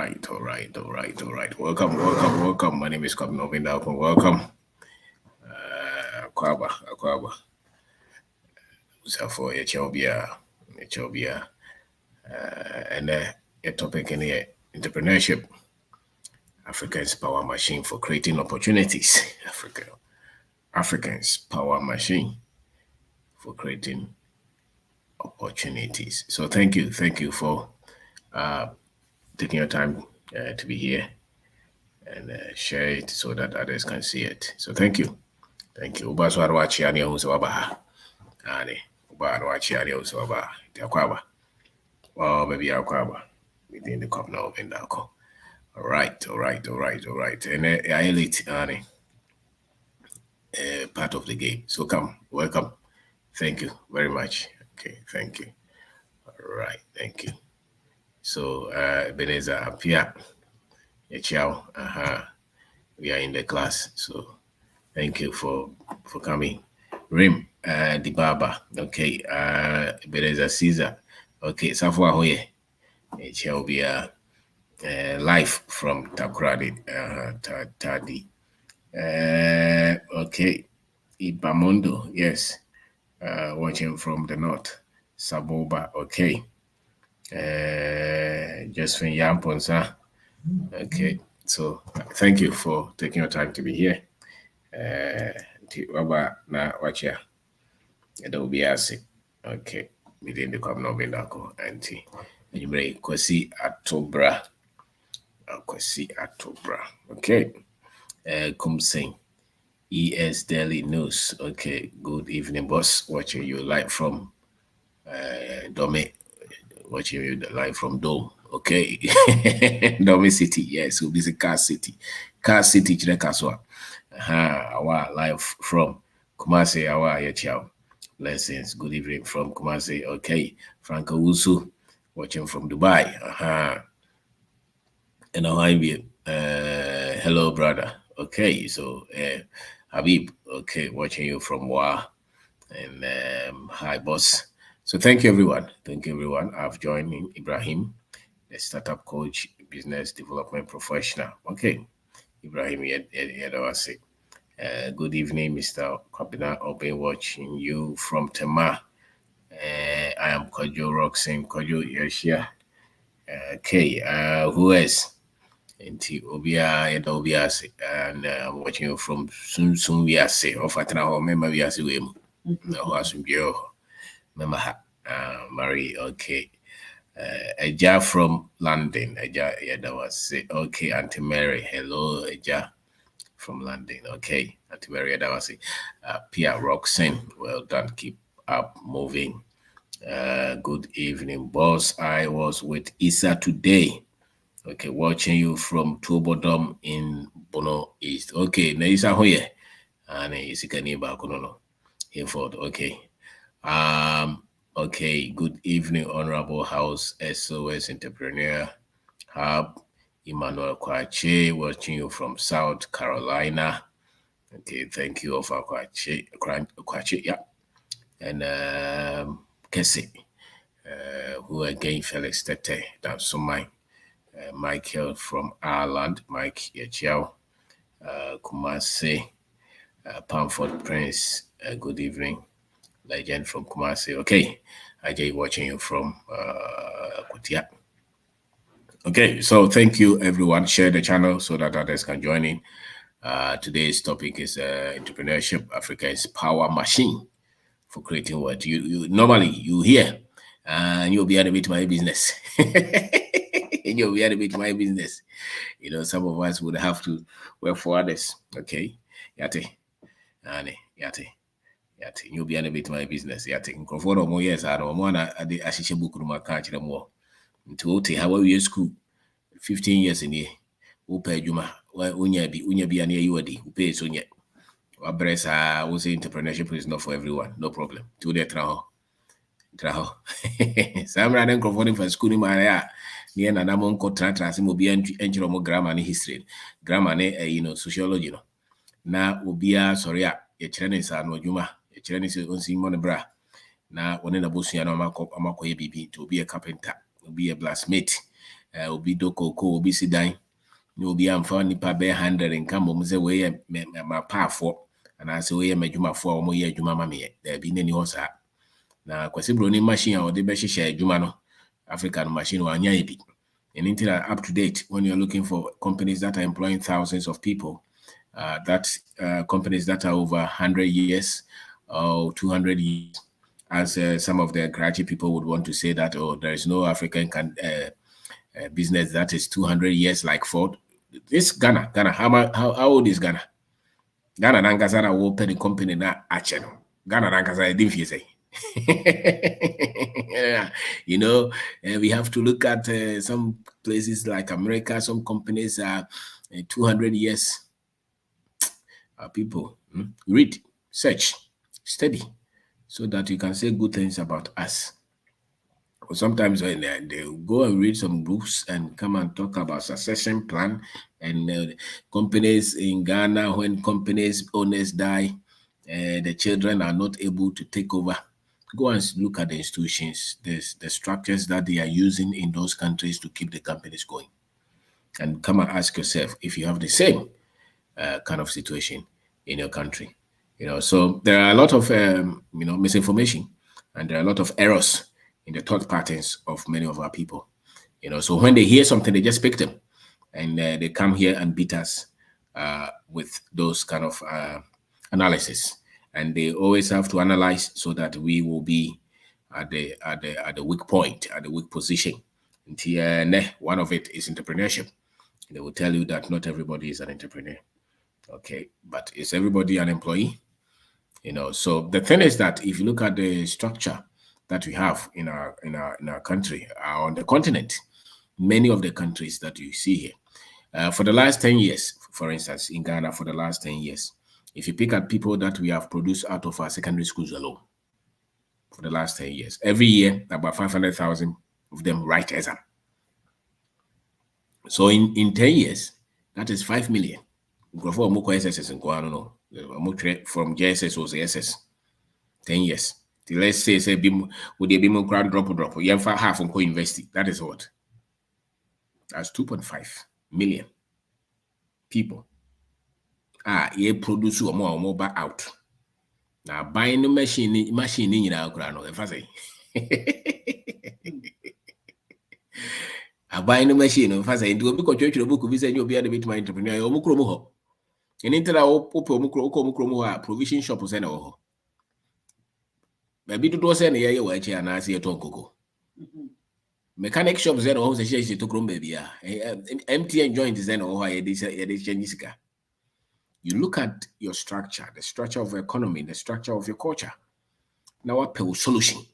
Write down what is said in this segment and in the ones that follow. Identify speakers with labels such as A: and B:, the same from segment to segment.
A: right. Welcome. My name is Kabin Ovindakon. Welcome. Akwaba. Usafo Echobia. And a topic in here, entrepreneurship. Africa's power machine for creating opportunities. Africa's power machine for creating opportunities. So thank you for taking your time to be here and share it so that others can see it. So thank you. Ubaso arwachi ani uso wabaha. Arwachi ani uso wabaha. Akwaba. Oh, maybe Akwaba. Within the cup now, Vendako. All right. And I elite part of the game. So come, welcome. Thank you very much. Okay, thank you. All right, thank you. So Beneza Apia. Ciao. We are in the class. So thank you for coming. Rim Dibaba. Okay. Beneza Caesar. Okay, Safwa Hoye. It shall be live from Takradi. Tadi. Okay. Ibamondo, yes. Watching from the north. Saboba, okay. Josephine Yamponsa. Okay. So thank you for taking your time to be here. Waba na wachia. It will be asik. Okay. Within the club Novendako auntie. You may Kwesi Atobra. Okay. Kumsing. ES Daily News. Okay. Good evening, boss. Watching you live from Dome. Watching you live from Dome. Okay. Dome City. Yes, we'll be the Car City. Car City, Chilekaswa. Our live from Kumasi, our Yachao. Blessings. Good evening from Kumasi. Okay. Franco Wusu. Watching from Dubai. And I'm here. Hello, brother. Okay, so Habib, okay, watching you from Wa. And hi, boss. So thank you, everyone. I've joined in Ibrahim, the startup coach, business development professional. Okay, Ibrahim, good evening, Mr. Kapina. I've been watching you from Tema. I am Kojo Roxin. Kojo, yes, yeah. Okay, who else? Nti Obia and I'm watching you from soon Viase or Fatana or Member Viase Wim. No, Member Marie, okay. Eja from London. Eja, yeah, that was it. Okay, Auntie Mary, hello, Eja from London. Okay, Auntie Mary, that was it. Pia Roxanne, well done, keep up moving. Good evening, boss. I was with Isa today. Okay, watching you from Tubodom in Bono East. Okay, na Isa hoye. And Isikani Bakunono. Inford. Okay. Okay, good evening, Honorable House SOS Entrepreneur Hub. Emmanuel Kwache, watching you from South Carolina. Okay, thank you of Kwache, yeah. And Kese, who again Felix Tete, that's so mine. Michael from Ireland, Mike Yachiao, Kumasi, Pamford Prince, good evening, legend from Kumasi. Okay, Ajay watching you from Kutia. Okay, so thank you everyone. Share the channel so that others can join in. Today's topic is entrepreneurship. Africa's power machine for creating what you normally you hear, and you'll be at a bit my business. We had a bit my business. You know, some of us would have to work for others. Okay. Yate. You'll be a bit my business. Yate. Conform more years. I don't want to ashisha book room. I can't more. To how are you school? 15 years in here. Upe Juma. Unya be an UAD. Upe Sonya. Wabresa will say entrepreneurship is not for everyone. No problem. To the traho. Some random conforming for school in my near Nanamon contract will be entry more grammar and history. Grammar, sociology. Na ubia sorry, a children is no juma, a children is on Simon Bra. Na one in a bush and amako bibi to be a carpenter, to be a blacksmith, obi do koko, obi sidan, no obi amfa nipa be 100 nka mom say we ma paafo and I say we madwumafo a omo ye adwuma ma me da bi nani ho sa na kwase broni machine a ode be hyehyɛ adwuma no African machine wa anya ebi and until up to date when you're looking for companies that are employing thousands of people, companies that are over 100 years or 200 years, as some of the graduate people would want to say that, oh, there is no African business that is 200 years like Ford. This Ghana, how old is Ghana? Ghana nankasa will open the company na ache no. Ghana nankasa didn't say. You know, we have to look at some places like America. Some companies are 200 years. People read, search, study, so that you can say good things about us. Sometimes when they go and read some books and come and talk about succession plan and companies in Ghana, when companies owners die, the children are not able to take over. Go and look at the institutions, the structures that they are using in those countries to keep the companies going. And come and ask yourself if you have the same kind of situation in your country. So there are a lot of misinformation, and there are a lot of errors in the thought patterns of many of our people. So when they hear something, they just pick them, and they come here and beat us with those kind of analysis. And they always have to analyze so that we will be at the weak point, at the weak position. And one of it is entrepreneurship. They will tell you that not everybody is an entrepreneur. Okay, but is everybody an employee? So the thing is that if you look at the structure that we have in our country, on the continent, many of the countries that you see here, for the last 10 years, for instance, in Ghana, for the last 10 years, if you pick at people that we have produced out of our secondary schools alone, for the last 10 years, every year, about 500,000 of them write exam. So in 10 years, that is 5 million. From JSS was SS. 10 years. Let's say would they be more ground drop? You have half on co-university. That is what? That's 2.5 million people. You produce more back out. Now buying the machine in our ground, if I say. I buy the machine, if I say, do a book or church book, we say you'll be a bit my entrepreneur, or Mukromo. And into our provision shop was an oho. Maybe to do send a year watch and I see a tonko. Mechanic shops then also say to chrome baby. MTN joint is then or you look at your structure, the structure of the economy, the structure of your culture. Now what pay solution?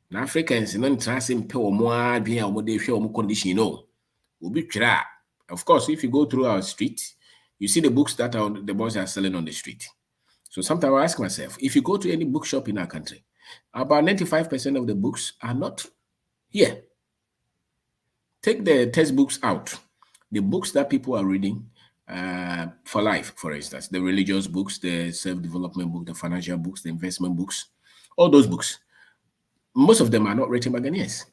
A: Now Africans non transim pay or more being a model show condition, will be try. Of course, if you go through our street, you see the books that the boys are selling on the street. So sometimes I ask myself, if you go to any bookshop in our country, about 95% of the books are not here. Take the textbooks out. The books that people are reading for life, for instance, the religious books, the self-development book, the financial books, the investment books, all those books, most of them are not written by Ghanaians.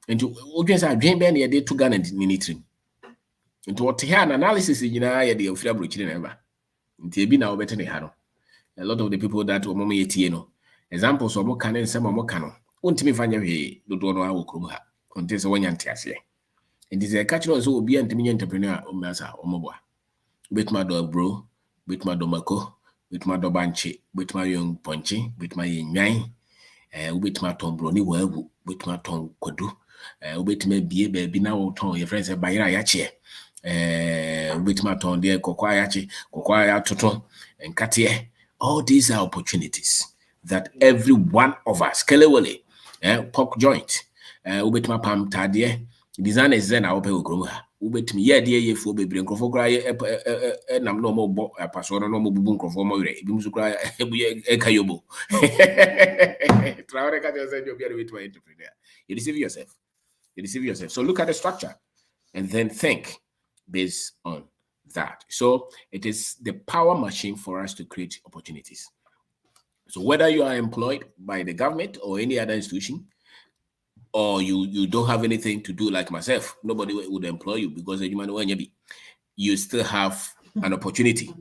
A: And to say, Jane Benny, they took Ghana in into what here an analysis in the official brochure never. Into be now better than a lot of the people that were mommy etieno. Examples of more canon, some more canon. Won't me find you don't know how to contest one yantias. And this is a catch also will be an entrepreneur or massa or mobile. With my dog bro, with my domako, with my dobanchi, with my young punchy, with my yang, with my tom brony well, with my tom kodu, with me be a baby now ton your friends by yache. With my ton dear kokwaya toton and katie. All these are opportunities that every one of us, kelewele, pork joint, with my palm tadie, design is then I'll pay Groma. Ubet me, yeah, dear, for baby and crofogray, and I'm no more a pastor, no more boom crofomore, Bimsukra, Kayobo. You deceive yourself. You deceive yourself. So look at the structure and then think based on that. So it is the power machine for us to create opportunities. So whether you are employed by the government or any other institution, or you don't have anything to do like myself, nobody would employ you because you still have an opportunity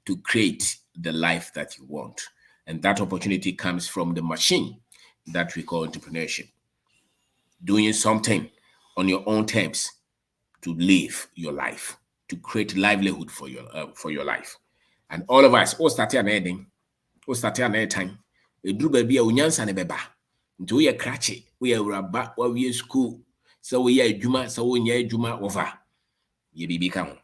A: to create the life that you want. And that opportunity comes from the machine that we call entrepreneurship. Doing something on your own terms to live your life, to create livelihood for your life. And all of us, all start an ending, all start an time. A drew baby a unyansa ne beba. Nti we cratchy, we are raba, we school, so we are juma, so we are juma over. Ye be become.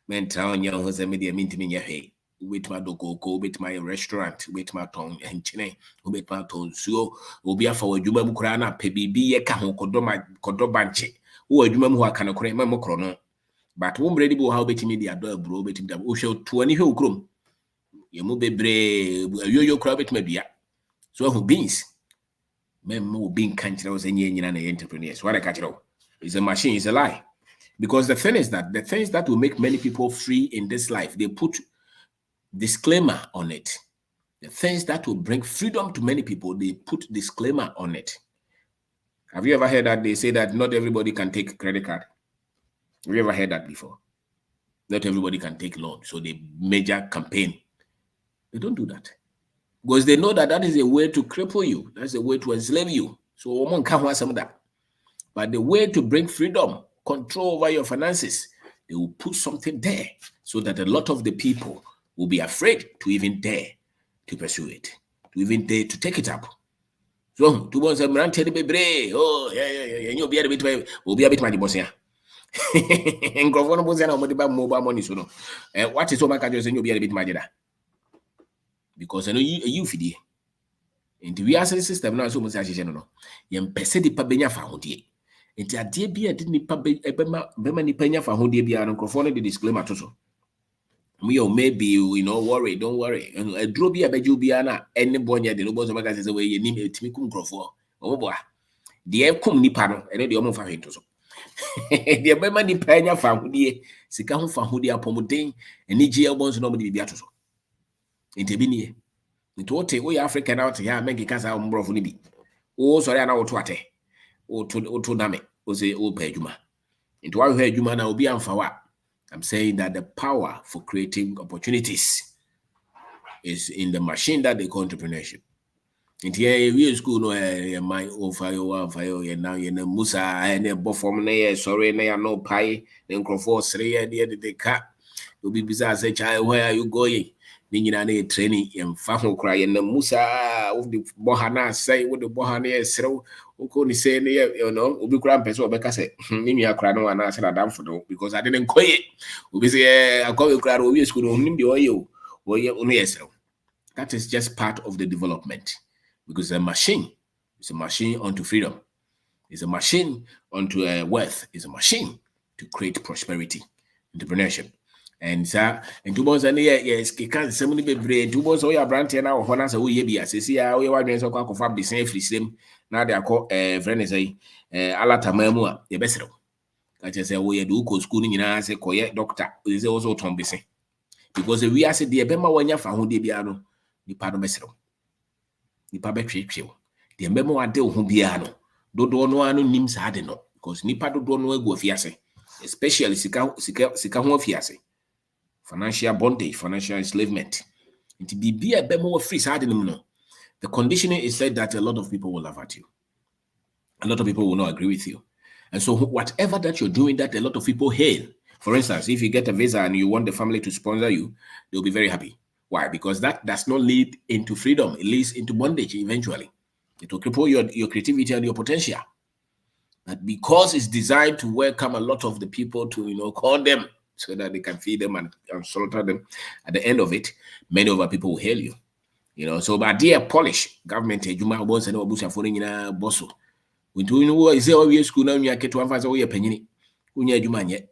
A: Mental on your hose media mint me hey. Wait my doko, wait my restaurant, wait my tongue and chine, wait my tone so, will be a for juma mukrana, pebi be a cajon kodobanche. Who are juma who can occur mamocrono. But won't ready how betting me the adore bro betting them. Who shall 20 who crum. You move be brave, yo crab it maybe. So who beans? Men being country was any entrepreneurs. What I catch it all. It's a machine, it's a lie. Because the thing is that the things that will make many people free in this life, they put disclaimer on it. The things that will bring freedom to many people, they put disclaimer on it. Have you ever heard that they say that not everybody can take credit card? Have you ever heard that before? Not everybody can take loan. So they major campaign. They don't do that. Because they know that that is a way to cripple you. That's a way to enslave you. So woman can't want some of that. But the way to bring freedom, control over your finances, they will put something there so that a lot of the people will be afraid to even dare to pursue it, to even dare to take it up. So, to one say, oh, yeah, you'll be a bit my boss here. And governor was mobile money. So, no, what is so much address and you'll be a bit my because I know you feed it. In the real system, now so much as you know, you pese di pabenya found ye. Into a dear beer didn't bema penya for who dear and microphone the disclaimer to so. Maybe you know, worry, don't worry. And a drew be a bejubiana, any bonya, the lobos of magazines away, you name it, Timicum Grofo. Oh, boy. The air cum nipano, and the omen for him to so. The bema ni penya found ye, Sikam for who dear pomodane, and Nigia wants nobody be to so. Into Binie. Into what we African out here, make a casa on brofunibi. Oh, sorry, I know what. O to name o say o pay juma. Into what we juma na obi amfawa. I'm saying that the power for creating opportunities is in the machine that they call entrepreneurship. Into we school no my o fire now you musa and bofom na sorry na no pie then crofo sre the car. Will be bizarre say child where are you going? Nina na training yemfa ho kra ye na musa of the bohana say with the bohana srew uko ni say you know obi kra mpese obeka say ni nua kra no na say adam fodo because I didn't koye obi say akọ kra ro wi school no nim de oye unu yesrew. That is just part of the development because a machine is a machine onto freedom. It's a machine onto wealth. It's a machine to create prosperity, entrepreneurship. And sir, and 2 months and yes, can't somebody be brave. 2 months, we are branching now. Honor, so we be as see how we want to go for the same free slim. Now they are called friends say, Alatamamua, the best. I just say, we do go schooling in as a quiet doctor is also Tom Bissing. Because we are said the Bema when you found the piano, the pardon bestro. The pabe chill. The memo are deal whom piano. Don't know no names had no, because Nipa don't know go fiase, especially Sika fiase. Financial bondage, financial enslavement. And to be a bit more free side no. The conditioning is said that a lot of people will laugh at you. A lot of people will not agree with you. And so whatever that you're doing that a lot of people hail. For instance, if you get a visa and you want the family to sponsor you, they'll be very happy. Why? Because that does not lead into freedom. It leads into bondage eventually. It will cripple your creativity and your potential. But because it's designed to welcome a lot of the people to, call them so that they can feed them and slaughter them. At the end of it, many of our people will hail you. So by dear polish government, Juma was and Obusa foreign bosso. When you is there school now, you get to have a penny. Unya Jumanye.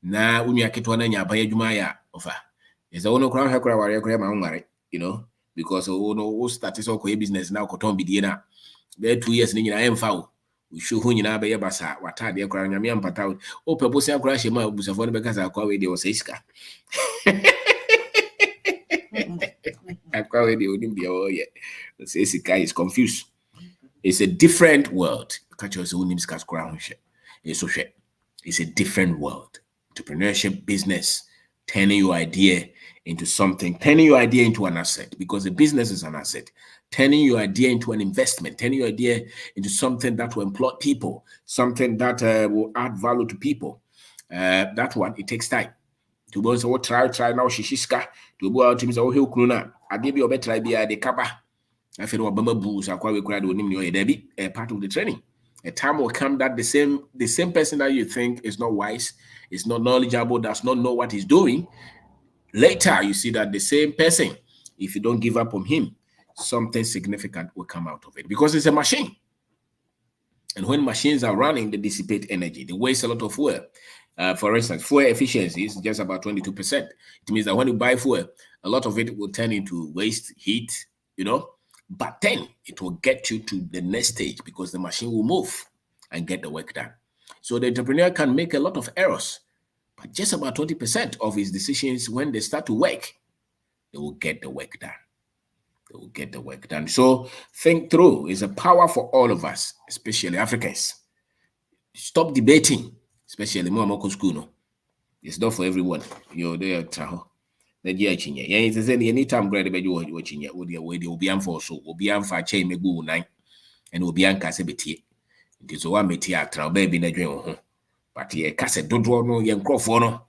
A: Na unya ketwana by Jumaya offer. Is the only crown her grandma, because who started so business now, Cotton Bidiana. There 2 years in I am foul. We show who you know by basa, what are they crying? I'm out. Oh, purpose I crash him out because I call radio Siska. I call radio, oh, yeah. The Siska is confused. It's a different world. Catch us who names crown. It's a different world. Entrepreneurship, business, turning your idea into something, turning your idea into an asset, because the business is an asset. Turning your idea into an investment, turning your idea into something that will employ people, something that will add value to people. That one, it takes time. To go so try now shishiska to go out to me so he kununa ade bi obetry bi ade kaba afi no obama boost akwa we kura de onim ne debi a part of the training. A time will come that the same person that you think is not wise, is not knowledgeable, does not know what he's doing. Later you see that the same person, if you don't give up on him, something significant will come out of it, because it's a machine. And when machines are running, they dissipate energy. They waste a lot of fuel. For instance, fuel efficiency is just about 22%. It means that when you buy fuel, a lot of it will turn into waste, heat, but then it will get you to the next stage, because the machine will move and get the work done. So the entrepreneur can make a lot of errors, but just about 20% of his decisions, when they start to work, they will get the work done. They will get the work done. So think through. It's a power for all of us, especially Africans. Stop debating, especially more school. No, it's not for everyone. You're there, Taho. The Giachinia. Yeah, it's any time grade about you watching it. Would you be for so? Will be for chain me go nine, and will be uncasabity. It is one metia, baby in a dream. But yeah, cassette don't draw no young crop.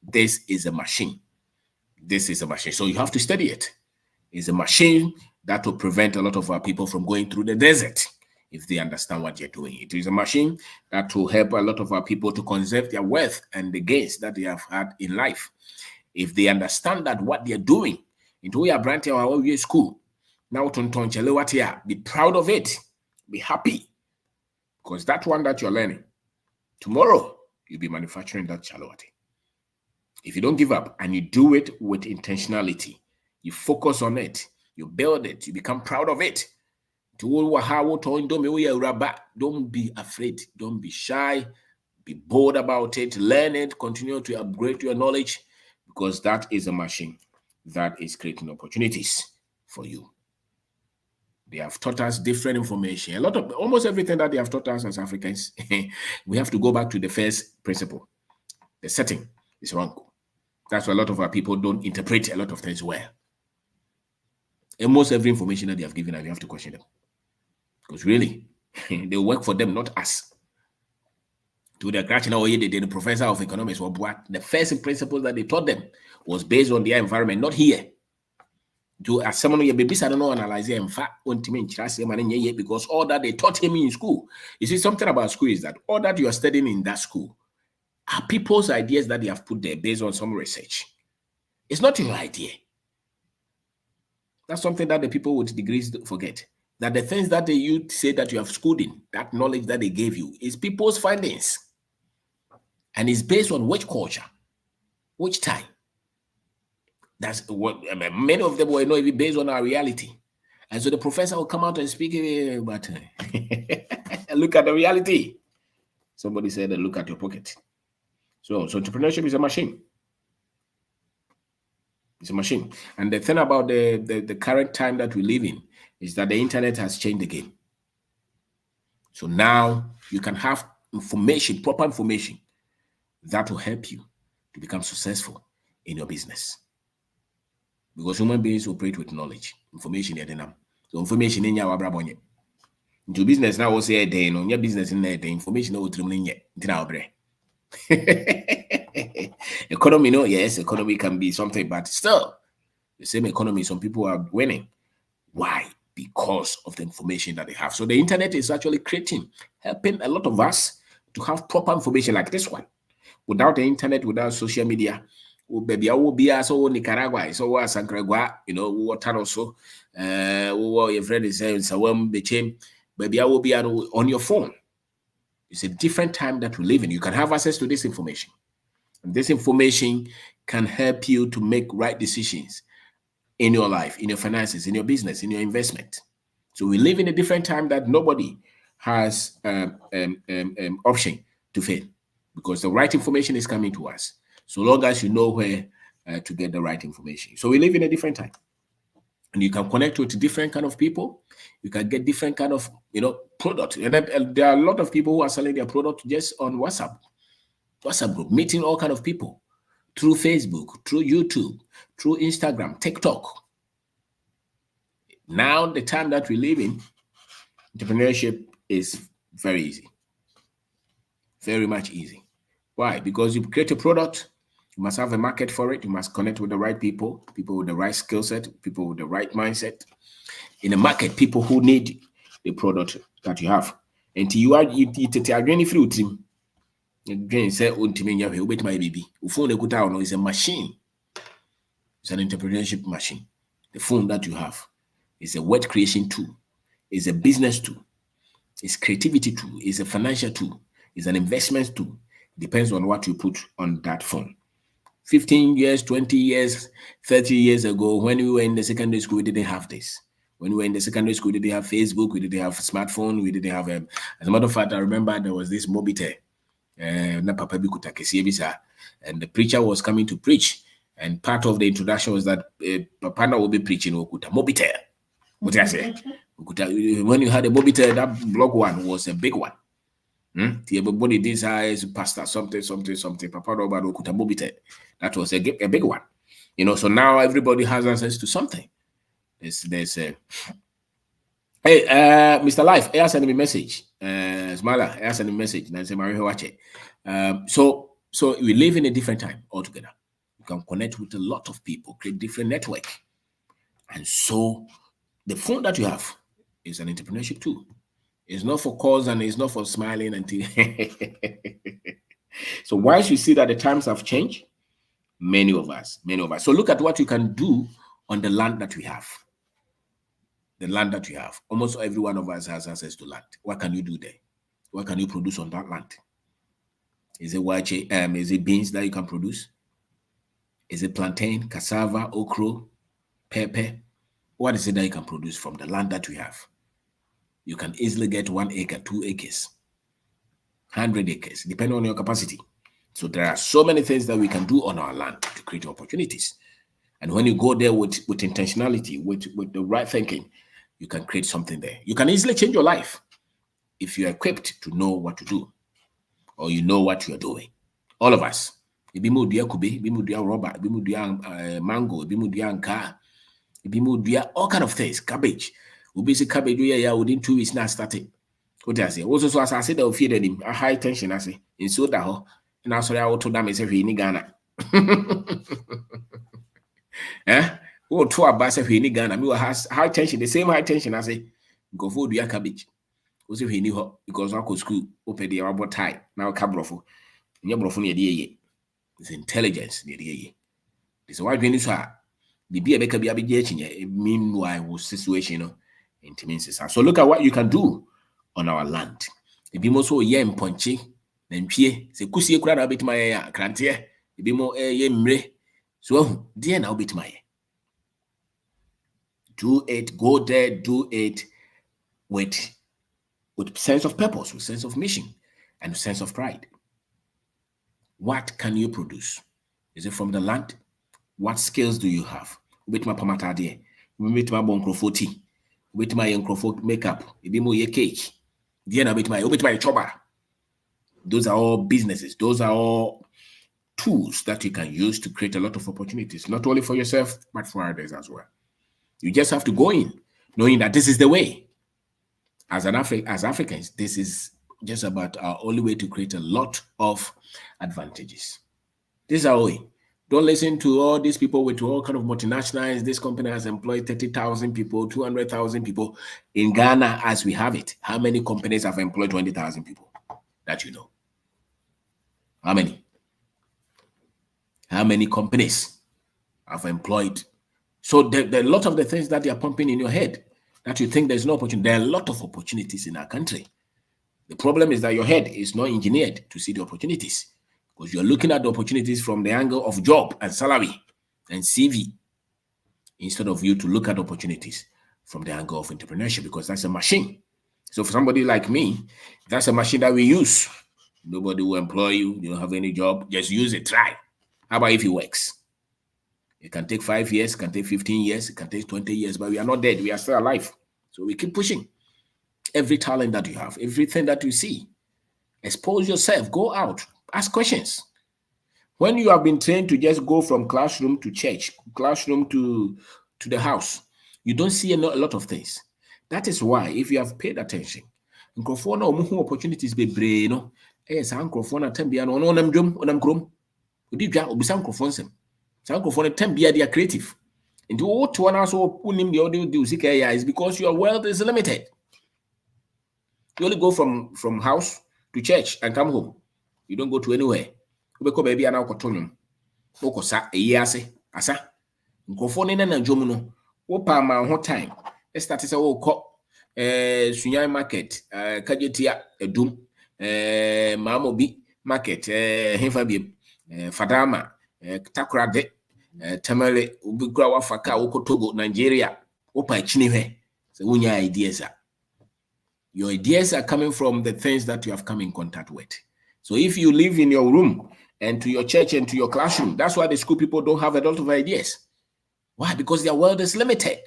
A: This is a machine. This is a machine. So you have to study it. It's a machine that will prevent a lot of our people from going through the desert if they understand what you're doing. It is a machine that will help a lot of our people to conserve their wealth and the gains that they have had in life. If they understand that what they're doing, into your brand our school, now be proud of it, be happy, because that one that you're learning, tomorrow you'll be manufacturing that chalawati. If you don't give up and you do it with intentionality, you focus on it, you build it, you become proud of it. Don't be afraid, don't be shy, be bold about it, learn it, continue to upgrade your knowledge, because that is a machine that is creating opportunities for you. They have taught us different information. Almost everything that they have taught us as Africans, we have to go back to the first principle. The setting is wrong. That's why a lot of our people don't interpret a lot of things well. Almost every information that they have given us, you have to question them. Because really, they work for them, not us. To the catch now, the professor of economics, the first principles that they taught them was based on their environment, not here. To as someone your babies, I don't know, analyze in fact, because all that they taught him in school. You see, something about school is that all that you are studying in that school are people's ideas that they have put there based on some research. It's not your idea. That's something that the people with degrees forget. That the things that you say that you have schooled in, that knowledge that they gave you, is people's findings. And it's based on which culture, which time. That's what many of them were not even based on our reality. And so the professor will come out and speak, but look at the reality. Somebody said, look at your pocket. So entrepreneurship is a machine. It's a machine. And the thing about the current time that we live in is that the internet has changed the game. So now you can have information, proper information, that will help you to become successful in your business. Because human beings operate with knowledge, information. So information in your brabonye. Into business now, we'll say a day, no, your business in the information will economy, no, yes, economy can be something, but still, the same economy, some people are winning. Why? Because of the information that they have. So the internet is actually helping a lot of us to have proper information like this one. Without the internet, without social media, baby, I will be also Nicaragua, so was Sankragua, what also, your friend is saying, baby, I will be on your phone. It's a different time that we live in. You can have access to this information. And this information can help you to make right decisions in your life, in your finances, in your business, in your investment. So we live in a different time that nobody has option to fail, because the right information is coming to us, so long as you know where to get the right information. So we live in a different time. And you can connect with different kind of people. You can get different kind of, product. And then, there are a lot of people who are selling their product just on WhatsApp group, meeting all kind of people through Facebook, through YouTube, through Instagram, TikTok. Now, the time that we live in, entrepreneurship is very easy. Very much easy. Why? Because you create a product, you must have a market for it. You must connect with the right people with the right skill set, people with the right mindset. In the market, people who need the product that you have. And you are going through team. Again, say my baby. Phone is a machine. It's an entrepreneurship machine. The phone that you have is a word creation tool, is a business tool, it's creativity tool, it's a financial tool, it's an investment tool. Depends on what you put on that phone. 15 years, 20 years, 30 years ago, when we were in the secondary school, we didn't have this. When we were in the secondary school, we didn't have Facebook, we didn't have smartphone, we didn't have as a matter of fact, I remember there was this Mobile, and the preacher was coming to preach, and part of the introduction was that Papa will be preaching Mobile. What did I say? When you had a Mobile, that blog one was a big one. Everybody this is pastor something. Papa Robert Okuta Mobile. That was a big one. So now everybody has access to something. There's a hey, Mr. Life, I send me message. Smala, I send me message. And I say, watch it. So we live in a different time altogether. You can connect with a lot of people, create different network. And so the phone that you have is an entrepreneurship tool. It's not for calls and it's not for smiling until. So once you see that the times have changed, many of us. So look at what you can do on the land that we have. The land that we have. Almost every one of us has access to land. What can you do there? What can you produce on that land? Is it wache? Is it beans that you can produce? Is it plantain, cassava, okra, pepper? What is it that you can produce from the land that we have? You can easily get 1 acre, 2 acres, 100 acres, depending on your capacity. So there are so many things that we can do on our land to create opportunities. And when you go there with intentionality, with the right thinking, you can create something there. You can easily change your life if you're equipped to know what to do, or you know what you're doing. All of us. Ibimudia kube, ibimudia rubber, ibimudia mango, ibimudia nka, ibimudia all kind of things. Cabbage. Ubisi cabbage within 2 weeks now started. What I say? Also, so as I said, they'll feed him a high tension. I say in soda, and I saw I told them myself in Ghana. Oh, to a bass of any Ghana. Me has high tension, the same high tension. I say, go for the cabbage. Was if he knew because I could school open the about tie now cabrofo. Your brofo near the it's intelligence near the this is why when you saw the be a baker be a big meanwhile was situation intimacy. So look at what you can do on our land. It be more so yem punchy than pie. Se kusi crowd a bit my crantier. It be more mre. So dear now bit my do it, go there, do it with sense of purpose, with sense of mission, and sense of pride. What can you produce? Is it from the land? What skills do you have? With my pamatade, with my boncrofoti, with my encrofot makeup, it be more ye cake. Diana with my choba. Those are all businesses. Those are all tools that you can use to create a lot of opportunities, not only for yourself, but for others as well. You just have to go in, knowing that this is the way. As Africans, this is just about our only way to create a lot of advantages. This is our way. Don't listen to all these people with all kind of multinationals. This company has employed 30,000 people, 200,000 people. In Ghana, as we have it, how many companies have employed 20,000 people that you know? How many? How many companies have employed? So there are a lot of the things that they are pumping in your head that you think there's no opportunity. There are a lot of opportunities in our country. The problem is that your head is not engineered to see the opportunities because you're looking at the opportunities from the angle of job and salary and CV instead of you to look at opportunities from the angle of entrepreneurship because that's a machine. So for somebody like me, that's a machine that we use. Nobody will employ you. You don't have any job. Just use it. Try. How about if it works? It can take 5 years, it can take 15 years, it can take 20 years, but we are not dead. We are still alive. So we keep pushing. Every talent that you have, everything that you see, expose yourself, go out, ask questions. When you have been trained to just go from classroom to church, classroom to the house, you don't see a lot of things. That is why, if you have paid attention, nkrofo na omo opportunities bebree no, sa nkrofo na tambia no onam dwom, onam krom. Odi dwa obisa nkrofo nsem. Sa nkrofo na tambia they are creative. And what one also unim the audio do is because your wealth is limited. You only go from house to church and come home. You don't go to anywhere. Ubeko baby ana okotonum. Okosa eyiase asa. Nkofo ne na dwom no. Wo pa ma ho time. E start say wo kọ Sunyan market, Kajetia edum, Mamobi market, Hefa bi Fadama, Takrade, Tamale, Ubikra Wafaka, Okotogo, Nigeria. Opa chiniwe. So unya ideas are. Your ideas are coming from the things that you have come in contact with. So if you live in your room and to your church and to your classroom, that's why the school people don't have a lot of ideas. Why? Because their world is limited.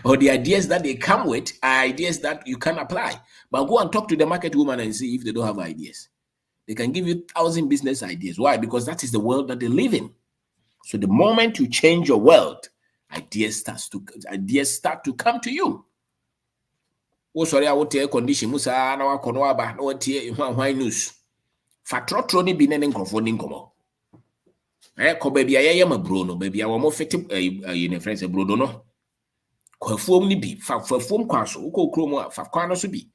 A: Or the ideas that they come with are ideas that you can apply. But go and talk to the market woman and see if they don't have ideas. They can give you 1,000 business ideas. Why? Because that is the world that they live in. So the moment you change your world, ideas start to come to you. Oh, sorry, I will tell condition. Musa na wakono aba na watie hwan news. Fatrotro ni binene nkrofo ni nkomo. Ko baby ayeye ma bro no, baby awo mo fete ne friends bro do no. Ko afuom ni bi, fa afuom kwaso, uko okro mu fa kwa no so bi.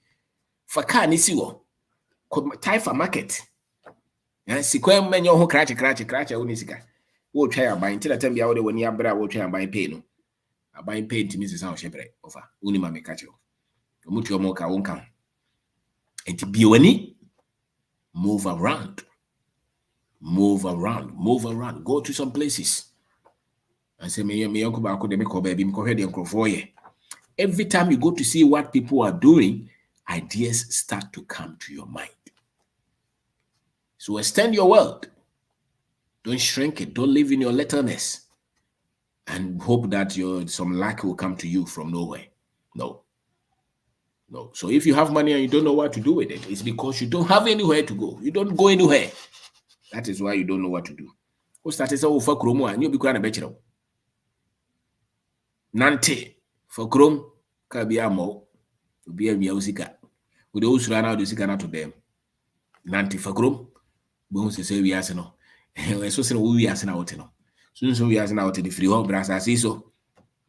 A: Fa car ni si wo. Ko Taifa market. Sikwa menyo ho krache wo ni sika. Wo twa ya ban tira tambia wo de woni abra wo twa ya ban pay no. Aban pay ntimi sesa wo shebre ofa. Woni ma me kache wo. Omutu omo ka wonka. Enti biwani move around. Go to some places. And say me uncle baako de me ko baby me ko hwe de nkrofo ye. Every time you go to see what people are doing, ideas start to come to your mind. So extend your world. Don't shrink it. Don't live in your littleness and hope that some luck will come to you from nowhere. No. So if you have money and you don't know what to do with it, it's because you don't have anywhere to go. You don't go anywhere. That is why you don't know what to do. Who started so for Kromo and you be crying a bachelor? Nante for Chrome Kabiamo will be a musica. With those run out the Sicana to them. Nante for Chrome, Bones say we are no. So we are out. Soon we are out in the free home brass as so.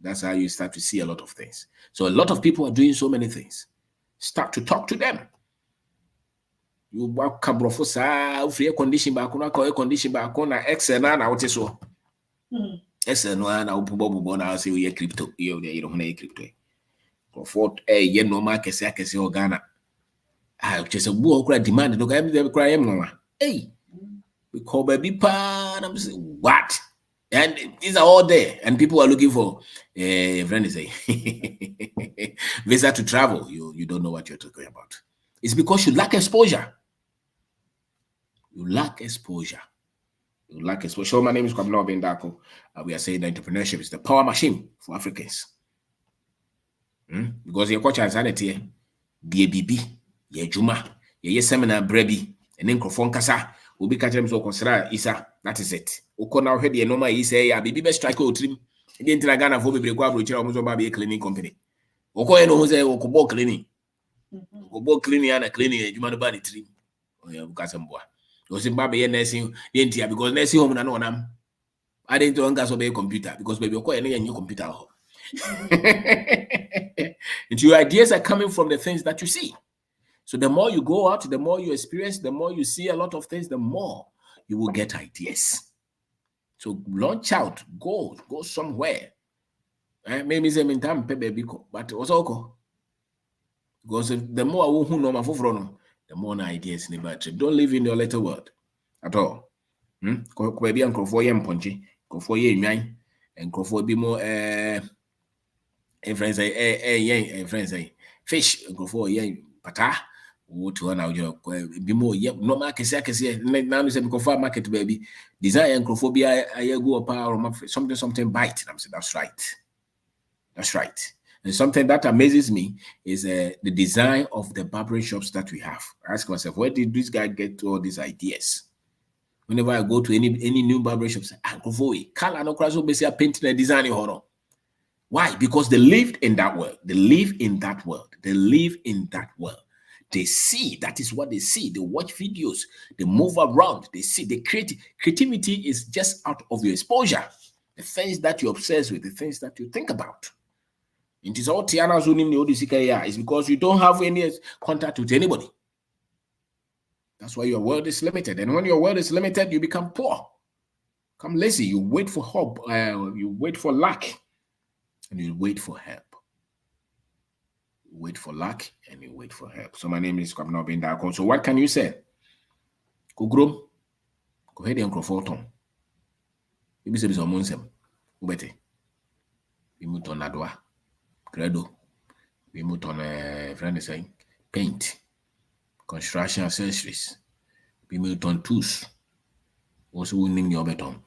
A: That's how you start to see a lot of things. So a lot of people are doing so many things. Start to talk to them. You work cabrofosa, free condition back on a condition back on X and out so. Yes, and one out Bobo now say we are crypto. You don't need crypto. For a no market sackers or Ghana. I just a book demand to get them cry. Hey, we call baby pan. I'm saying, what? And these are all there, and people are looking for friend say visa to travel. You don't know what you're talking about. It's because you lack exposure. You lack exposure. My name is Kwabena Bendako. We are saying that entrepreneurship is the power machine for Africans. Because your culture is anity, BABB, ye Juma, ye seminar brebi, and then Krofon Kasa. Will be catching so consider Isa. That is it. Oko now head the normal is a baby best strike out trim. Again, Ghana for me, which almost a cleaning company. Oko no Jose Okobo cleaning. Okobo cleaning and a cleaning a human body trim. Oh, yeah, Casamba. Was in Baby nursing, didn't because nursing home and on. I didn't want to obey a computer because baby, Oko any new computer. And your ideas are coming from the things that you see. So the more you go out, the more you experience, the more you see a lot of things, the more you will get ideas. So launch out, go somewhere. Maybe it's in time, but also because the more who know my phone, the more ideas in the don't live in your little world at all. Maybe uncle for yam punchy, go for ye and go for be more friends say fish, go for ye pata. What one now you be more no market now say because for market baby design and crophobia I go up or something bite. I'm saying that's right. That's right. And something that amazes me is the design of the barbering shops that we have. I ask myself, where did this guy get all these ideas? Whenever I go to any new barber shop, I go for it. Color no cross over painting and designing horror. Why? Because they lived in that world. They live in that world. They live in that world. They see, that is what they see. They watch videos, they move around, they see, they create. Creativity is just out of your exposure. The things that you obsess with, the things that you think about. It is all Tiana Zunim Odisika is because you don't have any contact with anybody. That's why your world is limited. And when your world is limited, you become poor. Become lazy. You wait for hope. You wait for luck. And you wait for help. You wait for luck and you wait for help. So my name is Kwabena Obindako. So what can you say? Kugrum. Go ahead and crofoton. You say some monsem. Ubete. We move on adwa. Credo. We move on friend is saying paint. Construction accessories. We move on tools. Also we name your beton.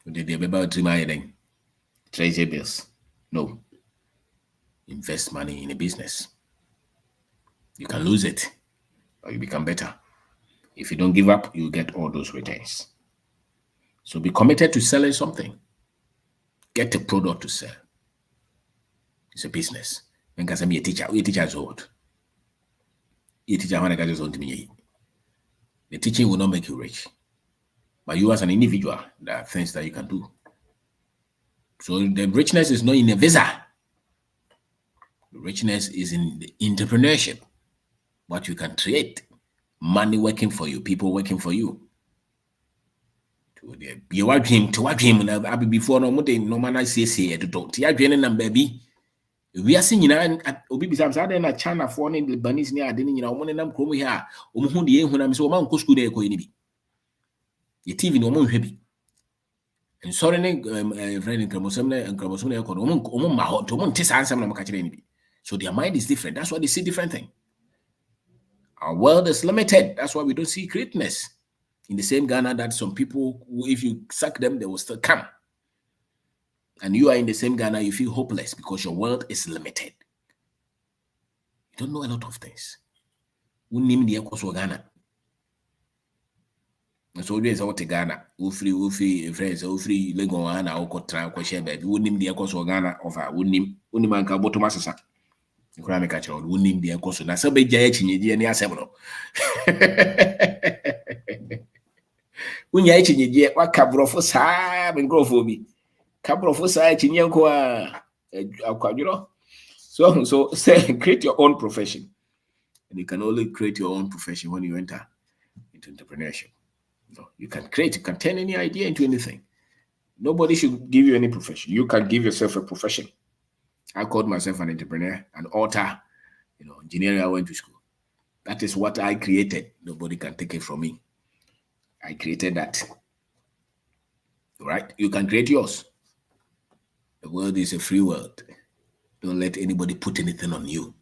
A: We did the about 3 million. Treasury bills. No. Invest money in a business. You can lose it, or you become better. If you don't give up, you get all those returns. So be committed to selling something. Get a product to sell. It's a business. When can be a teacher, we teacher is old. You teacher when I got on to me. The teaching will not make you rich. But you as an individual, there are things that you can do. So the richness is not in a visa. The richness is in the entrepreneurship. What you can create. Money working for you, people working for you. You want him to watch him before no man say to talk. Tia Jane and baby. We are seeing Obi Bisam Sada na China for the Lebanese near Denny, one and Chrome here. Umundi, when I'm so man, Cusco de Coinibi. The TV no more heavy. And sorry, friend in Chromosome and Chromosome, so their mind is different. That's why they see different thing. Our world is limited. That's why we don't see greatness. In the same Ghana that some people, if you sack them, they will still come. And you are in the same Ghana, you feel hopeless because your world is limited. You don't know a lot of things. We name the Ghana. So there's out Ghana. Ufri friends, Ufri Legoana, Okotra, Kwashe, baby. We name the Ghana of our Unimanka Botomasa. You can't make a child. We name the Ecoso. Now, somebody judge in the DNA several. When you're itching, what cabro for Sam and grow for me. Cabro for Sai, you know. So say, create your own profession. And you can only create your own profession when you enter into entrepreneurship. So you can turn any idea into anything. Nobody should give you any profession. You can give yourself a profession. I called myself an entrepreneur, an author, engineering. I went to school. That is what I created. Nobody can take it from me. I created that. Right? You can create yours. The world is a free world. Don't let anybody put anything on you.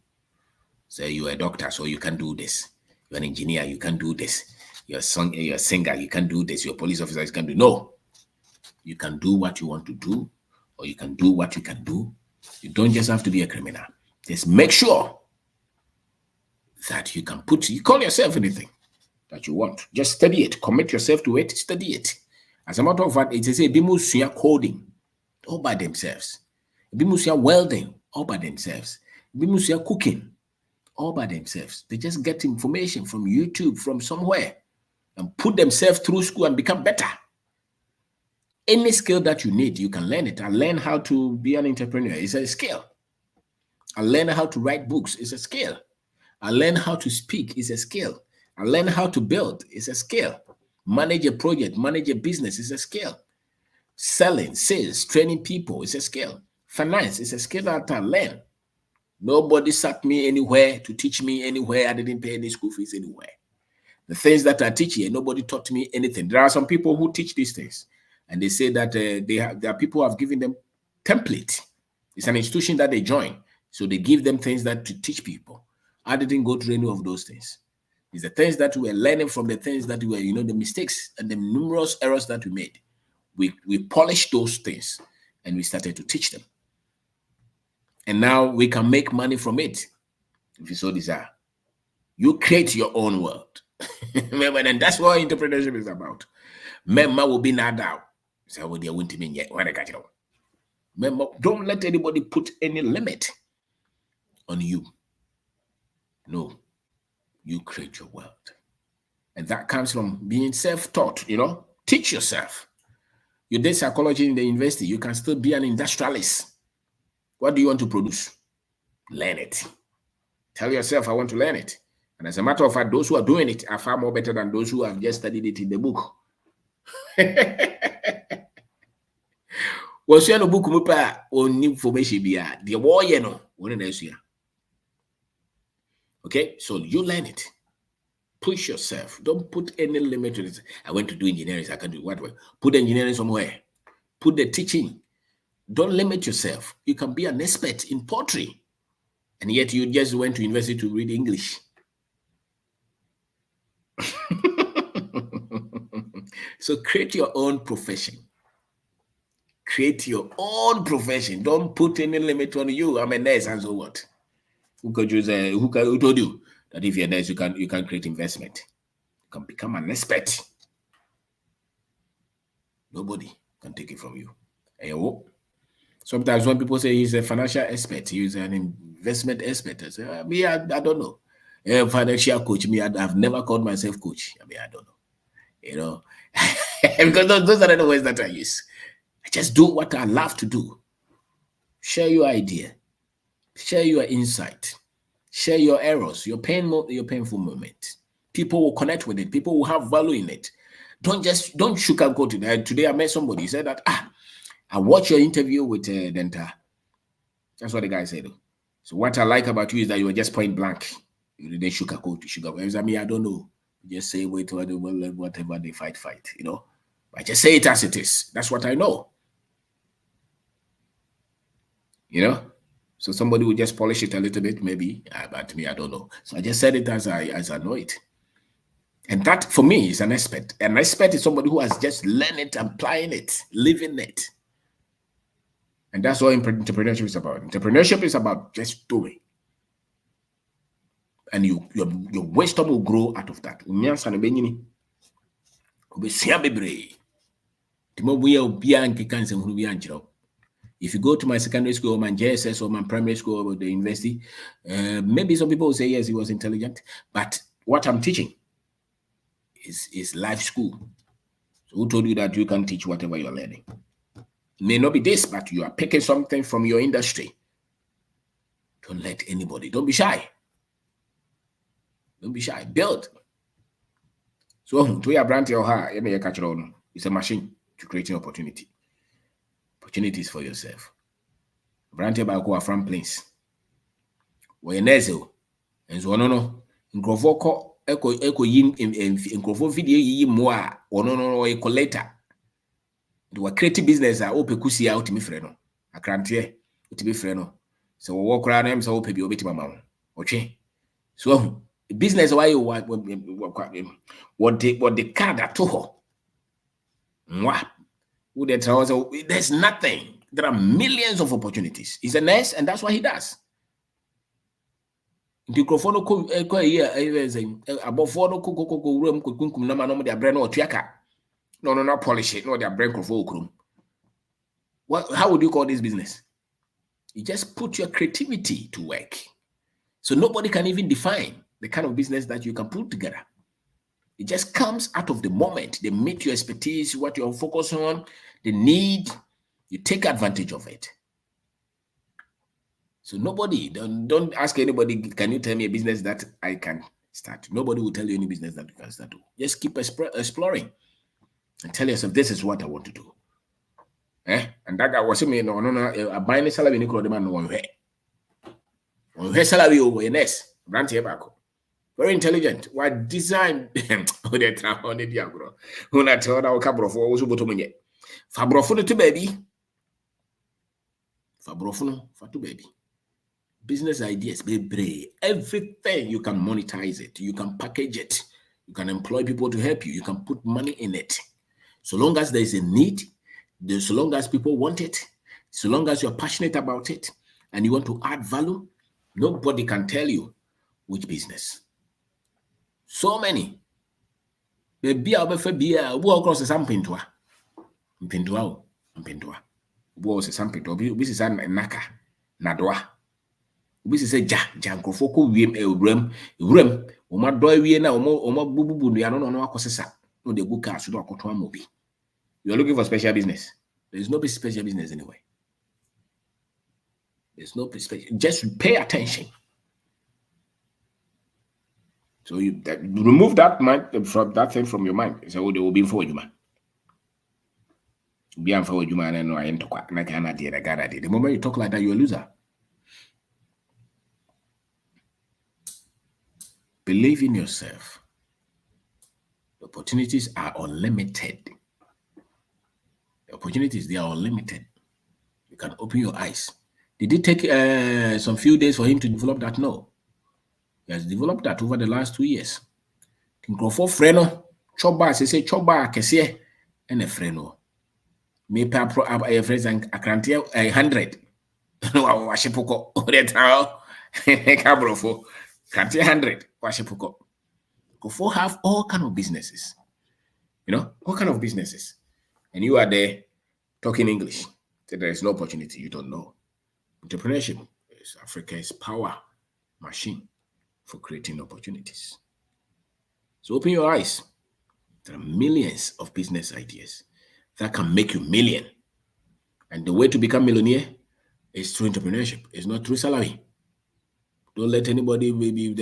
A: Say you're a doctor, so you can do this. You're an engineer, you can do this. You're a singer, you can do this. You're a police officer, you can do. No. You can do what you want to do, or you can do what you can do. You don't just have to be a criminal. Just make sure that you call yourself anything that you want. Just study it. Commit yourself to it. Study it. As a matter of fact, it is a bimusia coding all by themselves. Bimusia welding all by themselves. Bimusia cooking all by themselves. They just get information from YouTube, from somewhere, and put themselves through school and become better. Any skill that you need, you can learn it. I learn how to be an entrepreneur. It's a skill. I learn how to write books. It's a skill. I learn how to speak. It's a skill. I learn how to build. It's a skill. Manage a project, manage a business. It's a skill. Selling, sales, training people. It's a skill. Finance. It's a skill that I learn. Nobody sat me anywhere to teach me anywhere. I didn't pay any school fees anywhere. The things that I teach here, nobody taught me anything. There are some people who teach these things. And they say that there are people who have given them template. It's an institution that they join. So they give them things that to teach people. I didn't go through any of those things. It's the things that we were learning from the things that we were, the mistakes and the numerous errors that we made. We polished those things and we started to teach them. And now we can make money from it if you so desire. You create your own world. And that's what entrepreneurship is about. Member will be not out. So what they want to mean yet when I got it. Member, don't let anybody put any limit on you. No, you create your world. And that comes from being self-taught, Teach yourself. You did psychology in the university, you can still be an industrialist. What do you want to produce? Learn it. Tell yourself, I want to learn it. And as a matter of fact, those who are doing it are far more better than those who have just studied it in the book. Was you no book mupa on information bia the war no one else here. Okay, so you learn it. Push yourself. Don't put any limit to this. I went to do engineering, I can do what? Put engineering somewhere. Put the teaching. Don't limit yourself. You can be an expert in pottery, and yet you just went to university to read English. So create your own profession. Create your own profession. Don't put any limit on you. I'm a nurse, and so what? Who told you that if you're a nurse, you can create investment? You can become an expert. Nobody can take it from you. Sometimes when people say he's a financial expert, he's an investment expert, I say, I don't know. Financial coach, I've never called myself coach. I don't know. Because those are the words that I use. I just do what I love to do. Share your idea. Share your insight. Share your errors, your painful moment. People will connect with it. People will have value in it. Don't sugarcoat it. Today I met somebody. He said that, I watched your interview with Denta. That's what the guy said. So what I like about you is that you were just point blank. You didn't sugarcoat. I don't know. You just say whatever they fight. I just say it as it is. That's what I know. So somebody will just polish it a little bit, maybe, but me, I don't know. So I just said it as I know it. And that, for me, is an expert. An expert is somebody who has just learned it, applying it, living it. And that's what entrepreneurship is about. Entrepreneurship is about just doing. And your wisdom will grow out of that. If you go to my secondary school or my JSS or my primary school or the university, maybe some people will say, yes, he was intelligent. But what I'm teaching is life school. So who told you that you can teach whatever you're learning? It may not be this, but you are picking something from your industry. Don't let anybody. Don't be shy. Don't be shy. Build. So to your brand, it's a machine to creating opportunity. Opportunities for yourself. Brand about from place. Where nezo and so no Grofoko echo yim in Grofo video yi moa or no a collector. Do a creative business I open kusi out me freno. A crantier to be freno. So walk around him so open be obit mama. Okay. So business why you what the card at all. There's nothing. There are millions of opportunities. He's a nurse, and that's what he does. The microphone no, not polish it. No, their brain microphone. How would you call this business? You just put your creativity to work. So nobody can even define the kind of business that you can put together. It just comes out of the moment. They meet your expertise, what you're focused on, the need, you take advantage of it. So nobody, don't ask anybody, can you tell me a business that I can start? Nobody will tell you any business that you can start. Just keep exploring and tell yourself, this is what I want to do. And that guy was saying, no, buying a salary in the man one way. One way salary over your nest, brand here back. Very intelligent. What design? Oh, they try on the diagram. Who not told our cabro for also bottom yet. Fabrofuno to baby. Fabrofuno for to baby. Business ideas, baby. Everything you can monetize it, you can package it, you can employ people to help you, you can put money in it. So long as there is a need, so long as people want it, so long as you're passionate about it and you want to add value, nobody can tell you which business. So many. Baby, I'll be fair, we'll cross the sampintua. Mpintua. Was a sampintua. This is an naka. Nadwa. This is a jankrofoko wim, Oma doy we na oma bubu no ano no akosesa. No de go car so do akoto amobi. You are looking for special business. There is no special business anyway. There's no special. Just pay attention. So you remove that mind from that thing from your mind. So they will be for you, man. Be for you, man. And I into quack. The moment you talk like that, you're a loser. Believe in yourself. The opportunities are unlimited. The opportunities, they are unlimited. You can open your eyes. Did it take some few days for him to develop that? No. He has developed that over the last 2 years. Nkrofo freno, choba, say choba, kese, and a freno. Me pa pro a friends and akrantia 100. No, washipoko, retao, cabrofo, krantia 100, washipoko. Nkrofo have all kind of businesses. You know, all kind of businesses. And you are there talking English. So there is no opportunity you don't know. Entrepreneurship is Africa's power machine for creating opportunities. So open your eyes. There are millions of business ideas that can make you million. And the way to become millionaire is through entrepreneurship. It's not through salary. Don't let anybody maybe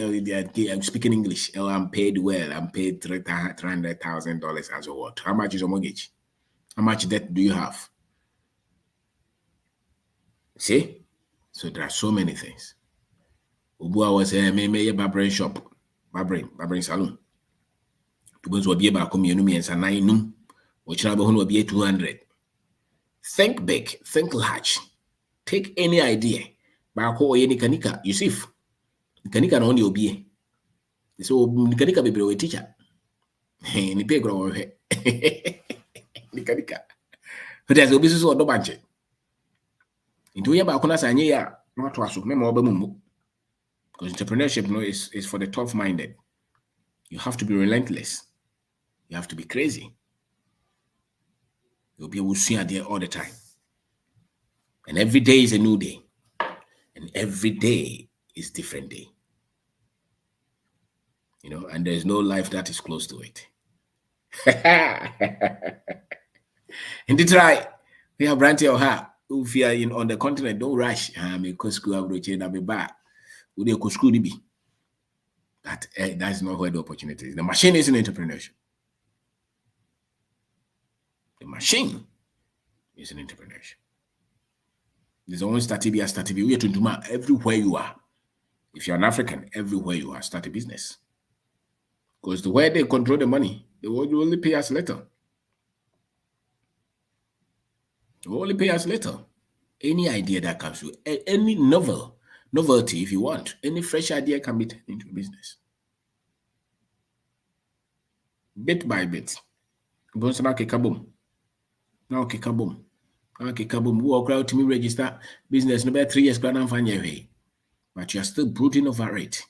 A: I'm speaking English. Oh, I'm paid well. I'm paid $300,000 as a what? How much is your mortgage? How much debt do you have? See? So there are so many things. Ubua was a barbering shop, barbering salon. To be able to and which will be 200. Think big, think large. Take any idea. You see, Kanika no only obey. So Kanika be a teacher. Ni pay grow. Kanika. But there's a business or no budget. Into your balcony, not to us, because entrepreneurship is for the tough-minded. You have to be relentless. You have to be crazy. You'll be able to see there all the time. And every day is a new day. And every day is different day. You know, and there's no life that is close to it. And to try, we have Branty or her. If you are on the continent, don't rush. Because school have rotated, I'll be back. That's not where the opportunity is. The machine is in entrepreneurship. The machine is in entrepreneurship. There's only start we are to do everywhere you are. If you're an African, everywhere you are, start a business. Because the way they control the money, they will only pay us later. They will only pay us later. Any idea that comes to any novelty, if you want, any fresh idea can be turned into a business. Bit by bit. Now kikaboom. We walk out to me register business no about 3 years, but you're still brooding over it.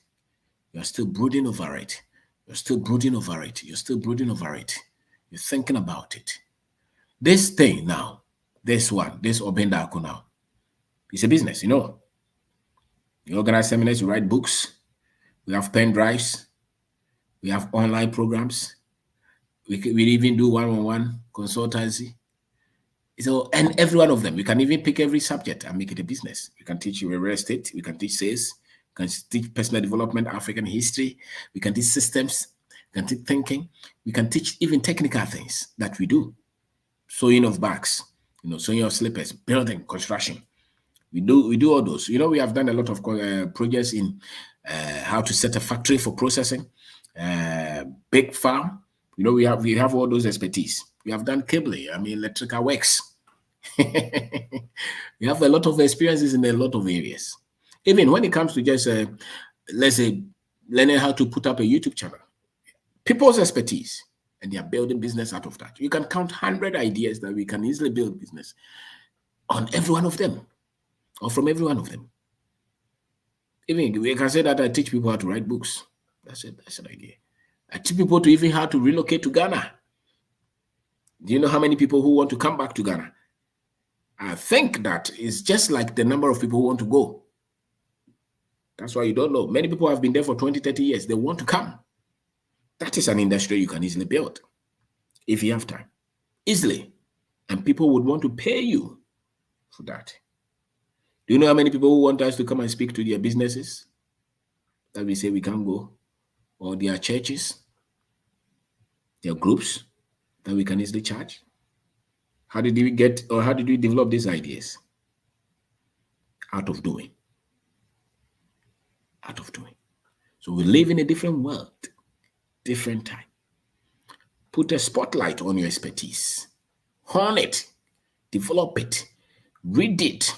A: You're still brooding over it. You're thinking about it. This thing now, this Obendako now, it's a business, you know. You organize seminars, you write books, we have pen drives, we have online programs, we even do one-on-one consultancy. So, and every one of them, you can even pick every subject and make it a business. You can teach you real estate, we can teach sales, we can teach personal development, African history, we can teach systems, we can teach thinking, we can teach even technical things that we do. Sewing of bags, sewing of slippers, building, construction. We do all those. We have done a lot of projects in how to set a factory for processing, big farm. We have all those expertise. We have done cabling, electrical works. We have a lot of experiences in a lot of areas. Even when it comes to just, let's say, learning how to put up a YouTube channel, people's expertise, and they are building business out of that. You can count 100 ideas that we can easily build business on every one of them, or from every one of them. Even we can say that I teach people how to write books. That's it. That's an idea. I teach people to even how to relocate to Ghana. Do you know how many people who want to come back to Ghana? I think that is just like the number of people who want to go. That's why you don't know. Many people have been there for 20, 30 years. They want to come. That is an industry you can easily build if you have time. Easily. And people would want to pay you for that. Do you know how many people who want us to come and speak to their businesses that we say we can't go? Or their churches, their groups that we can easily charge? How did we develop these ideas? Out of doing. Out of doing. So we live in a different world, different time. Put a spotlight on your expertise. Hone it. Develop it. Read it.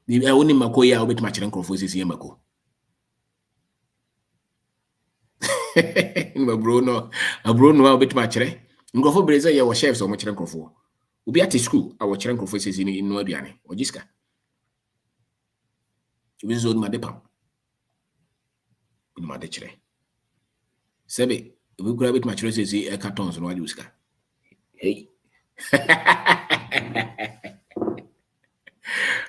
A: Bruno, bit machere. Ngofo breza ya chefs or machere nkofo. Ubi at school, our chere nkofo says in no aduane. Or jiska. Ubi zone madepam. In madechere. Sebe, we grab it machere says a cartons no aduska. Hey.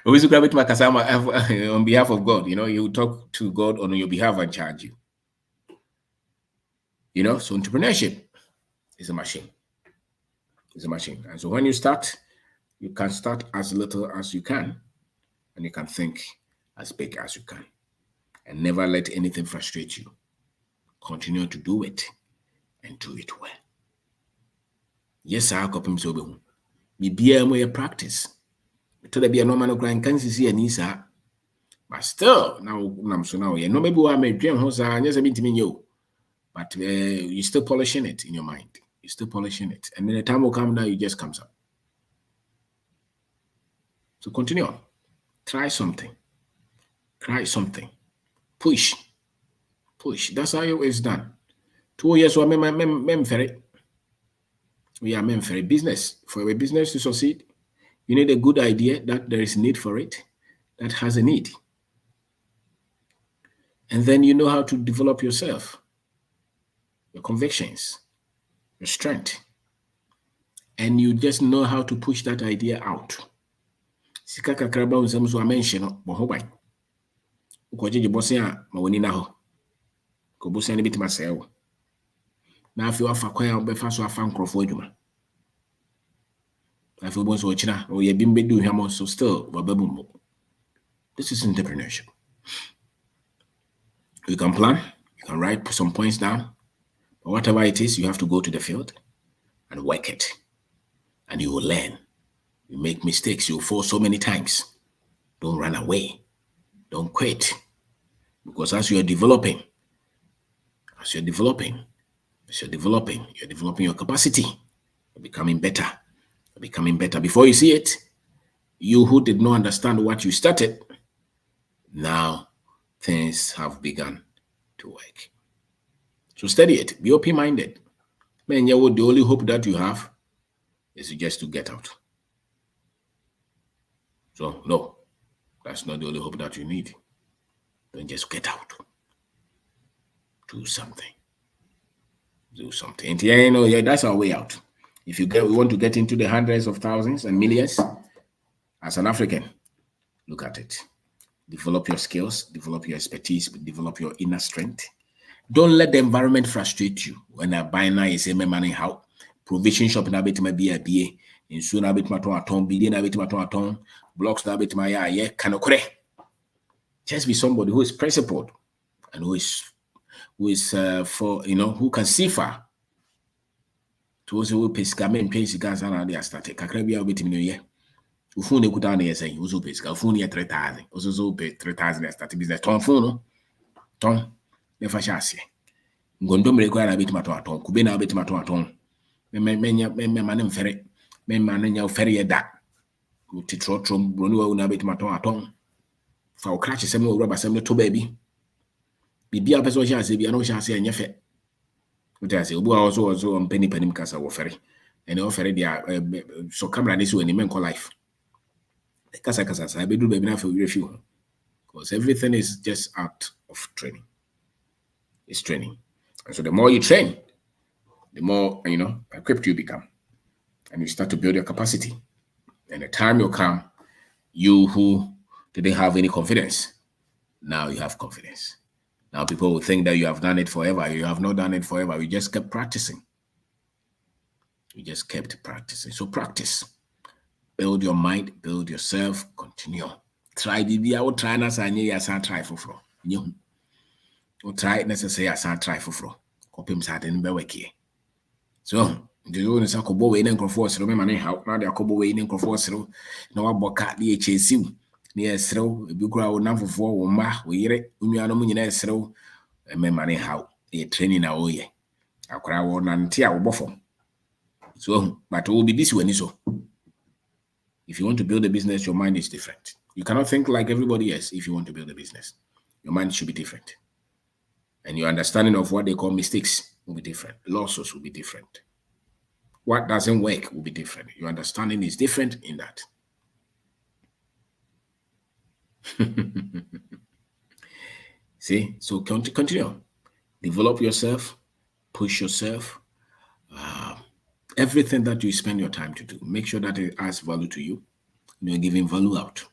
A: We grab it makasama on behalf of God. You know, you talk to God on your behalf and charge you. You know, so entrepreneurship is a machine. It's a machine. And so when you start, you can start as little as you can, and you can think as big as you can. And never let anything frustrate you. Continue to do it and do it well. Yes, I copy so be more practice. To be a normal grind can see an isa. But still, now you know, maybe I'm a dream house and yes, I mean to me you. But you're still polishing it in your mind. You're still polishing it. And then the time will come now, it just comes up. So continue on. Try something. Try something. Push. Push. That's how it's done. 2 years, so I'm very. We are meant for a business. For a business to succeed, you need a good idea that there is need for it, that has a need. And then you know how to develop yourself, your convictions, your strength. And you just know how to push that idea out. Sika kakraba unsam so amenhye no bo ho ban. Ukojeje bosen a ma woni na ho. Ko bosen ne bitima sewo. Na afi wafa kwan a obefa so afa nkrofo adwuma. Afi bo so ochina o ye bimbe du hwam so still bababum. This is entrepreneurship. You can plan, you can write some points down, but whatever it is, you have to go to the field and work it. And you will learn. You make mistakes, you'll fall so many times. Don't run away. Don't quit. Because as you're developing your capacity. You're becoming better. You're becoming better. Before you see it, you who did not understand what you started, now things have begun to work. So study it. Be open-minded. Man, the only hope that you have is just to get out. So, no, that's not the only hope that you need. Don't just get out. Do something. Do something. And you know, that's our way out. If we want to get into the hundreds of thousands and millions, as an African, look at it. Develop your skills, develop your expertise, develop your inner strength. Don't let the environment frustrate you. When I buy now, you say, my money how? Provision shop na bit my BA, in soon I bit my ton, BD na bit my ton, blocks na bit my yeah, kanokore. Just be somebody who is principled and who is who can see far. To those who pay scamming, pay cigars and they started. Kakrabia bit me yeah. Ufune kutana yes, you also pay scar, Ufune 3,000, also pay 3,000 as started business. Ton phone, ton, never shall see. Gondo me require a bit my ton, Kubena a bit my ton. Men ferry, men mananya ferry that. Titro trom, Bruno, a bit my ton. fa wo crash sem no rubber sem no to baby bibia person sha say bia no sha say enye fe what I say obu also on penny kasa wo fere and wo fere dia so camera this when men call life kasa say be do baby na fe review because everything is just out of training. It's training. And so the more you train, the more equipped you become, and you start to build your capacity. And the time will come, you who didn't have any confidence, now you have confidence. Now people will think that you have done it forever. You have not done it forever. You just kept practicing. You just kept practicing. So practice. Build your mind, build yourself, continue. Try the I will try na say try for. You try necessary as try for. Kopim sa den be work here. So the one is akobo we na nkrofo osiro me mane how na de akobo we na nkrofo osiro na waboka de echesiw na esrew ebi kura wo namfofo wo ma wo yire onua no nyina esrew me mane how e training na oye akura wo nante a wo bofo so but wo bibi si wani so. If you want to build a business, your mind is different. You cannot think like everybody else. If you want to build a business, your mind should be different, and your understanding of what they call mistakes will be different. Losses will be different. What doesn't work will be different. Your understanding is different in that. See, so continue. Develop yourself, push yourself. Everything that you spend your time to do, make sure that it adds value to you. You're giving value out.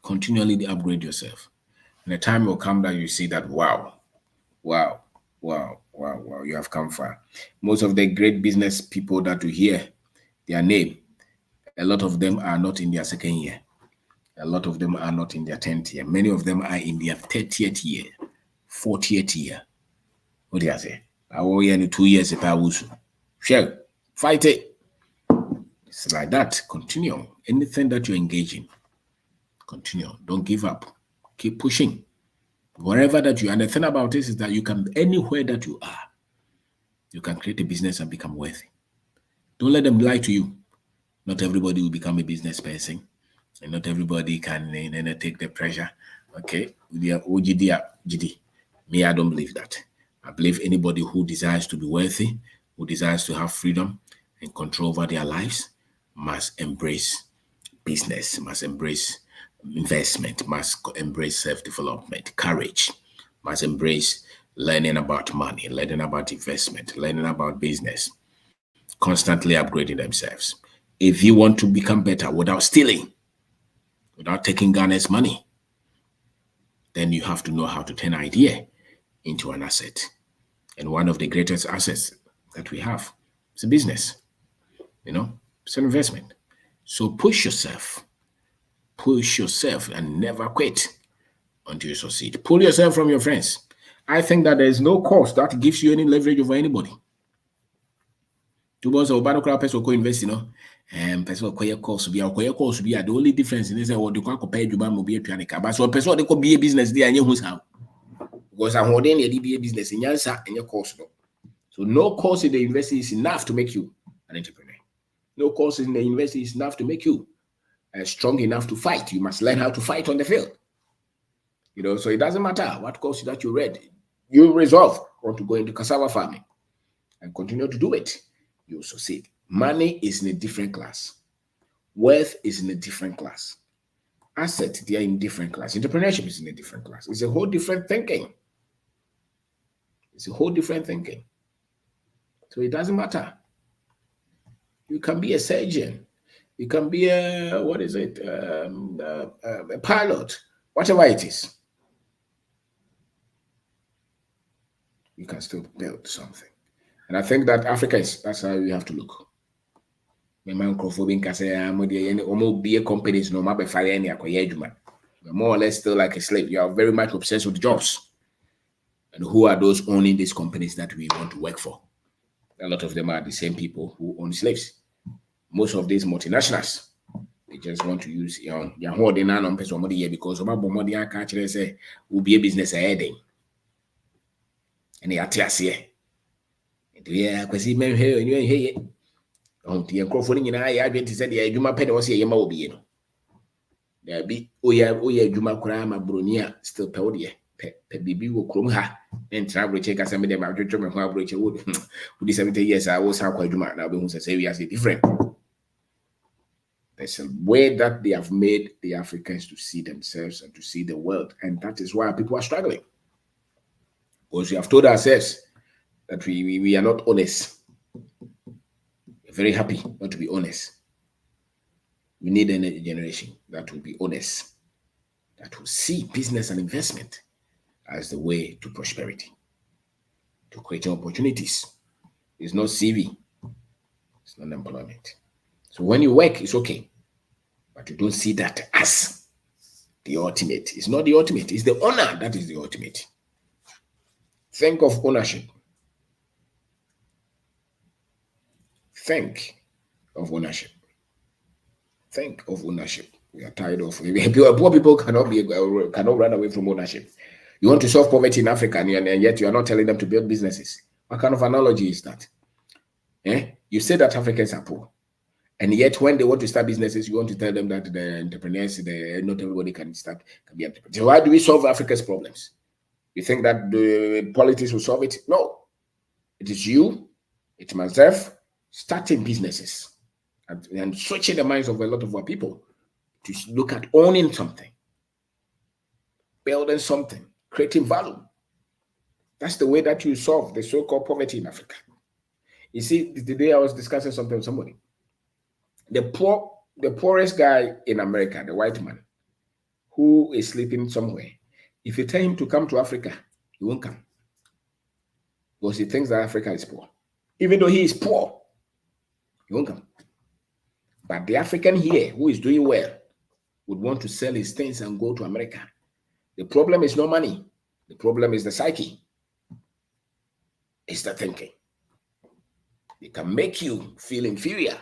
A: Continually upgrade yourself. And the time will come that you see that, wow, you have come far. Most of the great business people that you hear their name, a lot of them are not in their second year. A lot of them are not in their 10th year. Many of them are in their 30th year, 40th year. What do you say? I owe you 2 years if I was. Share, fight it. It's like that. Continue. Anything that you engage in, continue. Don't give up. Keep pushing. Wherever that you are. And the thing about this is that you can, anywhere that you are, you can create a business and become wealthy. Don't let them lie to you. Not everybody will become a business person. And not everybody can take the pressure. Okay? Me, I don't believe that. I believe anybody who desires to be wealthy, who desires to have freedom and control over their lives, must embrace business, must embrace investment, must embrace self-development, courage, must embrace learning about money, learning about investment, learning about business, constantly upgrading themselves. If you want to become better without stealing, without taking Ghana's money, then you have to know how to turn idea into an asset. And one of the greatest assets that we have is a business. It's an investment. So push yourself and never quit until you succeed. Pull yourself from your friends. I think that there is no course that gives you any leverage over anybody. The only difference is that what you can compare to but so person they could be a business there and who's how because I'm holding a DBA business in Yansa and your course. So no course in the university is enough to make you an entrepreneur. No course in the university is enough to make you strong enough to fight. You must learn how to fight on the field. So it doesn't matter what course that you read. You resolve want to go into cassava farming and continue to do it. You'll succeed. Money is in a different class. Wealth is in a different class. Assets, they are in different class. Entrepreneurship is in a different class. It's a whole different thinking. So it doesn't matter. You can be a surgeon. You can be a pilot. Whatever it is. You can still build something. And I think that that's how you have to look. Companies no more or less still like a slave. You are very much obsessed with jobs. And who are those owning these companies that we want to work for? A lot of them are the same people who own slaves. Most of these multinationals, they just want to use because will be a business ahead. And they are here. Yeah, because he may hear you hear it. The microphone in I went to say the Juma Penny was here,
B: There be oya juma kura ma bronia still pe odie pe bibi wo krom ha and travel check as me dem adwetwe me ho abroche wo di 70 years I was akwa juma na be hu say we are different. There's a way that they have made the Africans to see themselves and to see the world, and that is why people are struggling. Because we have told ourselves that we are not honest. We're very happy not to be honest. We need a generation that will be honest, that will see business and investment as the way to prosperity, to creating opportunities. It's not CV, it's not employment. So when you work, it's okay, but you don't see that as the ultimate. It's not the ultimate, it's the honor that is the ultimate. Think of ownership. Think of ownership. Think of ownership. We are tired of poor people cannot run away from ownership. You want to solve poverty in Africa, and yet you are not telling them to build businesses. What kind of analogy is that? You say that Africans are poor, and yet when they want to start businesses, you want to tell them that the entrepreneurs, not everybody can be entrepreneurs. So why do we solve Africa's problems? You think that the politics will solve it? No. It is you, it's myself, starting businesses and switching the minds of a lot of our people to look at owning something, building something, creating value. That's the way that you solve the so-called poverty in Africa. You see, the day I was discussing something with somebody, the poorest guy in America, the white man, who is sleeping somewhere, if you tell him to come to Africa, he won't come. Because he thinks that Africa is poor. Even though he is poor, he won't come. But the African here, who is doing well, would want to sell his things and go to America. The problem is not money. The problem is the psyche. It's the thinking. It can make you feel inferior,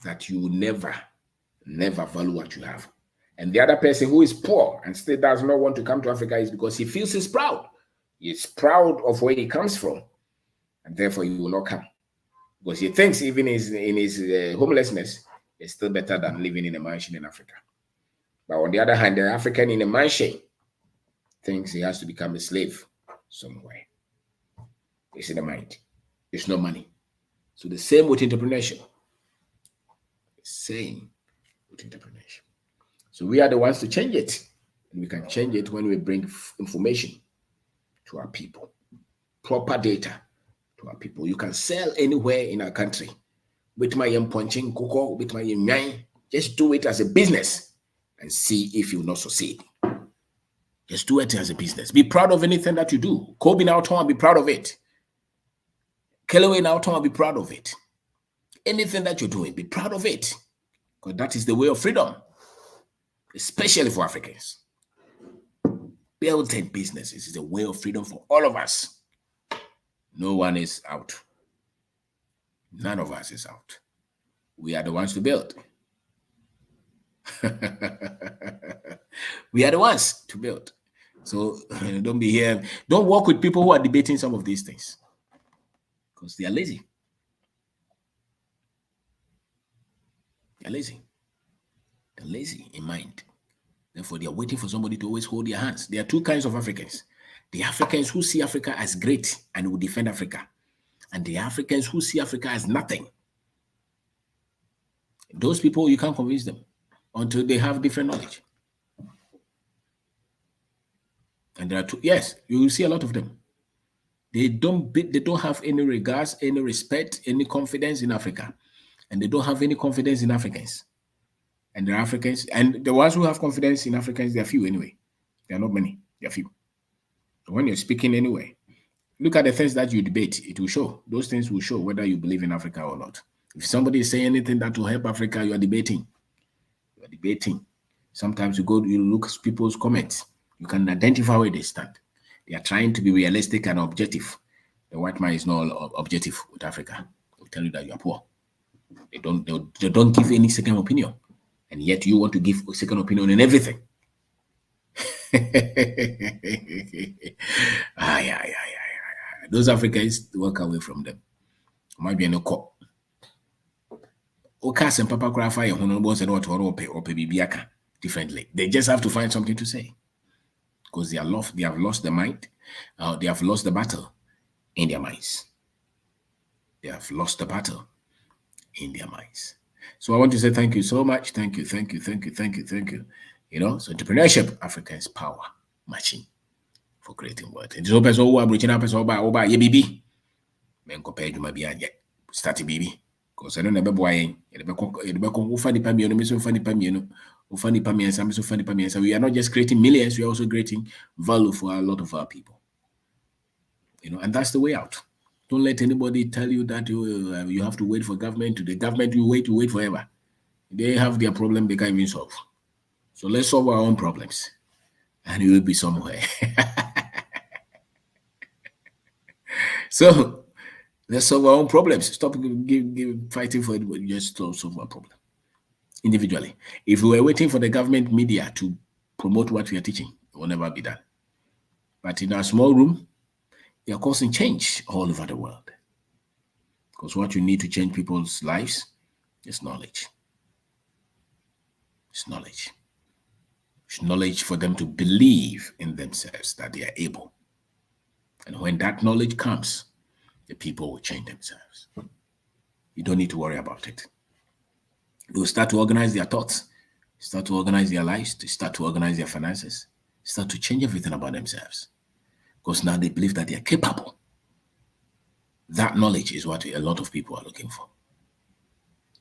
B: that you never value what you have. And the other person who is poor and still does not want to come to Africa is because he feels he's proud. He's proud of where he comes from, and therefore he will not come. Because he thinks even in his homelessness, it's still better than living in a mansion in Africa. But on the other hand, the African in a mansion thinks he has to become a slave somewhere. It's in the mind. It's not money. So the same with entrepreneurship. Same with entrepreneurship. So we are the ones to change it. And we can change it when we bring information to our people. Proper data to our people. You can sell anywhere in our country. With my punching cocoa, with my nine. Just do it as a business and see if you will not succeed. Just do it as a business. Be proud of anything that you do. Kobe now town, be proud of it. Kellaway now town, be proud of it. Anything that you're doing, be proud of it. Because that is the way of freedom, especially for Africans. Building businesses is a way of freedom for all of us. No one is out. None of us is out. We are the ones to build. We are the ones to build. So don't be here. Don't work with people who are debating some of these things, because they are lazy. They're lazy. They're lazy in mind. Therefore, they are waiting for somebody to always hold their hands. There are two kinds of Africans. The Africans who see Africa as great and will defend Africa, and the Africans who see Africa as nothing. Those people, you can't convince them until they have different knowledge. And there are two, yes, you will see a lot of them. They don't have any regards, any respect, any confidence in Africa. And they don't have any confidence in Africans. And they're Africans, and the ones who have confidence in Africans, they're few anyway. They're not many, they're few. So when you're speaking anyway, look at the things that you debate, it will show. Those things will show whether you believe in Africa or not. If somebody is saying anything that will help Africa, you are debating. You are debating. Sometimes you look at people's comments. You can identify where they stand. They are trying to be realistic and objective. The white man is not objective with Africa. They'll tell you that you are poor. They don't give any second opinion. And yet you want to give a second opinion in everything. Those Africans, walk away from them. Might be no cop. Okas and Papa Crafa, who knows what or pay bibiaka.
A: differently. They just have to find something to say because they have lost the mind, they have lost the battle in their minds. They have lost the battle in their minds. So I want to say thank you so much. Thank you, thank you, thank you, thank you, thank you. So entrepreneurship, Africa's power machine for creating wealth. And so person who are bridging up person oba ye bibi. Men compare you maybe start bibi. Because I don't know why funny pamiano, miss funny pamiano, funny pamian, so funny pamian. So we are not just creating millions, we are also creating value for a lot of our people. And that's the way out. Don't let anybody tell you that you have to wait for government. The government you wait forever. They have their problem they can't even solve. So let's solve our own problems, and we will be somewhere. So let's solve our own problems. Stop fighting for it. Just solve our problem individually. If we were waiting for the government media to promote what we are teaching, it will never be done. But in our small room, we are causing change all over the world. Because what you need to change people's lives is knowledge. It's knowledge. It's knowledge for them to believe in themselves that they are able. And when that knowledge comes, the people will change themselves. You don't need to worry about it. They'll start to organize their thoughts, start to organize their lives, they start to organize their finances, start to change everything about themselves. Because now they believe that they are capable. That knowledge is what a lot of people are looking for.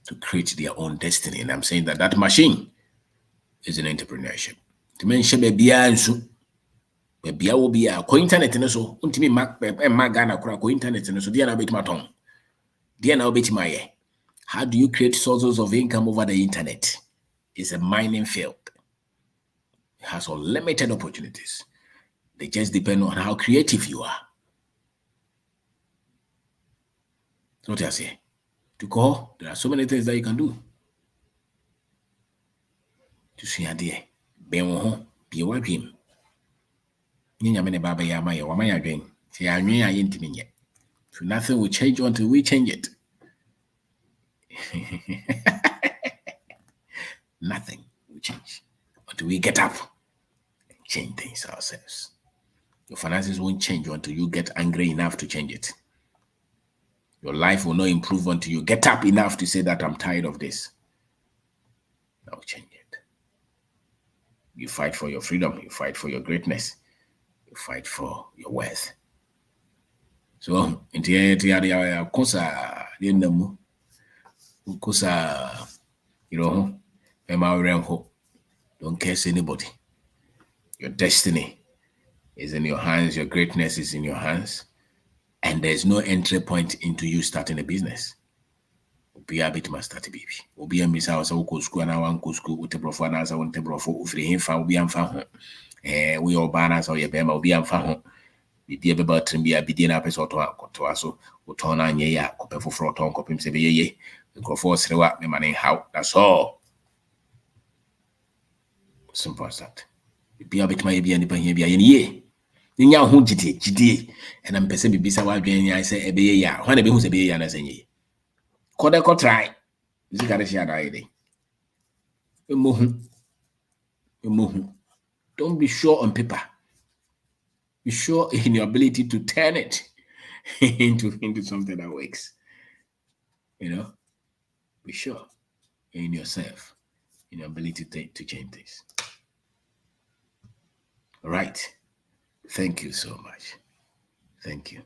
A: To create their own destiny. And I'm saying that machine is an entrepreneurship. To mention baby will be a internet and so untimi Ghana ko internet and so dia na betima ton. Dia na betima ye. How do you create sources of income over the internet? It's a mining field. It has unlimited opportunities. They just depend on how creative you are. That's what I say. To call, there are so many things that you can do. To see idea. Ben wo be a dream. Baba Yama, Wamaya dream. See, I mean, I intimate yet. So nothing will change until we change it. Nothing will change until we get up and change things ourselves. Your finances won't change until you get angry enough to change it. Your life will not improve until you get up enough to say that I'm tired of this. That will change it. You fight for your freedom. You fight for your greatness. You fight for your worth. So, don't curse anybody. Your destiny is in your hands. Your greatness is in your hands. And there's no entry point into you starting a business. Be a bit must start a baby. Be a miss house, school, and I want school with the profile as I want the profile, free him for be found. We all banners or your bema be found. Be a about to be a bidding up as or to us, or turn on ye, copper for front on copy, say, ye, we go for what the money how. That's all. Simple as that. Be a bit my be any behavior in ye. Ninya ho gidi and I'm person bibisa wa dwen ya say ebe ya hwan be hu say be ya na sanye koda ko try zikare share da ide emohu don't be sure on paper, be sure in your ability to turn it into something that works. Be sure in yourself, in your ability to change this. All right. Thank you so much. Thank you.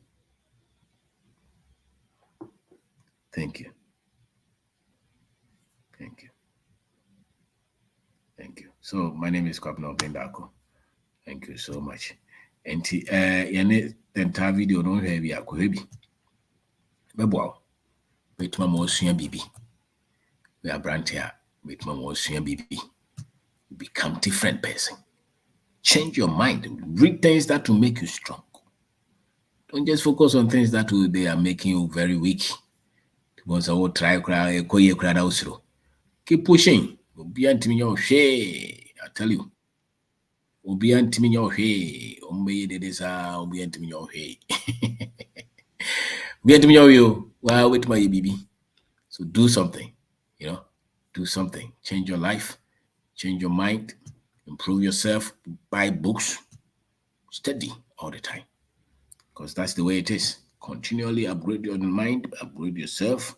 A: Thank you. Thank you. Thank you. So my name is Kwabena Bendako. Thank you so much. And the entire video no heavy akwebi. Bebo. Wait mama osua bibi. We are brand here. Wait mama osua bibi. Become different person. Change your mind. Read things that will make you strong. Don't just focus on things that they are making you very weak. Once I will try keep pushing. I tell you. Obi antimi nya ohwe ombe de desa obi antimi nya ohwe obi antimi nya ohwe wa wait my bibi. So do something, do something, change your life, change your mind, improve yourself, buy books, study all the time. Because that's the way it is. Continually upgrade your mind, upgrade yourself.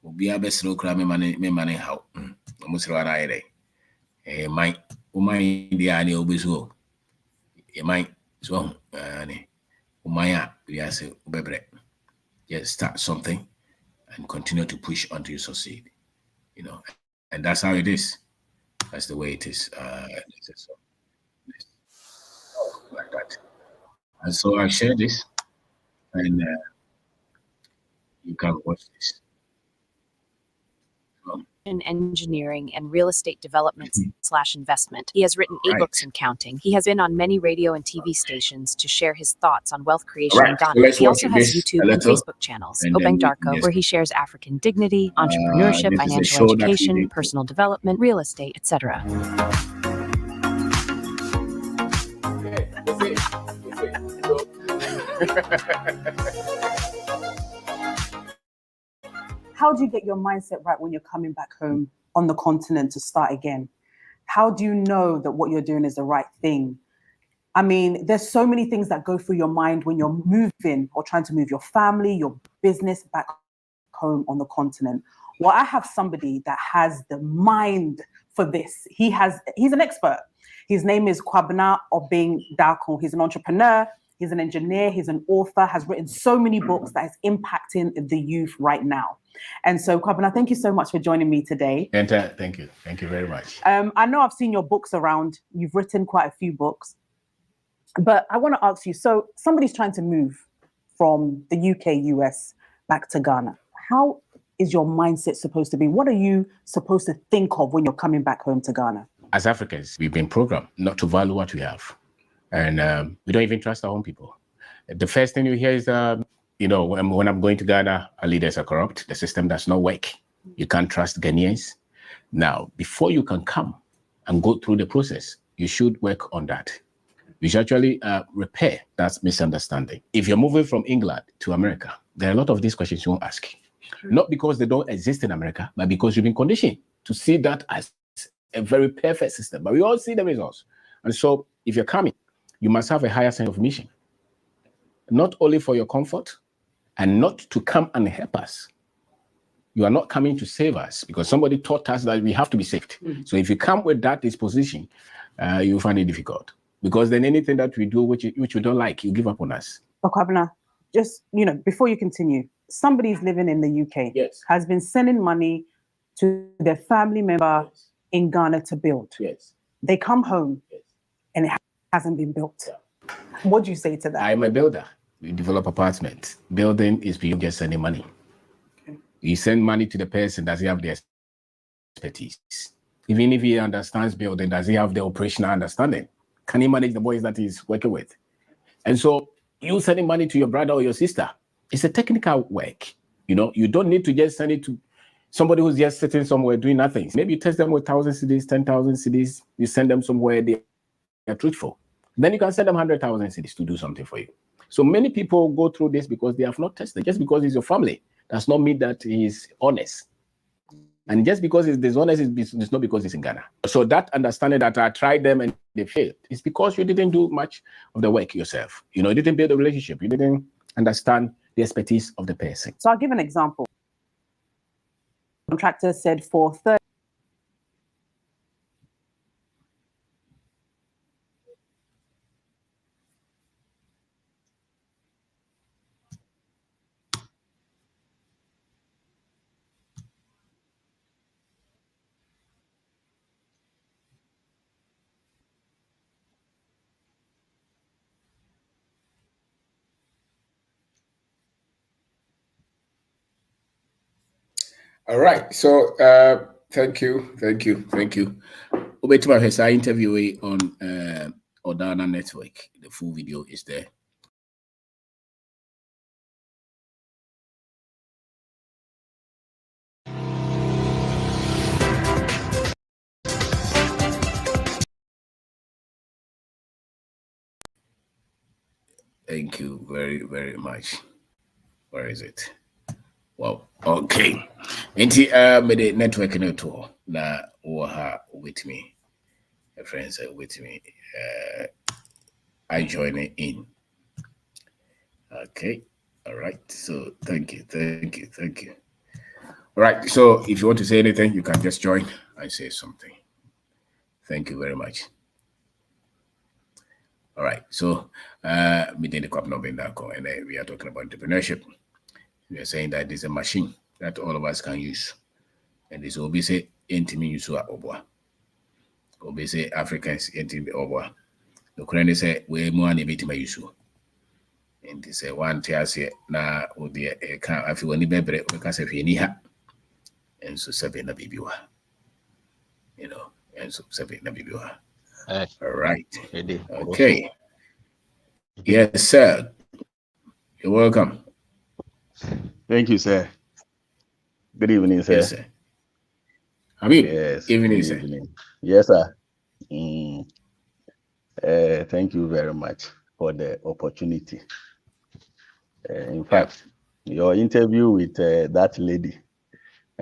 A: Obi abesro kra me mane how. Almost what I day. My the idea obiso. My so umaya we are say ubebre. Just start something and continue to push until you succeed. And that's how it is. That's the way it is. Like that. And so I share this, and you can watch this.
C: In engineering and real estate development / investment. He has written 8 books and counting. He has been on many radio and TV stations to share his thoughts on wealth creation in Ghana. He also has YouTube and Facebook channels, Obeng Darko, where he shares African dignity, entrepreneurship, financial education, personal development, real estate, etc.
D: How do you get your mindset right when you're coming back home on the continent to start again? How do you know that what you're doing is the right thing? I mean, there's so many things that go through your mind when you're moving or trying to move your family, your business back home on the continent. Well, I have somebody that has the mind for this. He's an expert. His name is Kwabena Obeng Darko. He's an entrepreneur. He's an engineer. He's an author, has written so many books that is impacting the youth right now. And so, Kwabena, thank you so much for joining me today.
A: Thank you. Thank you very much.
D: I know I've seen your books around. You've written quite a few books. But I want to ask you, so somebody's trying to move from the UK, US, back to Ghana. How is your mindset supposed to be? What are you supposed to think of when you're coming back home to Ghana?
A: As Africans, we've been programmed not to value what we have. And we don't even trust our own people. The first thing you hear is, when I'm going to Ghana, our leaders are corrupt. The system does not work. You can't trust Ghanaians. Now, before you can come and go through the process, you should work on that. You should actually repair that misunderstanding. If you're moving from England to America, there are a lot of these questions you won't ask. Not because they don't exist in America, but because you've been conditioned to see that as a very perfect system. But we all see the results. And so if you're coming, you must have a higher sense of mission, not only for your comfort and not to come and help us. You are not coming to save us because somebody taught us that we have to be saved. So if you come with that disposition, you find it difficult because then anything that we do, which you don't like, you give up on us.
D: Kwabena, just, before you continue, somebody's living in the UK,
A: Yes,
D: has been sending money to their family member in Ghana to build.
A: Yes.
D: They come home and it hasn't been built. What do you say to that?
A: I'm a builder. We develop apartments. Building is beyond just sending money. Okay. You send money to the person, does he have the expertise? Even if he understands building, does he have the operational understanding? Can he manage the boys that he's working with? And so you sending money to your brother or your sister, it's a technical work. You don't need to just send it to somebody who's just sitting somewhere doing nothing. Maybe you test them with 1,000 cedis, 10,000 cedis, you send them somewhere they are truthful. Then you can send them 100,000 cedis to do something for you. So many people go through this because they have not tested. Just because it's your family does not mean that he's honest. And just because it's dishonest, it's not because it's in Ghana. So that understanding that I tried them and they failed, it's because you didn't do much of the work yourself. You didn't build a relationship. You didn't understand the expertise of the person.
D: So I'll give an example. The contractor said for 30.
B: All right. So thank you. Obetima has our interview on Odana Network. The full video is there. Thank you very, very much. Where is it? Wow. Okay. Nti me the network no to na wo ha with me.
A: a friend said with me. I join it in. Okay. All right. So thank you. All right. So if you want to say anything, you can just join and say something. Thank you very much. All right. So meeting the cup number and we are talking about entrepreneurship. We are saying that there's a machine that all of us can use. And this will be say intimi use obwa. Will say Africans intimi obwa. The current say we more than bit my use. And this one tears here now would be a car if you want to be because if you need her. And so seven na bibiwa. You know, and so seven na bibiwa. All right. Okay. Yes, sir. You're welcome.
E: Thank you, sir. Good evening, sir.
A: Yes, sir. Habib,
E: Yes.
A: evening,
E: Good
A: sir.
E: evening. Yes, sir. Thank you very much for the opportunity. In fact, your interview with that lady,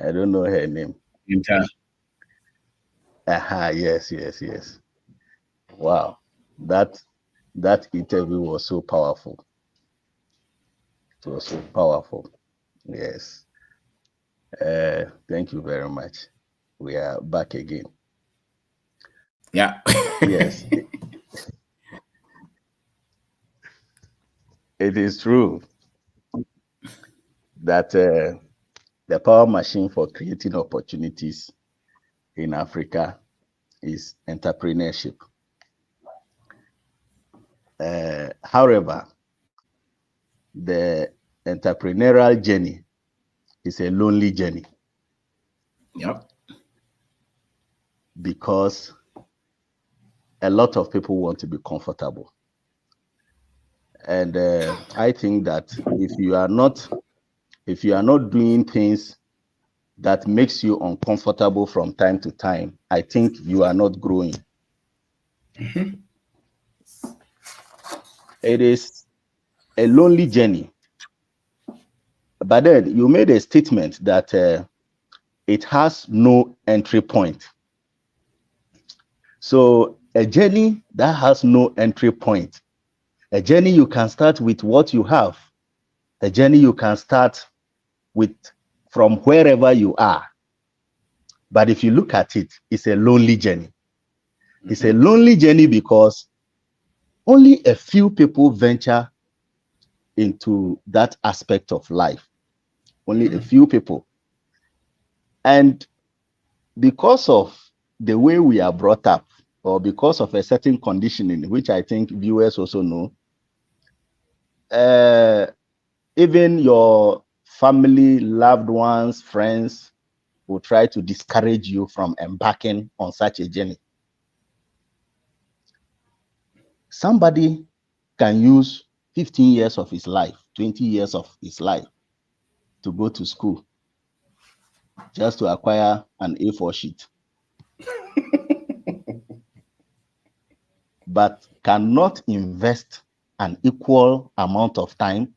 E: I don't know her name. Yes. Wow. That interview was so powerful. It was so powerful. Yes. Thank you very much. We are back again.
A: Yeah.
E: Yes. It is true that the power machine for creating opportunities in Africa is entrepreneurship. However, the entrepreneurial journey is a lonely journey.
A: Yep.
E: Because a lot of people want to be comfortable. And I think that if you are not doing things that makes you uncomfortable from time to time, I think you are not growing.
B: Mm-hmm.
E: It is a lonely journey. But then you made a statement that it has no entry point. So a journey that has no entry point, a journey you can start with what you have, a journey you can start with from wherever you are. But if you look at it, it's a lonely journey. Mm-hmm. It's a lonely journey because only a few people venture into that aspect of life. Only a few people. And because of the way we are brought up, or because of a certain conditioning, which I think viewers also know, even your family, loved ones, friends will try to discourage you from embarking on such a journey. Somebody can use 15 years of his life, 20 years of his life to go to school just to acquire an A4 sheet. But cannot invest an equal amount of time,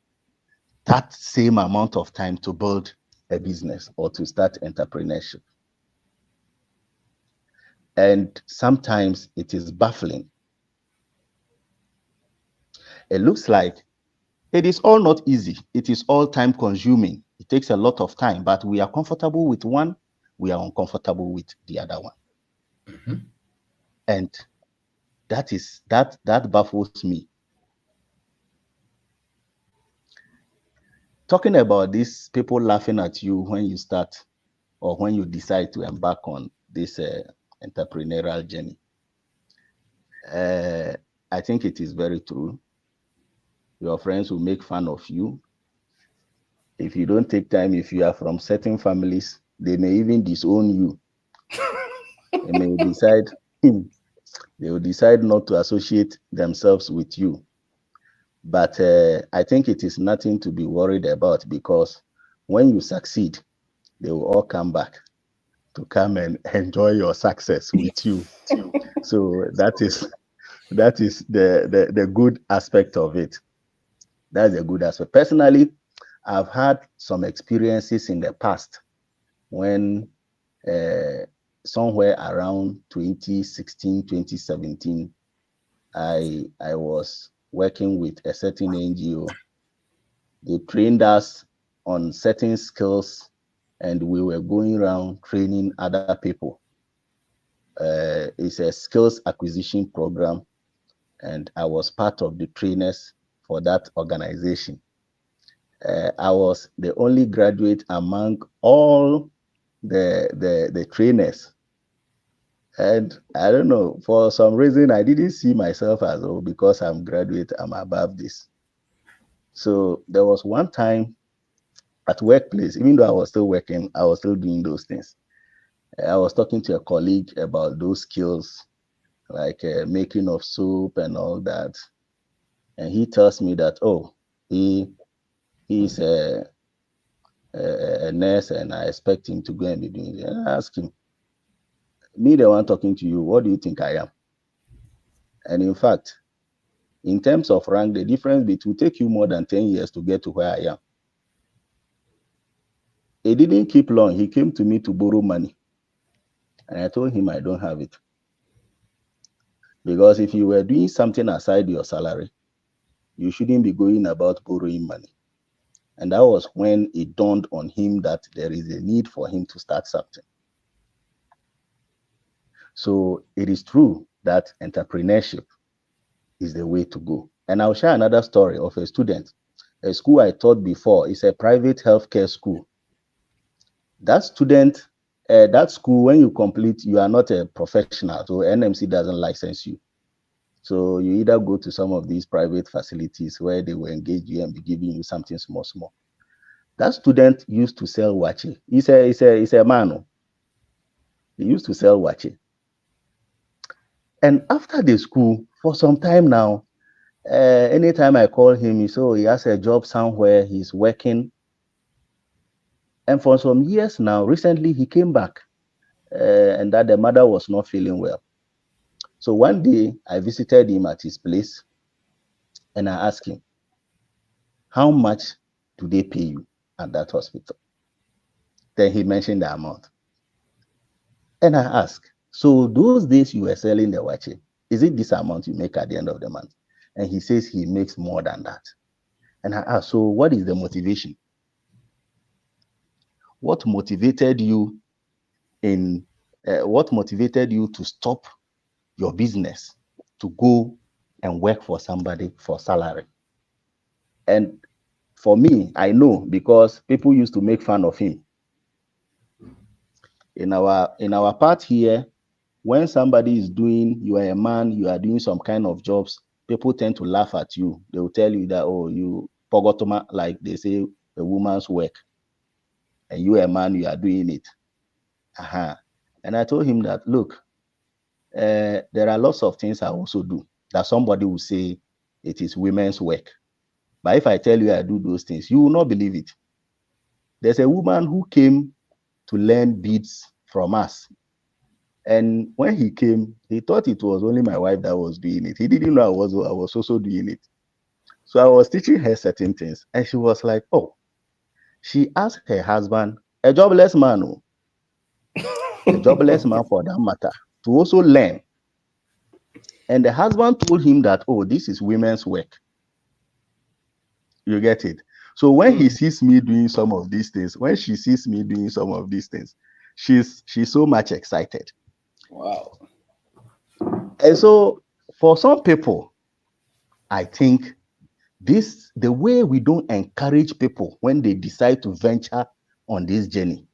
E: that same amount of time to build a business or to start entrepreneurship. And sometimes it is baffling. It looks like it is all not easy. It is all time consuming. It takes a lot of time, but we are comfortable with one, we are uncomfortable with the other one. Mm-hmm. And that baffles me. Talking about these people laughing at you when you start or when you decide to embark on this entrepreneurial journey. I think it is very true. Your friends will make fun of you. If you don't take time, if you are from certain families, they may even disown you. They may decide, they will decide not to associate themselves with you. But I think it is nothing to be worried about, because when you succeed, they will all come back to come and enjoy your success with you. So that is the good aspect of it. That's a good aspect. Personally, I've had some experiences in the past when somewhere around 2016, 2017, I was working with a certain NGO. They trained us on certain skills, and we were going around training other people. It's a skills acquisition program, and I was part of the trainers for that organization. I was the only graduate among all the trainers. And I don't know, for some reason, I didn't see myself as, oh, because I'm graduate, I'm above this. So there was one time at workplace, even though I was still working, I was still doing those things. I was talking to a colleague about those skills, like making of soap and all that. And he tells me that, oh, he's a nurse, and I expect him to go and be doing it. And I ask him, me, the one talking to you, what do you think I am? And in fact, in terms of rank, the difference it will take you more than 10 years to get to where I am. It didn't keep long. He came to me to borrow money. And I told him I don't have it. Because if you were doing something aside your salary, you shouldn't be going about borrowing money. And that was when it dawned on him that there is a need for him to start something. So it is true that entrepreneurship is the way to go. And I'll share another story of a student. A school I taught before is a private healthcare school. That student, that school, when you complete, you are not a professional, so NMC doesn't license you. So you either go to some of these private facilities where they will engage you and be giving you something small. That student used to sell wache. He's a man. He used to sell wache. And after the school, for some time now, anytime I call him, he says, oh, he has a job somewhere, he's working. And for some years now, recently he came back, and that the mother was not feeling well. So one day I visited him at his place, and I asked him, how much do they pay you at that hospital? Then he mentioned the amount. And I asked, so those days you were selling the wache, is it this amount you make at the end of the month? And he says he makes more than that. And I asked, so what is the motivation? What motivated you to stop your business to go and work for somebody for salary? And for me, I know, because people used to make fun of him. In our part here, when somebody is doing, you are a man, you are doing some kind of jobs, people tend to laugh at you. They will tell you that, oh, you pogotoma, like they say, a woman's work. And you a man, you are doing it. And I told him that, look, there are lots of things I also do that somebody will say it is women's work. But if I tell you I do those things, you will not believe it. There's a woman who came to learn beads from us. And when he came, he thought it was only my wife that was doing it. He didn't know I was also doing it. So I was teaching her certain things. And she was like, oh, she asked her husband, a jobless man, a jobless man for that matter, to also learn. And the husband told him that, oh, this is women's work. You get it? So when he sees me doing some of these things, when she sees me doing some of these things, she's so much excited.
B: Wow.
E: And so for some people, I think the way we don't encourage people when they decide to venture on this journey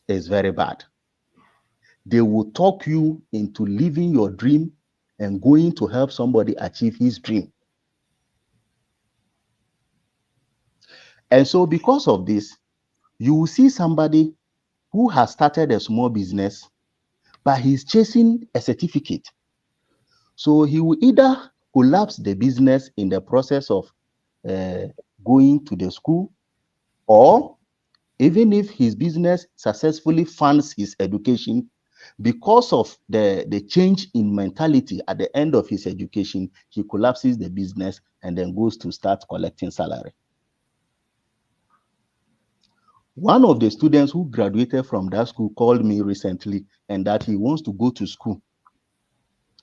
E: is very bad. They will talk you into living your dream and going to help somebody achieve his dream. And so because of this, you will see somebody who has started a small business, but he's chasing a certificate. So he will either collapse the business in the process of going to the school, or even if his business successfully funds his education, because of the change in mentality at the end of his education, he collapses the business and then goes to start collecting salary. One of the students who graduated from that school called me recently and that he wants to go to school.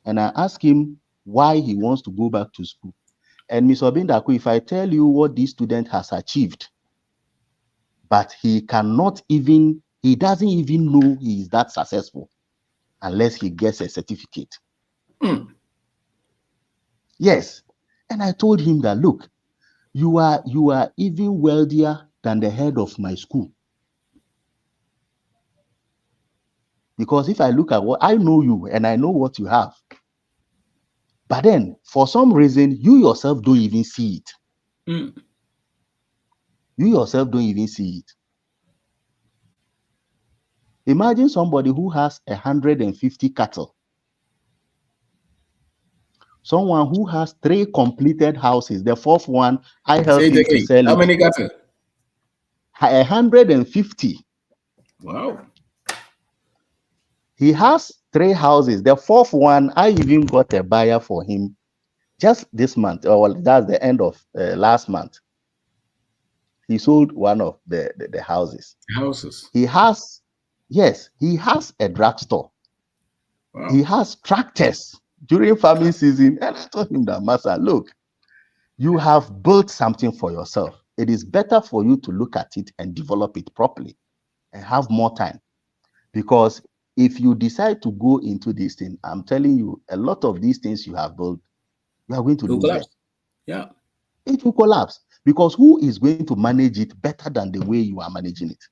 E: And I asked him why he wants to go back to school. And Ms. Obindaku, if I tell you what this student has achieved, but he doesn't even know he is that successful unless he gets a certificate. Yes. And I told him that, look, you are even wealthier than the head of my school. Because if I look at what I know you and I know what you have, but then for some reason, you yourself don't even see it. You yourself don't even see it. Imagine somebody who has 150 cattle. Someone who has 3 completed houses. The 4th one, I help him to sell it.
B: How many cattle?
E: 150.
B: Wow.
E: He has 3 houses. The 4th one, I even got a buyer for him just this month. Or that's the end of last month. He sold one of the houses. He has a drugstore. Wow. He has tractors during farming season. And I told him that, Master, look, you have built something for yourself. It is better for you to look at it and develop it properly and have more time. Because if you decide to go into this thing, I'm telling you, a lot of these things you have built, you are going to lose it.
B: Yeah.
E: It will collapse. Because who is going to manage it better than the way you are managing it?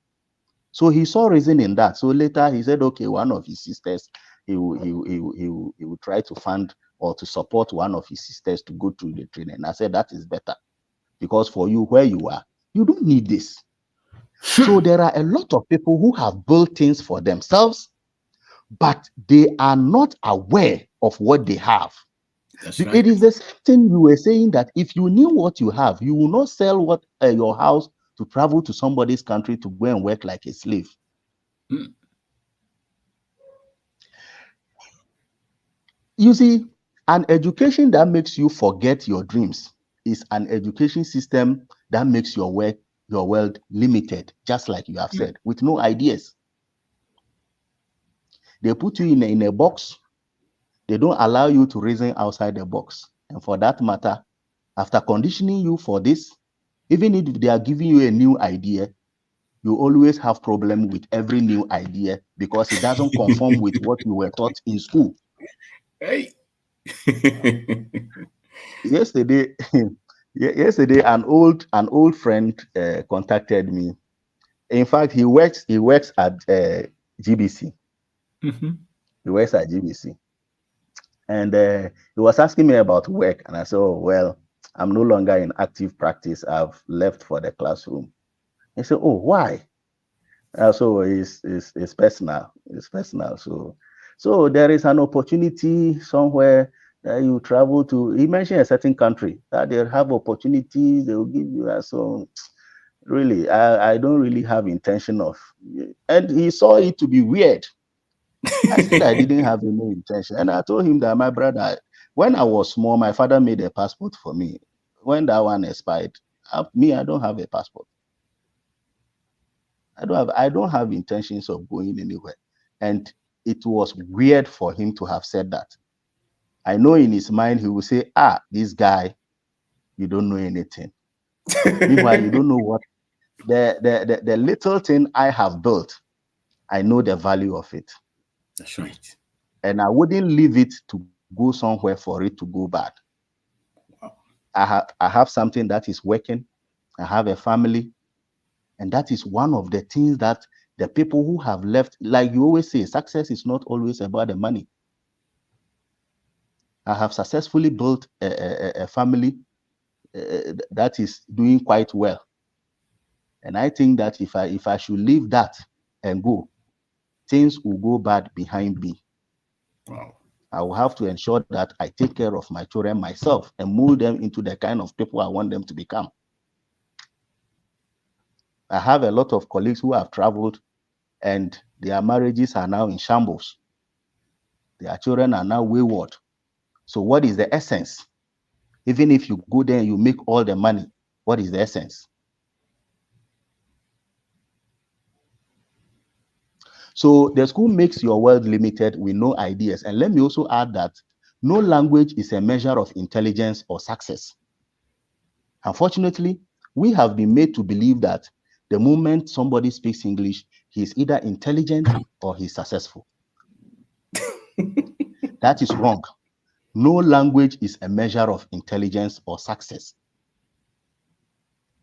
E: So he saw reason in that. So later he said, okay, one of his sisters, he will try to fund or to support one of his sisters to go through the training. And I said, that is better. Because for you, where you are, you don't need this. So there are a lot of people who have built things for themselves, but they are not aware of what they have.
B: That's right.
E: It is the same thing you were saying, that if you knew what you have, you will not sell your house to travel to somebody's country to go and work like a slave. You see, an education that makes you forget your dreams is an education system that makes your world limited, just like you have said, with no ideas. They put you in a box. They don't allow you to reason outside the box. And for that matter, after conditioning you for this, even if they are giving you a new idea, you always have problem with every new idea because it doesn't conform with what you were taught in school.
B: Hey.
E: Yesterday, an old friend contacted me. In fact, he works at GBC. He works at GBC, and he was asking me about work, and I said, "Oh well, I'm no longer in active practice. I've left for the classroom." He said, "Oh, why?" So it's personal. It's personal. So there is an opportunity somewhere that you travel to. He mentioned a certain country that they have opportunities. They will give you. So really, I don't really have intention of. And he saw it to be weird. I said I didn't have any intention, and I told him that, my brother, when I was small, my father made a passport for me. When that one expired, I don't have a passport. I don't have intentions of going anywhere. And it was weird for him to have said that. I know in his mind he will say, this guy, you don't know anything. Meanwhile, you don't know what the little thing I have built, I know the value of it.
B: That's right.
E: And I wouldn't leave it to go somewhere for it to go bad.
B: Wow.
E: I have something that is working. I have a family. And that is one of the things that the people who have left, like you always say, success is not always about the money. I have successfully built a family that is doing quite well. And I think that if I should leave that and go, things will go bad behind me.
B: Wow.
E: I will have to ensure that I take care of my children myself and mold them into the kind of people I want them to become. I have a lot of colleagues who have traveled and their marriages are now in shambles. Their children are now wayward. So what is the essence? Even if you go there and you make all the money, what is the essence? So the school makes your world limited with no ideas. And let me also add that no language is a measure of intelligence or success. Unfortunately, we have been made to believe that the moment somebody speaks English, he's either intelligent or he's successful. That is wrong. No language is a measure of intelligence or success.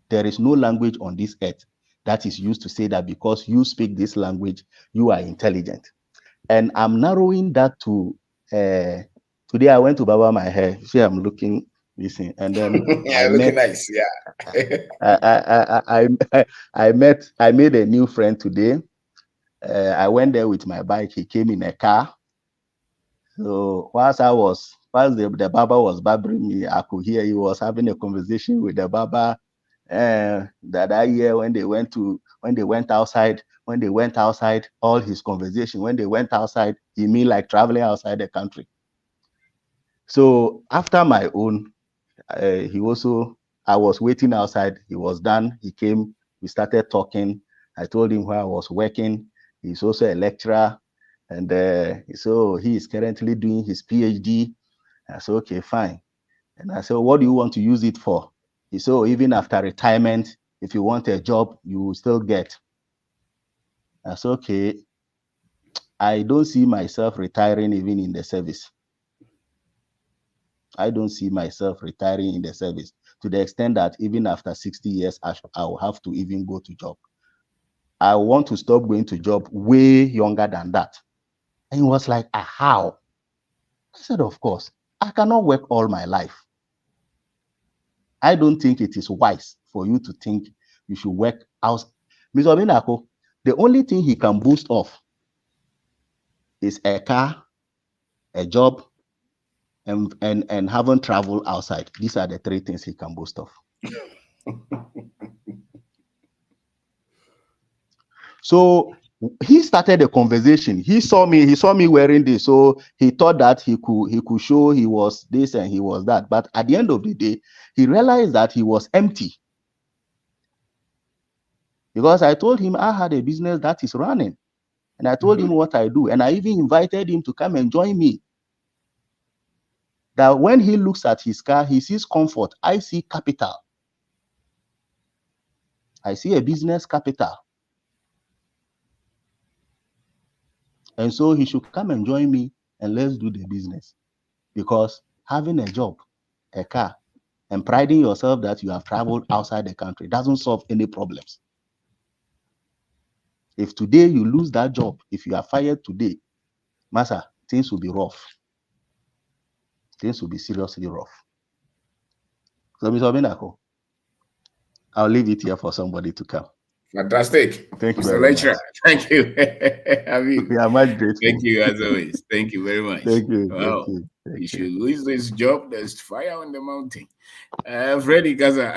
E: There is no language on this earth that is used to say that because you speak this language, you are intelligent. And I'm narrowing that to, today I went to barber my hair. See, I'm looking, listen, and then
B: Yeah, looking nice. Yeah.
E: I made a new friend today. I went there with my bike. He came in a car. So whilst the barber was barbering me, I could hear he was having a conversation with the barber. That year when they went outside, all his conversation, when they went outside, he mean like traveling outside the country. So after my own, I was waiting outside. He was done. He came. We started talking. I told him where I was working. He's also a lecturer. And so he is currently doing his PhD. I said, okay, fine. And I said, what do you want to use it for? He said, even after retirement, if you want a job, you will still get. I said, okay, I don't see myself retiring even in the service. I don't see myself retiring in the service to the extent that even after 60 years, I will have to even go to job. I want to stop going to job way younger than that. And he was like, how? I said, of course, I cannot work all my life. I don't think it is wise for you to think you should work out. Mr. Obinako, the only thing he can boast of is a car, a job, and haven't traveled outside. These are the three things he can boast of. So he started a conversation. He saw me wearing this, so he thought that he could show he was this and he was that. But at the end of the day, he realized that he was empty. Because I told him I had a business that is running. And I told him what I do. And I even invited him to come and join me. That when he looks at his car, he sees comfort. I see capital. I see a business capital. And so he should come and join me and let's do the business. Because having a job, a car, and priding yourself that you have traveled outside the country doesn't solve any problems. If today you lose that job, if you are fired today, Massa, things will be rough. Things will be seriously rough. So, Mr. Obinako, I'll leave it here for somebody to come.
B: Fantastic.
E: Thank you
B: Mr.
E: very
B: Lecturer.
E: much.
B: Thank you. I mean,
E: We are much grateful.
B: thank you as always. Thank you very much.
E: Thank you.
B: Wow.
E: Thank you. Thank
B: you should lose this job. There's fire on the mountain. Freddy Gaza.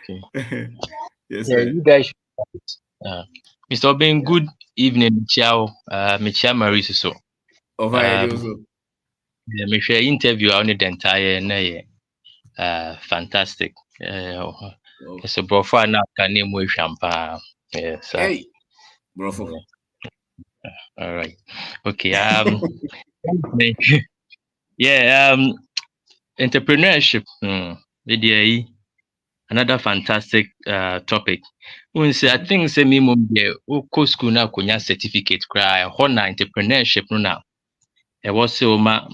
F: Okay.
B: Yes,
F: yeah,
B: sir.
F: you guys. Mr. Obin, good evening, Michao. Michao Mariso.
B: Over
F: yeah, me share interview on the entire fantastic. So bro now can name we champa. Yes.
B: Hey, bro.
F: All right. Okay. Yeah. Entrepreneurship. Another fantastic topic. I think say me mum be o school na konya certificate cry na entrepreneurship no now. E was so ma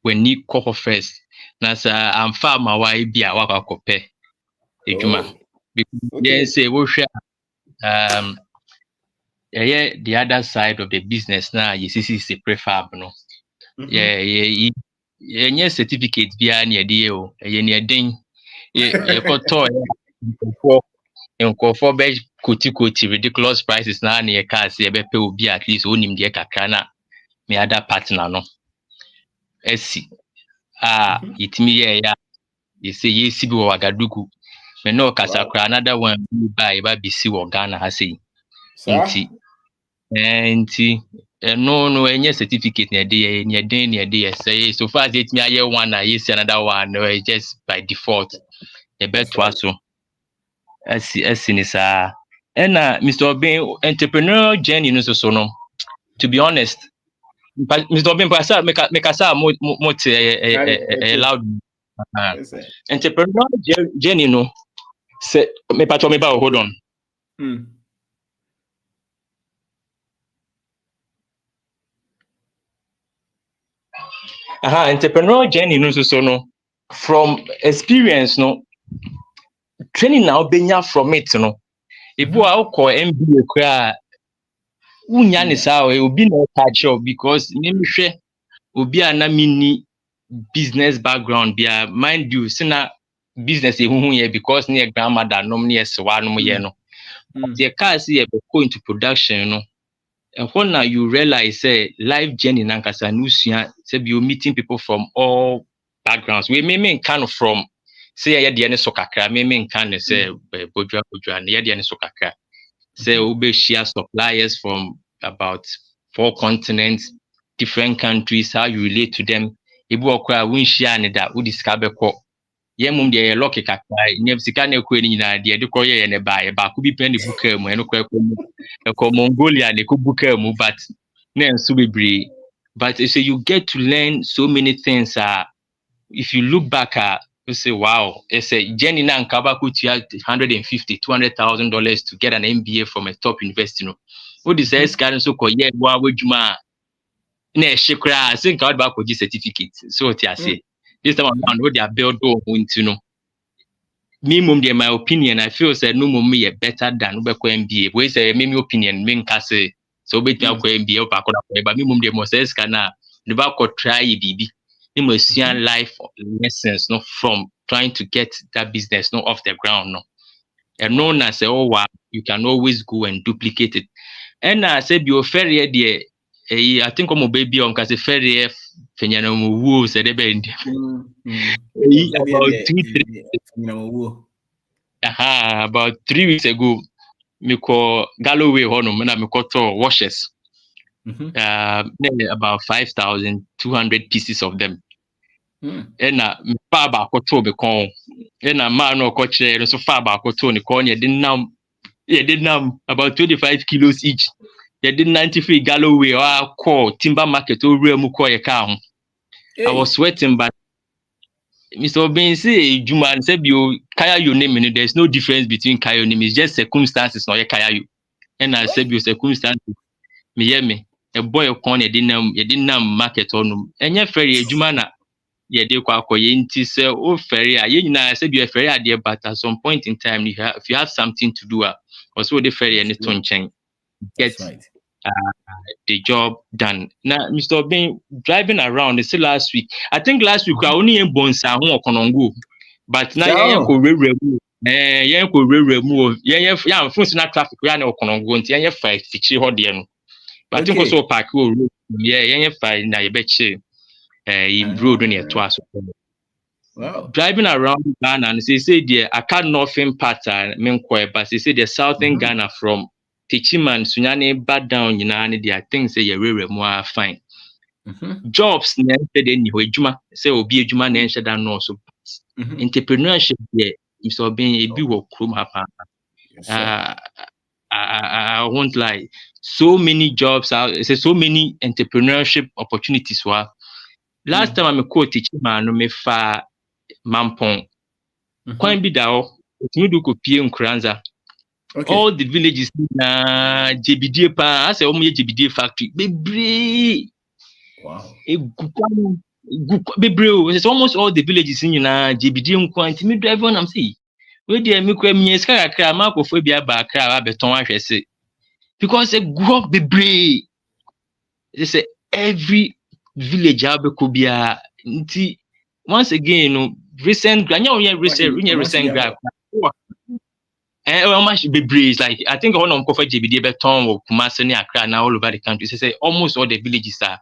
F: when you call first. Na sa am farmer why be a waka kope ejuma. Because say we share the other side of the business now you see is a prefab no. Yeah certificate bia na dey o. Na den koto nkofo be koti ridiculous prices na na car say be pay obi at least onim de kakra na me other partner no esi itimi ya you say yes bi wagadugu me no kasakra another one buy ba bisi wo Ghana ha say nti no any certificate na dey say so far as it me aye one na yes another one no just by default the bet so esi ni sa And Mr. Obin, entrepreneurial journey no so no. To be honest, Mr. Obin, make us loud. Entrepreneurial journey no. Say me patch me ba hold on. Entrepreneurial journey no so no. From experience no. Training now benya from it no. Ebu a ukọ MBA kra unya ne sa obi na catch up because me hwe obi a na mini business background bia mind you sina business ehuhu ye because ne grandmother nom ne yesewa nom ye no the car see ye go into production no and when now you realize say life journey nankasa no sua say be you meeting people from all backgrounds we me kind of from say ye de ne so kakra me kind of say bodwa ne ye de ne so kakra say ube share suppliers from about 4 continents, different countries, how you relate to them. Ibu okwa win share ne da udi skabeko. Ye mum de lock kakra, nye sika ne ko ni na de ko ye ne ba ku bi pen the book mu eno ko Mongolia ne ko book mu but na enso bebre. But so you get to learn so many things if you look back you say, wow, it's a Jenny Nan Kabaku $150,000-$200,000 to get an MBA from a top university. No, what this says, Karen so called, yeah, would you ma ne shikra, think out back with this certificate. So what I say, this time around, what they are built into no. Minimum, in my opinion, I feel said no more me better than Ubeko MBA. We say, my opinion, mean case, so better MBA, but minimum, the most says, Kana, the back or try BB. You must see life lessons no from trying to get that business no off the ground no. And no na say oh wow you can always go and duplicate it. And I said you ferry there I think I'm baby on cause ferry fenyana mu wo say de be ndi. About 3 weeks ago me call Galloway hono na me call to washes. About 5,200 pieces of them. And far back or two become and a man or coach so far back or two corner didn't about 25 kilos each. They did 93 Galloway or call timber market or real mukoy account. I was sweating, but Mr. Obin say Juman said you kaya your name and there's no difference between kaya name, it's just circumstances not kaya you. And I said your circumstances me a boy of corner didn't market on and yet ferry Jumana. Yeah, they say, oh, ferry, I said you're a ferry idea, but at some point in time, if you have something to do, also the ferry and the tone change, get the job done. Now, Mr. Obin, driving around, they say last week, I think last week, I only in Bonsa, but now you could remove, traffic, we are no Conongo, and you fight, but I think also park, yeah, fight, now you bet you. Road near twice.
B: Wow.
F: Driving around Ghana and they say I can't northern pattern but they say the southern Ghana from Techiman, Sunyane, bad down, there are things say you're more fine. Jobs never anyway, Juma say will be a Juma nation than also. Entrepreneurship, yeah, if so being a big work room happen. I won't lie. So many jobs out, so many entrepreneurship opportunities were. Last time I'm a coach teaching man, me fa mampong. Kwan bi da o, otumi do ko pie nkranza. All the villages na JBD pa, I say o me JBD factory. Bebre.
B: Wow.
F: Bebre, it's almost all the villages in na JBD nkwan. Me drive on am say. We dey me kwa me ska kakra ma ko fo bia ba akra ba beton ahwese. Because e go bebre. They say every village abekobia nti once again recent grad be breeze like I think one of JBD beton or Kumasi ne Accra now all over the country say almost all the villages are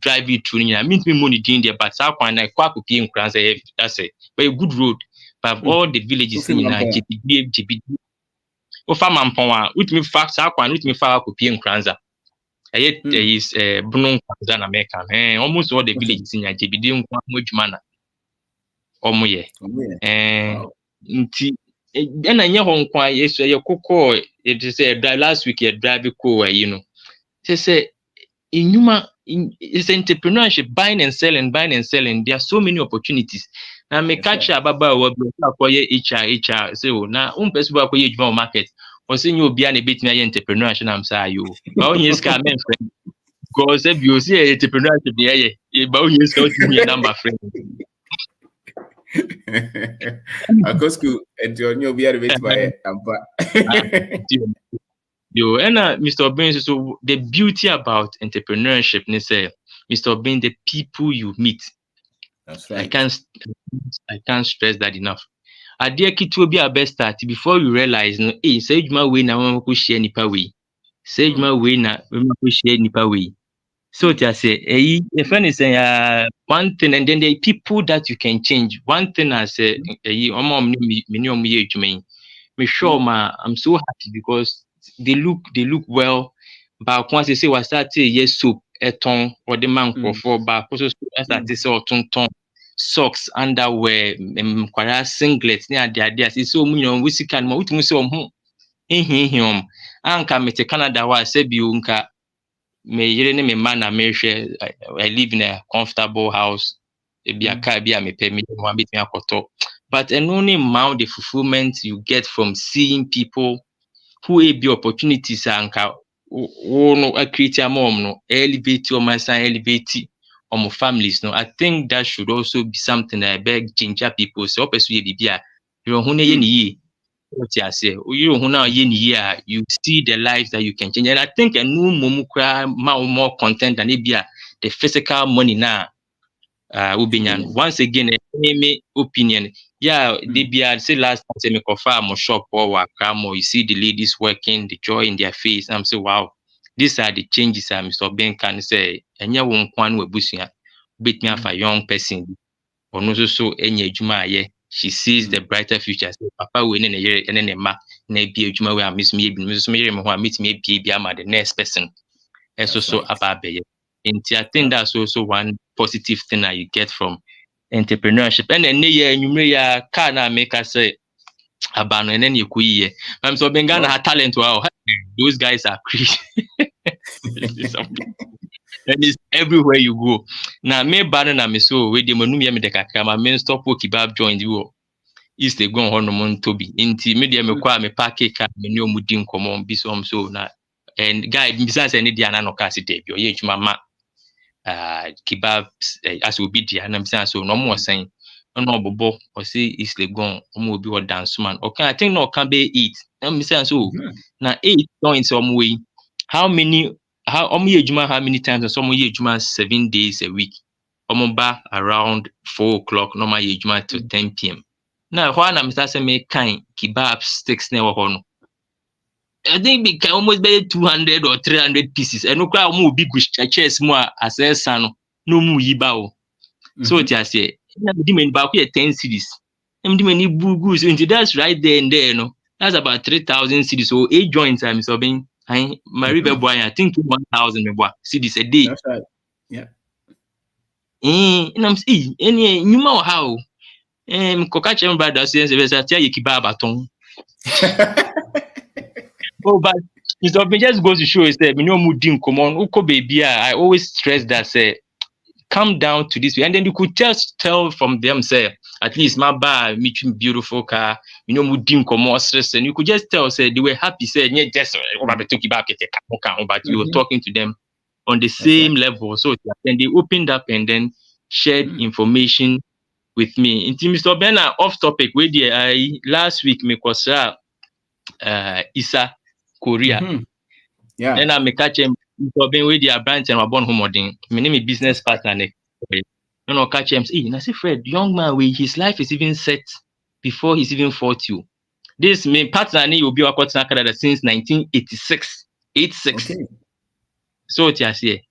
F: drive you through means me money doing there but how can I kwaku pie nkran that's a very good road but all the villages in JBD o fa mampon with me facts how can with me fa kwaku pie nkranza there is Bruno Kwanza America. Almost all the villages in JBD Mujmana. Omoye. Nti then I hear Hong Kong, yes, your cocoa it is last week you drive cool, you know. Say it's entrepreneurship, buying and selling. There are so many opportunities. Now me catch ababa we akoye HR say oh na person we akoye ejuma market or say you obi na bit me entrepreneurship na am say you ba onye ska men friend because if you see entrepreneurship dey ba onye ska o ti me number friend
B: Akosku onye obi na bit me ampa
F: yo and Mr. Obin, so the beauty about entrepreneurship they say Mr. Obin, the people you meet.
B: That's right.
F: I can't stress that enough. Adia kitu obi a best start before you realize no say juma we na we ko share nipa we. Say juma we na we ko share nipa we. So to say a friend is saying one thing and then the people that you can change. One thing I say me sure I'm so happy because they look well. But once they say we start yes soap eton or the man for but also start to say ton socks, underwear, kwara singlets near the ideas. It's so we see can we say him anka me te Canada wa say bi unka me yere ne me man na me hwe I live in a comfortable house. Be a car be a me pay me one bit me akoto. But and only amount the fulfillment you get from seeing people who be opportunities anka no create a mom no elevate your man elevate my families no. I think that should also be something that I beg ginger people so person you be a you who ye ni what you say you who now ye ni you see the lives that you can change and I think a new momu more content than it be the physical money now. Once again, any opinion. Yeah, they be say last time say me confirm mo shop or work you see the ladies working, the joy in their face. I'm say wow, these are the changes Mr. Ben can say. Enya won kwan we busia bit me for young person. Or no so enye juma ye. She sees the brighter future. Say papa we ne yere ene ne ma na bi juma we miss me bi miss me ho meet me bi am the next person. So ababe. And I think that's also one positive thing that you get from entrepreneurship. And then you car na make us say abano and then you kuye. I'm so Bengana had talent. Wow, those guys are crazy. And it's everywhere you go. Now me banana me so we the monumia me de kakama me stop work kebab join you. Is the go on mon tobi. Inti media me kwa me package ka me no mudi nkomo bi so na and guy besides any dia na no ka site bi o ye mama kebabs as will be there and I'm saying so no more saying no bobo or say is the gone will be what dance man okay I think no can be eat I'm saying so now 8 going some way how many how many times and some year 7 days a week back around 4 o'clock normal year to 10 p.m. Now why I'm saying me kind kebab sticks never on I think we can almost buy 200 or 300 pieces. And no crowd more big chairs more as a son, no more yibao. So it has say, demand back here 10 cities. I'm doing goose into that's right there and there, no. That's about 3,000 cities. So 8 joints I'm sobbing. My river boy, I think 1,000 cities a day.
B: That's right. Yeah.
F: And I'm see, any you know how. Cocacha brother says, there's a tell you kibabaton. Oh, but it just goes to show is that come on, Uko baby. I always stress that say come down to this way. And then you could just tell from them, say, at least my bar, meeting beautiful car, mudim come on stress, and you could just tell, say they were happy, say, yeah, just but you were talking to them on the same level. So then they opened up and then shared information with me. In Mr. Bena off topic, where last week me was Isa Korea.
B: Yeah.
F: Then I catch him with their branch and born home. My name is business partner. No, catch him. Hey, I say Fred, young man, his life is even set before he's even 40. This my partner will be working in Canada since 1986. 86. Okay. So what you say?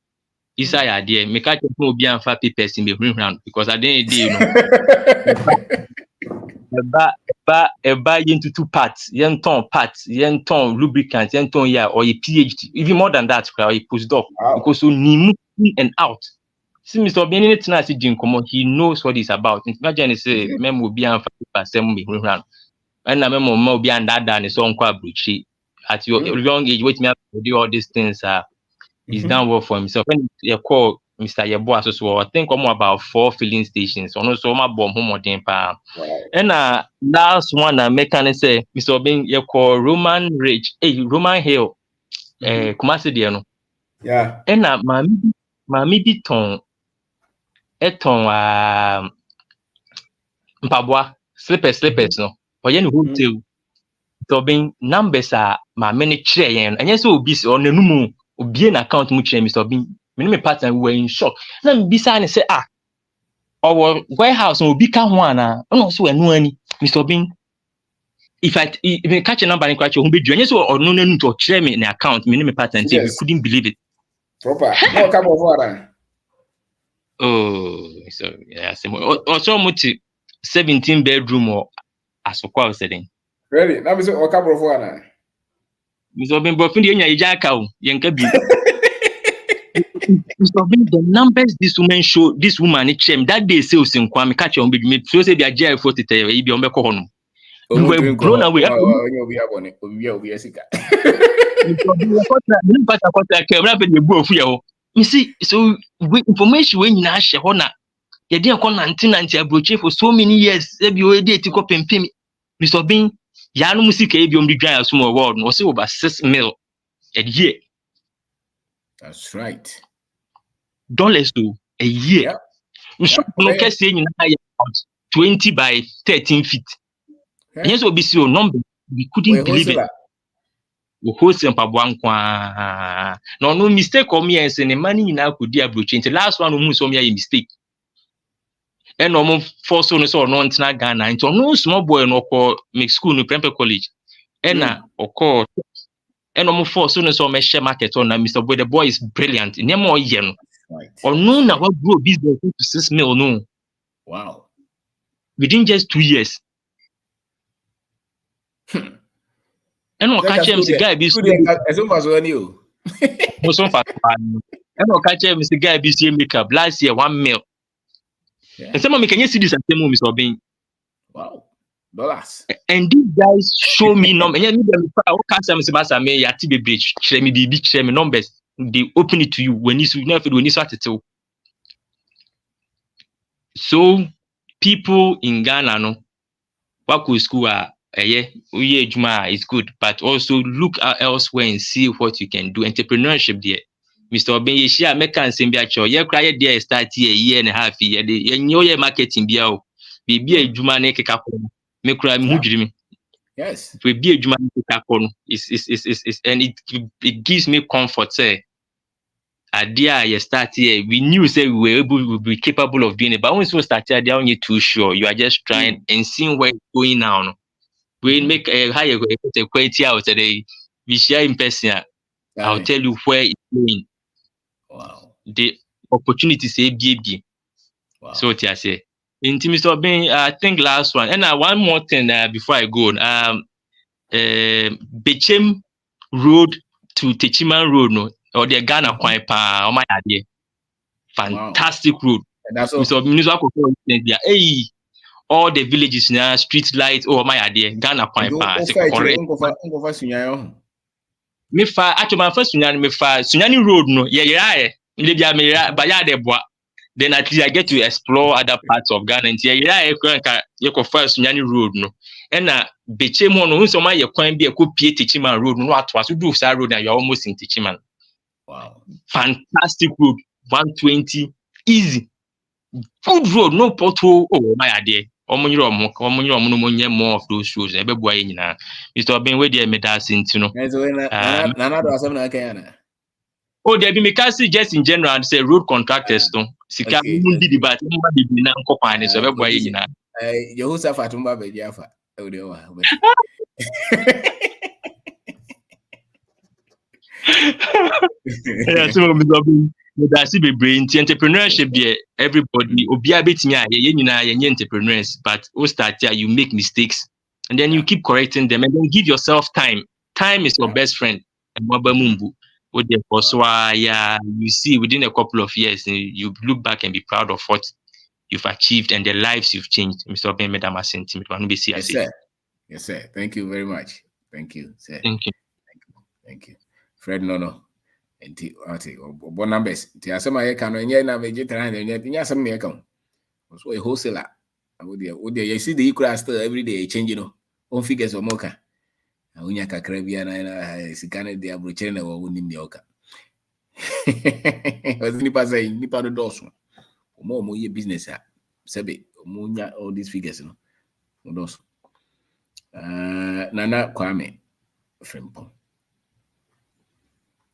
F: Isa ya there. Me catch him will be on 5 papers in the round because at the end of the day, buy into 2 parts, yen ton lubricant, yen ton or a PhD, even more than that, or a postdoc. Because so in and out. See, Mr. Benin, he knows what it's about. Imagine say, mem will be on 5%, and I remember be on that than his own quabridge. at your young age, wait me up to do all these things. He's done well for himself. When you call Mr. Yeboah as well, I think I'm about 4 filling stations. Also, my bomb home or and last one I make can say Mr. Obin you call Roman Ridge, Roman Hill, Kumasi Diano.
B: Yeah.
F: And Mami Biton Eton Mpabwa slippers no. Or yen hotel. So being numbers are my many chair and yes, will be on the numu, will be an account much, Mr. Bean. Many partner were in shock. Let me be signed and say, our warehouse will become one. Also, a new any, Mr. Bean. If I catch a number and catch your be journey, or no need to share me in the account, minimum pattern, we couldn't believe it.
B: Proper. No cup of water.
F: Oh, so yeah, also much 17 bedroom or as for quite setting.
B: Really? Now, Mr. Or cup of water.
F: Mr. Bean, but India, Jacko, Yankabi. The numbers this woman show, this woman, that day sales in Kwame catch on big me. So say they are jail 40 be on the corner. We were blown away. You see, so information when you are Shehona, you didn't call 1990 for so many years. Every day to copy and pay me. Mr. Bean, Yano Music, on the dry small world, was over 6 mil a year.
B: That's right.
F: Dollars to a year. We should look at saying 20 by 13 feet. Yes, will be so number. We couldn't believe it. We wholesale Pabuanqua. No mistake on me and send the money now could dear blue change. The last one who saw me a mistake. And no more force on us or non Ghana. And so no small boy no call make school no Prempeh College. And or call and no more force on us or my share market on Mr. Boy. The boy is brilliant. No more yen. Or no, now what grow business to 6 mil no.
B: Wow.
F: Within just 2 years. And what catch him, guy be
B: as much as you.
F: Most of and what catch him, Mr. Guy be makeup last year 1 mil. And some of me can you see this at the moment of being
B: wow. Dollars.
F: And these guys show me numbers. And you can't say Mr. May at TB Bridge, share me the share me numbers. They open it to you when you start to tell. So people in Ghana no what could school is good, but also look elsewhere and see what you can do. Entrepreneurship there. Mr. Obin, you make and send me you cry there start here a year and a half year. You marketing biao. Be a Juma ne keka make cry me.
B: Yes.
F: We be a Juma keka is and it gives me comfort. Say, idea you start here. We knew say we were able to be capable of doing it, but once we start here, they are only too sure. You are just trying and seeing where it's going now. No? We make a higher quality out today. We share in person. I'll tell you where it's going.
B: Wow.
F: The opportunities say BB. Wow. So what I say. In Mr. Obin, I think last one. And one more thing before I go. Bechem Road to Techiman Road, no, or the Ghana Kwai Pa, or my idea. Fantastic road. Mr. Obin, hey. All the villages now, street lights, my idea. Ghana Kwai Pa. Me fa actually my first Sunyani Road no then at least I get to explore other parts of Ghana and first Sunyani Road no and Bechem no so my kwan be pie Techiman Road no at was do that road and you're almost in Techiman.
B: Wow.
F: Fantastic road, 120 easy. Good road, no pothole. Oh my idea. More of those shows. Mr. Obin, where they made us into no. Oh, there be mekasi just in general and say road contractors don't. Sika mundi di bat mba bibi na nkopane so be boy nyina.
B: Jehoshaphat mba be diafa.
F: Yeah, so Mr. Obin. That's be brain entrepreneurship there. Everybody obia betimi ye nyina ye entrepreneurs, but we start here you make mistakes and then you keep correcting them and then give yourself time. Time is your best friend. You see within a couple of years you look back and be proud of what you've achieved and the lives you've changed. Mr. Obin, Madam Asenti,
B: yes, sir. Yes, sir. Thank you very much. Thank you, sir.
F: Thank you.
B: Thank you. Fred no. Enti ati obo numbers. Ti asema ye kan no nye na me gitara nye asem me kan. So a wholesaler. Would you see the equal still every day changing no. On figures or moka. Unya kakra bia na sikane de abroche na wo nim de oka. Wasn't nipa say nipa do doso. Mo ye business a. Sebe mo nya all these figures no. Doso. Nana Kwame Frimpong.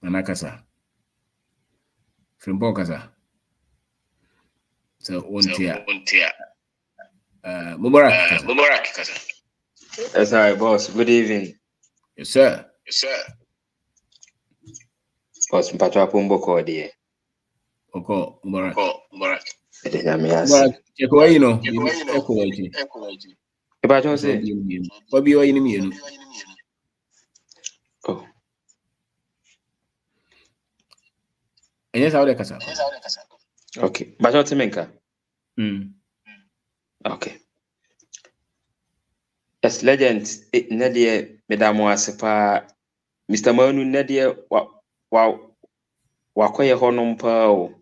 B: Nana Kasa. Frimpong Kasa. So untia. Mubarak Kasa.
G: Yes, hi, boss. Good evening.
B: Yes, sir.
G: Boss, mpatwa pombo kodi.
B: Oko Mubarak.
G: Mubarak.
B: Cheko you know.
G: Mpatwa se.
B: Obi wa yini.
G: Oh.
B: Yes, how de Kasa.
G: Okay. Mpatwa timenka. Okay. Yes, legend. Nedie medamu asepa. Mr. Manu nedie wakoye honom pa o.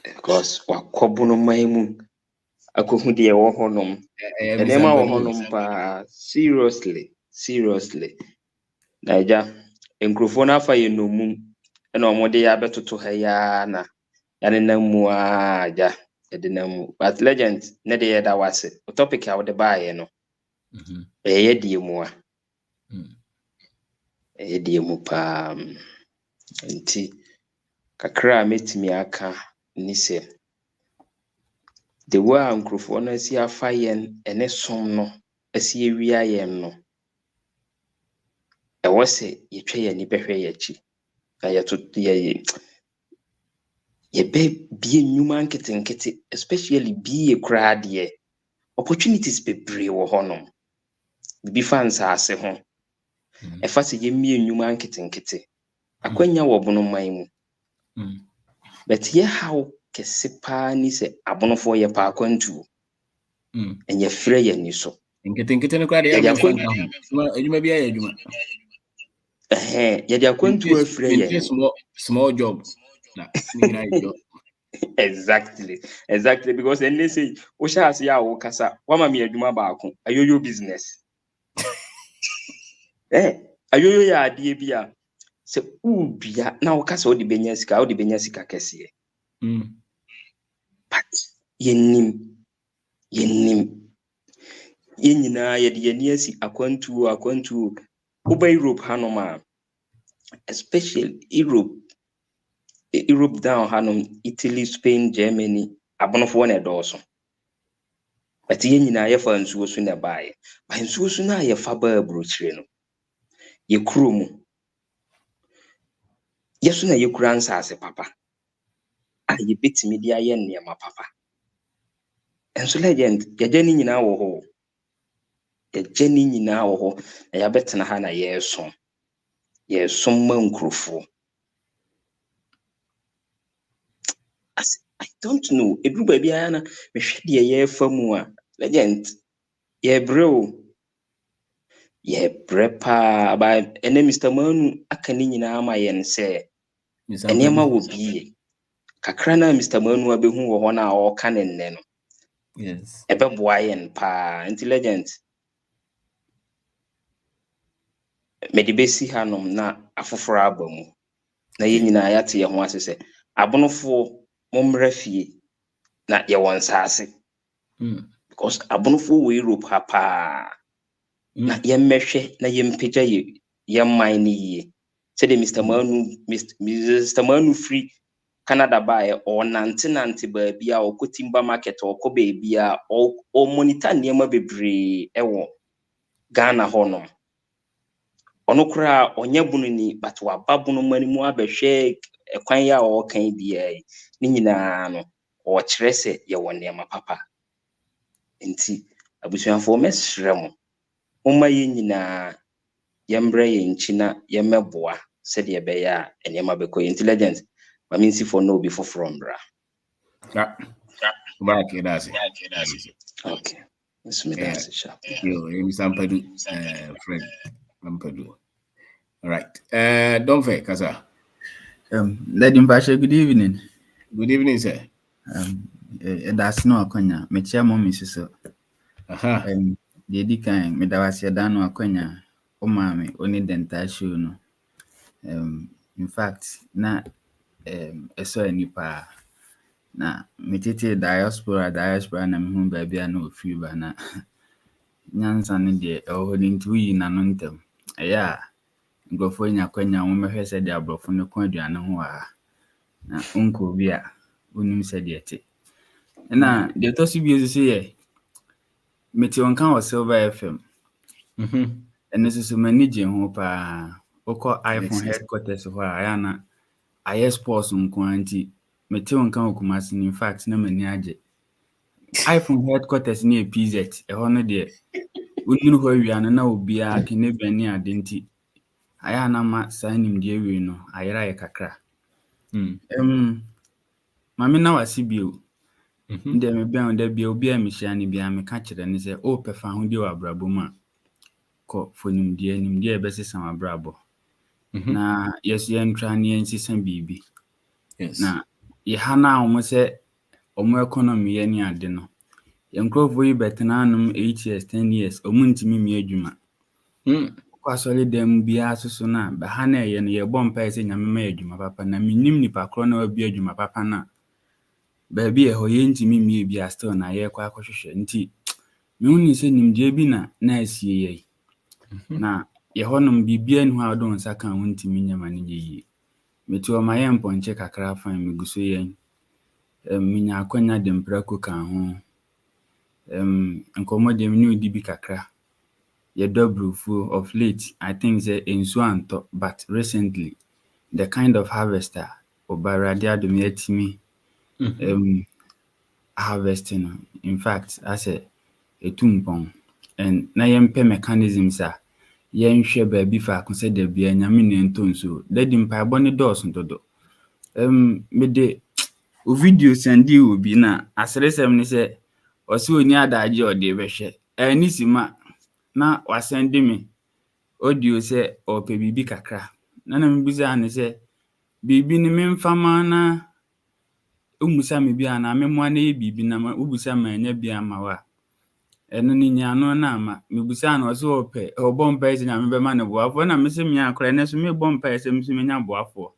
G: Because wakobuno maimu akohu de wo honom. Enema wo honom pa seriously. Naija enkrofo na afa ye nomu ena omode ya betoto ha ya na yane namu aja edinamu. But legend ne de yeda wase. Topic a wo de baaye no. Eye die mu a. Eye die mu pa nti kakra metimi aka ni se the way ankrofo na si afa yen ene som no asi ewia yen no e wose yetwe ye ni behwe ye chi na yeto ye be bie nyuma nketenkete especially bie krade opportunities bebre wo honom bi fans ase ho e fa se ye mie nyuma nketenkete akwanya wo bono man mu but ye how kesipa ni se abonofo ye pa akwantu enye frɛ ye ni so
B: nkete ne kwa de ya fanka ho adwuma bia ya adwuma
G: ye de akwantu afrɛ ye
B: small job na ni job
G: exactly because then they say o sha ase ya wo kasa wa ma me adwuma baako ayoyo business ayoyo ya ade bia se ubia na wo kasa o de benya sika kese but yenim yenyina ye de yeni asi akwantu oba Europe hanoma especially Europe down hanom Italy, Spain, Germany abonofo na edoso but yenyina ye fa nsuo so na baaye ba nsuo so na ye fa ba abrochire no ye kuromu yeso na ye kura nsase papa a ye betimi dia ye nneema papa enso legend ye jani nyina wo ho na ya betena ha na ye som ma nkrofo I don't know edru ba bia na me hwe de ye fa mu a legend ye brepa ba ene Mr. Manu aka ni nyina ama ye nse enema wo biye kakra na Mr. Manu abehu wo ho na o ka ne nne no
B: yes
G: ebe boa yen pa intelligent medibesi hanom na afoforo abamu na ye nyina ya te ye ho asese abonofo momra fie na ye won saase because abonofo wo Europe ha pa na ye mmehwe na ye mpegya ye man ni ye se de Mr. Manu free Canada buy or nante ba bia o kotimba market or ko be bia o monitor niema bebre ewo Ghana honom onokura onye bunu ni but wa babunu mani mu abehwe ekwan ya o kan bia ni nyina no o kire se ye wonema papa nti abusuanfo mesrem umma ye nyina yembre ye nchina yemeboa se de be ya enema be ko intelligent I mean, see for no before from bra.
B: Back that's it.
G: Okay. Let's make that sharp.
B: Yo, Sampadu, friend, Sampadu. All right. Don't fail, Kasa.
H: Lady Mpashe, good evening.
B: Good evening, sir.
H: That's no Akonya. Mechia mommy so.
B: Aha.
H: The Dikan, Medawasi Dano Akonya, O Mammy, only dental shoe no. In fact, na so any pa. Na metete diaspora na me baby no free ba na. Nyansa ne de holding to yi na no ntem. Aya. Nkrofo nya kwanya wo mehwe sɛ de abrofo no ko aduane ho a na unko bi a unim sɛ de ete na de to so bi so ye meti on kan o Silver FM ene so mani je ho pa okọ iPhone headquarters ho a ya na aye sports nko anti meti on kan Kumasi in fact na mani age iPhone headquarters ni PZ e ho no de unuru ho wiane na obi a kene bani ade nti aya na ma sanim die wi no ayera ye kakra mame na wasi bio nde me bia nda bia obi a mehia ne bia me ka kire ne se o pefa ho die wa brabo ma ko fonim die e besesa wa brabo na yesu ye ntra ne ensisa bibi na ye hana o mo se o mo economy ye ni ade no ye nkrofo yi betena anum 8 years 10 years o mu ntimi mi adwuma kwa soli dem bia soso na ba ha na ye no ye bompa ese nyame ma adwuma papa na minim nipa kro na obi adwuma papa na ba bi e ho ye ntimi mi bia still na ye kwa akohwehwe nti me hu ni se nimdie bi na asie ye na ye honom bibia nhu a do nsa kan ho ntimi nyama ne ye meti o ma ye mponche kakra fan meguso ye minya akwanya de mprako kan ho nkomo de mi udi bi kakra ye dobrufu of late I think say ensu anto but recently the kind of harvester obarade adom yatimi harvesting in fact as a etumpon and na yempe mechanisms a yenhwe ba bi fa akose da bia nyame ne ntonso dadi mpa bone dos ntodo me de o video sendi obi na asresem ne se osi oni adaje ode behwe ani sima na wasendi me audio se ope bibi kakra na mbiza ne se bibi ni memfama na umusa me bia na memwa na bibi na ubusa ma nya bia ma wa eno ni nya no na ma mebusa na oso ope obompa ese nya mebe ma ne boafo na mese me akra ne so me bompa ese mse me nya boafo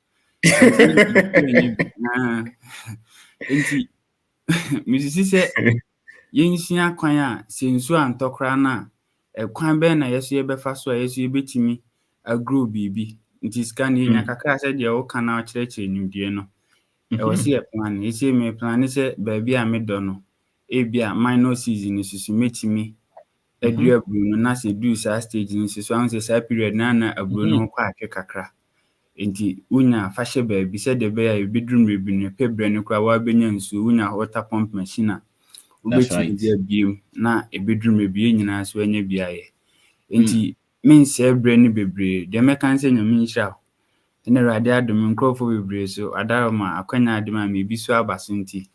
H: enti misisi se yensia kwan a sensu antokra na kwan be na yeso ye befa so a yeso ye betimi agro bibi nti scan ye nya kakra se de o kana o kirekire nimdie no e wose ye plan ese me plan se ba bi a me do no e bia minor season susu metimi adua bru no na se du sa stage ni susu an se sa period na abru no kwa atwe kakra enti unya fashe ba bi se de be ya ebidrum rebi no pebre no kwa wa benya nsu unya water pump machine ubetimi dia biem na ebidrum rebi nyina so anya biaye enti mense ebre ni bebre de meka nse nyame nhira ene rade adom nkrofo bebre so adaroma akwanya adema me bi so abaso nti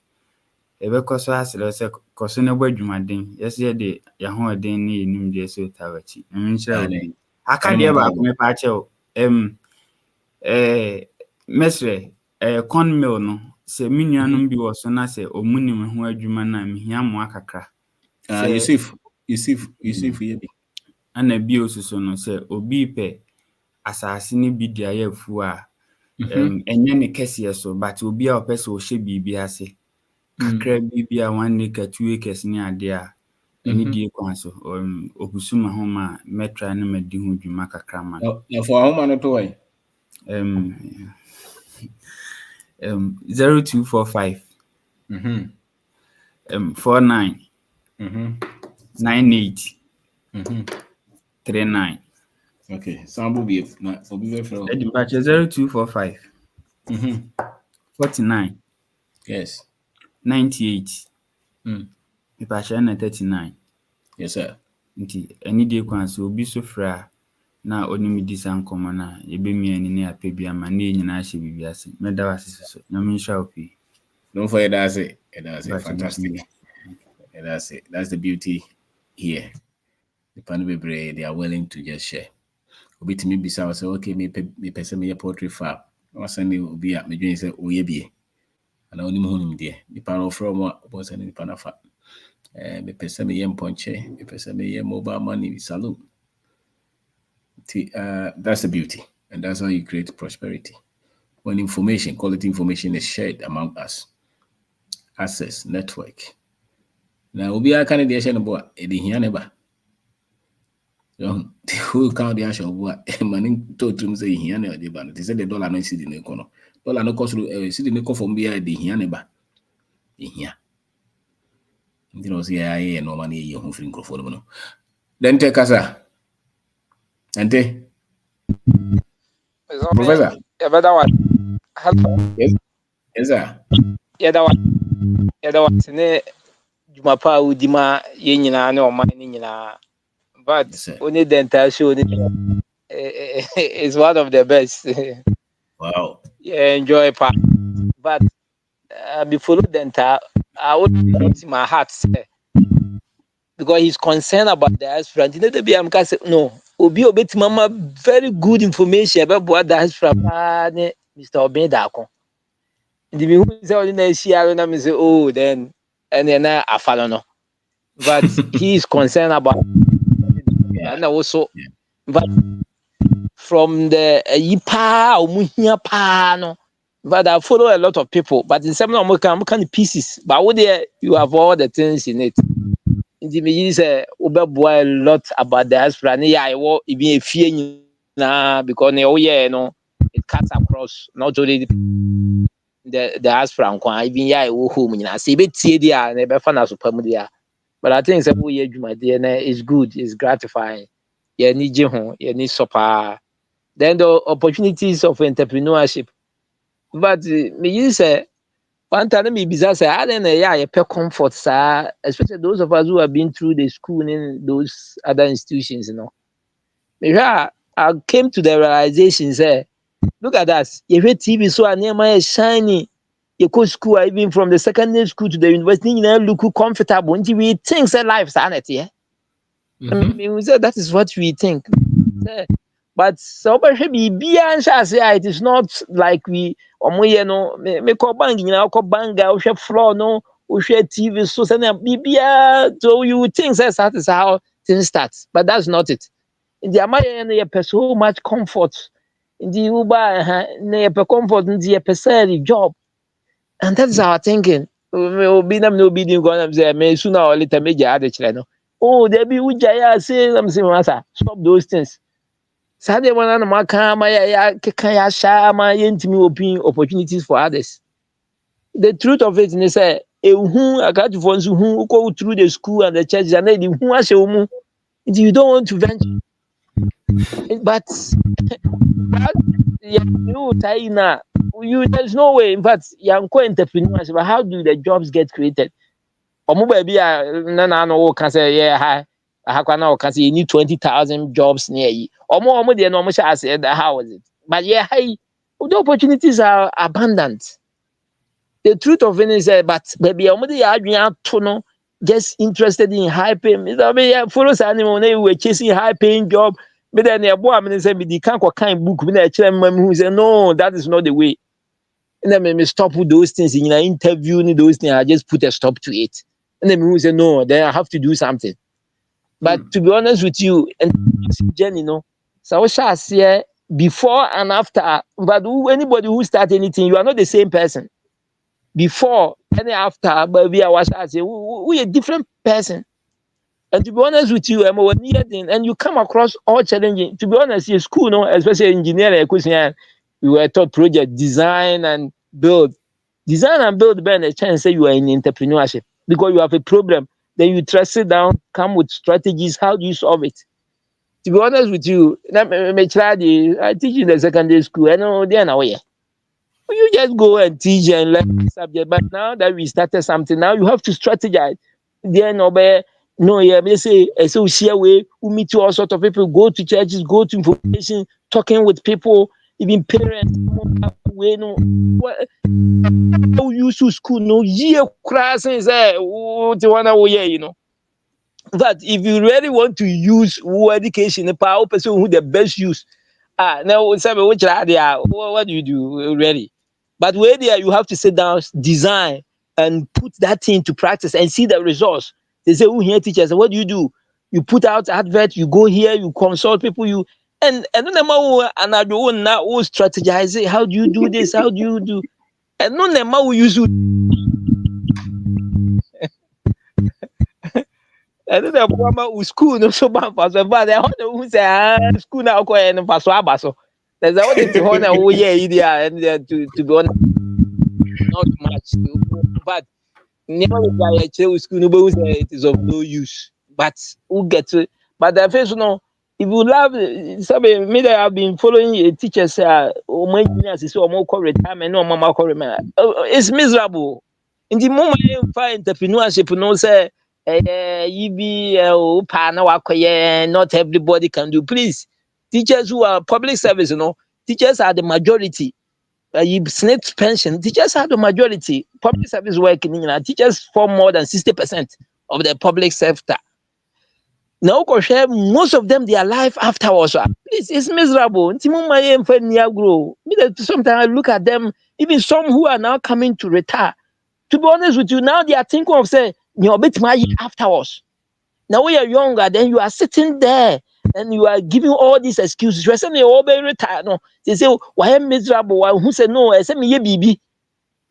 H: ebekoso asere se koso ne badwumaden yese de ya ho oden ne enim de so tawachi nhira obi aka de ba ko me pa che mesre corn mill no se minuanum bi wo so na se omunim ho adwuma na mehia mo akakra
B: Yusuf ye bi
H: ana bi osuso no se obi pe asase ne bi dia ya fu a enye ne kese so but obi a opese o hye bibi ase kakra bibi a 1 acre 2 acres ni ade a eni die kwan so okusuma ho ma metra ne madi ho dwuma kakra ma
B: na for ahoma no to wai
H: 0245 49 98 39
B: okay sample bi na obi be fro
H: Edimbache 0245 49
B: yes
H: 98 Edimbache na 39
B: yes sir
H: nti any day kwan so obi so fra na onimidi sankomo na ebemi ani ne apebia ma na nyina ahye bibia ase meda wasese so na mensha opi
B: don't forget that's it fantastic that's the beauty here the panel bebre they are willing to just share bit me bisa say okay me person me poultry farm. Was send you be at me doing say oh ye be. And I only him there. The panel from what was any panafa. Me person me yem ponche, me person me yem mobile money salute. That's the beauty, and that's how you create prosperity. When information, quality information is shared among us, access, network. Now, we are kind of the Asian about the never. The whole country Asian what money to them say here never the ban. They said the dollar no see the econo. Dollar no cost see the eco from here the here never. Here. You know, see, I no money you home free microphone. Then take us, Ante. Professor. Yes, yes, sir.
I: Yɛda wase ne dwuma pa a wodi ma yɛn nyinaa ne ɔman no nyinaa. But only dental show is one of the best.
B: Wow.
I: Yeah, enjoy part. But before dental, I would put in my heart because he's concerned about the diaspora. No, Obi obeti mama very good information about what diaspora Mr. Obedako. The who say only na share na me say oh then and then I follow no. But he is concerned about and also but from the yipa omuhia pa no. But I follow a lot of people, but in some of them kind of pieces. But what there you have all the things in it. Indeed, me say boy a lot about the diaspora. Yeah, I will be a fear na because oh yeah, no, it cuts across not only the diaspora. Even yeah, I will home. I say bit there, never find us there. But I think oh yeah, is good, it's gratifying. Yeah, need you, you need support. Then the opportunities of entrepreneurship. But me say one time me bizarre say I don't know yeah you pay comfort sir, especially those of us who have been through the school in those other institutions, you know. Maybe I came to the realization say look at us, you hear TV so and near shiny. You go school even from the secondary school to the university, you know, look comfortable. And we think that life sanity, yeah. I mean, we say that is what we think. But so it is not like we no me call bang call banga floor no TV so so you would think that is how things start, but that's not it. In the Amaya so much comfort in the Uber comfort in the job, and that's our thinking. No be sooner or later major oh there be ujaya say stop those things. Saturday one and my opportunities for others. The truth of it is I got ones who go through the school and the church and you don't want to venture. But there's no way. In fact, young entrepreneurs, but how do the jobs get created? Maybe can say yeah you need 20,000 jobs near you. Or more than normal said how is it? But yeah, the opportunities are abundant. The truth of it is but maybe just interested in high paying. Follow animal they were chasing high paying job. But then the can't book who say no, that is not the way. And then me stop with those things in an interview, those things, I just put a stop to it. And then who say no, then I have to do something. But to be honest with you, and you know, so shall say before and after. But anybody who start anything, you are not the same person. Before and after, but we are we a different person. And to be honest with you, and you come across all challenging. To be honest, in school, no, especially engineering, we were taught project design and build. Design and build, Ben, a chance say you are in entrepreneurship because you have a problem. Then you trace it down, come with strategies. How do you solve it? To be honest with you, I teach in the secondary school. I know they're now here. You just go and teach and learn the subject. But now that we started something, now you have to strategize. Then no, yeah, they say so share way, we meet all sorts of people, go to churches, go to information, talking with people, even parents, we no use school, no year class is there, you know. But if you really want to use education, the power person who the best use. Now what do you do really? But where there you have to sit down, design, and put that thing to practice and see the results. They say, "Oh, here teachers, what do? You put out advert, you go here, you consult people, you and then and I don't now strategize it. How do you do this? How do you do? And no nema will use and then the school no so bad for so but who say school now go and pass abaso. There's a what it honor oh yeah idea and to be honest not much but never require school no but it is of no use. But who get to but the first no if you love me that I've been following teachers my engineers is more retirement no mama it's miserable. In the moment you find entrepreneurship no say not everybody can do. Please, teachers who are public service, teachers are the majority. You snake pension, teachers are the majority. Public service working, teachers form more than 60% of the public sector. Now, most of them, their life afterwards, it's miserable. Sometimes I look at them, even some who are now coming to retire. To be honest with you, now they are thinking of saying, you're a bit afterwards. Now when you're younger, then you are sitting there and you are giving all these excuses. You are saying you're very retired. No, they say, why am miserable? Why who said no? I said me baby.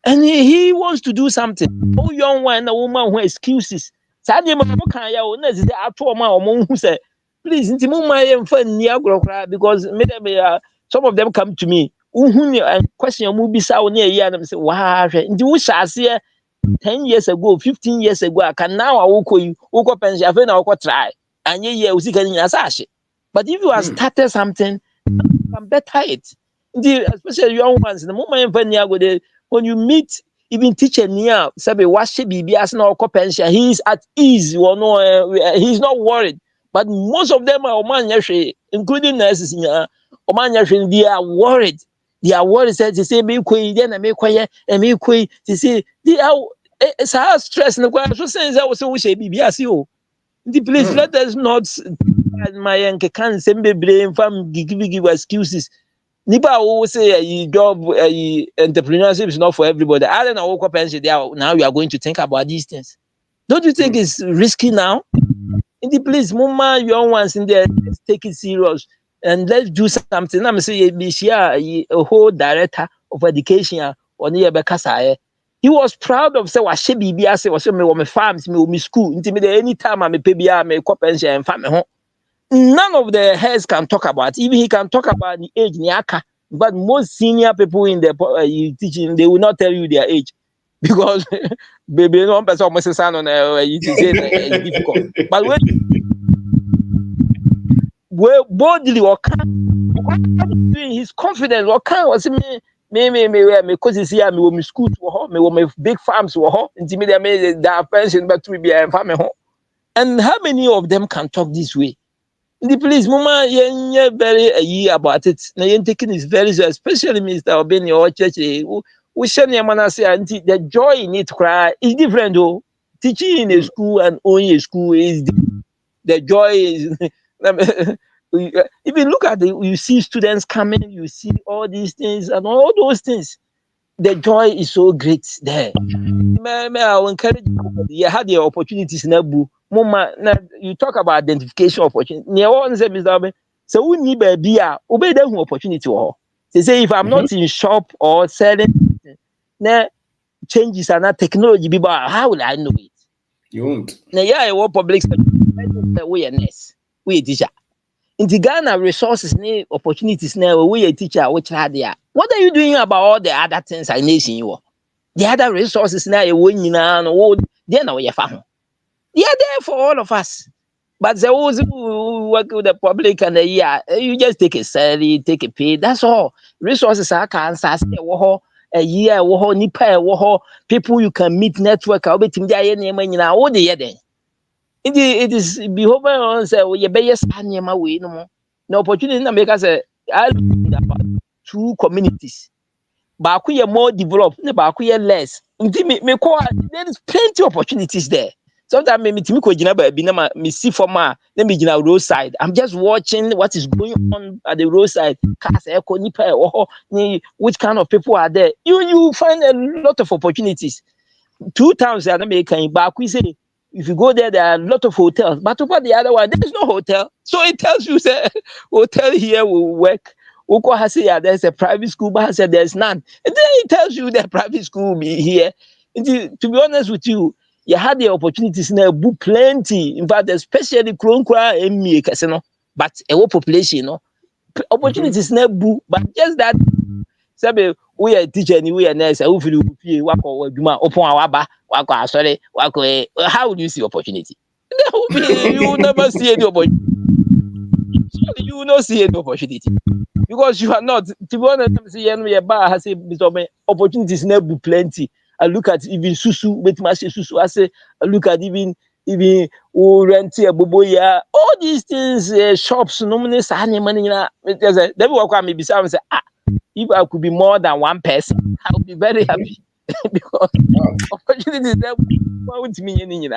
I: And he wants to do something. Oh, young one, a woman who excuses. Sadly, my can ya own is the actual man who said, please, because some of them come to me. And question your movie sound near year and say, wow, and you shall see 10 years ago, 15 years ago, I can now pension, I feel try. And yeah, but if you have started something, you can better it. Especially young ones, the moment when you meet even teacher near, sabi wash baby as no pension, he is at ease, or no, he's not worried. But most of them are including nurses, they are worried. They are worried. They say, "Me koi, then I make quiet, and me koi." They say, "They are it's how stress." No, so since I was so wish BBSO. Please let us not my can send me blame from give excuses. Nipa always say job entrepreneurship is not for everybody. I don't know what pension now you are going to think about these things. Don't you think it's risky now? Please, mama, young ones in there, let's take it serious and let's do something. I'm saying a whole director of education on here Bekasa. He was proud of say what she be say was me farms, me school. Anytime I'm a PBA, me pension and farm home. None of the heads can talk about. Even he can talk about the age niaka. But most senior people in the teaching, they will not tell you their age because baby, one person almost sound on it's difficult. But when boldly or he's confident or can was me because he's here, me school to home, me big farms to home, intimidate their pension back to be a family home. And how many of them can talk this way? The police, mama, you're very about it. Now you're taking this very serious, especially Mr. Obeni or church. We share your man say, the joy in it cry is different though. Teaching in a school and owning a school is different. The joy is. If you look at you see students coming, you see all these things and all those things. The joy is so great there. I will encourage you had the opportunities in Abu. Mama, you talk about identification opportunity. So we need be obey the opportunity. They say if I'm not in shop or selling, changes are not technology. How will I know it?
B: You won't.
I: Now, yeah, I want public awareness. We a teacher. In the Ghana resources, opportunities now. We a teacher. Which are there? What are you doing about all the other things I nation you? The other resources now you win they're now your family. They are there for all of us. But the ones who work with the public and you just take a salary, take a pay. That's all. Resources are cancer, a year, nipa, people you can meet, network, I'll be team there now. What the other? It is behoven on say you be yes my way no more. No opportunity to make us about 2 communities. Bakuye more developed, Bakuye less. There is plenty of opportunities there. sometimes me see from let me roadside. I'm just watching what is going on at the roadside. Which kind of people are there? You find a lot of opportunities. 2 towns in America, but we say if you go there are a lot of hotels. But over the other one, there is no hotel. So it tells you say hotel here will work. Oko has say there's a private school, but has said there's none. And then it tells you that private school will be here. And to be honest with you, you had the opportunities now, book plenty. In fact, especially Kronkra and me, but a population, opportunities now book, but just that. Sabe we are teacher and we are nurse, who feel wako juma open our bar, wako sorry, wako. How would you see opportunity? You will never see any opportunity. You will not see any opportunity because you are not. To be honest, has opportunities never plenty. I look at even Susu, with my Susu. I say, I look at even renting a boboya, all these things, shops, normally, money. They will come maybe some say, if I could be more than one person, I would be very happy because opportunities that won't mean anything.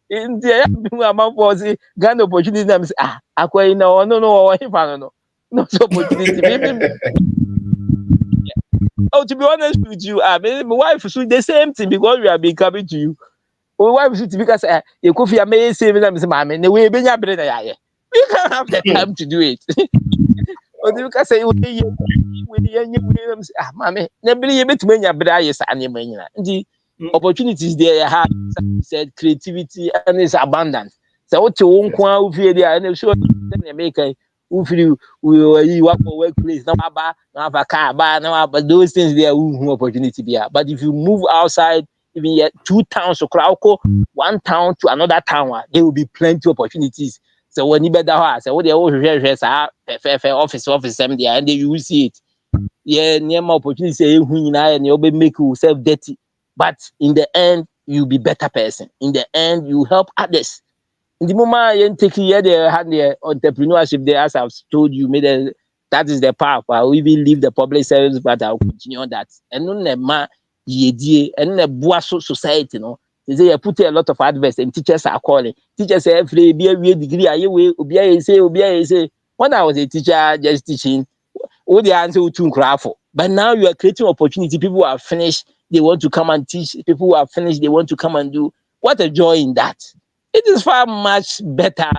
I: In the amount was Ghana opportunity. I'm saying, I no, not opportunity. Maybe. Oh, to be honest with you, my wife is the same thing because we have been coming to you. My wife is because you could be amazing saving them, mammy, the way we can't have the time to do it. But you can say, mammy, never be able to make your brayers and the opportunities there have said creativity and is abundant. So, what you won't quite feel there, and I'm sure you make a you work for workplace, no have a car, but those things there are opportunity there. But if you move outside, even yet 2 towns to Krauko, 1 town to another town, there will be plenty of opportunities. So when you better house, what they all office, and then you will see it. Yeah, near my opportunity, and you'll be make yourself dirty. But in the end, you'll be better person. In the end, you help others. In the moment you take here the hand the entrepreneurship there, as I've told you, that is the path. I will even leave the public service, but I'll continue on that. And then and the society, they put a lot of advice and teachers are calling. Teachers say every degree, say. When I was a teacher just teaching, all the answer to craft. But now you are creating opportunity. People who are finished, they want to come and teach. People who are finished, they want to come and do. What a joy in that. It is far much better.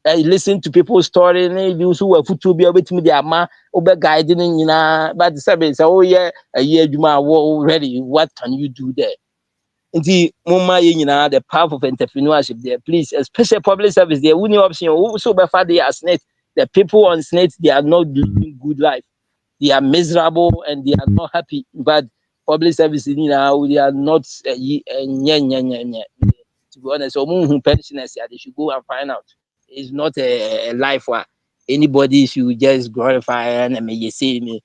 I: Listen to people's story. Those who are to be able to their ma over guiding, but the service, oh yeah, a year you already. What can you do there? The the path of entrepreneurship there, please, especially public service, the only option also before they are SNET. The people on SNET, they are not living good life. They are miserable and they are not happy. But public service, they are not to be honest, so pensioners, they should go and find out. It's not a life where anybody should just glorify and may say me.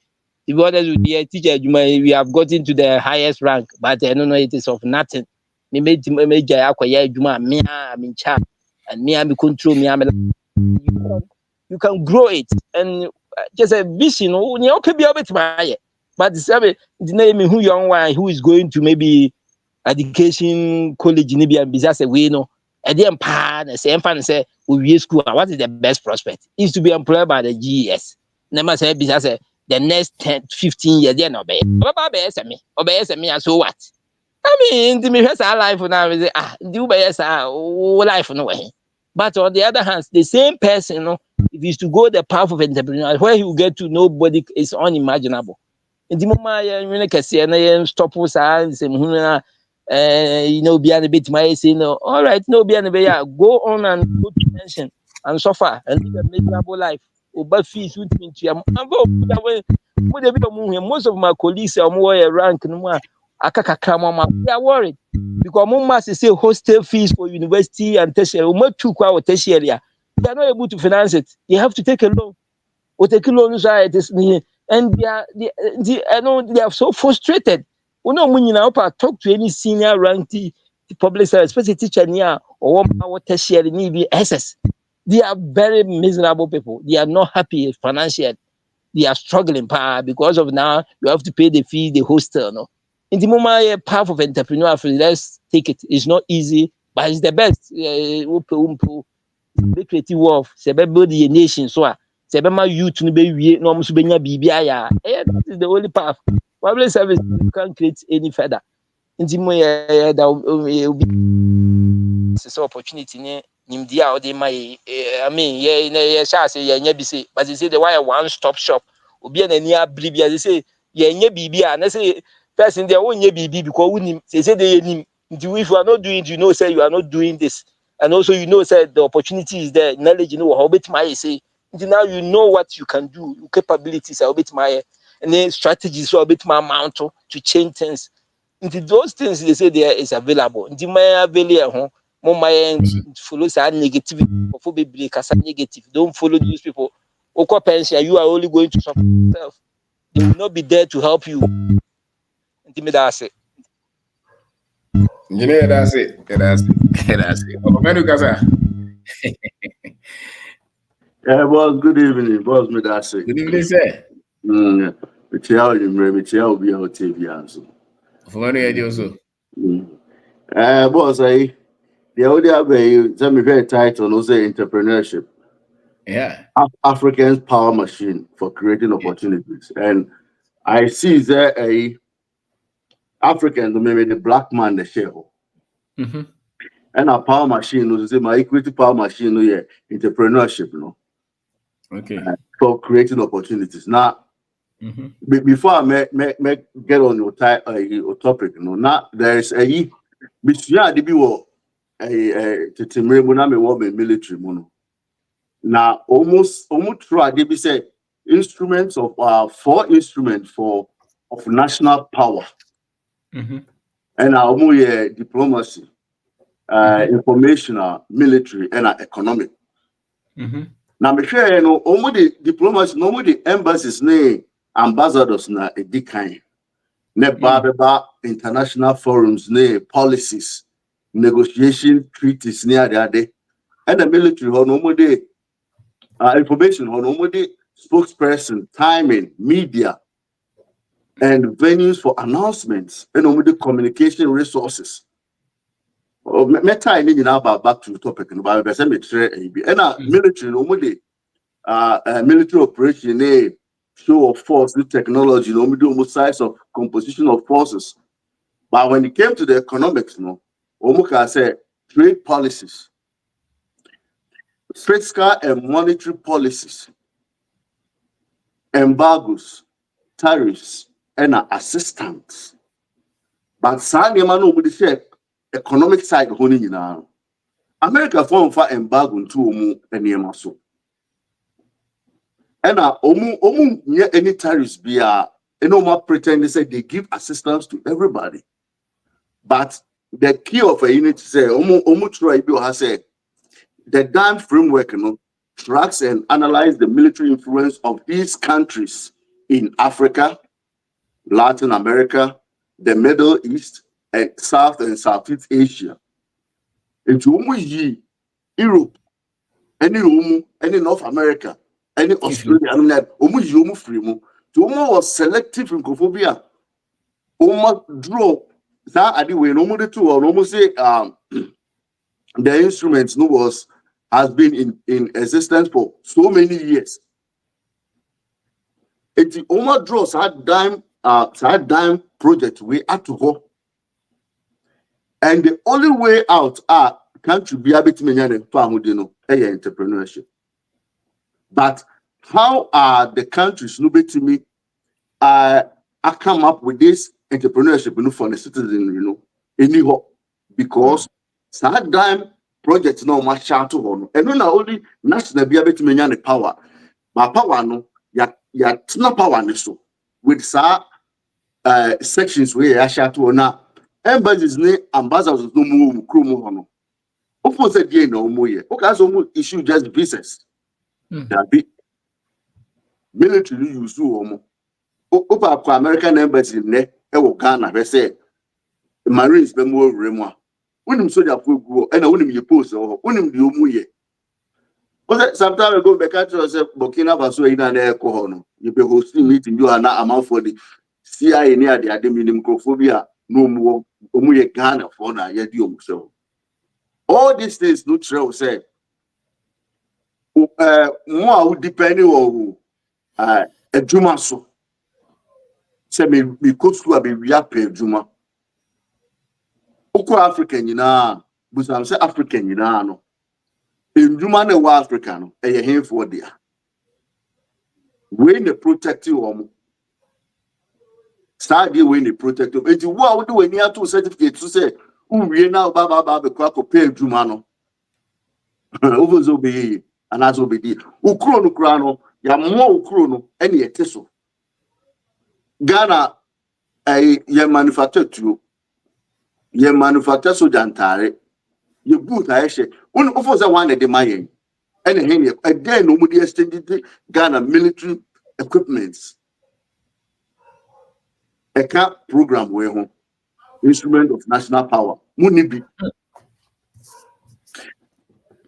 I: To be honest with you, teacher, we have gotten to the highest rank, but I don't know, it is of nothing. Me made major acquire Juma, me, I'm in charge, and me, I'm control me. You can grow it, and just a vision. You can be able to buy it, but the name who young one who is going to maybe education college in Libya and business away and then say we school. What is the best prospect? Is to be employed by the GES. Never say business the next 10, 15 years, they're not bad. Me, so what? I mean, the mirrors are life now. Do life no way. But on the other hand, the same person, if he's to go the path of entrepreneur, where he will get to nobody is unimaginable. In the moment, you can see and stop us and be a bit my say no. All right, no be go on and go to pension and suffer and live a miserable life. But fees would mean to most of my colleagues are more rank no more. They are worried because must say hostel fees for university and tertiary. Tertiary, they are not able to finance it. They have to take a loan. Or take a loan, and they are so frustrated. Talk to any senior ranked public service, especially teacher or one tertiary SS. They are very miserable people. They are not happy financially. They are struggling because of now you have to pay the fee, the hostel. In the moment, path of entrepreneur, let's take it. It's not easy, but it's the best. Be creative wealth. Se be build the nation so. Se be ma youth no be wie no so be nya bibia ya. That is the only path. Public service you can't create any further. Nti mo that will be opportunity ne nimdia o dey my I mean yeah sha say yeah nya bi say but they say the one stop shop obi na ni abri bia they say yeah nya bibia na say person there won nya bibi because we say they nim nti if you are not doing it you know say you are not doing this and also you know say the opportunity is there knowledge you know how bit my say now you know what you can do your capabilities are bit my and then strategies so bit my amount to change things. Into those things they say there is available. Into my available follow that negativity for be negative. Don't follow those people. Oko pension, you are only going to support yourself. They will not be there to help you. Into that's it.
B: Engineer, that's it. That's it.
J: Yeah, boss, good evening. Boss, me that's it.
B: Good evening, sir.
J: Michelle be out TV answer.
B: For you also.
J: Boss, the other way, tell me very title, no say entrepreneurship.
B: Yeah.
J: African's power machine for creating opportunities. And I see there a African, maybe the black man, the share.
B: Mm-hmm.
J: And a power machine, no say my equity power machine, no yeah, entrepreneurship, no.
B: Okay.
J: For creating opportunities. Now, before I may get on your topic, you know, now there is a military mono. Now almost try they be say instruments of 4 instruments of national power. And our diplomacy, informational, military, and economic. Now, me share you know, the diplomacy, the embassies, ambassadors, na edikain, ne international forums, policies, negotiation treaties, and the military, information, spokesperson, timing, media, and venues for announcements, and the communication resources. Meta I need about back to the topic, and by the military, military operation, show of force, the technology, almost size of composition of forces. But when it came to the economics, Omuka said trade policies, fiscal and monetary policies, embargoes, tariffs, and assistance. But Sani Mano would say economic side honing in America form for embargo to and so. And any tariffs be more pretend they say they give assistance to everybody. But the key of a unit say has said the damn framework tracks and analyze the military influence of these countries in Africa, Latin America, the Middle East, and South and Southeast Asia. Into Europe, any North America. Any Australia, was selective in Kophobia. Draw that at the way, almost say the instruments has been in existence for so many years. It's the Oma draws had dime project we had to go. And the only way out country be able to entrepreneurship. But how are the countries come up with this entrepreneurship for the citizen, anyhow? Because that dime project no much shout to and not only national be able to power, but power no ya power so with sections where I shout to now embassies ambassadors no move chromo. Of course, again, no more. Okay, so issue just visas. That be military use over American embassy Ghana. They say Marines be more remwa. When soldier go and when you post or when you muye. Some time ago, the country was Burkina Faso in an alcohol. You be hosting meeting you are not amount for the CIA near the minimum microphobia no more Ghana for na yet you so. All these things no true say. More depending on a juma so. Say me go school be we pay juma. Oko African yina, but I'm say African yina no. In juma na wa Africa no, e here for there. When the protective start there when the protective. And you what do when you have to certificate to say, we now ba be kwa ko pay juma no. Over so be and as be di. Ukro no kra no, ya mo ukro no e na yete so. Ghana ye manufacture to ye manufacture so jantare. Ye boot I she. One of us one de mayen. And again, nobody extended Ghana military equipments. A cap program where home instrument of national power. Munibi.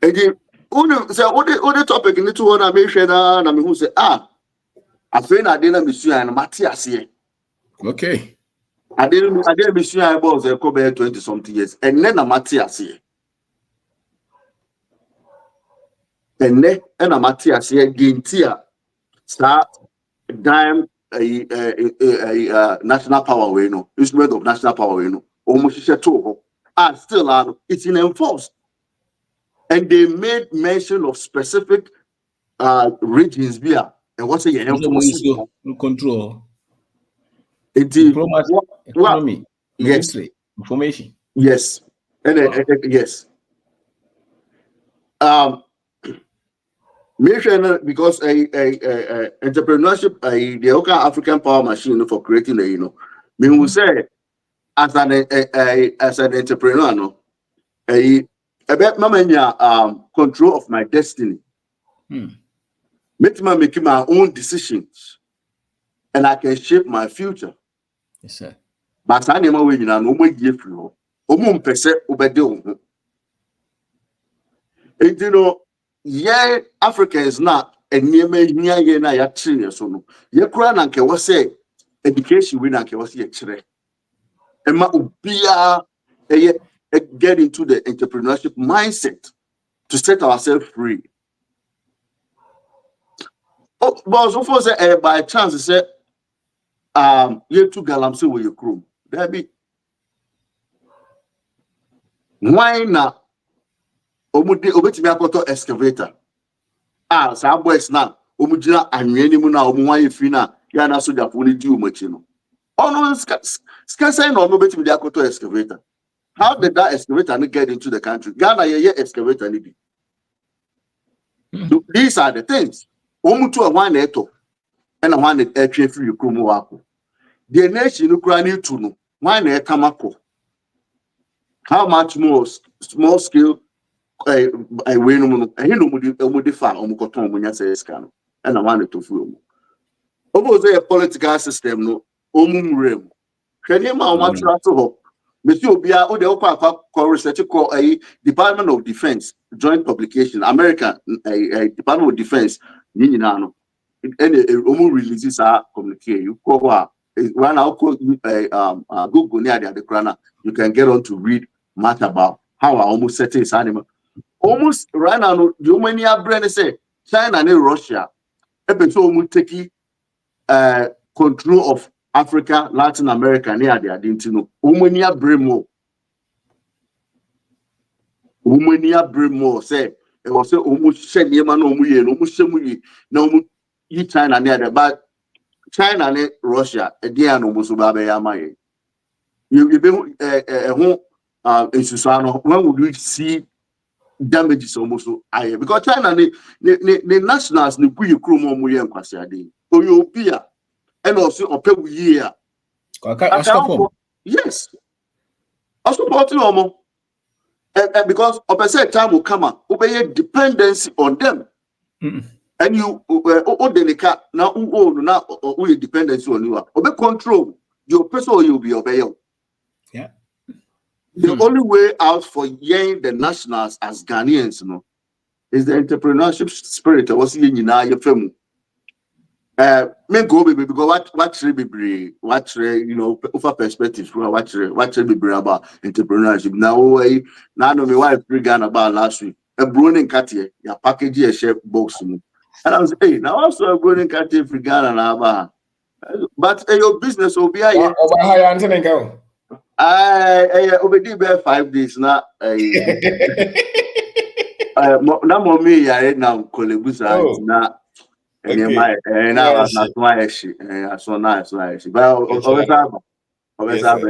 J: Again, say all the topic in the 2 1 make sure that I mean who say I think I didn't miss you and Matthias here.
B: Okay.
J: I didn't miss you about the cover 20 something years and then a Matthias here. And then a Matthias here Gintia start dime a national power way no instrument of national power way no almost and still it's in enforced. And they made mention of specific regions here. And what's it?
B: Control.
J: Diplomacy,
B: economy,
J: yes,
B: military, information.
J: Yes, and yes. Mention because a entrepreneurship, the whole African power machine for creating me who say as an entrepreneur, no, about my control of my destiny. Make my own decisions, and I can shape my future.
B: Yes, sir.
J: But I never win no more year free. Pese obede. And yeah, Africa is not a near me here na ya chine so no. Ye kura na nke wo say education we na nke wo say ye kire. Ema obia get into the entrepreneurship mindset to set ourselves free. Oh, but so for say by chance say you to galamse with your crew. There be why na obetimi akoto excavator. Sa boys na omugina anwene mu na omu wan efi na ya na soja fo ni di omachi no. Ono skasa na ono betimi de akoto excavator. How did that excavator not get into the country? Ghana ye excavator ni bi. So these are the things. Omutu a wan eto and a wan etwe free krom wako. The nation no kra ni tu no wan na etamako. How much more small scale I win no fan omukoton munya say scan and a man to fu. Obo a political system no omumrem. Hwede ma omatra to ho. Mesi obia o de okwa research call a Department of Defense joint publication American Department of Defense ni nyina no any releases are communicate you go one Google near the crana you can get on to read much about how I almost set his animal almost right now the many brand say China and Russia almost taking control of Africa, Latin America near the identity Umania Bremo say it was say almost shed man almost no China near the but China and Russia again almost yamaye. You be in Susano, when would we see damages almost higher? Because China the nationals the Puyu Krumo Muyan Kwasiade. Oyopia and also ope year. Yes. I support you almost. And because of a certain time will come up, obey dependency on them. And you delicate now now dependency on you. Obey control your person you'll be obeying.
B: Yeah.
J: The only way out for the nationals as Ghanaians, is the entrepreneurship spirit. I was in your family. Me go baby because what you know over perspective what be about entrepreneurship. Now no me wife began about last week. A browning katie ya package a chef box. And I was hey now also a browning katie free Ghana na about. But your business will be
B: Over how you answer go?
J: I obedi be 5 days na na mommy ya na kolebusa na
B: Okay.
J: na smash so nice but always have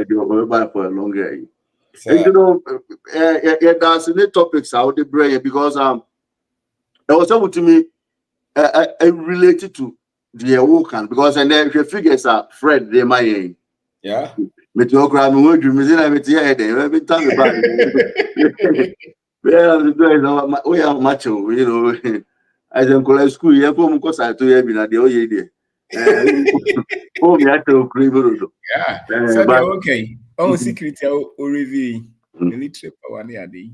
J: for a longer you know there's any topics out the brain because there was able to me related to the work because and then the figures are Fred they my
B: yeah.
J: Meteocram would you miss it every time about we are macho, you know. As in college school, you have because I to have been at the OYD. Oh, me at the criminal.
B: Yeah. So
J: But
B: okay. Oh, secret or review. Military power near the.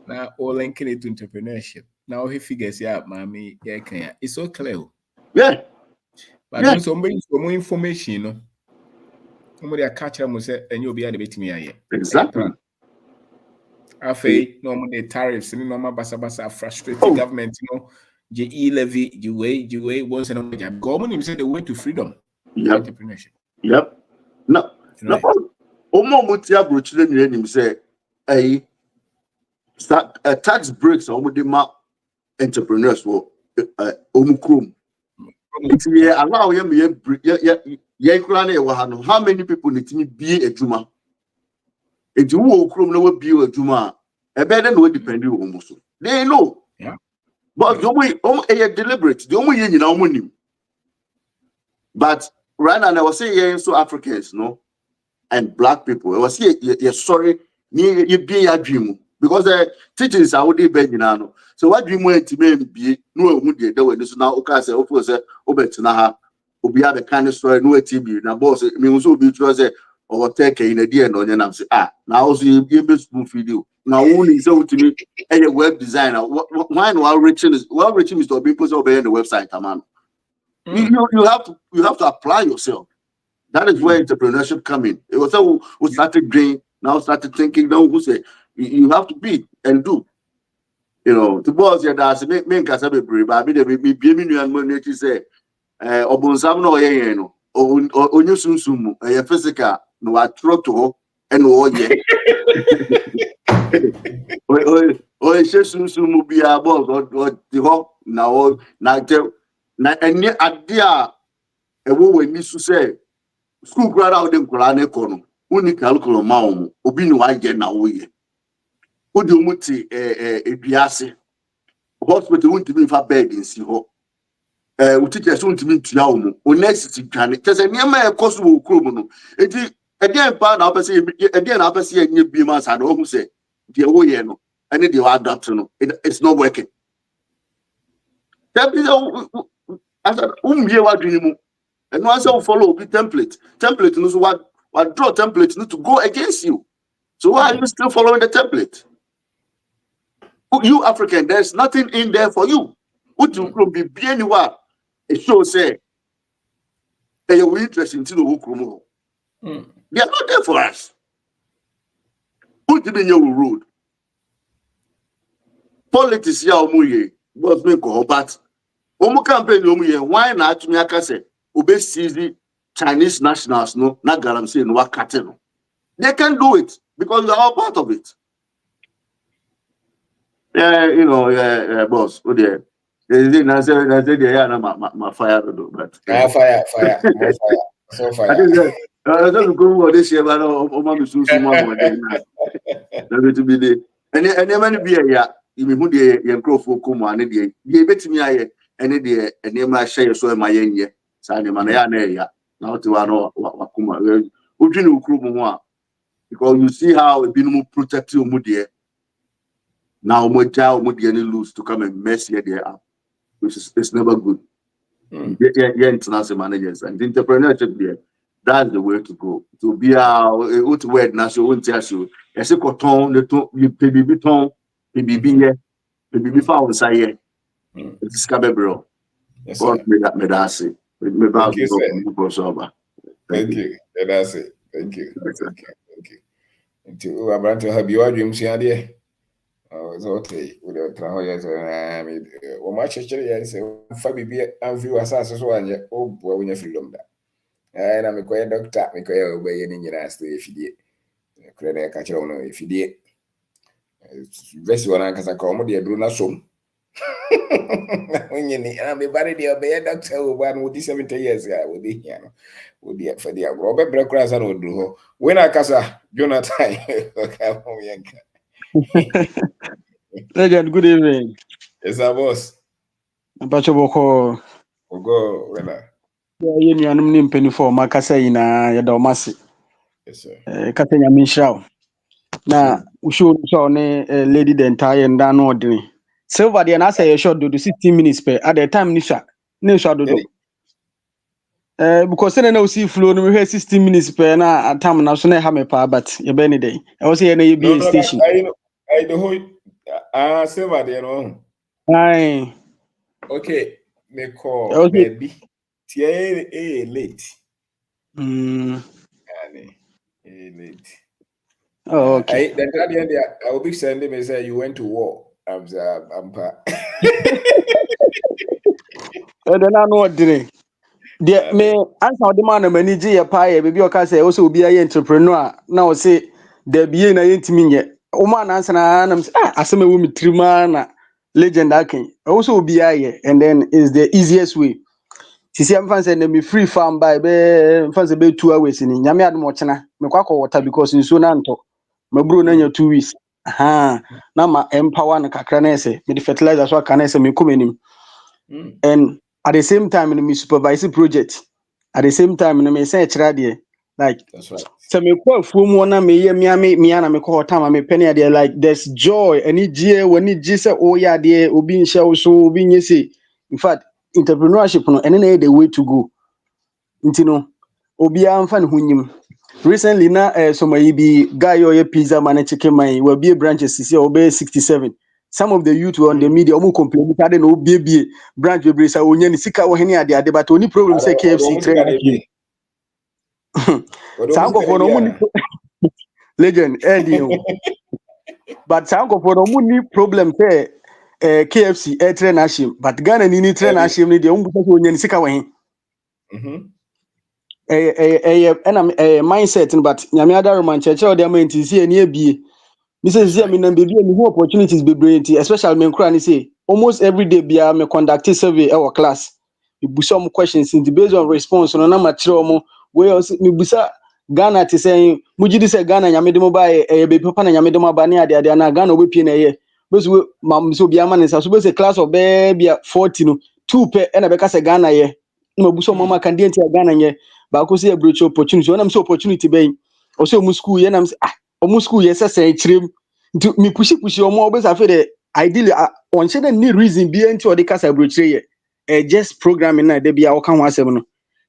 B: Now all linking it to entrepreneurship. Now he figures yeah, mommy, yeah, it's so clear.
J: yeah,
B: But don't somebody for more information, you know. Somebody a catch them say and you'll be at the bit me.
J: exactly.
B: Afe, normal the tariffs, normal basa frustrated government, you know. JE levy, you once and all. Government said the way to freedom.
J: Yep.
B: Entrepreneurship.
J: Yep. No. No. Omo mutia brochire ni enim say tax breaks on the ma entrepreneurs for omukrom. Yeah, allow you yeah kura na e wa no. How many people need to be adwuma? Eju wo okrom na we be adwuma. E be dey no depend on almost. They know.
B: Yeah.
J: But the deliberate. The only you know nim. But right now I was saying so Africans, no, and black people. I was saying you're sorry, you be your dream because the teachings are already been no. So what dream went to be no one did there this now okay say of course obetina obi have the kind of story no TB na boss me also be trust say or take in a day no na say now also you be spoon video now only say to me a web designer why no reaching Mr. People so be on the website man. You have to apply yourself. That is where entrepreneurship come in. It was so we started doing now started thinking now who say you have to be and do. You know, the boss here that's me nkasa bebre ba me be me nuan mo na say obonsam no ye no onye sunsun mu physical no wa trot to ho and no ye. O sunsun mu bia boss o di ho na na enye ade a ewo wani su say school grad out dem kura na ko no uni curriculum ma wo obi ni wa je na wo ye odi omuti eduase hospital won't be fa bed in si ho teachers won't be ntua wo o next twane tese niam e koso wo krom no enti eden pa na opese eden na opese enye bi ma sa na o hu say de wo ye no ene de wa adapt no it's not working that is as what do you and once you follow the template knows what draw template need to go against you. So why are you still following the template? You African, there's nothing in there for you. What you could be anywhere. It shows say they are interested in the they are not there for us. Put it in your road. Politics ya omuye was me ko but omu campaign omuye why na atumi akase obesizi Chinese nationals no na galamsey no wakate no. They can do it because we are all part of it. Yeah, you know, boss. Oh dear. I said yeah, my fire do, but
B: fire, more fire, so fire.
J: I don't go this year, but my soon one day. To be there. And many be yeah. You mean who the young crow for come on the bet me I any day and name I share so my yen Sandy Manaya. Now to know Wakuma. Ujinu Krumu because you see how a been protect you mudia. Now my child would any lose to come and mess here there up, which is it's never good. Yeah, international managers and entrepreneurship there. That's the way to go. To be a word national won't tell you. As a cotton, the PBB tone, PBB found say it's Cabebro.
B: Yes,
J: God
B: sir.
J: may that say.
B: Thank you, sir.
J: Thank
B: Thank
J: you.
B: you. That's it. Thank you.
J: Thank you.
B: Thank you. Thank you. Until I brought to have your dreams here. It's okay. With the Trahoyas, I mean, well, much actually, I say, Fabi, and few assassins one, oh, boy, when you freedom that. And I'm a quiet doctor, make a obey any last if you did. Credit catch on if you did. Vest one because I come with Bruna Sum. When you need, I'm a body, the obey doctor, one would be 70 years, I would be here. Would be for the Robert Breakfast and would do. When I casa, Jonathan,
K: Legend, good evening.
B: yes, I was.
K: Bachoboko.
B: We'll go, Rena.
K: Yɛ nuanom ne mpanyinfoɔ ɔmo akasa nyinaa yɛda ɔmo ase.
B: Yes, sir.
K: Kasa nyame nhyira wo. Na wohyɛ wo sɛ ɔne lady the entire nda no ɔdene. Silver deɛ na asɛ yɛhyɛ dodo 16 minutes pɛ at the time ni hwa ne hwa dodo. Because na osi flow no hwɛ 16 minutes pɛ na atam na so na ɛha me paa but yɛbɛ ne dɛn. Ɛwɔ sɛ yɛ na yɛ be station.
B: I the whole silver there no.
K: Aye.
B: Okay, me call baby. Tia late. Late.
K: Oh, okay.
B: Then at the end I will be sending me say you went to war. I'm
K: Then I know ɔdene. Deɛ me ansa ɔde ma na mani gye yɛ paa yɛ baabi ɔka sɛ wo sɛ obi ayɛ entrepreneur na wo sɛ da bie na yɛntimi nyɛ wo ma nansa na nam sɛ asɛm ɛwɔ me tirim a na legend akan wo sɛ obi ayɛ and then is the easiest way sisi amfa sɛ na me free farm by be mfa sɛ be 2 hours ni nyame adom ɔkyena me kwa kɔ water because nsuo na ntɔ maburo na nya 2 weeks aha na ma empower no kakra na ɛsɛ me de fertilizer so aka na ɛsɛ me komanim and at the same time me supervise project at the same time me say kyerɛ like
B: that's right.
K: So me kwa fumu na me ye me na me ko hotam me penny ade like there's joy any gie woni gi say o ya de obi nhye wo so obi nye say in fact entrepreneurship no ene na the way to go ntino obi amfa ne hunyim recently na so my be guy your pizza man chicken man we be branches see obey 67 some of the youth were on the media omu complain that no obiebie branch we be say onya ni sika wo hene ade but only problem say KFC train Sanko for no money legend but Sanko for no money problem say KFC train ashim but Ghana ni train ashim ni de umbu so onya ni sika wo hen mindset but nyame ada roman church o de man ti see ani abie me say see me na be me opportunities be brilliant especially me nkura ni say almost every day bia me conduct survey our class we busa some questions in the based on response no na material mo we me busa Ghana ti say mujidi say Ghana nyame de mo ba be papa na nyame de mo ba ne ade na Ghana obepie na ye beso mam so bia man say so be say class of bia 40 no 2 pe na be ka say Ghana ye na busa mama candidate Ghana ye ba ko say broach opportunity wona say opportunity be o say mu school ye na say omu school ye say chirem nti me pushi omo obesa fe de ideally on shede ni reason bi enti odi kasa brochire ye just programming na de bia wo ka ho asem no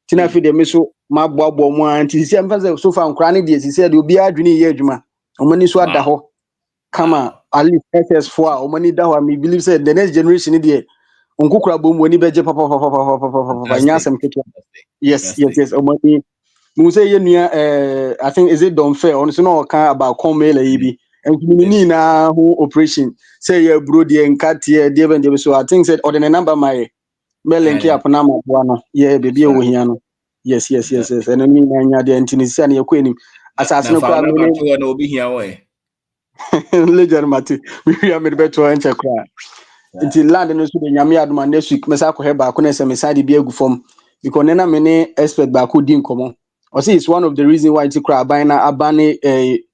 K: tina fe de me so ma boabo mo anti sisi am fa so fa nkra ne de sisi de obi adwene ye adwuma omo ni so ada ho kama at least SS4 omo ni da ho me believe say the next generation de onkukura bom woni beje papa nya asem keto yes omo ni mu say ye nua I think is it done fair on so no kan about commail yibi and ni na who operation say ye bro de nkate de ben de so I think said ordinary number my melenki up na ma no ye bebi e wo hia no yes and me na nya de antinisia na ye ko enim asase no kwa me
B: na obi hia wo e
K: legend mate we are me beto enche kwa nti land no so de nyame adoma next week mesa ko heba ko na se me side bi agu fom because nena me ne expert ba ko di nkomo I say it's one of the reason why it's cry buying abane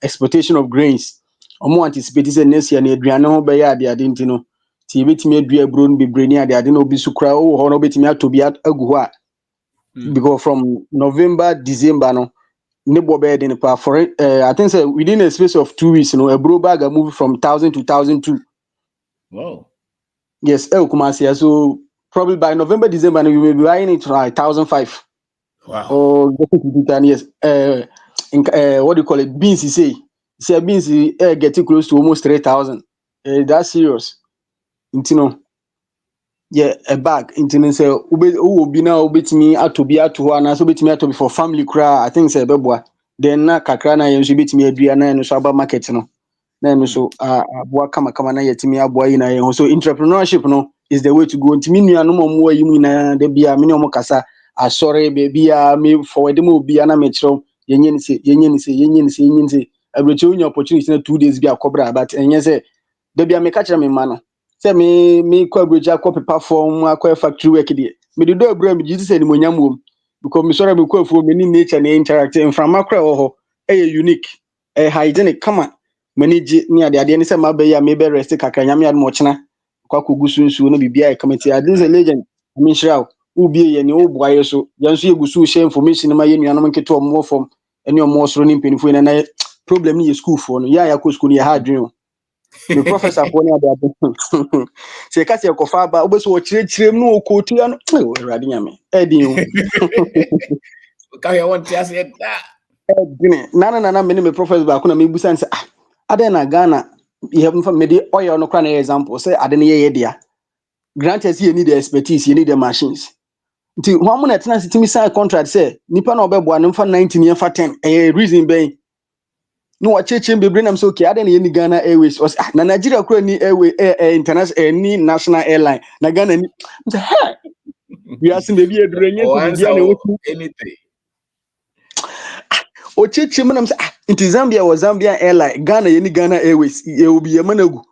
K: exploitation of grains. Omo anticipate say next year na aduane ho be ya ade nti no. Ti betimi adua bro no be brani ade no obi su cry o ho no betimi atobi agu ho a. Because from November, December no ne bo be de pa for I think say within a space of 2 weeks no a bro bag move from 1,000 to 1,002.
B: Wow.
K: Yes, Kumasi. So probably by November, December you will be buying it for 1,005.
B: Wow.
K: Or yes, what do you call it? Beans, you say beans getting close to almost 3,000. That's serious. You know, yeah, a bag into me say ube be now ubetimi atobi ato ana so betimi atobi for family cry. I think say beboa. Then na kakra na yenso betimi adua na no so aba market no. Na no so aboa kama na yetimi aboa yi na yen. So entrepreneurship no is the way to go. Ntimi nua no mo yi mu na de bia me ne mo kasa asore baby me forward mo obi na me kiro yenye ni se abreche onya opportunity na 2 days bi akobra but enye say de bia me ka kira me ma no. Say me kwa bridge akọ paper form akọ factory work dey me do abura me jiti say ni monyam wom because me sorry me kwa fu me ni nature na interact from makra ho unique hygienic kama manage ni ade ni say ma be ya me be rest kakra nyame ad mo chena kwa kogusu nsu no bibia e committee adin say legend I mean shraw ubi ye ni oboaye so yanso ye gusu share information ma ye nuanom nketo omo form ene omo soro ni mpenifo na problem ni ye school for no ya ko school ni ya hadwen me professor for ni ade se ka se kofa ba obeso wo kirekirem no ko tu ya no erade nyame edin o
B: ka ya want ya say da
K: edin na me professor ba ko na me busan se ade na Ghana you have me dey oil no kra na example say ade na ye dia granted you need the expertise you need the machines nti ho mo na tena sitimi sign contract say nipa na obeboa no fa 19 year fa 10 reason ben no wa cheche bebre nam so okay ade na ye ni Ghana Airways na Nigeria kura ni airway international ni national airline na Ghana ni hey we are seeing baby edure nye to bibia na wotu
B: anything
K: o cheche nam say nti Zambia airline Ghana ye ni Ghana Airways e obi ye managu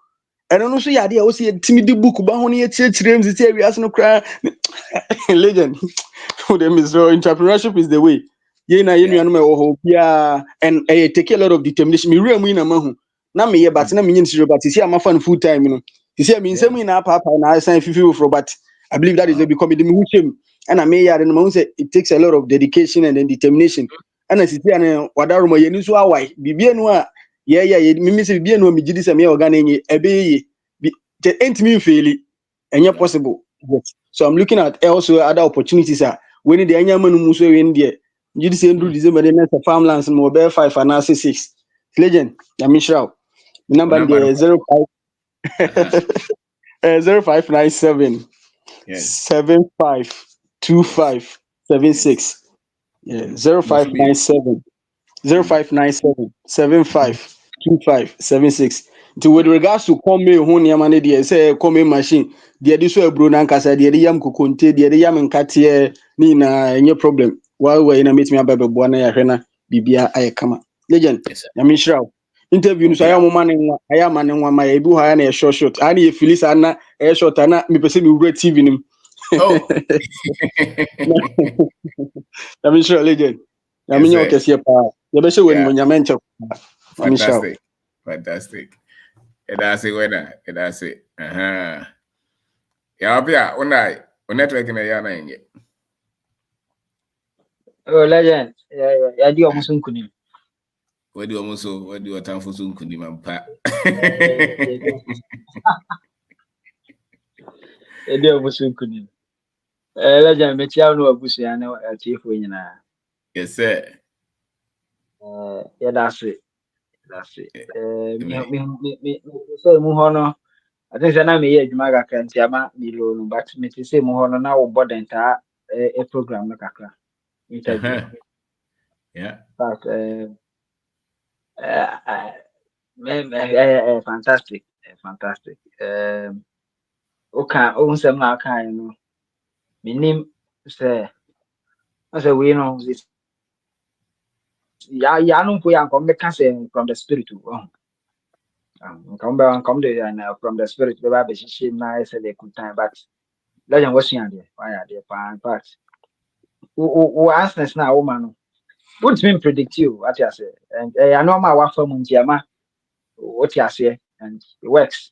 K: eno no so ya ade a wo se timi di book ba ho ne ye chirechirem sisi we are no kra legend for them is so entrepreneurship is the way ye na ye nuanu me wo ho bia and take a lot of determination me real mu na mahu na me ye but na me nyin siro but see am fan full time no see me nsem na papa na sign fifi for but I believe that is a become the me hushem and I me ya no say it takes a lot of dedication and then determination and as see an wadaro mo ye ni so awai bibie no a ye me say bibie no me gidi se me organ enye ebe ye the entimi faili enye possible yes. So I'm looking at also other opportunities when the anya manu muso in there you say do December the next farmlands mobile 5 and 6 legend na mishra number there 0597 752576 yeah 0597 752576 with regards to come ho niam na dey say come machine dey dey so abro na nkasa dey yam kokonte dey yam nkate ni na enye problem wa na meet me ababebo na ya hwe na bibia ayekama legend na me shira interview no so aya ma ne nwa ma e bi ha na short ani e filisa na e short na me pese me wura TV nim na me shira legend na me nyo kese pa ya be she wen mo nyame nche
B: fantastic and I say when I say ya bia una network na ya na nge
I: Oh, legend. Yeah, di omuso nkuni.
B: Wadi otanfo so nkuni mampa.
I: Di omuso nkuni. Legend me tia no abusu ya na atifo nyina.
B: Yes sir.
I: Yeah, that's it. Me so mu hono. I think say na me ye adwuma kakra nti ama me lo no but me say mu hono na wo boden ta a program no kakra. Interview.
B: Yeah.
I: But fantastic. Okay, onsem na kan no. Minim say we know this. Ya no ko ya come can say from the spirit to come there and from the spirit the Bible she na say they could time but legend was here there why are there but who answers now woman won't mean predict you what you say and I know my wife from Ndiama what you say and it works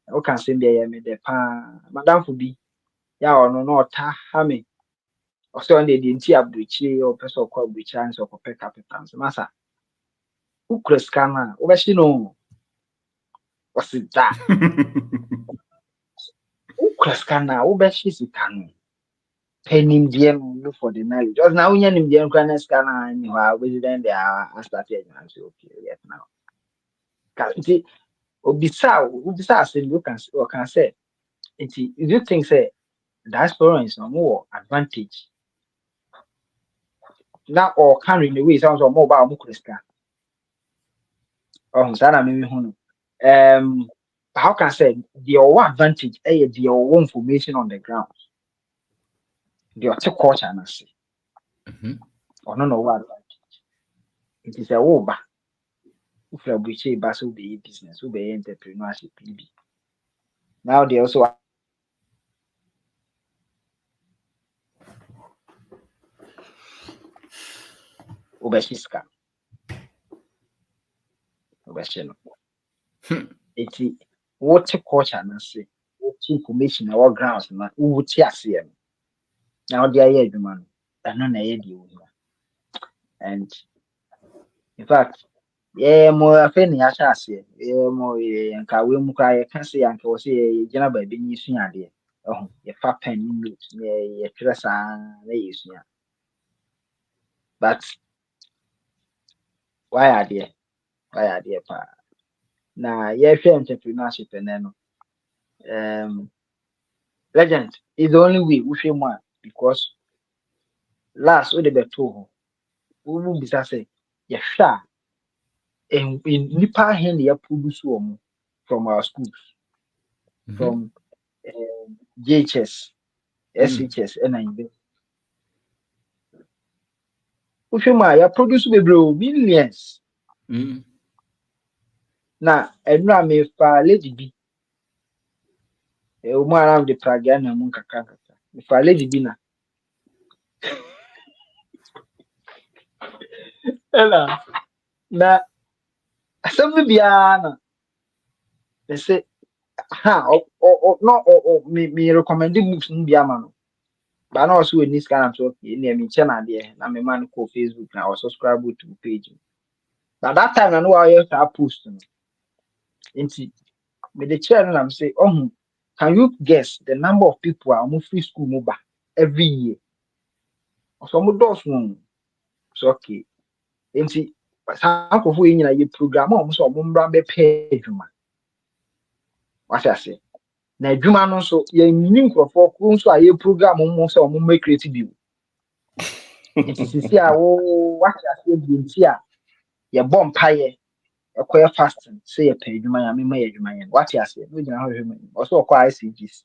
I: who can send there me the madam for be ya or no ta ha me also on the nti abruchi or person call abruchi and so pick up so masa who cross kana obeshi no what's that who cross kana obeshi sikano penim DM look for the knowledge just now when you DM kana scanner and you are with them they are started and say okay yes now kasi obisa say you can say it you think say
L: diaspora is no more advantage. Now or carrying the way sounds more about Mukriska. Oh, Sana maybe how can I say the advantage the information on the ground. The culture and I say. Or no what advantage. It is a over. If you are bus will be business, will be entrepreneurship. Now they also Obeshiska. Obeshino. It's what culture and I say. What information our grounds na who would see now they are here, man. And none you. And in fact, more offending as I say, more and we cry, can't say uncle say, Jenna by being using idea. Oh, your fat pen looks near dress and lays. But why are they? Why are they? Now, yeah, entrepreneurship and then legend is the only way we feel more because last what they were told, we will be say, yeah, sure. And in Nipa hand, they produce from our schools, from JHS, SHS, and I. Ushuma, ya produce millions. Now, and now me for lady B. Around the Pragiana Munka Kaka. If I lady B na. Ella, na something beyond. They say, me recommending books in Biamano. But also in this kind of talk, near me channel there, na me man call Facebook now or subscribe to page. Now that time I know I have to post. Into me the channel I'm say, oh, can you guess the number of people are move free school mobile every year? Some doors one. So okay. Into some of you in a program almost or mumba be paid. What I say? Na adwuma no so ye nnim krofo ko so aye program mo so mo make creative bio it is see a wo what I say bi nti a ye bom paye ekoye fasting say ye pay adwuma ya me ma ye adwuma ye what I say no gina ho hwe me o so ko ICGs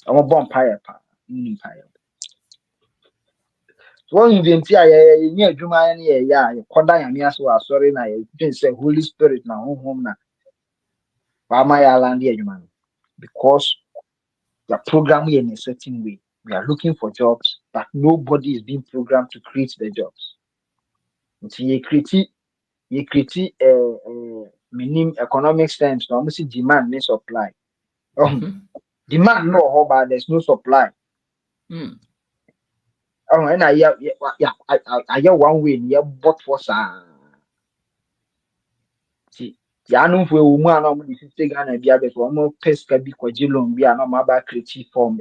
L: o bom paye pa nnim paye so you dey nti a ye nya adwuma ye ye ya ye koda ya me aso asori na ye think say Holy Spirit na honhom na ba ma ya land ye adwuma no because the program in a certain way. We are looking for jobs, but nobody is being programmed to create the jobs. So you create minimum economic sense. No, almost demand and supply. Demand no, but there's no supply. And I have one way. You bought for some. See, ya know for woman no money 50 Ghana be abet one more pesca be quadrillion be no maba creative form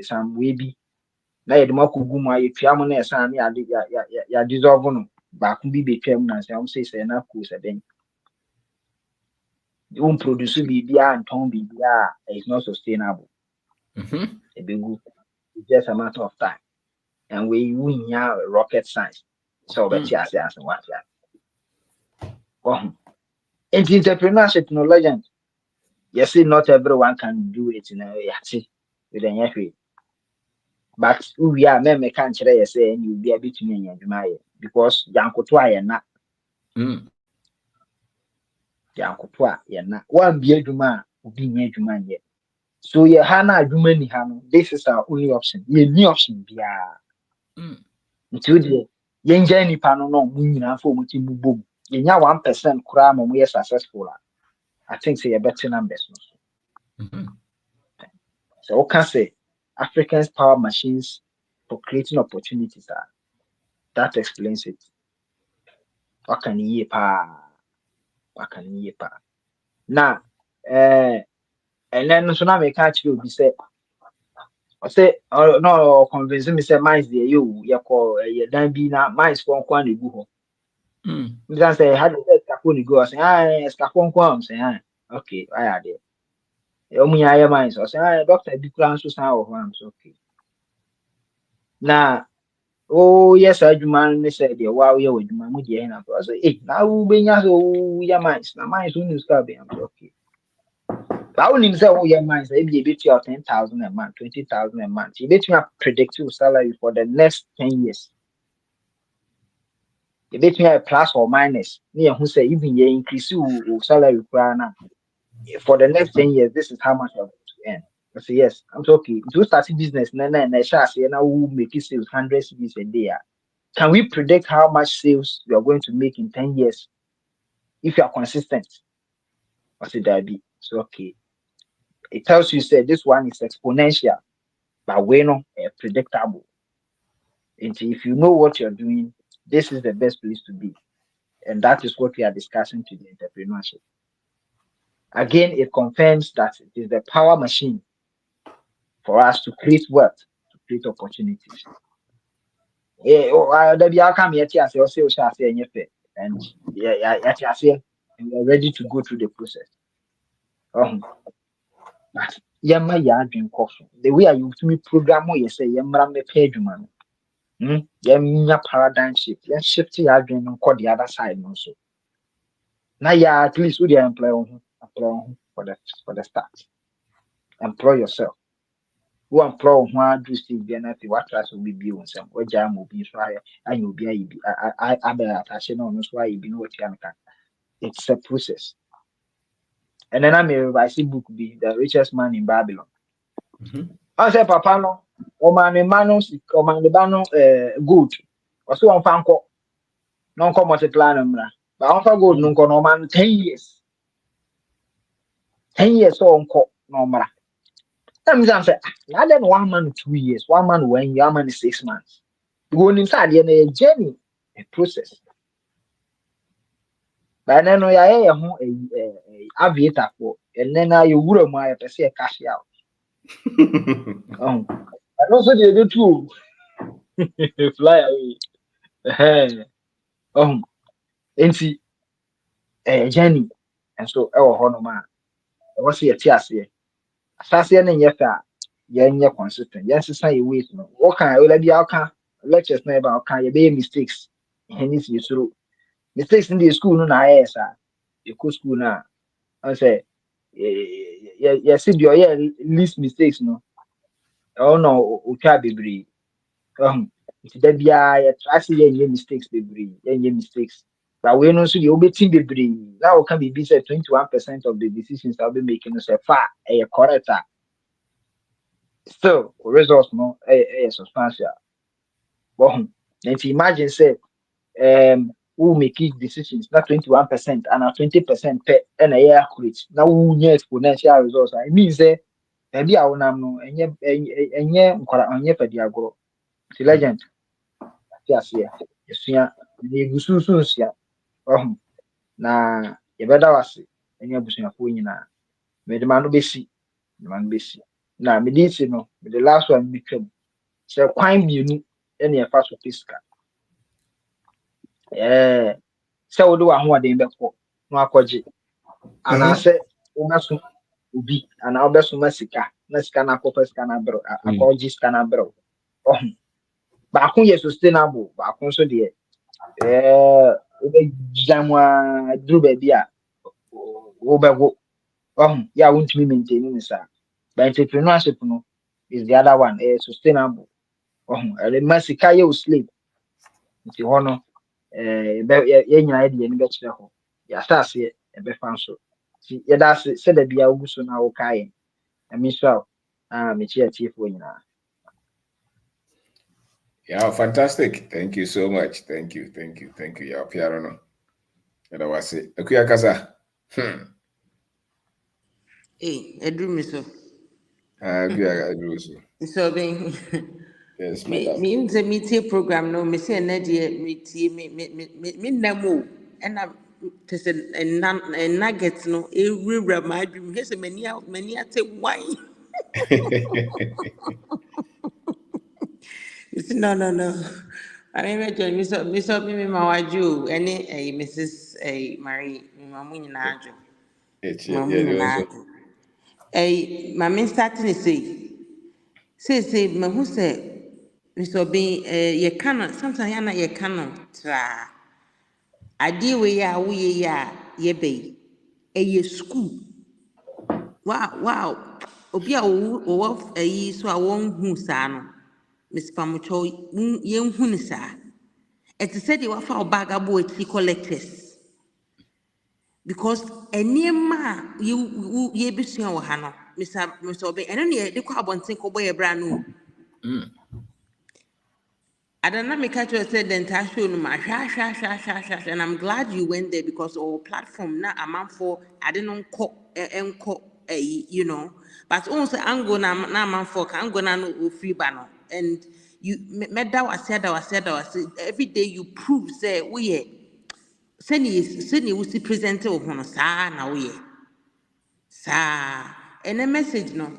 L: some way be. Na yɛ de ma kogu mu ayɛ tua mu na ɛsan ne ade ya dissolve no ba ko bi betwam na sɛ sɛ na ko sɛ den won produce bibia anton bibia is not sustainable ebegu it's just a matter of time and we nya rocket science so bet ya say as what ya entrepreneurship no legend yes not everyone can do it in a yati with an yafi but we are me can kire yes and you be a bit me adwuma because yankoto ayena yankoto ayena wan be adwuma obi nya adwuma nye so ye ha na adwuma ni ha no this is our only option ye ni option bia nti de ye nja nipa no no mu nyina fa omuti mu bom ye nya 1% kura ma mu ye successful I think say ye better numbers no so okay say Africans power machines for creating opportunities that explains it. What can you pa? Now, and then so now me catch you be say, no convince me say mines there you call you dan be na mines for kwan dey go ho. Me can say how the skafo dey go say scafo kwan say okay I are there. Omunya minds or say doctor be plan so san of am so okay. Na oh yes adwuma ne say de wa we adwuma mu de na so say na wo benya so ya minds na minds who ska be am so okay. But when you say oh ya minds e be bet you 10,000 a month, 20,000 a month. You bet me predict your salary for the next 10 years. You bet me plus or minus. Me who say even you increase your salary for the next 10 years, this is how much you're going to earn. I say, yes, I'm talking. If you start a business, and I shall say, now we make it sales 100 cities a day. Can we predict how much sales you are going to make in 10 years if you are consistent? I say, that be so okay. It tells you, say, this one is exponential, but we're not predictable. And if you know what you're doing, this is the best place to be. And that is what we are discussing today, entrepreneurship. Again, it confirms that it is the power machine for us to create wealth, to create opportunities. There be outcome yet, yes, you shall say, and and we are ready to go through the process. But yamma ya dream coffee. The way you to me program, you say, Yamra me page man. Yamma paradigm shift. Let's shift your dream and call the other side also. Now, yeah, at least with the employer for the start. Employ yourself. Who employ one do Steve benefit what class will be on some or jam will be try and you'll be I attaching on why you be no what you can. It's a process. And then I see book be the richest man in Babylon. I say papa no o man the bano good. Or so on fanko non come multiply number. But on for good no man 10 years. 10 years so on no mara. That say, now then 1 month, 2 years, 1 month, 1 year, 1 month, 6 months. You go inside a journey, a process. But then I a aviator for, and then you would my per cash out. And also they do too. Fly away. And see a journey. And so our honor man. I was here tears here. Assassin and yet, you're consistent. Yes, it's not a waste. What kind of be outcome? Lectures never can you be mistakes. And it's you through mistakes in the school. No, I sir. You go school now. I say, yes, if your least mistakes, no. Oh no, okay, be it's that be I try to see any mistakes, be any mistakes. But we know so the obeying be now can be 21% of the decisions I'll be making is a far a correct. Still, results no substantial. But if you imagine say who make each decisions not 21% and 20% per and a year accurate. Now who need exponential results. I mean say maybe I will no and for the agro. The legend. Yes, yeah. Yes, yeah. The gususus ya. Na you better was and your business for you na. May the man be see. The man be see. Now me this no. The last one become. So kwine bienu ene e fa so fiscal se wo do ahoɔden bɛkɔ no akɔgye anaasɛ womaso obi ana wobɛsoma sika na sika na akɔfa sika na brɛ akɔgye sika na brɛ baako yɛ sustainable baako nso deɛ wobɛgya mu a duru baabi a wobɛgo yɛ a wontumi maintain ne saa but entrepreneurship no is the other one sustainable ma sika yɛ wo slave nti hɔ no nyinaa yɛde yɛn bɛkyerɛ hɔ yɛasase ɛbɛfa nso nti yɛda ase sɛda bia wogu so na woka yɛn ɛme nso a mekyerɛ atiefoɔ nyinaa.
B: Yeah, fantastic. Thank you so much. Thank you. Yeah, Piano no. And I was say, Akuya Kasa.
M: Edru miso.
B: Akuya Edru so.
M: So being
B: Yes, madam.
M: me in the meeting program no me say na de me namo and I to say and nuggets no every my dream he say many ate wine. No. I mean, Miss me Mawaju, any a Mrs. A Marie, Mamu Naju. Mamu Naju. my starting to say my who say Mr. Bean ye cannot sometimes yana ye cannot tra idea we ya ye be a school wow obi a wo so a won hu saa no Miss Pamucho ye hu ni saa it said you wafa obaga bo ati collectors because enema ye bisua wo ha no Mr. Obi eno ne de kwa abonten ko boy bra no Adana me catch you said then ta show no ma hwa and I'm glad you went there because our platform na amanfo ade no enko you know but also ango na amanfo kan go na no free ba no and you meda was every day you prove say we send you see present wo hono saa na we and a message no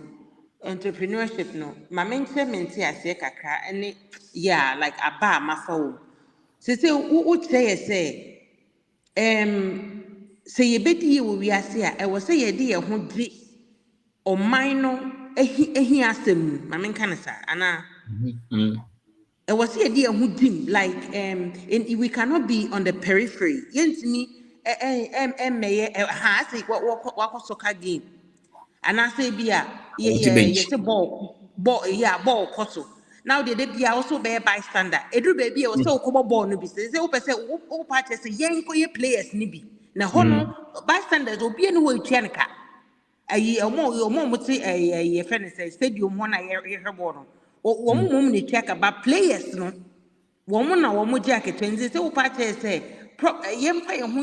M: entrepreneurship no my mention ase kakra and yeah like aba mafa say wo say say ye bedi wo wiase a e wo say ye de ye ho di oman no ehi asem my men kan sa ana it was here dear who dim like we cannot be on the periphery yentimi ha say what soccer game and I say bia yes a ball yeah ball koso now the bia also be bystander edru baby e so ko ball no bi say o pese o part say yen ko ye players ni bi na hono bystanders obi ene ho etua nka ayi omo muti ye friend say stadium ho na ye hwebo no wo mum ni tua ka ba players no wo na wo mo ji aketwenzi say wo part say ye mfa ye ho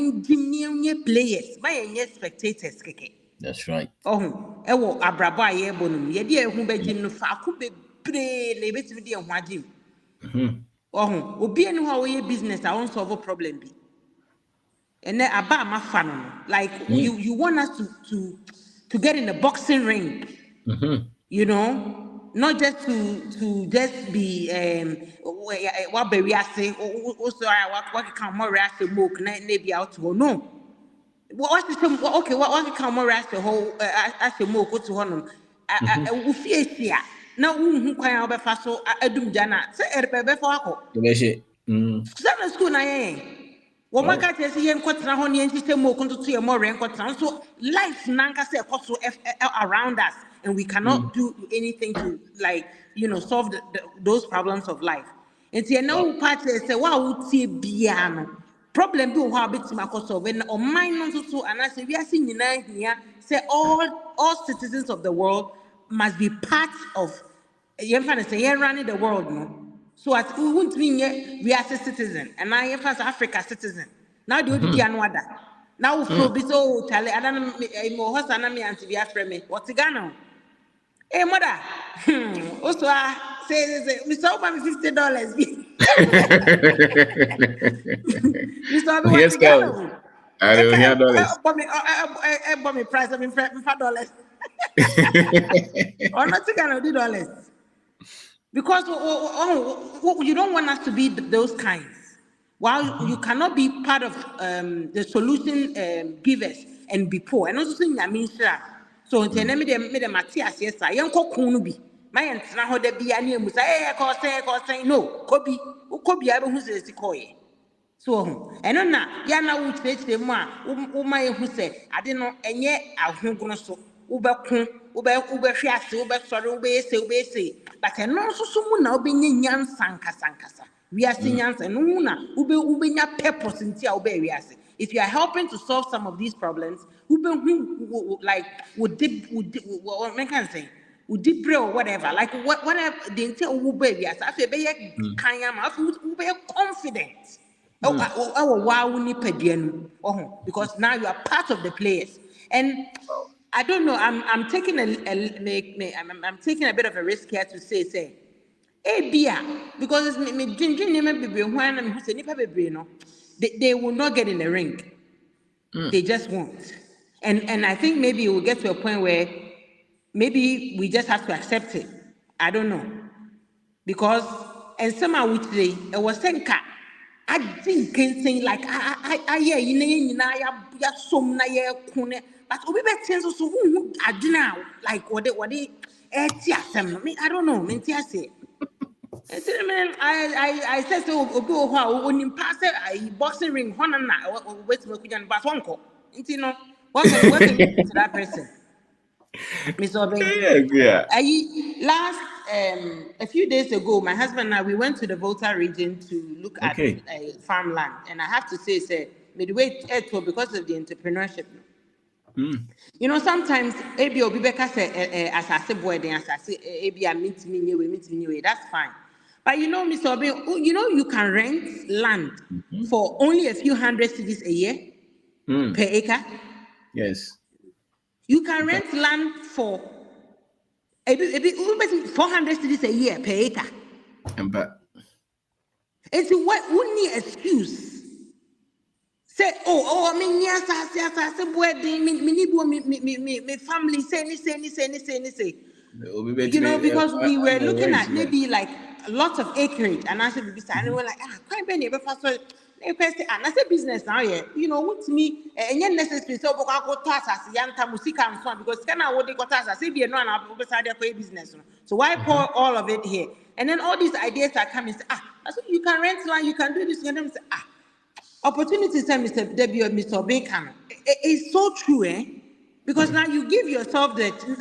M: nye players ba ye spectators keke.
A: That's right.
M: Oh, ewo abrabo a ye bonum ye de ehu begim no fa ko bebre na ebetimi de ehu agim. Oh, obi enu ha wo ye business a won solve problem bi. And then aba ma fa no like you want us to get in the boxing ring. You know, not just to just be what be we say so what can more react book na be out to no. What is some okay? What can more as the whole as the more go to honum? We fear here now. Who can I be fast so adum jana? Say erbe for ako. Seven school na ye. Woman can't say yen kwatra ho ne ntite mo kunto to ye more ren kwatra. So life nanka say koso around us, and we cannot do anything to like solve those problems of life. And see now part say wow tie bia no. Problem bi ho abetima koso when on mine no so and I say we are seeing here say all citizens of the world must be part of say running the world no. So as we won't mean we are citizen and I am Africa citizen. Now the ODD and wada. Now for be so Charlie, I don't know more horse and me anti be afraid me. What's Ghana? Hey mother. Also say we saw $50. Mr.
A: Yes,
M: What's Ghana?
A: I don't hear dollars.
M: Buy me price of $5. Or not Ghana $2. Because you don't want us to be those kinds. While you cannot be part of the solution givers and be poor. And also saying, I mean, sure. So, until I made a Matthias, yes, I am Kokunubi. My aunt now there be any musa, no, Kobe, I who's a sequoia. So, and on that, Yana would say to them, my who said, I didn't know, and yet I'll go so. Uber, sorry, say, but I know so soon now being yan sankasa. We are seeing yans and ube purpose in tia we are. If you are helping to solve some of these problems, who like would dip what can say? Would deep or whatever, like whatever they tell ube we are. I feel be confident. Because now you are part of the players. And I don't know, I'm taking I'm taking a bit of a risk here to say bia because it's me they will not get in the ring. They just won't. And I think maybe it will get to a point where maybe we just have to accept it. I don't know. Because and somehow which day it was saying I think saying like I yeah you know ya som na ya kune but obi be tense so who adwena like what they me I don't know me say I said so obi o ho a onim pass boxing ring hona na wait me kunya but wonko nti no what can you do to that person Miss Obeng?
B: Yeah.
M: Last a few days ago, my husband and I we went to the Volta region to look at farmland, and I have to say, midway because of the entrepreneurship. You know, sometimes ebi obi beka say asase boy den asase ebi a meet me anyway. That's fine, but you know, Mr. Obeng, you know you can rent land for only a few hundred cedis a year per acre.
B: Yes.
M: You can rent land for 400 cedis a year per acre. It's what only excuse. Say, I mean, yes, I said, wedding, me family, say. You know, because we were looking at maybe like lots of acreage, and I said, and we were like, quite many, but first, and I said, business now, yeah, you know, with me, and yet necessary, so I go to us as Yanta Musika and so on, because can I what they got us as if you're not an beside their business. So why pour all of it here? And then all these ideas are coming, say, I said, you can rent land, you can do this, and then say, opportunities, Mr. Debbie or Mr. Bacon. It's so true, eh? Because now you give yourself that you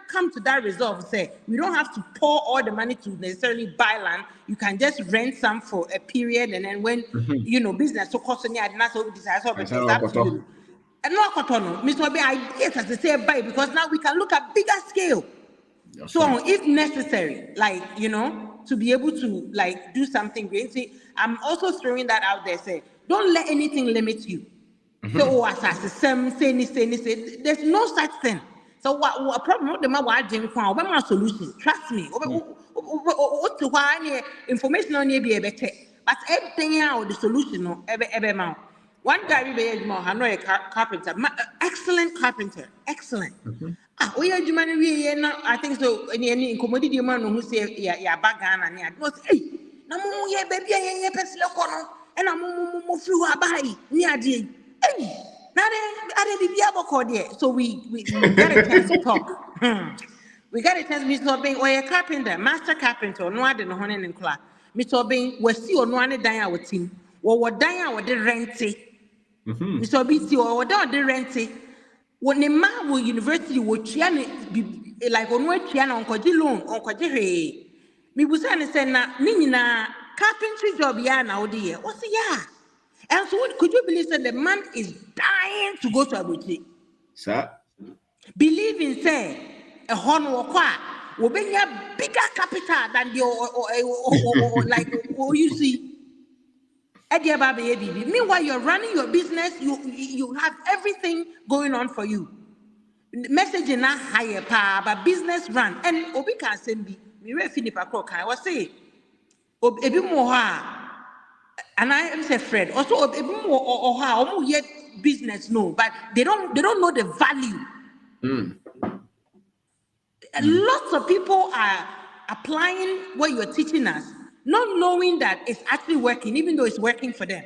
M: come to that resolve. Say we don't have to pour all the money to necessarily buy land. You can just rent some for a period, and then when you know business so cost any and that's what desires of it's up to you. And no, Mr. B, ideas as they say buy because now we can look at bigger scale. So if necessary, like, you know, to be able to like do something great. See, I'm also throwing that out there. Say, don't let anything limit you. So say, there's no such thing. So what problem the my solution? Trust me. What to why information on be better. But everything out the solution no every man. One guy we be a carpenter, excellent carpenter, excellent. We are human. I think so. Any commodity man who say ya bagana and it was na mumu ye baby ye peslo kono and na mumu flew abai near the now then so we got a chance to talk. We got a chance. Mr. Obeng or a carpenter, master carpenter, no other no honey and clock. Mr. Obeng was see or no one dying our team or what dying our the renty. Mr. Obeng or the renty. When the man will university will be like on what Chiana on Koji loan on Koji. Me was saying na Nina carpentry job ya now dear. What's the ya? And so could you believe that the man is dying to go to Abuja?
B: Sir.
M: Believe in say a horn or qua will be a bigger capital than the like what you see. Meanwhile, you're running your business, you have everything going on for you. Messaging not higher power, but business run. And Obi can send me Philip Akroka. I was saying, Obi Moha, and I am say Fred. Also, Obi Moha or how yet business no, but they don't know the value. Lots of people are applying what you're teaching us, not knowing that it's actually working, even though it's working for them.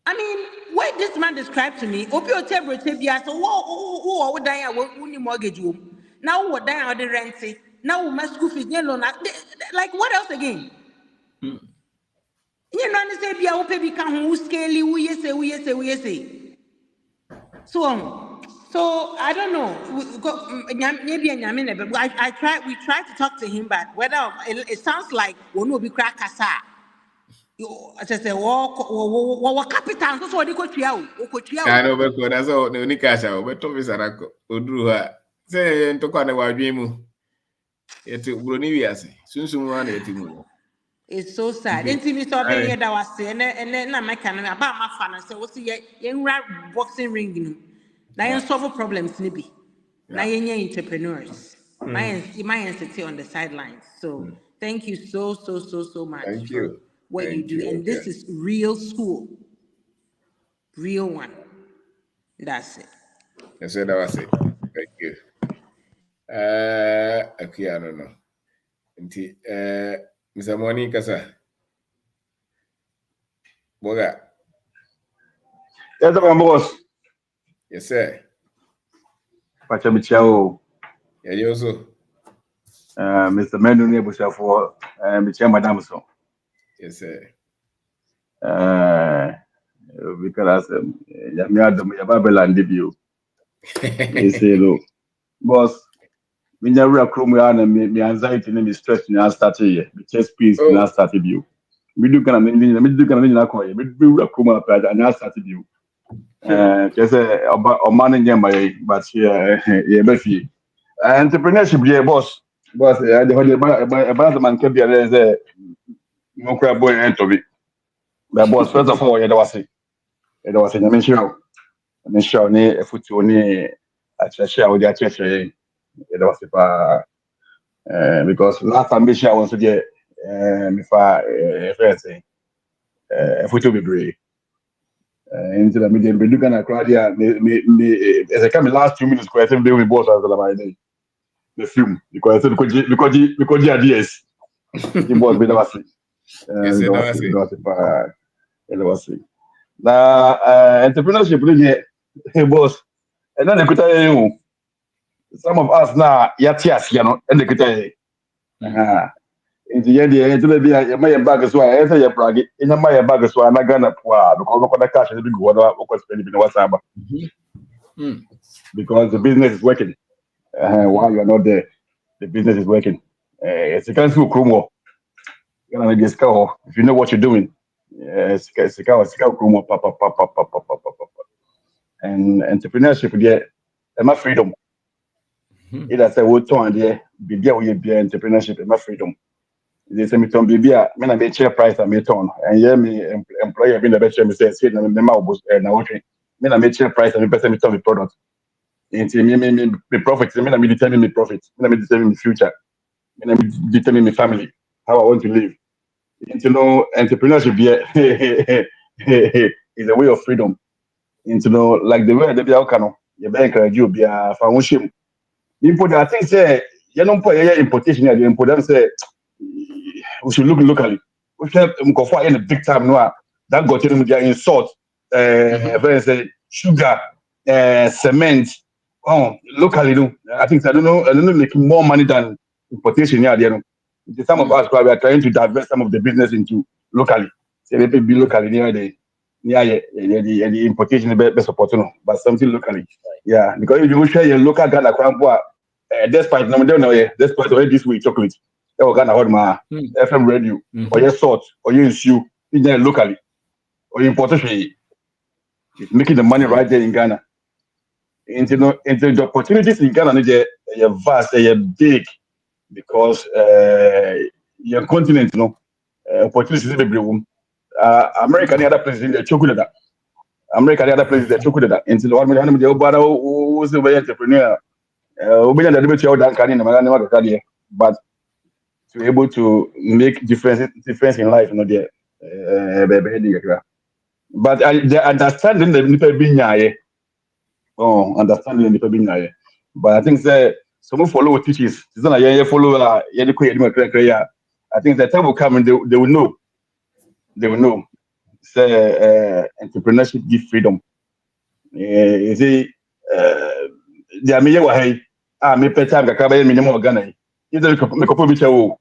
M: I mean, what this man described to me, Obi Otebro Tebia, so what dying a mortgage room. Now what dying on the rent, now my school fees, like what else again? You know, and say, be a open become who scaly, we say. So I don't know. Maybe we tried to talk to him, but whether it sounds like one will be crack kasa. I just say, what capital? So what you go to?
B: I know, but that's all the Nikasha, but Thomas Udruha. Say, and to Kwana Wajimu. It's Brunivias. Soon run it.
M: It's so sad. Then me saw being here that was saying, and then I can about my fan and say, what's the young boxing ring? Now you solve problems, maybe. Now you're entrepreneurs. My entity on the sidelines. So thank you so much for what you do. And this is real school. Real one. That's it.
B: That's what I was saying. Thank you. Okay, I don't know. Mr. Monica, sir. Boga.
N: Yes, my boss.
B: Yes, sir.
N: Pachamichao.
B: Yeah, you also.
N: Mr. Mendo Nebusha for Michel Madame so.
B: Yes, sir.
N: Because Yamiadam Yababel and debut. They say, look, boss, when you're a chromian and me anxiety and me stress in our start here, me chest peace in our start you. We do kind of mean I call you, we do a chroma and our start you. Just a man my but yeah, Beffy. Entrepreneurship, yeah, boss. Boss, the man can be a no crab boy and to be. The boss, first of all, it was a mention, a foot only a share with the church. It was because last time I was to get if I say a foot to be brave. Into the medium, but you can crowd here. As I come in last 2 minutes, quite a day with boss as my day. The film because the ideas. The boss, but was
B: Yes, sir.
N: it was now entrepreneurship hey boss and then you some of us now yes you know and the in the end to be my bag so I say your brag in my bag so I'm gonna because no cash is big one or spend in WhatsApp because the business is working while you're not there the business is working it's a kind of Chrome if you know what you're doing it's Chrome and entrepreneurship there my freedom either say what time there be there we be entrepreneurship my freedom they say me turn be a me na be share price and me turn and yeah me employer be na be share me say na me ma obos na what me na me share price and me person me turn the product into me profit me na me determine me profit me na me determine me future me na me determine me family how I want to live into know entrepreneurship is a way of freedom into know like the way they be how can you be encourage you be a foundation import I think say you don't put your importation the import say we should look locally we should go for in the big time no that got them there in salt very say sugar cement locally no I think I don't know making more money than importation here there no some of us probably are trying to divert some of the business into locally say maybe be locally near the importation be support no but something locally yeah because if you share your local Ghana kwampo despite no don't know despite already this week chocolate they Ghana hold my FM radio or your salt or your issue in there locally or importation is making the money right there in Ghana into the opportunities in Ghana they're vast they're big because your continent opportunities in the America the other places in the chocolate America the other places the chocolate into the one million the obara who's the way entrepreneur but to be able to make difference in life, there. But the understanding the people being understanding the people being but I think that some follow teachers. It's not follow I think the time will come and they will know. They will know. Say entrepreneurship give freedom. You see, the amiye wa hey. Me pet time kakaba minimum organ. You don't make up with your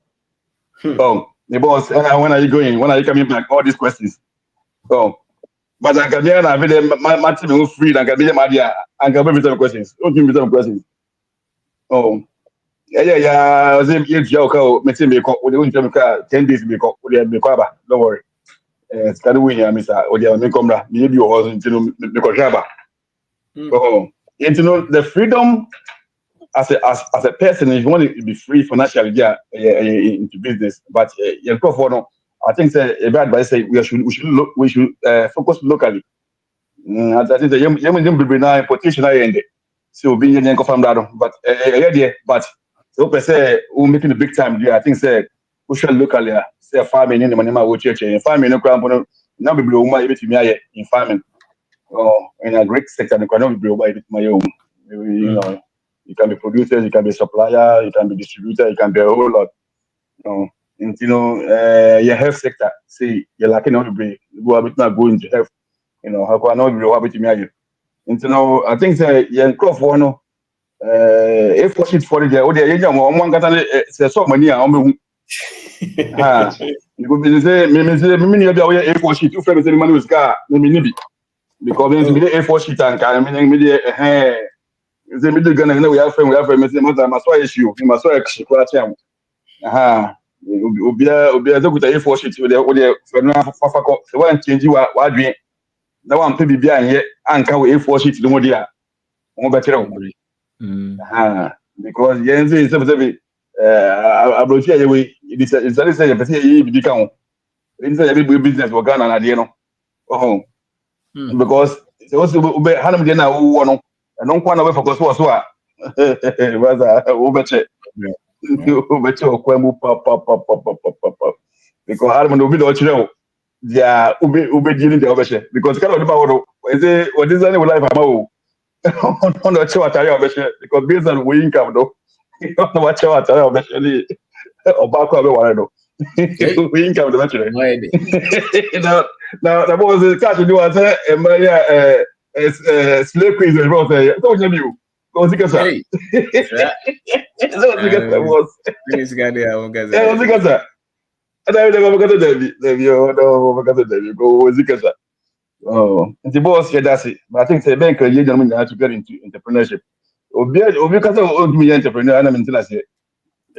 N: the boss, when are you going? When are you coming back? All these questions. But I can be my team is free. I can be my dear. I can be some questions. Don't give me some questions. Yeah. I was in Joe. Me team be called. We don't tell me 10 days be called. We be called. Don't worry. It's kind of win here, Mister. We are me come ra. Maybe you also me call Jaba. The freedom as a person, if you want to be free financially, into business, but I think a bad advice say we should focus locally. I think the young people now importation end. So being young from that, but so per se we making the big time there. I think say we should locally say farming in the money we church farming no crime now be blow my bit me in farming. In a great sector, the economy be over my own. You know, you can be producer, you can be supplier, you can be distributor, you can be a whole lot. And your health sector, see, you're lacking on the break. You go a bit now go into health. how can I be happy to me? I think young crop for no, if for shit for the other, one got so many, you could say, maybe A4 sheet, 2 friends in Manu's car, maybe because there's A4 sheet and can mean, the middle gun, we have friends, must issue, you must actually quite him. Ubia with the A4 sheet with the one change you are doing. Now I'm to be behind here and can we A4 sheet no more dear. Better. Because Yenzi is a brochure away. It's a say, but he become inside every business we're gonna know. Oh, because it's also Hanam Dena who won, and no one away for Coswa. Was a overcheck. Overcheck, because Harman will be the original. Yeah, Ube dealing the overcheck. Because kind of the power is what is any life about? On the show at Ayabesh, because based on we income, though, you don't know what show at Ayabesh or back of the water. We income the veteran. Now, that was the catch you do as a Maria slave queen as well. I told you, go see Casa. Was
B: this guy there,
N: was the Casa. And I never got the David, go see Casa. Oh, the boss said that's it. But I think the bank gentlemen have to get into entrepreneurship. Because of me entrepreneur, and I'm in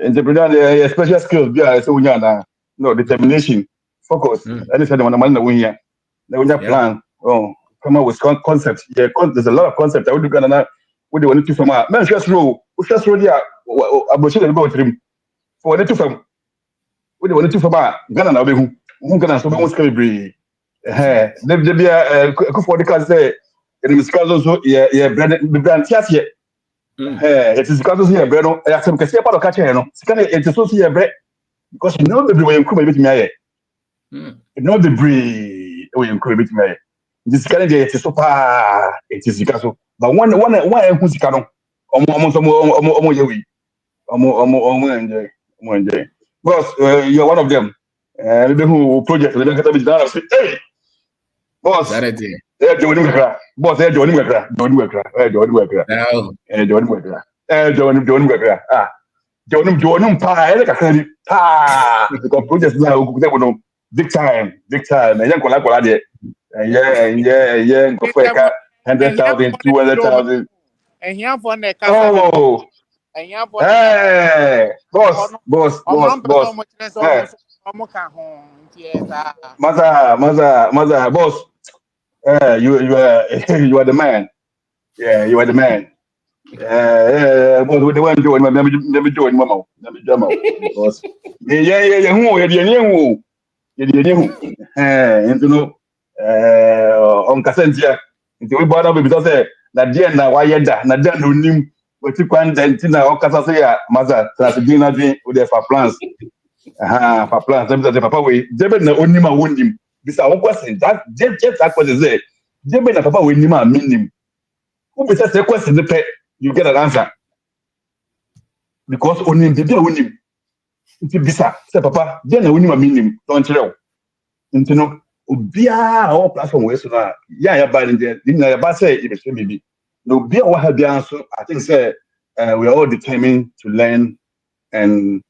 N: entrepreneur, special skills, so no determination, focus. I just said when I'm on the win here. The win plan. Oh, come up with concepts. Yeah, there's a lot of concepts. I would do Ghana. What do you want to from our man? Just roll. Just roll. Yeah, I'm going to go to him. For the two from what do you want to from our Ghana? Now, who can answer? Who's going to be? There be a for the class say it is because also yeah brand yes yeah it is because here bread no I some kese part of catch no scan it is also here bread because you know the way you come bit me aye you know the way you come bit me aye this scan it is so far it is because but one who scan no omo ye we omo enjoy boss you're one of them maybe who project the kata bit down hey boss, Johnny Wekra. Boss, Johnny Wekra. Johnny Wekra. Johnny Wekra. Johnny Wekra. Johnny Wekra. Ah, Johnny Pa. Ah, because projects now big time. And young Kola there. Yeah. Go for 100,000, 200,000.
O: And here for the
N: Oh. Hey, boss. Maza, boss. You are the man. Yeah, you are the man. But the one doing, let me join Mama. Let me jump out. Because, you know, on Cassentia, we bought up because that dear now, why yet, not done to him, but you can't then or Cassia, Maza, Trasdina with their plans. For plans, the papa way, Jebel no only my wound him. This our question. That just that question is Jebel na papa when him mean him. Who be say question the pay, you get an answer. Because only the day win him. If bisa say papa, then na only mean him. Don't you know? Obia our platform we so na ya ba there. Na ya ba say e be say maybe. No obia wa ha bia so I think say we are all determined to learn and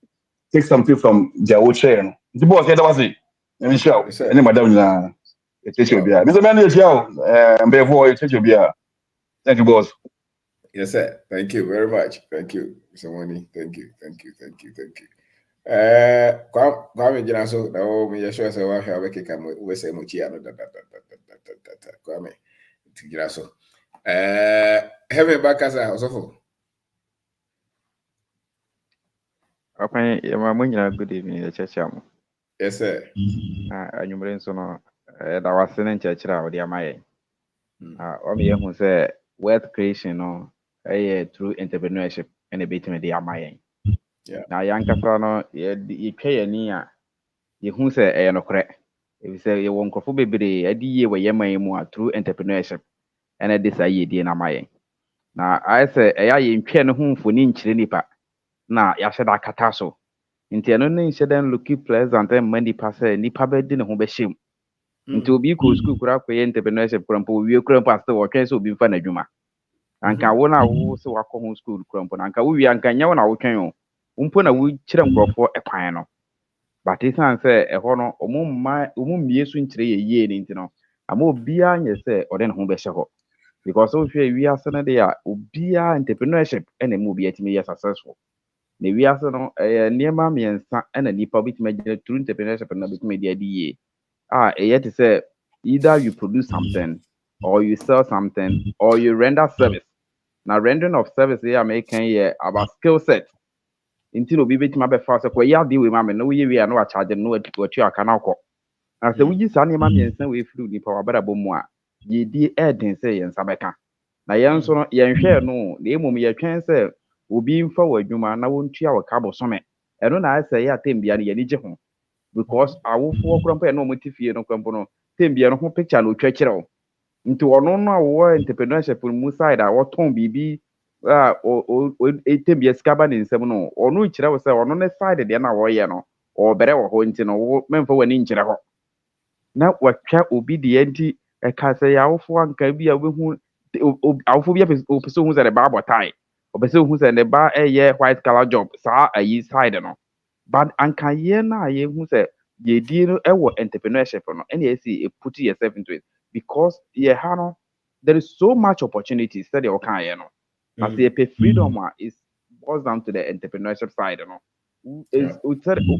N: take something from their old chair. The boss said that was it. Let me show. Any madam na teacher be. Mr. Man, you before you teacher be. Thank you, boss.
B: Yes, sir. Thank you very much. Thank you, Mr. Money. Thank you. Kwame jina so na o me yesho se wa hwa be keka we se mochi ano da Kwame jina so heaven bakasa osofo.
P: Okay, good evening, the church.
B: Yes, sir.
P: I'm so no, that was in church. Or the Amaya. Who say wealth creation, no, through entrepreneurship and a bit of the Amaya.
B: Yeah.
P: Now, young Caprano, you pay a near you who say, no correct. If you say you won't go for baby, a dear where you may more through entrepreneurship and a desire, dear Amaya. Now, I say, I am paying home for ninch nipa. Na yashada kataso nti eno ne nhyɛ dan look pleasant and money pass nipa be di ne ho be hyem Nti obi ko school kura ko entrepreneurship kura mpo wie kura mpo ase wo twen so obi mfa na adwuma. Anka wo na wo se wakɔ ho school kura mpo anka wo wi anka nya wo na wo twen o. Mpo na wo kyerɛ nkrɔfo ekwan no. But isan sɛ ɛhɔ no ɔmo mmie so nkyerɛ yɛ yie ne nti no ama obia nyɛ sɛ ɔde ne ho bɛhyɛ hɔ. Because so hwɛ wiase no de a obia entrepreneurship ɛna mu obia timi yɛ successful. Na wiase no nneɛma mmiɛnsa ɛna nipa obitimi agyina through entrepreneurship na obitimi de adi yie. Ɛyɛ te sɛ either you produce something or you sell something or you render service. Now rendering of service here making here about skill set. Until obi betimi abɛfa sɛ kɔ yɛ ade we ma me no we a no wa charge no watu aka na kɔ. Na sɛ wuyi saa nneɛma mmiɛnsa we firi nipa wabrabɔ mu a yɛdi ɛden sɛ yɛn nsa bɛka. Na yɛn nso no yɛnhwɛ no na emom yɛtwɛn sɛ obi mfa wɔ adwuma na wontua wɔ ka bosome. Ɛno na asɛ yɛ atembia no yɛni gye ho. Because awofoɔ kura mpo yɛ no ɔmo ti fie no kura mpo no tembia no ho picture no otwa kyerɛ wo. Nti ɔno no a wɔwɔ entrepreneurship mu side a wɔtɔn biribi a tembia sika ba ne nsɛm no ɔno kyerɛ wo sɛ ɔno ne side deɛ na wɔyɛ no ɔbɛrɛ wɔ hɔ nti no memfa w'ani nkyerɛ hɔ. Na wɔtwa obi deɛ nti ɛka sɛ yɛ awofoɔ anka bi a wobɛhu awofoɔ bi apɛ sɛ ohu sɛ ne ba abɔ tie ɔpɛ sɛ ohu sɛ ne ba ɛyɛ white collar job saa ayi side no. But anka yɛ na yɛhu sɛ yɛdie no ɛwɔ entrepreneurship no ɛna yɛsi put yourself into it because yɛ ha no there is so much opportunities sɛdeɛ ɔka yɛ no as yɛpɛ freedom a it boils down to the entrepreneurship side no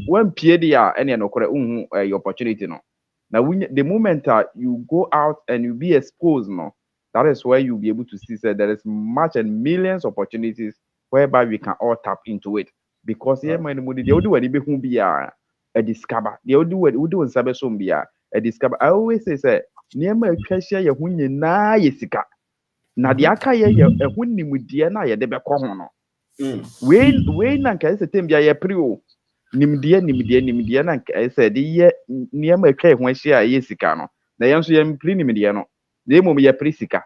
P: when pie deɛ a ɛna nokorɛ wohu ɛyɛ opportunity no na the moment you go out and you be exposed no that is where you'll be able to see that there is much and millions of opportunities whereby we can all tap into it. Because here my money they do any be who be a discover. They do in sabe so be a discover. I always say near my treasure ye hu nyina yesika. Na de aka ye hu nimdie na ye de be kɔ ho no. We na nka se tem bia ye pri o. Nimdie na nka se de ye near my twa ho ahia yesika no. Na ye nso ye mpri nimdie no. Na emom ye pri sika.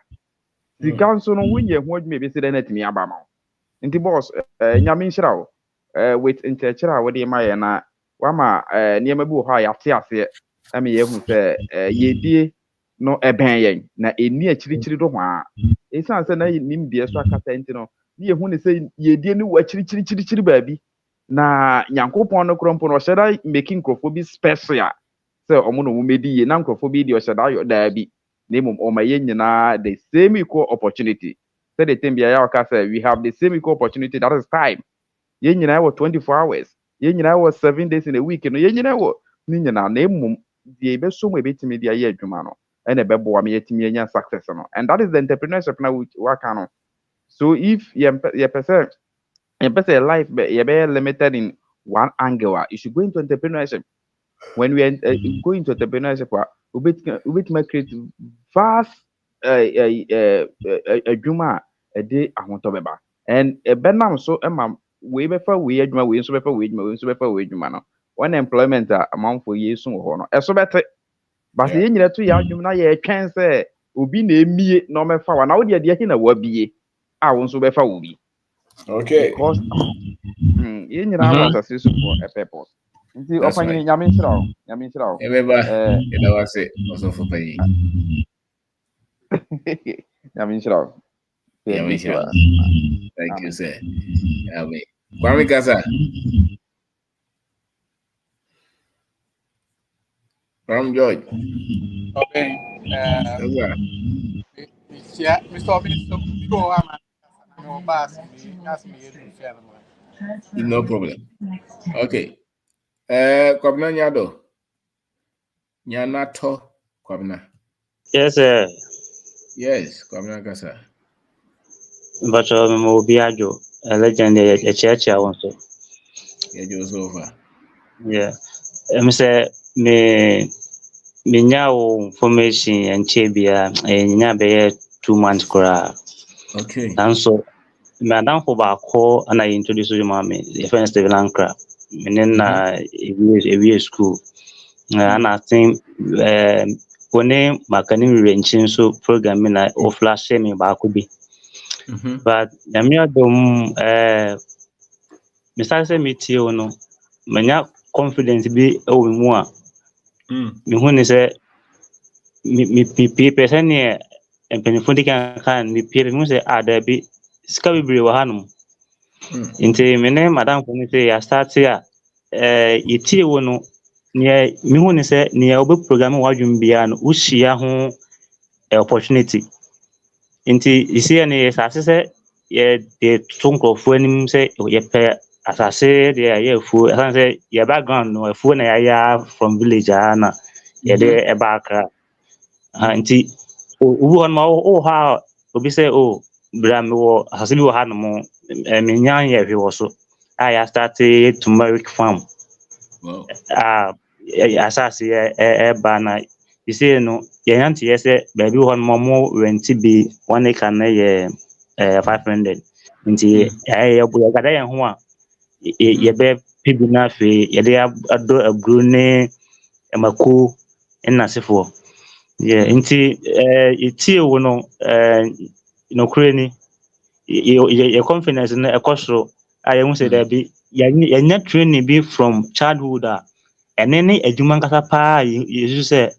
P: Sika nso no wonye ho adwuma be se de na timi aba ma. Nti boss nyame nhyira wo. With interchange a wode ma yɛ na wama nneɛma bi wɔ hɔ a yɛate aseɛ na me yɛhu sɛ yɛdie no ɛbɛn yɛn na ɛni akyirikyiri do ho a ɛsiane sɛ na nimdeɛ so akasa nti no ne yɛhu ne sɛ yɛdie no wɔ akyirikyirikyirikyiri baabi na nyankopɔn no korɔ mpo no ɔhyɛ da making nkurɔfoɔ bi special sɛ ɔmo na ɔmo mɛdi yie na nkurɔfoɔ bi deɛ ɔhyɛ da ayɔ daabi na mmom ɔma yɛn nyinaa the same equal opportunity sɛdeɛ tɛm biara ɔka sɛ we have the same equal opportunity that is time. Yen nyina wɔ 24 hours. Yen nyina wɔ 7 days in a week. No yen nyina wɔ ni nyina na emum die be so mo ebetimi dia ye adwuma no. Ɛna bɛboa me yetimi anya success no. And that is the entrepreneurship na we can no. So if ye person life ye be limited in one angle, you should go into entrepreneurship. When we go into entrepreneurship, we create vast adwuma a day ahontɔ bɛba. And benam so emam we befa we adwuma we nso befa we adwuma we nso befa we adwuma no unemployment amount for yesu ho no eso bete but ye nyina to ya adwuma na ye twɛn sɛ obi na emie na ɔmɛfa wa na wo de na wa bie a wo nso befa wo bi
B: okay
P: because ye nyina wa asase so for a purpose nti ɔpanyini nyame nhyira wo
A: ebeba eda wase ɔsɔfo payi
P: nyame nhyira wo
A: thank you sir. Amen. Kwame Kasa. From George.
O: Okay. Yeah, Mr.
A: No problem. Okay. Kwabna Nyado. Nyanato Kwabna.
Q: Yes, sir.
A: Yes, Kwabna Kasa.
Q: But Mobiajo, a legend, a church I want to.
A: Yeah, just over.
Q: Yeah. Say me now information and chebia and nya 2 months kura.
A: Okay.
Q: And so madam for back call and I introduce you mommy the first Lankra. And then a school. And I think when makani wrenching so programming or flash me back could be. But dom Mr. Meteor no manya confidence be mu a me hu ne sɛ me person here and penifuni can me peer mu say there be sika bebree wɔ hanom nti me ne madam ko say ya start here yitie wo no ne me hu ne say ne obe program wadwum bia no wohyia ho opportunity nti isi ne asase say ye tunkrofo anim say ye pɛ asase de ye afuo asan say ye background no afuo na ya from village na ye de e ba akra nti obi hɔ no o ha obi say o bra me wɔ asase bi wɔ ha no mo me nya yɛ hwe wɔ so ya start turmeric farm asase e ba na isi no ye nante ye say baabi hɔ no mo rent bi 1 acre na yɛ 500 nti ye gada yɛn ho a ye be pibi na fe ye de ado aburo ne mako na sefo nti itie wo no no kure ni ye confidence na ekosoro ye hu say there be ye training be from childhood ene ne adwuma nkasa pa ye say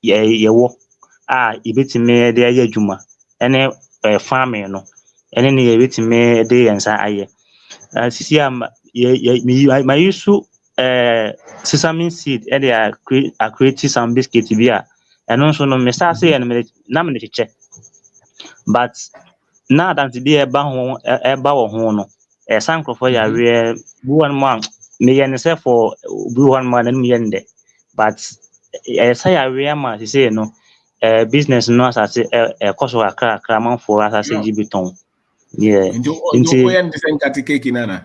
Q: ye wo ibetime de aye adwuma ene farming no ene ne ye betime de yensa aye sisi my use sesame seed and they are create some biscuit bi eno so no me start say na me cheche but na that dey eba wo ho no sankrofo ya we bu one man me yen say for bu one man and me yen de but say ya we ma say no business no as cost of akra man for as gibiton
B: into yen design cake nana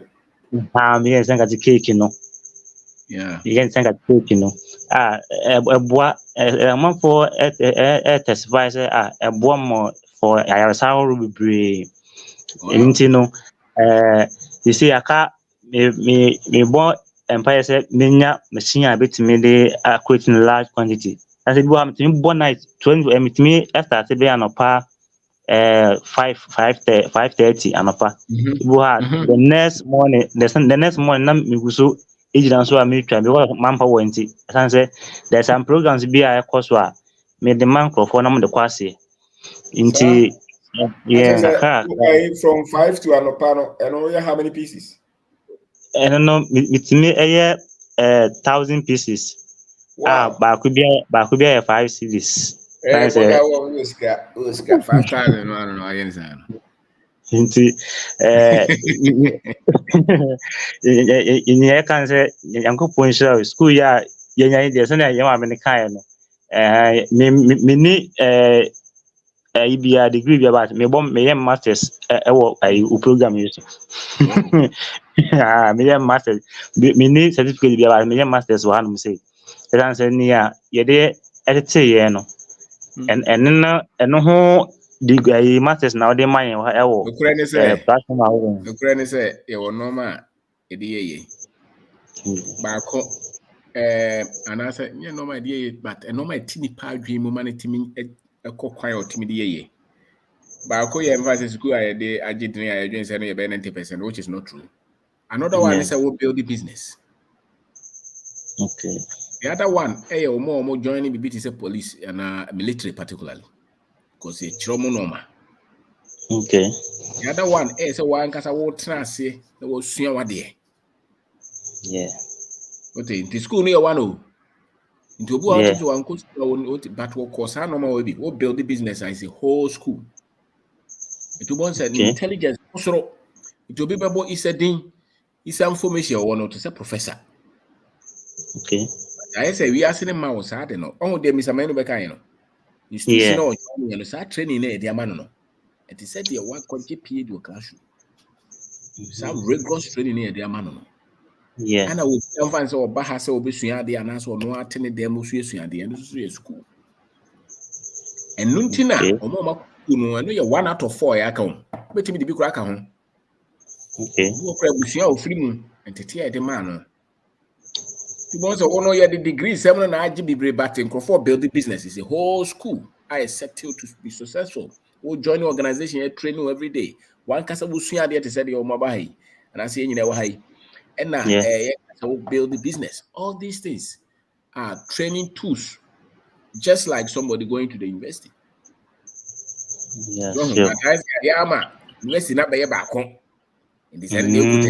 Q: me yen sanga cake no yen sanga cake no eboa man for testify say eboa mo for ayasawo bebre nti no you see aka me bo empire say menya machine a betime de creating large quantity as e bo me bo night 20 me start be anopa 5:30 anopa the next morning na me guso ejina so a me twa because manpa wanti say there's some programs be a course wa me the man crofo na me de kwase nti
B: from 5 to anopano and only how many pieces
Q: and no it me 1,000 pieces ba could be 5 cedis
B: Oscar 5,000 no I understand
Q: nti in here can say yankopon share school ya yenya ide so na yema me kan no me ni ibia degree bi about me bom me yem masters wo u program yi so me yem masters me ni certificate bi about me yem masters wa hanum say dan say ni a ye de edite ye no en ho degree masters na ode man wo platform awo
B: okra ne say ye wo normal e de ye ba ko anasa nye normal de ye but normal tini pa adwen mu man timi ekokwan otimi de ye ba ko ye emphasis school I de agidin I adwen say no ye be 90% which is not true. Another one is we build the business.
Q: Okay.
B: The other one more joining BBT say police and military particularly because it's normal.
Q: Okay.
B: The other one say one kasa wo trance na wo sua wade.
Q: Yeah.
B: Okay, the school near one o. Into obu out to one course but what course normal we be. We build the business as a whole school. It will say intelligence also it will be about is a thing is information or not to say professor.
Q: Okay.
B: I say we are seeing mouse hard no. Oh, there Mr. Manu Beka, you know. Institutional you know, training there, dear man no. It is said there one PhD to classroom. Some rigorous training here, dear man no.
Q: Yeah.
B: And I will find so Bahasa will be suya the announce or no attending them suya the end of school. And Nuntina or Mama Kuno, I know you're 1 out of 4 account. But me the big crack home.
Q: Okay.
B: Who are free moon and to tear the man. Once or the degree 7 and IGB batting for building business is a whole school. I settled to be successful. We'll join the organization training every day. One casa will swing there to say your mobile. And I say you know high. And now will build the business. All these things are training tools just like somebody going to the university.
Q: Yes,
B: So,
Q: sure.
B: university not be back home. And this and you could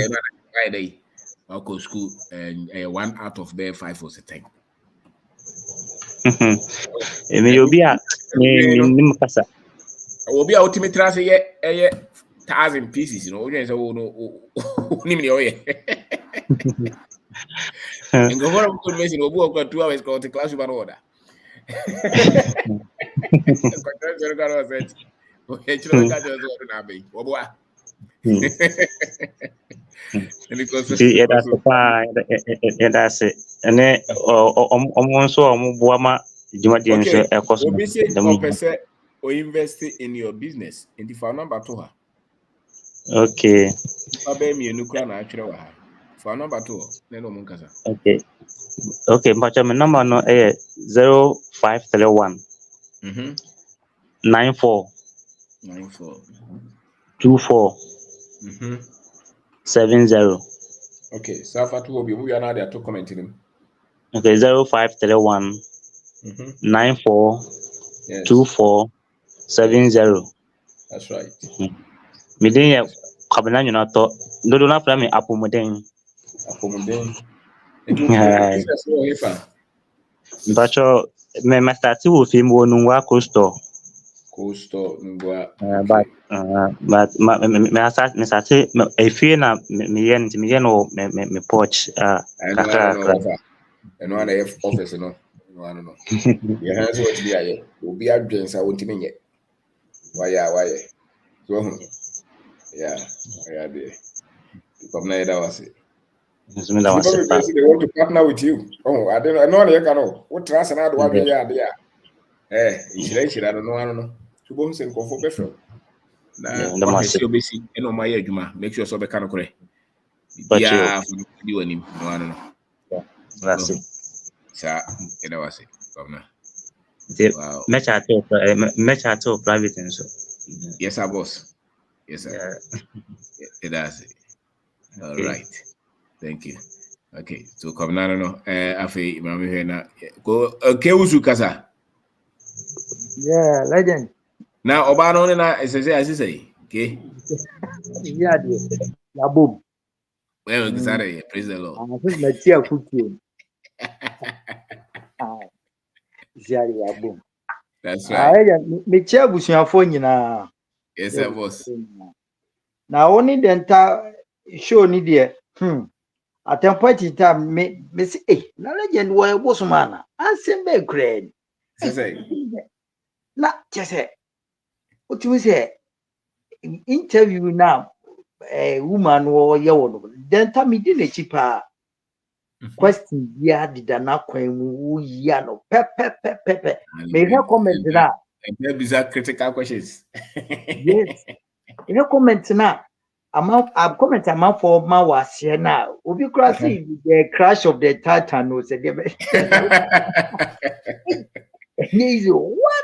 B: Friday, I'll go school and 1 out of there 5 was a 10.
Q: You'll be at Nimkasa.
B: I will be ultimate trans a 1,000 pieces, you know. And go on good message, we'll go 2 hours go to class with an order.
Q: That's it. And then also Buama
B: Okay, or invest in your business in the phone number to her.
Q: Okay.
B: For number 2,
Q: Okay. Okay, but my number no 0531 94 24 70.
B: Okay, so far to be we are now there to comment him.
Q: Okay, 0531 94 24 70.
B: That's right.
Q: Me then kabana you not to do not plan me apomodeng. But me start to film one coaster. But me start a fear na me yen me porch
B: kakra. And one office no. No. Your hands what to be a will be a drinks I won't mean yet. Why? So yeah, there. From there that was it. They want to partner with you. Oh, I know you can know. What trust and how do I be there? I don't know. To go and go for better. Now, you'll be seeing my age, make sure so be kind of correct. Yeah, you and him. No, I don't know.
Q: That's it.
B: Sir, it was it.
Q: Wow. Match at all private and so.
B: Yes, sir, boss. Yes, sir. It does it. All right. Thank you. Okay, so come now, no. Afi, mami here na. Go. Okay, Uzukasa.
L: Yeah, legend.
B: Now, Obano na say. Okay.
L: Yeah, dear. Ya boom.
B: Well, sorry. Praise the Lord.
L: I'm just my tea cooking. Ya boom.
B: That's right.
L: Me chair busuafo nyina.
B: Yes, sir, boss.
L: Na only the entire show ni there. At a point in time, me say, na legend wa boss man. Ansem be grade.
B: Say.
L: Na just what you say? Interview now. Woman or yawo. Then tell me the cheaper. Question ya did not queen ya no pepe. May you comment that?
B: And these are critical questions.
L: Yes. You comment now. I'm comment amount for my was here now. Will be crossing the crash of the Titan was a what?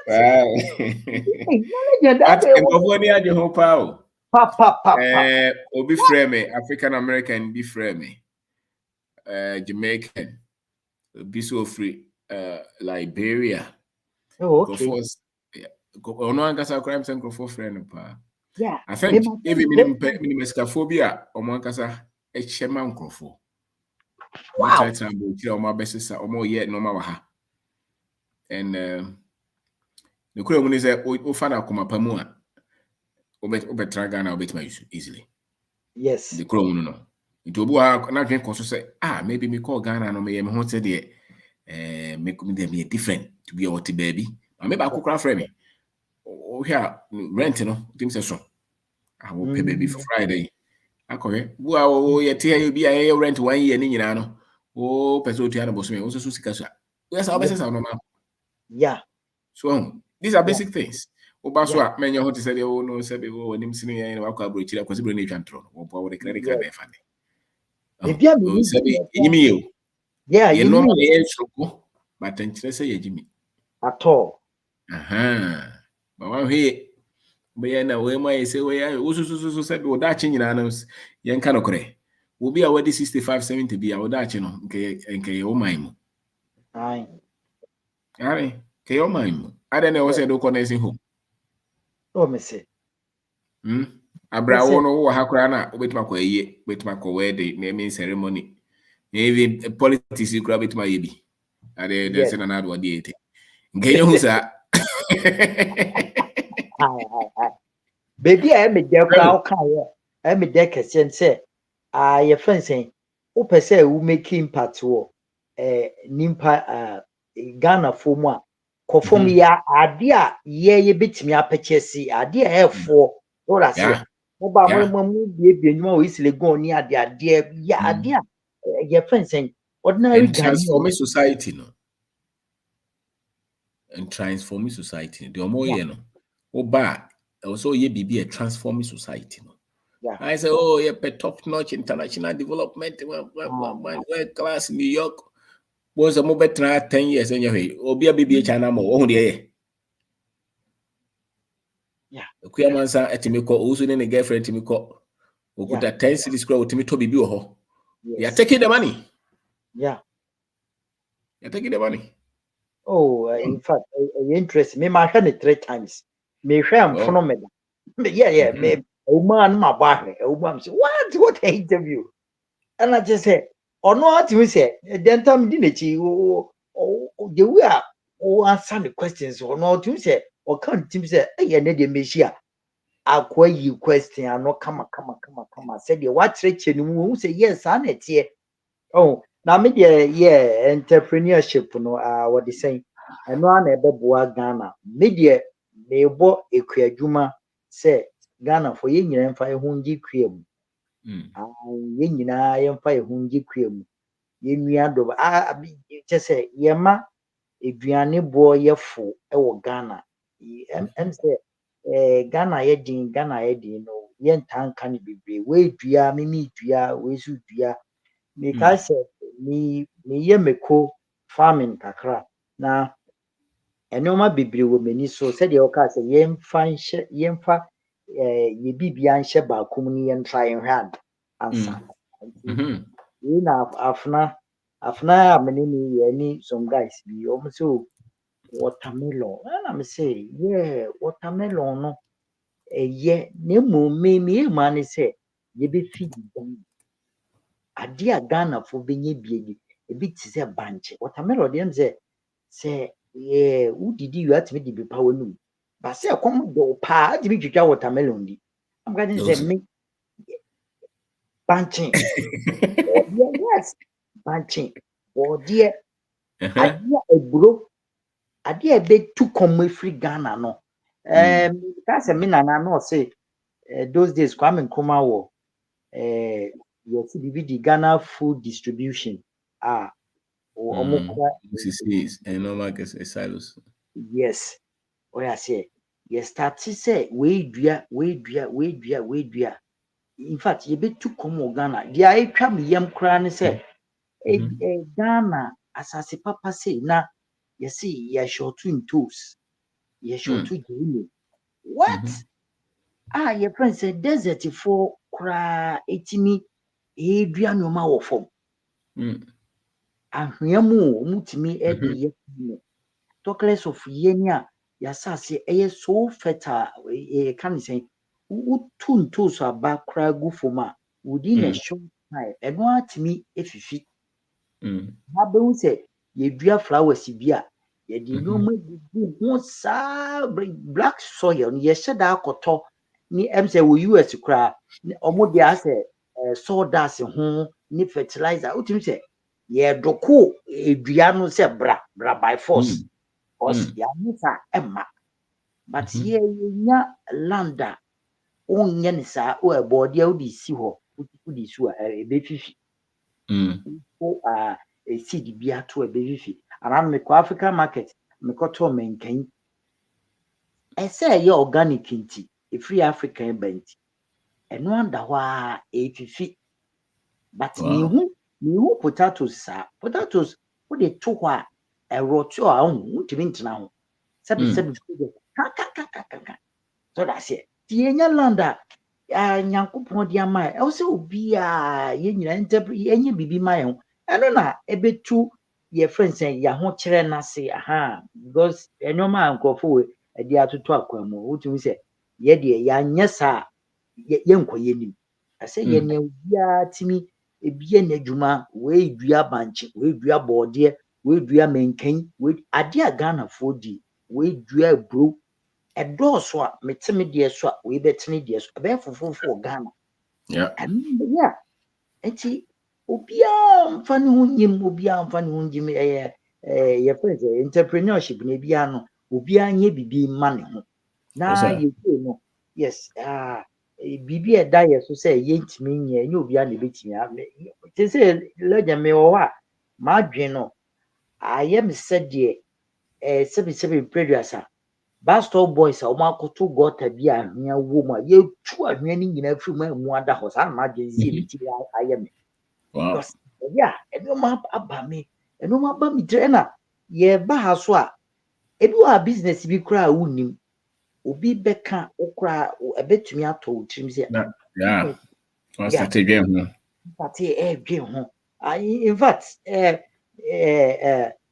B: That's whole power.
L: Papa.
B: Obi frame African American be frame Jamaican be so free Liberia.
L: Oh, okay.
B: Crimes and for friend.
L: Yeah,
B: I think even minimescaphobia or Moncasa a shaman crofo. What I tell you, my best or more yet no matter. And the Korean is a Ofana Kuma Pamua. Obetragana obet my easily.
L: Yes.
B: The Korean no. It will not drink also say, maybe me call Ghana no me hot said make me different to be a baby. I maybe I could cry for me. Oh, yeah, rent, things are so. I will pay baby for Friday. Okay. Well, you be a rent 1 year in Yano. Oh, Pesotiano Bosme, also Susicasa. Yes, our business are normal.
L: Yeah.
B: So these are basic things. Obaswa, many hot said, oh, no, Sabi, oh, and him sitting in our car, which I was bringing control or power the credit card. Yeah, you know, but then say Jimmy.
L: At all.
B: But one here. But na we may say we so said we that change na yan kind of correct. Will be already 65 70 be our that nke o mind.
L: Aye.
B: Aye. your mind. I don't know what I do connecting home.
L: Oh, me say.
B: Abrawo no hakura na obetima kwa ye, betima kwa wedding, naming ceremony. Maybe politics you grab it my baby. There's an another one date. Kenya who's that?
L: Baby, I am a dear crowd. I am a dear Cassian say, I a friend saying, who per se who make impact to Nimpa Ghana for moi. Conform ya idea, ye bit me up purchase, idea air for all I say. Oba mo be no easily go near the idea, idea. Your friend saying, ordinary
B: and transforming society, no. And transforming society. The more you know, Oba also ye be a transforming society, no.
L: Yeah.
B: I say, oh, yeah, top-notch international development, world class New York. Was a mobile 10 years anyway. Obi a baby China more.
L: Yeah.
B: Okay, man, sir, Etimiko, also in a girlfriend Timiko. Okuta 10 cities grow to me to be ho. You are taking the money.
L: Yeah.
B: You're taking the money.
L: Oh, in fact, interest me, my hand 3 times. Me share phenomenal. Yeah, me. Man, my body. What interview? And I just say, or no, what you say, then time didn't you? The way answer the questions, or not, you say, or can't you say, hey, need a machine. I'll call you question, I know, come. Said, what's rich and who say, yes, I net here. Oh, now me yeah, entrepreneurship, what they saying. And one a beboa Ghana. Media, me bo a juma say, Ghana for yin and fire hungy cream. Yin and fire hungy cream. Yin do just say, Yama, if you are boy, ye fool, Ghana. And say, Ghana, Eddie, no, yen tan can be way, dear, mimi, dear, way, so dear. Because me ye me ko farming kakra na enoma bebre wo mani so said the oka say yemfa ye bibia nhye ba kom ni yen try hand answer we na afna amene ni ye ni some guys bi o so watermelon na me say yeah watermelon no ye ne mo me ma ne say ye be feed them ade a Ghana fo benye biedi ebi ti se banche watermelon dem se udidi you atimi di bipa wonu ba se kom do pa atimi twitwa watermelon di am going to say me banche yes banche or dear ade eburo ade ebe tu kom free Ghana no ka se me nana no say those days Kwame Nkrumah wo you see the Ghana food distribution
B: silos.
L: Yes. Or I say, yes, start to say, we dua. In fact, you be too come Ghana. The I come yam cran say, Ghana, as I say, Papa say, na, you see, you're short twin toes. You're short to do what? Your friend said, desert for cry, 80 dua no ma wo fom. Ahweamu, mutimi, Eddie, talkless of yenya. Yasase so fertile can say utun to so aba kra gu foma within a short time and what me efifi ha be hu say ye dua flowers bi a ye di no ma di ho sa black soil ye sheda akoto ni em say we US kra omo dia say sawdust ho ni fertilizer utim say ye doko edua no say bra by force because ya nisa emma but ye nya landa onye nisa o ebode o di si ho o di su e be fifi o e seed bi ato e be fifi around me African market me ko to menkan e say ye organic nti e free African bent eno anda ho a e fifi but me hu potatoes o de to ho a e roto a hu ntimi ntena ho sabi ka so that's it tienya landa nyankopon dia mai e wo se obi a ye nyina enye bibi mai ho eno na ebetu your friends say ya ho kyerɛ na se aha because enoma ankofo we e dia atoto akwamu wotumi say ye de ya nyɛ saa ye nkoye nim ase ye ne bia timi ebie n'adwuma we dua banche we dua bɔɔdeɛ we dua menkan we ade a Ghana fo di we dua bro ɛdɔɔso a meteme deɛ so a we betene deɛ so ɛbɛyɛ fofofo Ghana
B: yeah
L: yeah enti obia mfa ne ho nyim obia mfa ne ho nyim your friends entrepreneurship na bia no obia nye bibi ma ne ho na ye no yes bibi ɛda yɛ so sɛ yɛntimi nyɛ nye obia na betimi te sɛ legend me wɔ hɔ a madwen no ayɛ me sɛ deɛ sɛbi preduasa Bastard boys a wɔn akoto gɔta bi a ahwea wɔ mu a yɛtu ahwea no nyinaa firi mu a mu ada hɔ saa na madwen si ebiti ayɛ me because yeah ɛnoma aba me tiri na yɛba ha so a ebi wɔ a business bi koraa a wonnim obi bɛka okra ɛbɛtumi atɔ wo tirim sɛ
B: yeah started dwen ho
L: in fact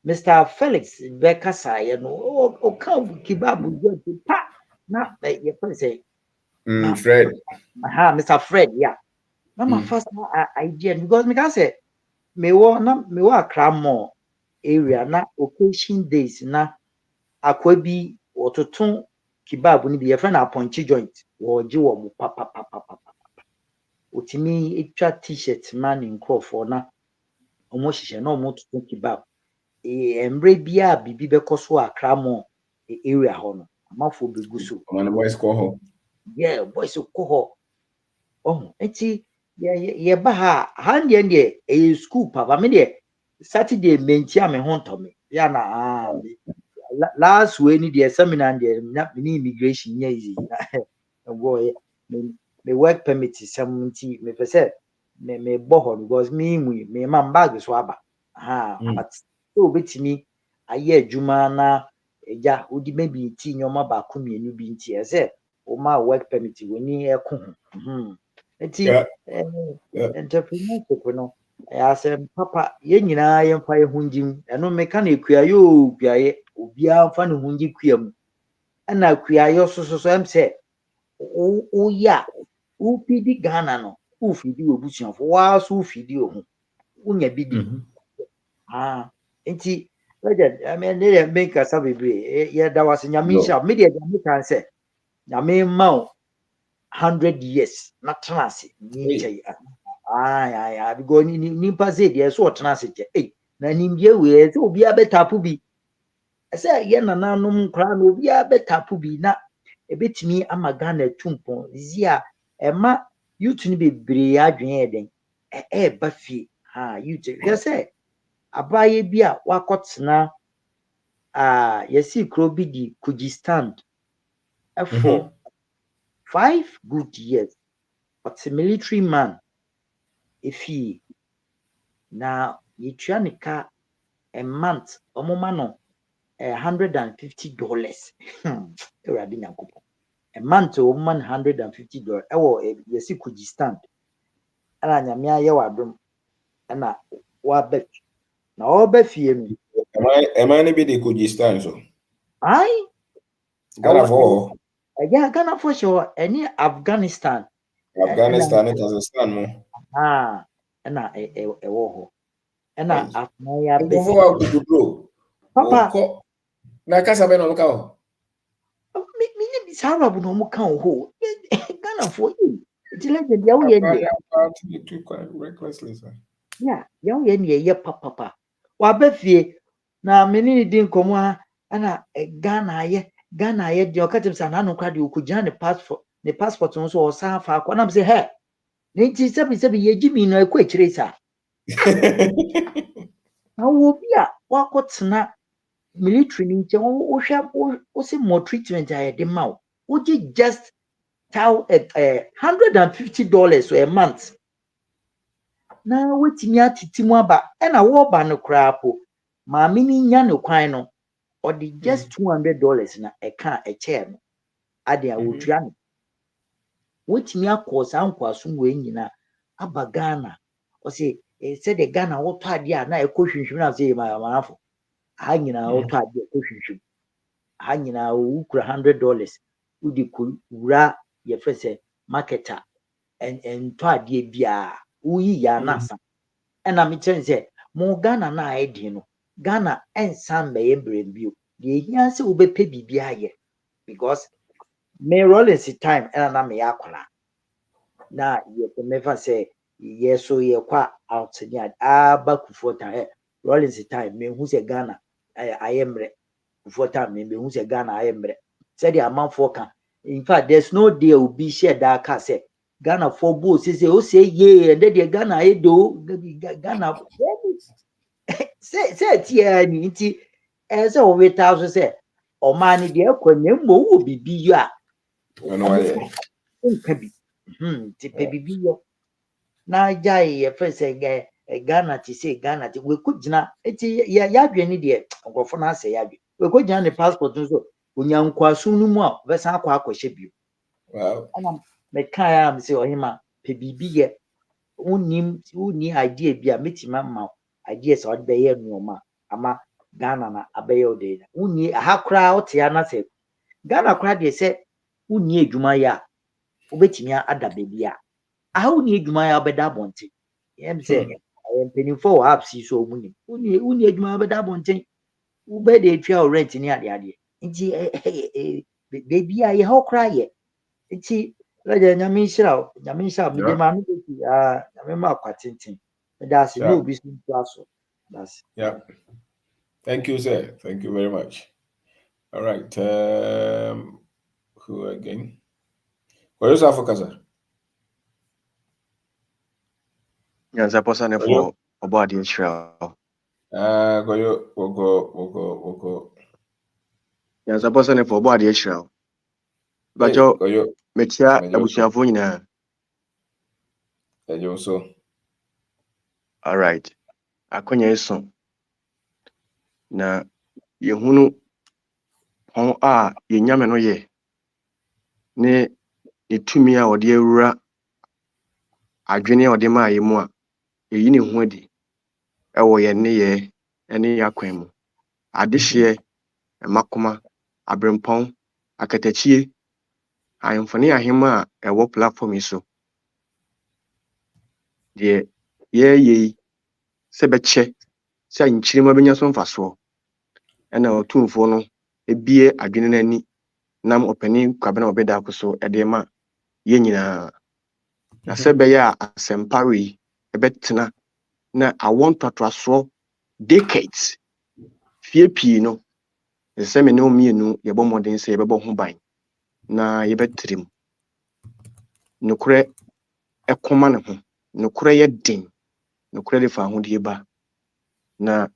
L: Mr. Felix Bekasaya no o kan kibabu gbe pa na ye say
B: Fred
L: Mr. Fred yeah na my first idea because me can say me wo Accra Mall area na occasion days na akwa bi ototon kibabu ni bi ye friend aponchi joint wo ji wo mu pa otimi etwa t-shirt man nkrofo na omo hihye na omo toton kibabu embre bia bibi beko so Accra Mall area ho no amafo begu so
B: man boys call ho
L: yeah boys ko ho enti ye ba ha hande nde e school papa me de Saturday mentia me ho ntome ya na last way ni de seminar de na immigration nya easy boy me work permit seventy me pese me boho because me man bag so aba but so betimi aye adwuma na eja odi maybe ti nyoma ba ko mienu bi nti ese o ma work permit woni eko ho enti entrepreneurship no asem papa ye nyina ye mfa ye hunjim eno meka na ekuayo kuaye obia mfa ne hunji kuam ana kuayo so em se o ya o pidi Ghana no o fidi obusuafo wa so fidi o ho unya bidi enti legend I mean they make us bebre ye da was nyame sha me de me kan say nyame ma 100 years na transi ni chai because ni pase de so transi che na nimbie we so obi abetapu bi say ye nananum kra na obi abetapu bi na ebetimi ama Ghana tumpon zia ema youth ni bebre adwen eden ba fie youth you say abaye bi a wakotena yesi kro bi di kuji stand for 5 good years but a military man if na yituanika a month omoma no $150 eradi nyankopon a month omoma $150 ewo yesi kuji stand ana nyame aye wadom ana wa bet na oba fie no
B: am I be the kuji stand so
L: ai
B: Ghana for
L: yeah Ghana for sure any Afghanistan
B: and Kazakhstan mo
L: na ewo ho na afanya be
B: papa na kasa be no ka ho
L: me ni bisara bu no mo kan ho Ghana for it legend ya wo ye
B: too quite recklessly sir
L: yeah ya wo ye papa wa ba fie na me ni di nkomo ana Ghana ye di o ka tim sa na no kwa di okugina ne passport no so o sa fa kwa na me say he ni ti sebi ye gimi no ekwa kire sa na wo bia wakotena military ni nche wo hwa wo se more treatment ayede ma wo just $150 a month na wetimi atitimu aba na wo ba no krapo ma me ni nya no kwan no or the just $200 na eka eche no ade a wotua no wetimi akọ sa nkwaso we nyina aba Ghana o se
R: said the Ghana what idea na hwehwehwem na say my manafo ha nyina what idea hwehwehwem ha nyina ukura $100 udi kura ye fese marketer and to idea bia uyi ya nasa and me tell say mo Ghana na edi no Ghana ensan be embrem bio de hia se obepe bibia ye because me Rollins time na me yakona na ye never say yes so ye kwa out ni back for time Rollins time me hu say Ghana ayemre for time me hu say Ghana ayemre say the amount for can in fact there's no day will be share that can say Ghana for bo say o say ye and the Ghana edo Ghana say tie ni nti say o we ta so say o man ni de kwanya mo wo bibi yo a nka bi ti pe bibi yo na jai ye fese ge Ghana ti say Ghana ti we ko gina eti ya dwe ni de nkofo na ase ya dwe we ko gina ne passport nso onyankwaso nu mu a be san akwa akwhye bio
B: wow
R: ana me kan ya me say ohima pe bibi ye uni idea bi a metima ma idea so de ye nuoma ama Ghana na abeyo de uni ahakra otia na say Ghana kra de say uni edwuma ya obetimi ada bebi a how ni edwuma ya obeda bonte yem say penifo apps so omuni uni edwuma ya obeda bonte ube de twa rent ni ade nti bebi a ye how kra ye nti leje nyamisha me ma no beti nyame ma kwatintin that's no
B: sure
R: be so that's
B: yeah thank you sir thank you very much all right who again Koyo Africa sir
S: Nyanza posa ne
B: Koyo
S: for obadi Israel.
B: Koyo woko
S: Nyanza posa ne for obadi Israel.
B: hey
S: Bajo
B: Koyo
S: metia
B: Najoso
S: abusuafo nyina.
B: Najoso
S: All right. Akonya eso na yehunu hon a yenyame no ye ne etumi a ode awura adwene a ode ma yemu a eyi ne ho adi ewo ye ne ye ene yakwan mu adehye makoma abrempon akatachie ayemfone ahema a ewo platform yi so de ye se beche se ankyirima benya so mfaso ena otumfo no ebie adwene nani nam opani kwabena obeda akoso ede ma ye nyina na se be ya asempari ebetena na awon totraso decades fie pii no se me no mienu ye bomoden se ye bebo ho ban na ye betrim nokure ekoma ne ho nokure ye din nokure de fa ho de ba na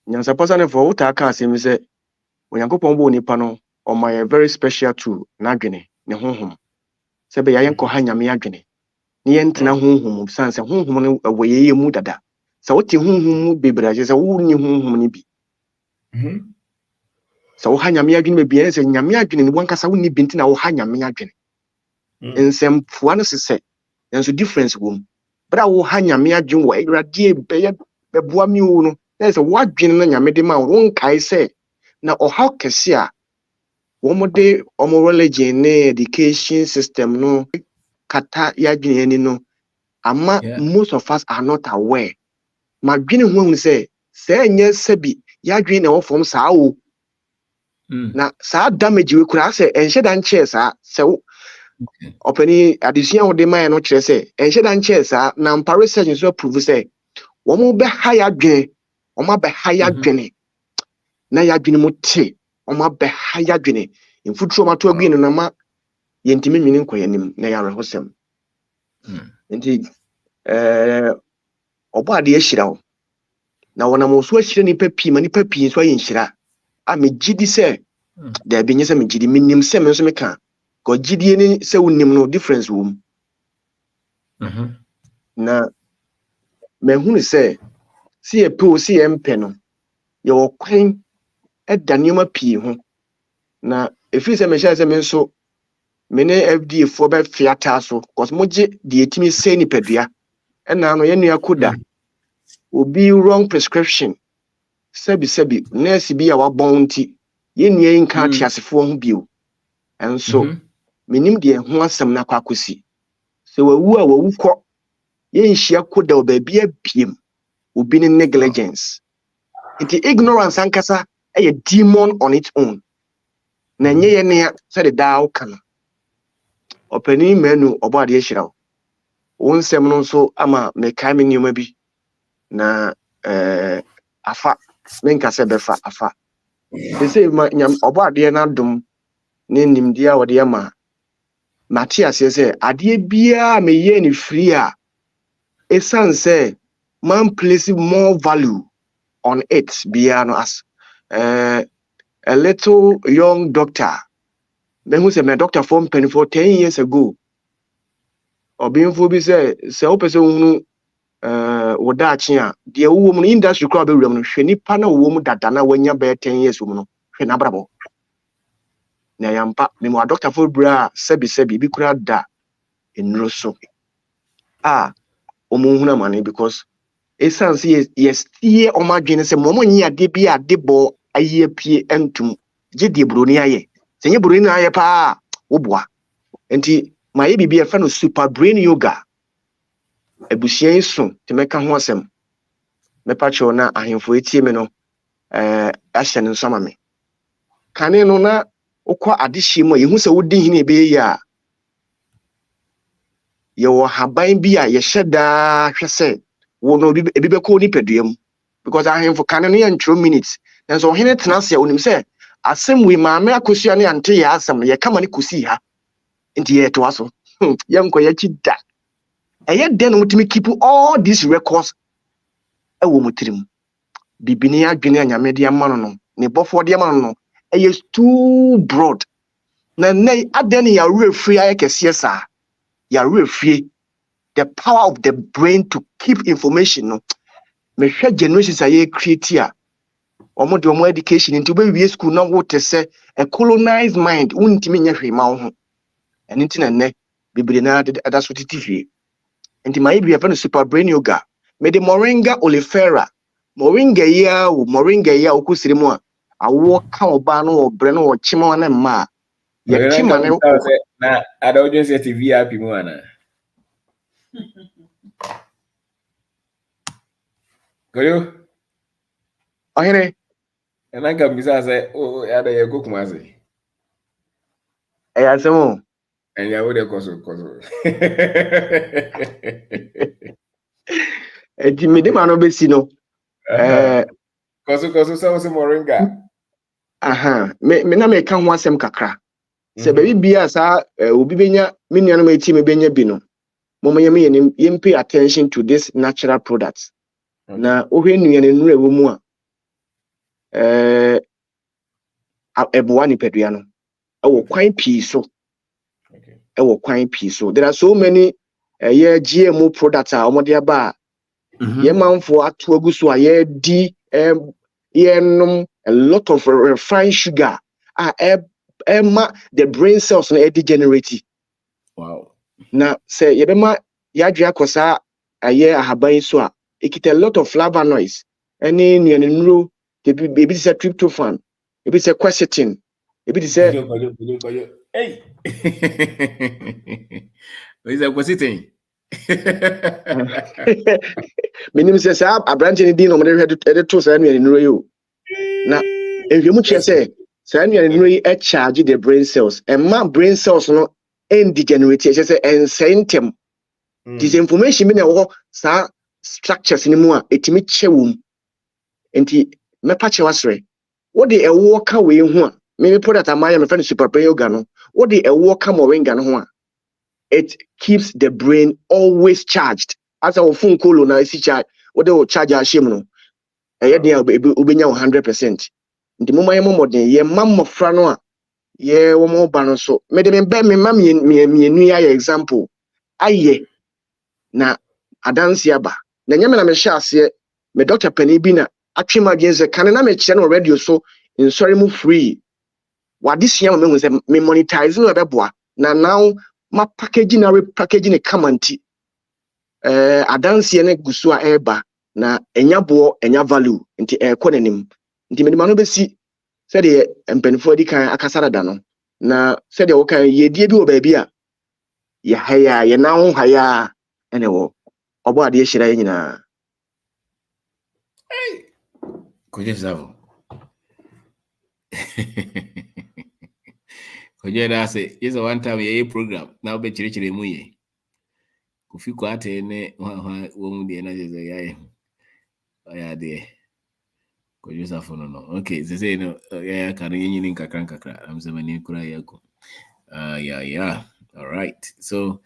S: nyansa posa ne fo uta aka asem se onyankopon bo nipa no o my very special to n'adwene ne honhom se be ya yenko ha nyame adwene ne yentena honhom sanse honhom no woyeye mu dada se wote honhom mu bebraje se wo ni honhom ni bi se wo ha nyame adwene be bia se nyame adwene ne wankasa wo ni bi ntina wo ha nyame adwene ensem foa no se enso difference wo bra wo ha nyame adwene wo awrade be beboa mi wo no se wo adwene na nyame de ma wo nkai se na oha kese a womode omo religion ne education system no kata ya adwene ni no ama most of us are not aware ma dwene ho hu se enye sabi ya adwene na wo form saa o na saa damage we kura se enhye dan che saa se opani adesua wo de man no kire se enhye dan che saa na mpa research so prove se wo mo be high adwene wo ma be high adwene na ya adwene mo te wo ma be high adwene mfuturo ma to agwene na ma yentimi nwini nkoyanim na ya rehosem nti obo ade ahira wo na wona mo so ahira nipa pii ma nipa pii so ayenhira a megidi se da bi nyese megidi minim se me so meka ko gidie ni se wonim no difference wo na mehunu se si e pe o si empe no ye wo kwan eda nioma pii ho na efi se me sha se me so me ne FD fo be fiata so cause moje de etimi se nipadua ena no ye nua koda obi wrong prescription sebi nurse bi a wabonti yenie nka tiasefo ho bio enso minim de ho asem na kwakosi se wawu a wawu kɔ yenhia koda obabi abiem obi ne negligence nti ignorance ankasa a demon on its own na nye ye ne se de dawo kana opani manu obade ye hyirawo wonsem no so ama mekai me nyoma bi na afa menka se befa afa se ma nyam obade na dom ne nimdia wode ya ma Matthias se ade bia me ye ni free a esan say man place more value on it bia no as a little young doctor then who say my doctor from pen for 10 years ago or being for be say person who woda achi a de wo mu industry crowd be wura mu hwe nipa na wo mu dada na wanya be 10 years mu no hwe na brabo na yampa me mo doctor for bra sebi bi kura da enro so omo huna mane because essence yes tie o madwene se mo nyi ade bi ade bo aye pie entum je de broni aye se nye broni aye pa wo boa enti maye bibia fa no super brain yoga ebusia so te meka ho asem me pa cho na ahemfo etie me no ahye ne nsoma me kane no na ukwa adehye mu yehu se wodi hine be ya ye wo haban bi a ye hyeda hwese wo no ebi be ko ni peduam because ahemfo kane no ye ntro minutes enso hene tena se onim se asem we maame akosua ne ante ya asem ye kama ne kosi ha nti ye to aso ye nko ye chida eye den mutimi keep all these records ewo mutirim bibini adwene anyame de amano no ne bofo de amano no eye too broad na nei aden ya refree aye kese sa ya refree the power of the brain to keep information no me hwe generations aye create a omo de omo education into be we school na wo te se a colonized mind untimi nya hwe ma wo ho eni nti na ne bibiri na ada so titifi enti mai bi afa no super brain yoga me de moringa oleifera moringa ya okusiri mu a awo ka oba no obre no wo chima na ma ye chima ne
B: na ada ojo se TV happy mu ana koyo
S: ohere
B: na ka bisa se o ada ye kokumase
S: asemo
B: enya wo de koso
S: enti me de ma no besi no
B: koso so moringa
S: me na me ka ho asem kakra se baby bia sa obi benya me nua no ma eti me benya bi no mama yem pay attention to this natural products na ohwe nua ne nura wo mu a eboa ni pedua no ewo kwan pii so there are so many GMO products a omode aba ye manfo ato aguso a ye di nom a lot of refined sugar the brain cells na degenerate.
B: Wow.
S: Na say yebema yadwa kosa aye ahaban so a ekita a lot of flavonoids any nuro ebi say tryptophan ebi say quercetin ebi say
B: hey is that quercetin
S: menim say sa abranche ni din no me de to sa nuro yo na ehwemu che say sa nuro yi charge the brain cells and my brain cells no degenerate say ensentem this information me na wo sa structures ni mu a etimi chewum enti me pa che wasre what the ewo ka we hu a me product amaya me fa super brain yoga no what the ewo ka moringa no ho a it keeps the brain always charged as our phone call na isi charge what the charge a shame no e dey obenya 100% nti mo maye modern ye mamofra no a ye wo mo ba no so me de me mam me nu ya example aye na adansi aba na nyame na me hye ase me doctor pani bi na atwema genze kan na me kire no radio so in sorry mu free wade sia me hu se me monetize no beboa na now ma packaging na repackaging e kamanti adansi ne guso a eba na enya bo enya value nti ekɔ nanim nti medima no besi sɛ de mpanifo di kan akasara da no na sɛ de wo kan yedie bi wo baabi a ye haya ye na ho haya ene wo obo ade hyira nyina
A: Koje Savo. Koje da say is a one time ye program now be chire mu ye. Kufi ko ate ne wo mu de na je ya ya de. Koje Savo no. Okay, they say no ya kan yin yin kakra. Am se mani kura ya ko. Yeah. All right. So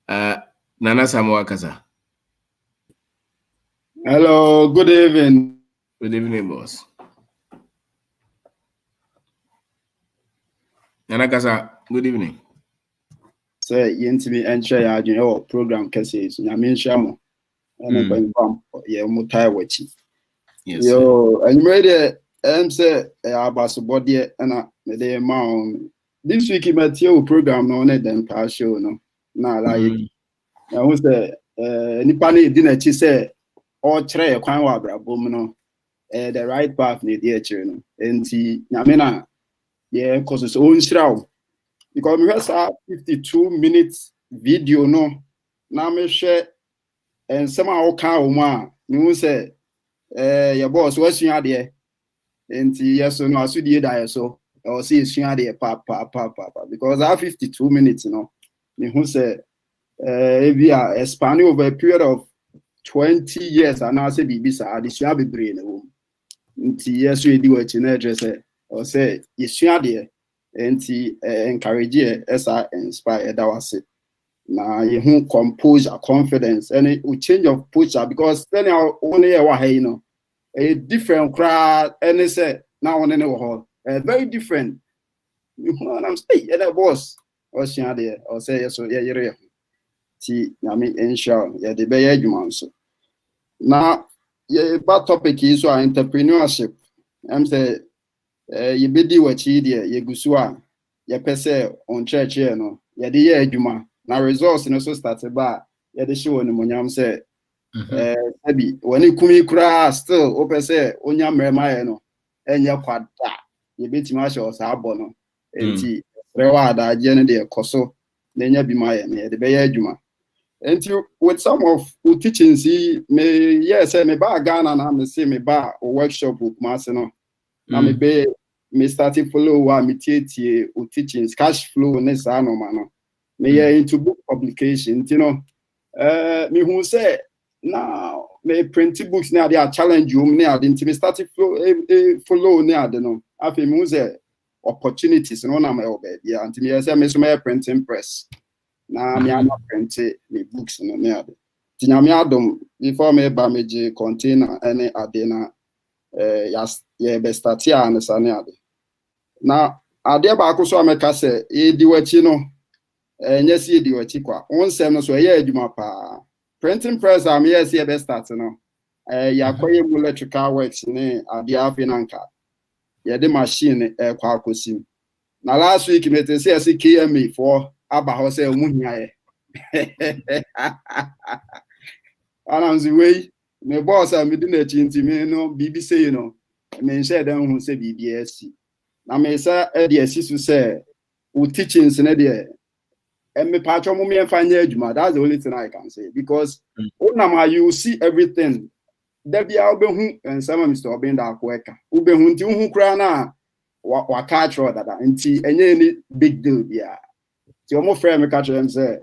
A: Nana Samoa Kasa.
T: Hello, good evening.
A: Good evening, boss. Nana Kasa, good evening.
T: Sir, yentimi enche ya adwene o program kese so na me nhia mo. Ana kwanfam ye mutai wachi.
A: Yes.
T: Yo, anyway there say abaso body na me dey ma this week Matthew program no na dem ka show no. Na like na who say nipa na di na chi say all kire kwan wa brabom no the right path na dey kire no. Enti na me na yeah cause so onshiraw because we have 52 minutes video no na me share and some a oka o ma you say your boss was you there enti yes no aso die da so or see you there pa because I have 52 minutes you know me who say we are spanning over a period of 20 years and I say bibi sa the sua bebre na wo nti yes we di what na address or say you there enti encourage esa inspire that was it na you who compose a confidence and it will change of posture because then only you know a different crowd and say now on any hall very different you know I'm saying yeah that boss or she there or say yes so yeah ti na me ensure yeah the be adwuma so na yeah bad topic is so entrepreneurship I'm say you be di wachi there you gusu a you pese on church here no you dey adwuma na results no so start ba you dey show no monyam say abi woni kumi kura still o pese onya mrema no enye kwada you betima show sa abo no enti rewa da je no dey koso na nya bi ma ye na dey be adwuma enti with some of teachings me yes me ba Ghana na me say me ba workshop ma se no na me be me starting follow wa me tie teachings cash flow ne sa no ma no me into book publication you know me who say now me print books na dey challenge you me dey me starting follow ne dey no afi me who say opportunities no na me obey yeah until me say me so me printing press na me am print me books no ne dey tinya me adom before me ba me je container any ade na yeah be start here and sane ade na ade ba ko so ameka se e di wachi no nya si e di wachi kwa onsem no so ye adwuma pa printing press am yes e be start no ya koye mu electrical works ne ade afi nanka ye de machine kwa akosim na last week me te say KMA for aba ho say mu hia ye ananzi wey me boss am di na chi ntimi no bibi say you know me share dem hu say BBS na me say e dey asisu say we teachings na dey me patcho mo me fanya adwuma that's the only thing I can say because you see everything there be obehu and some Mr. Obenda akweka obehu nti hu kra na wa catch that nti enye any big deal bia ti omo frame me catch them say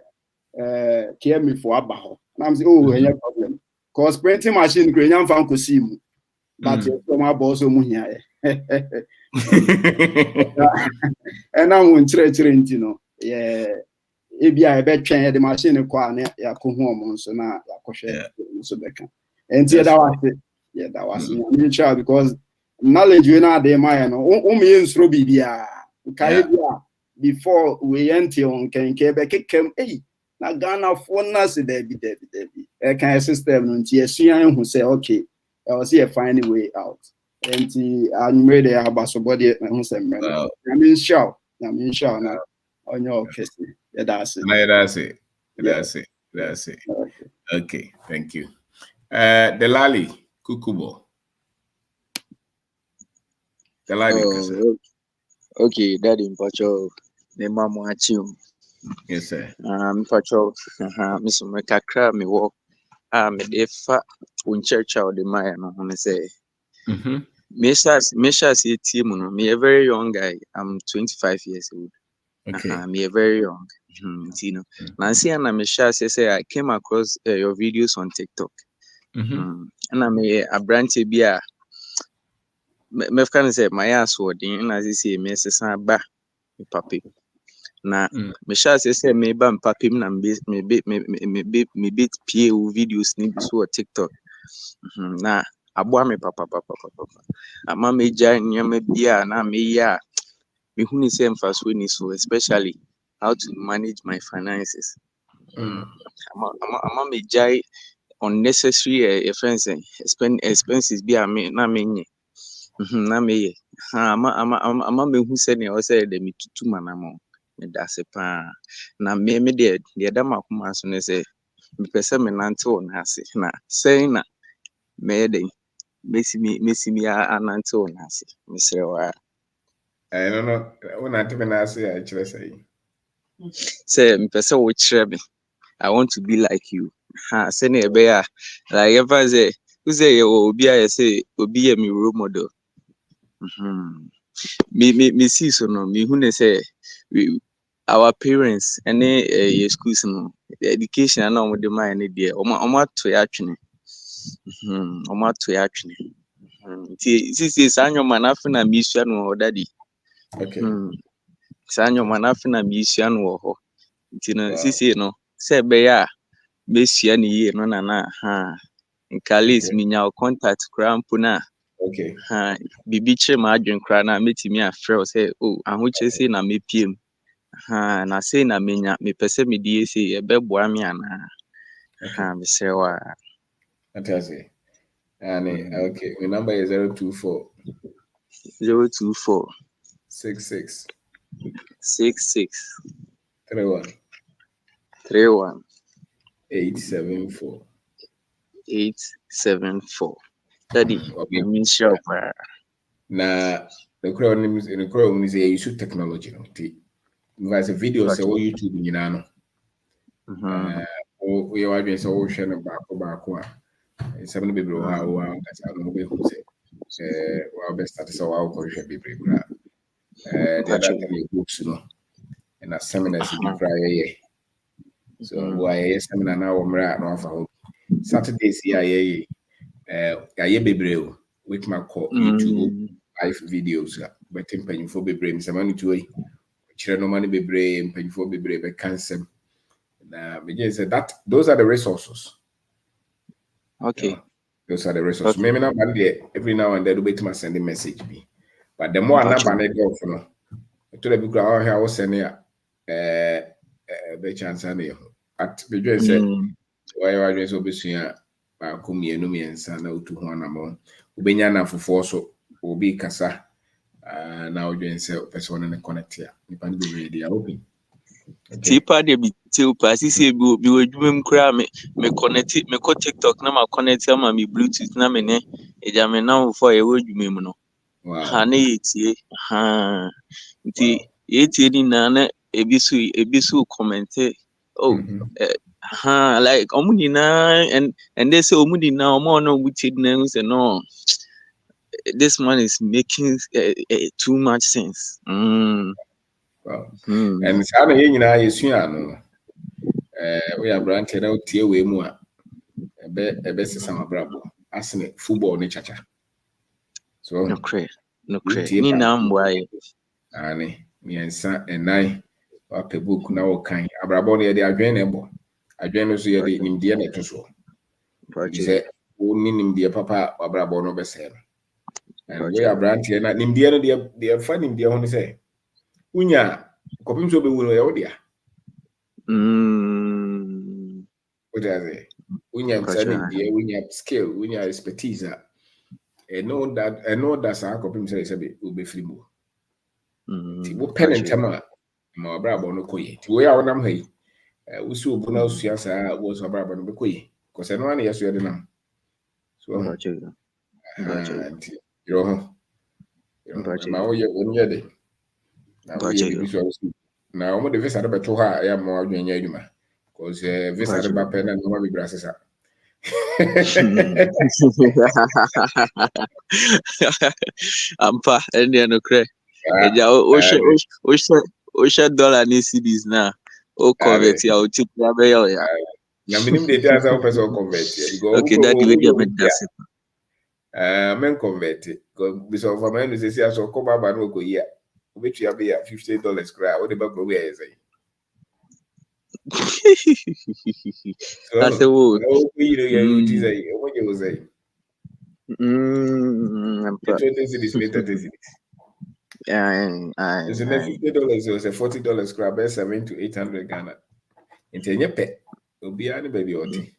T: care me for abaho na am say oh any problem cause printing machine kra nyam fan ko sim but you my boss o mu hia and I won chire nti no yeah ebia ebe twen the machine kwa na yakohu omo so na yakohwe so beka enti that was me sure because knowledge we na dey my no me nsro bibia kai bia before we enter on kenke be kekem na Ghana for na se debi kan system no nti esuan hu say okay I will see a find way out enti anwere dey abaso body hu say me I mean sure na onyo okay that's it.
A: That's it. Okay, thank you.
B: Delali Kukubo. Delali Kasa.
U: Okay, Daddy Mpacho, the mama achim.
B: Yes, sir.
U: Mpacho, Miss Mekakra, me walk. Me defa un church out the Maya, no, me say. Mesha say team, no, me a very young guy. I'm 25 years old.
B: Okay.
U: Me a very young. You know, Nancy and Mesha say I came across your videos on TikTok. And I'm a branch beer. Me can say my ass wording, and as I say, me say ba me papi. Na me sha say me ba me papi na me bit PA videos ni bi so TikTok. Na aboa me papa. Ama me ja nyama bia na me ya me hu ni say mfaso ni so, especially how to manage my finances. Ama me ja unnecessary expenses bia me na me nye. Na me ama me hu say ne o say de me tutu manamo me da se pa na me de da makoma so ne say me pese me nante o na ase na say na me de mesimi anante o na ase me sere wa
B: no when I me na say I kire
U: say me pese wo kire me I want to be like you say na be ya like ever say who say you obi a say obi e me role model me see so no me who say our parents and your schools no the education and all the mind there omo to ya twene omo to ya twene see sanyo manafi na misua no daddy sanyo manafi na misua no ho ntino see no say be ya mesua ni ye no na nkalis minya contact cramp na
B: okay
U: bibi che ma adwen kra na metimi afrɛ say oh ahoche say na mepiem na say na menya me pese me die say e beboa me ana me say wa
B: fantastic and okay my number is 024 66 31
U: 874 daddy I mean sure
B: na the crowd is use technology no device video say what YouTube nyina no we are doing so share no back a seven baby how that's how no be who say well best start so how ko share baby bra the other thing books no and a seminars be cry so why seminar now omra no afa Saturdays yeah baby with my call YouTube live videos but in for baby some to chire no money baby in for baby be cancer na begin say that those are the resources.
U: Okay.
B: Those are the resources. Maybe not every now and then wait to send a message me. But the more I number go for no. To the book I was sending the chance and at the say why are you so busy kumi no me nsa na otu ho anamo ubenya na fofo so obi kasa na odwen say person na connect ya nipa no be ready open
U: tipa de bi tilpa sisi bi wadwumem kra me connect me ko TikTok na ma connect ama me Bluetooth na me ne eja me na fo ye wadwumem no ha na yetie nti yetie ni na ebisu comment oh like omuni na and they say omuni na omo no wuti na say no this man is making too much sense
B: wow and sa na ye nyina yesua no we are branch na tie we mu a ebe sesa mabrabo asene football ni chacha so
U: no cray ni na mbwaye
B: ani miensa enai wa pe book na wo kan abrabo na ye de adwen na ebo adwen no so ye de nimdie na toso se woni nimdie papa abrabo no be se no and we are branch na nimdie no de fa nimdie ho ni se unya kopim so be wo no ye wo dia what are they? Unya training there, unya skill, unya expertise. And know that's our copy say will be free more. Tibo pen and tama ma brabo no koye. Ti we awonam hai. Usu obuna usuya sa was brabo no koye. Because no one yes you dey nam. So
U: Mpacho.
B: you know, now we are there. Now we are visual. Now I'm the visa to her. I am more than you, because visa the pen and no grasses.
U: Ampa, any no cre. Osha dollar ni CDs na. O convert ya o tip ya be ya.
B: Na minimum de as a person convert because
U: okay, that the way they make that simple.
B: Men convert because of my no say so come back no go here. Which you be $50 cry. What the back go where is it?
U: That's a word.
B: You say what you say. 20 cities later 30 cities. It's $50 or $40 scrap, $700 to $800 Ghana. Into your pet, will be any baby or tea.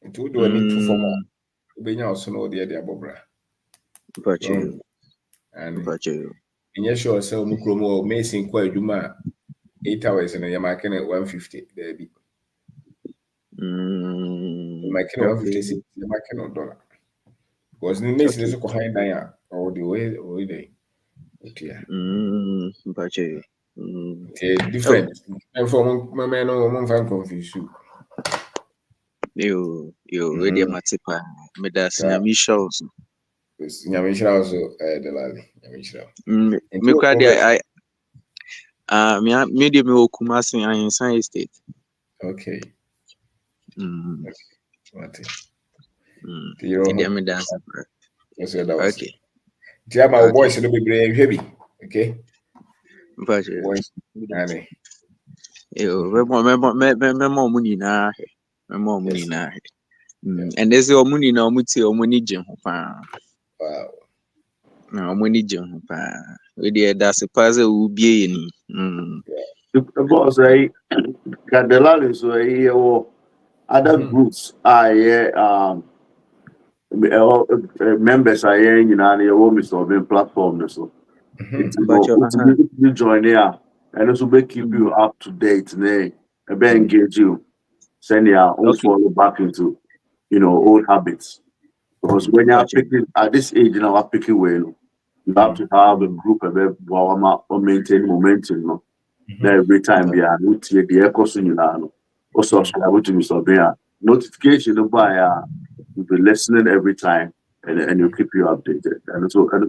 B: It would do a need to form. Be now also know the idea, Bobra. And in your show, so Mukromo amazing quite Juma 8 hours and you're making it 150, baby. Making 150, you're making $1. Because the mason is behind there all the way day. Different. And for my man, no fan confuse you.
U: You ready, Matipa? Medas Nyamisha also.
B: Nyamisha also, the lady. Nyamisha.
U: Me cried, medium will come as in Science State.
B: Okay. Okay. Dear, my voice will be very heavy. Okay. Voice.
U: Remember money na. Remember money na. And there's your money now, muti or money jam. Wow. No money jam. That's a puzzle will be in.
J: The boss, got the lines or other groups are members are here, you know, your home is solving platform. So you join here and also keep you up to date, and engage you, send you all follow back into, old habits. Because when you're picking at this age, picking well, you have to have a group of or maintain momentum. Every time we are not here, the echo soon, also subscribe to Mr. Notification by you'll be listening every time and you'll keep you updated. And so our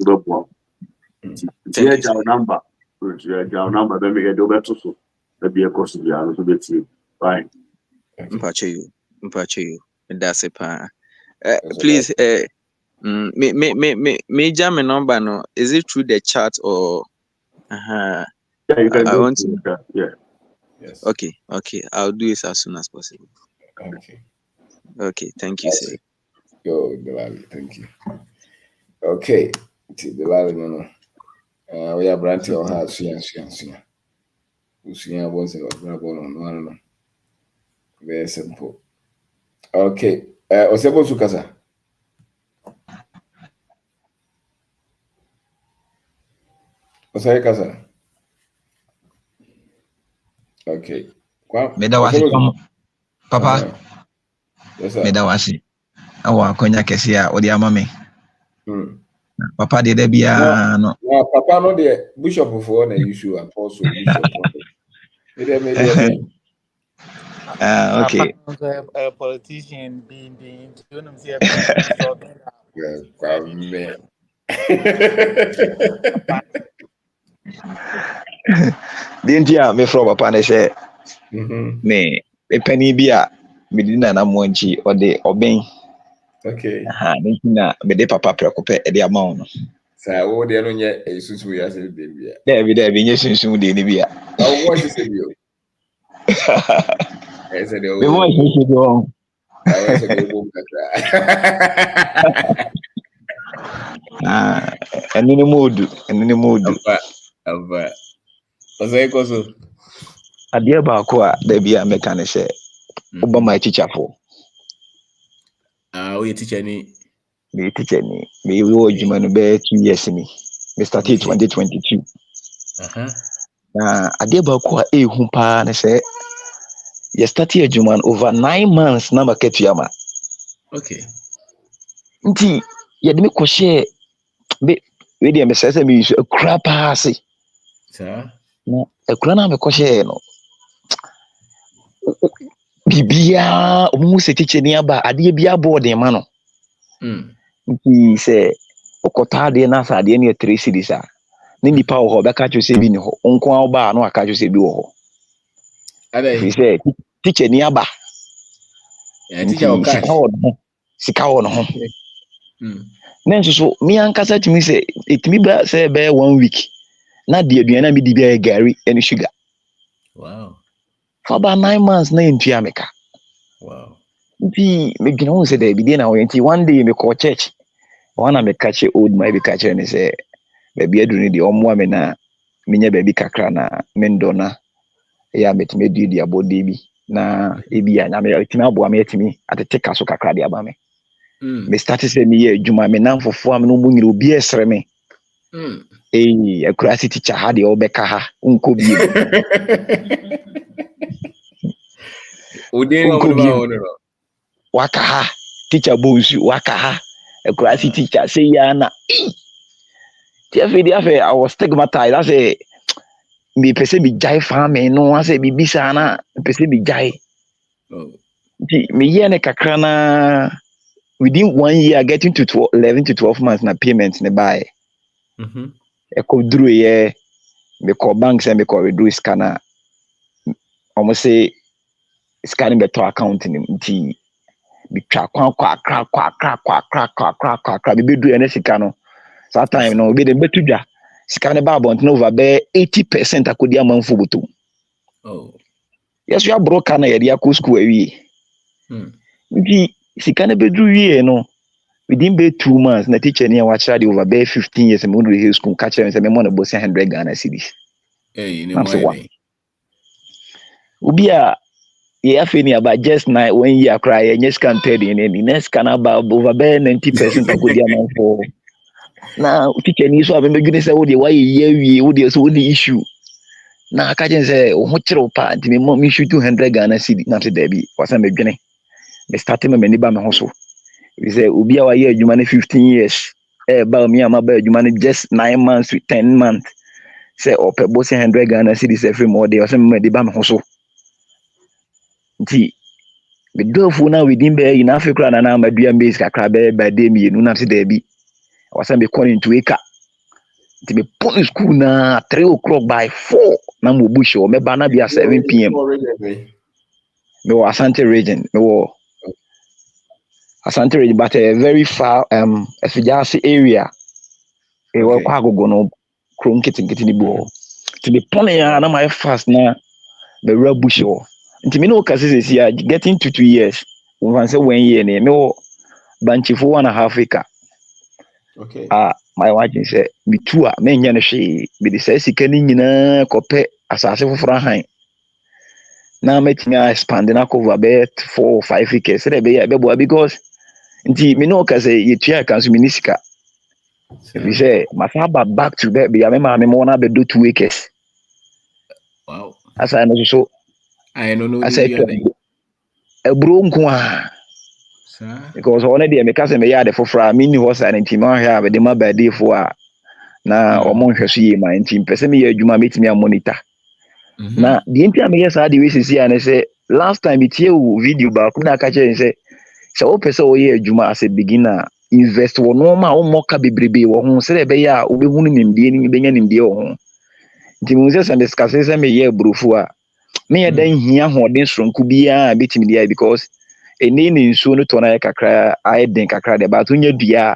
J: number. Our number, then we get over to so that be a cost of the other bit. Fine.
U: Mpacho you. That's a pa. Please, me jam a number no. Is it through the chat or?
J: Yeah, you can do it. Yeah.
B: Yes.
U: Okay. I'll do it as soon as possible. Okay. Thank you, sir.
B: Yo, Delali, thank you. Okay, Delali, no. We are branching our house. No. Very simple. Okay. Osebo Sukasa. Osai Kasa. Okay.
C: Meda wasi papa.
B: Yes, sir.
C: Meda wasi. Awa konya kesi a odi ama me. Papa de bia no.
B: Papa no the bishop for na issue apostle bishop. Media.
C: Okay.
O: A politician being doing himself.
B: Man.
C: Dintia me from papa na say me penny bia me dina na monchi ode oben.
B: Okay.
C: Na me de papa prekope e de amount no.
B: Say o de no nye esusu ya say de bia.
C: There be nye sunsun de ni bia.
B: Now what is it you? I said
C: me mo sunsun do.
B: I said the boom
C: kaka. Enini modu.
B: Aba. Osai koso.
C: Ade ba ko a da bia me kan say oba my teacher for.
B: We teacher ni.
C: Me teacher ni. Me wo adwuma no be 2 years ni. Me started 2022. Na ade ba ko a ehu pa na say you started adwuma over 9 months na market yama.
B: Okay.
C: nti yɛde me kɔhyɛ be we deɛ mesɛ sɛ meyisu akura paa ase
A: Sir.
C: na akura no a mekɔhyɛɛ no biribiaa ɔmo sɛ tikya ni aba adeɛ bi abɔ ɔden ma no nti sɛ wokɔtɔ adeɛ no asɛ adeɛ no yɛ 3 cedis a ne nipa wɔ hɔ bɛka kyerɛ sɛ bi ne hɔ nko a wobaa na waka kyerɛ sɛ bi wɔ hɔ ɛfiri sɛ tikya ni aba nti sika wɔ no ho na nso so me ankasa tumi sɛ ɛtumi ba sɛ bɛyɛ 1 week na de aduane a medi bi ayɛ gari ɛne sugar for about 9 months na yɛntua meka nti medwene ho sɛ daabi deɛ na wɔyɛ nti one day mekɔɔ church ɔna meka kyerɛ old man bi ka kyerɛ ne sɛ baabi aduru ne deɛ ɔmmoa me na menya baabi kakra na mendɔ na ɛyɛ a mɛtumi aduadi abɔdeɛ bi na ebi a nyame ɛtumi aboa me atumi atete ka so kakra de aba me me start sɛ meyɛ adwuma me nam fofoɔ a me no mu nyina obi ɛsrɛ me akura si teacher ha deɛ wobɛka ha wonkɔ biem waka ha teacher bonsu waka ha akura si teacher sɛ yia na ti afei de afei I was stigmatized asɛ mepɛ sɛ megyae farming no asɛ biribi saa na mepɛ sɛ megyae nti meyɛ ne kakra na within 1 year getting to 11 to 12 months na payment ne bae ɛkɔ duruyɛ mekɔ bank sɛ mekɔ withdraw sika na ɔmo sɛ sika no bɛtɔ account no nti metwa kwan kɔ akra bɛbɛduruyɛ ne sika no saa time no obi de bɛto dwa sika no ba abɔnten over bɛyɛ 80% akɔdi amanfo bɔtɔ yɛso yɛaborɔ ka na yɛde akɔ school awie nti sika no bɛduru wie no within bɛyɛ 2 months na teacher ni a wakyerɛ de over bɛyɛ 15 years mo do school ka kyerɛ me sɛ memmɔ no bɔ 100 Ghana cedis obi a yɛ afei ni aba just 1 year koraa yɛnyɛ sika ntɛde ne na sika no aba over bɛyɛ 90% akɔdi amanfo na teacher ni so a mɛmɛdwene sɛ wodeɛ wayɛ yie awie wodeɛ sɛ wode issue na aka kyerɛ sɛ wo ho kyerɛw paa nti me issue 200 Ghana cedis na sɛ daabi wasa mɛdwene me start me m'ani ba me ho so sɛ obi a wayɛ adwuma no 15 years ɛba me a maba adwuma no just 9 months to 10 months sɛ ɔpɛ bɔ 100 Ghana cedis every month ɔsɛ m'ani ba me ho so nti medɔfoɔ no a within bɛyɛ yina afei koraa na amadua mbase kakra bɛyɛ bɛde mmienu na sɛ daabi wasa mekɔ no into eka nti mepɔ no school na 3 o'clock by 4 na mɔbu hyɛ wɔ mɛba na bia 7 pm mewɔ Asante region mewɔ Asante region but very far Afijase area ɛwɔ kɔ agogo no krom nketenkete ne bi wɔ nti mepɔ no ya na mayɛ fast na mɛwura bush wɔ nti me ne woka sɛ sɛsi a getting to 2 years womfa sɛ 1 year ne mewɔ banchifo 1.5 acre my wife sɛ metu a menyɛ no hwee mede saa sika no nyinaa kɔpɛ asase foforɔ ahan na matumi a expand na cover bɛyɛ 4 or 5 acres sɛ dɛ bɛyɛ bɛboa because nti me ne woka sɛ yɛtua ka nso mene sika ɛfiri sɛ masa aba back to bɛ bia me maame mɔ no abɛdɔ 2 acres asa no so asa aburo nko a because ɔno deɛ meka sɛ meyɛ ade foforɔ a menni hɔ saa no nti mahwɛ a mede ma baadefoɔ a na ɔmo nhwɛ so yie ma nti mpɛ sɛ meyɛ adwuma a mɛtumi a monitor na deɛ nti a meyɛ saa de wei sisi a ne sɛ last time metie wo video baako na aka kyerɛ sɛ sɛ wopɛ sɛ woyɛ adwuma as a beginner invest wɔ nɔɔma a wommɔ ka bebrebe wɔ ho sɛdeɛ ɛbɛyɛ a wobɛhunu nimdeɛ no bɛnya nimdeɛ wɔ ho nti mehu sɛ sɛ mesikase sɛ meyɛ aburofo a meyɛ da nhia hoɔden soronko biara a bɛtumi deɛ because ɛne ne nsuo no tɔ no ayɛ kakra ayɛ den kakra deɛ but wonya dua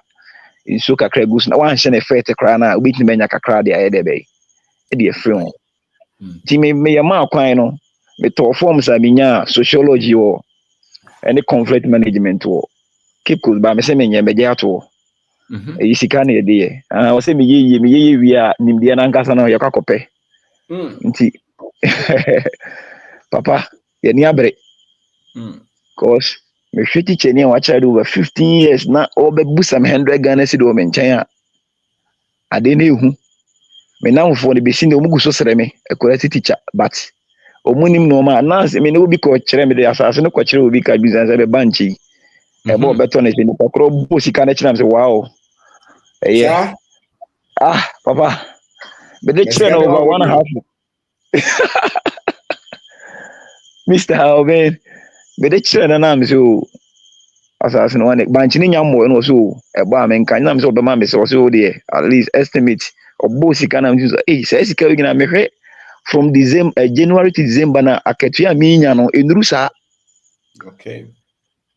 C: a nsuo kakra gu so na woanhyɛ ne fɛte koraa no a wobɛtumi bɛnya kakra deɛ ayɛ dɛ bɛyɛ ɛde afiri ho nti meyɛ maa kwan no metɔɔ form sa menya sociology wɔ ɛne conflict management wɔ Cape Coast ba me sɛ menyɛ bɛgye ato ɛyi sika na yɛde yɛ wɔ sɛ meyɛyɛ wie a nimdeɛ no ankasa no yɛkɔ akɔpɛ nti papa yɛni abere because mehwɛ teacher ni a wakyerɛ de over 15 years na ɔbɛbu some 100 Ghana cedis wɔ me nkyɛn a ade no ɛhu me namfoɔ no bɛsi ne ɔmu gu so srɛ me akɔra si teacher but ɔmu nim nɔɔma a na me ne obi kɔkyerɛ me de asase no kɔkyerɛ obi ka business sɛ bɛba nkyɛ Ebo beto ne ni pakro bo sika na china me wow. Yeah. Papa. But they train over 1.5. Mr. Alvin. But they train na me so assassin one banchi ni nyammo no so ebo amenka na me so be ma me so there at least estimate obo sika na me so say sika we na me hwe from December January to December na aketua me nya no enuru sa.
B: Okay.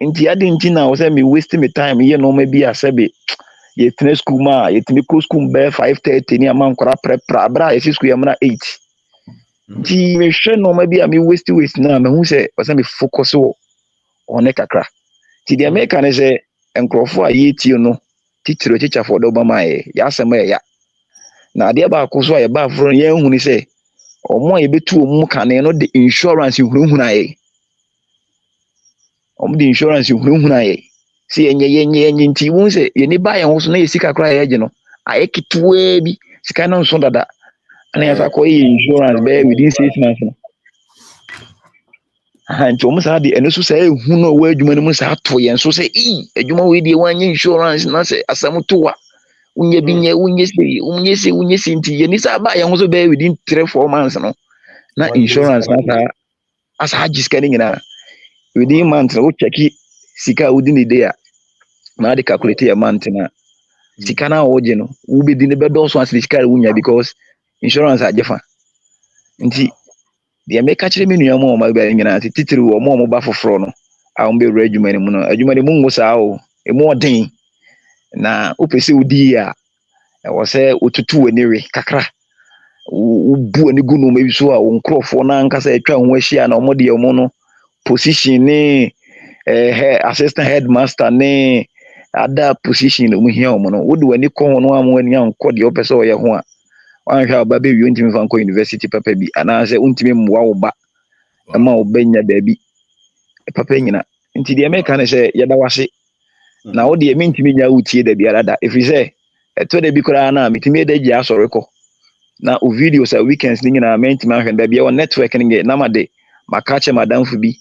C: Inti adi nti na wo say me waste me time ye no ma bi asebe ye tene school ma ye tene ko school be 5:30 ni ama nkora prepra bra ye school ya na 8. Nti me hwe no ma bi a me waste na me hu say wo say me focus wo one kakra. Ti the American is a enkrofo a ye tie no titiro chicha for do ba mai ya asema ya. Na ade ba ko so ya ba fro ye hu ni say omo ye betu omu kane no the insurance hurunhuru aye. The insurance hurunhuru aye. Si yenye nti won say ye ni ba ye ho so na ye sika kra ye je no aye kitwe bi sika no so dada. Ana ya ko ye insurance be within 6 months no. Nti omu sa de eno so say hu no wa adwuma no mu sa to ye so say adwuma we de wan insurance na say asam to wa unye binye unye se nti ye ni sa ba ye ho so be within 3-4 months no na insurance na sa asa hajiska ni nyina within month no check sika within the day na de calculate your month na sika na oje no wo be di ne be do so as sika wunya because insurance ajefa nti de me ka kire me nua mo ma ba nyina titiri wo mo ba foforo no a wo be wura adwuma ni mu no adwuma ni mu ngosa o e mo den na opese udi a e wo se otutu waniwe kakra ubu ani gu no ma bi so a wo nkrofo na nka se atwa ho ahia na omo de omo no position ni assistant headmaster ni ada position no mu hia omo no wo de wani ko ho no am wani anko de opese o ye ho a wan hwa ba be wi ntimi fa nko university papa bi ana se untimi mwa wo ba ma wo benya da bi papa nyina nti de meka ne se ye da wase na wo de me ntimi nya utie da bi arada efi se to da bi kora na mitimi da gi asore ko na o videos a weekends ni nyina me ntimi ahwe da bi e network ni nge na ma de maka che madam fu bi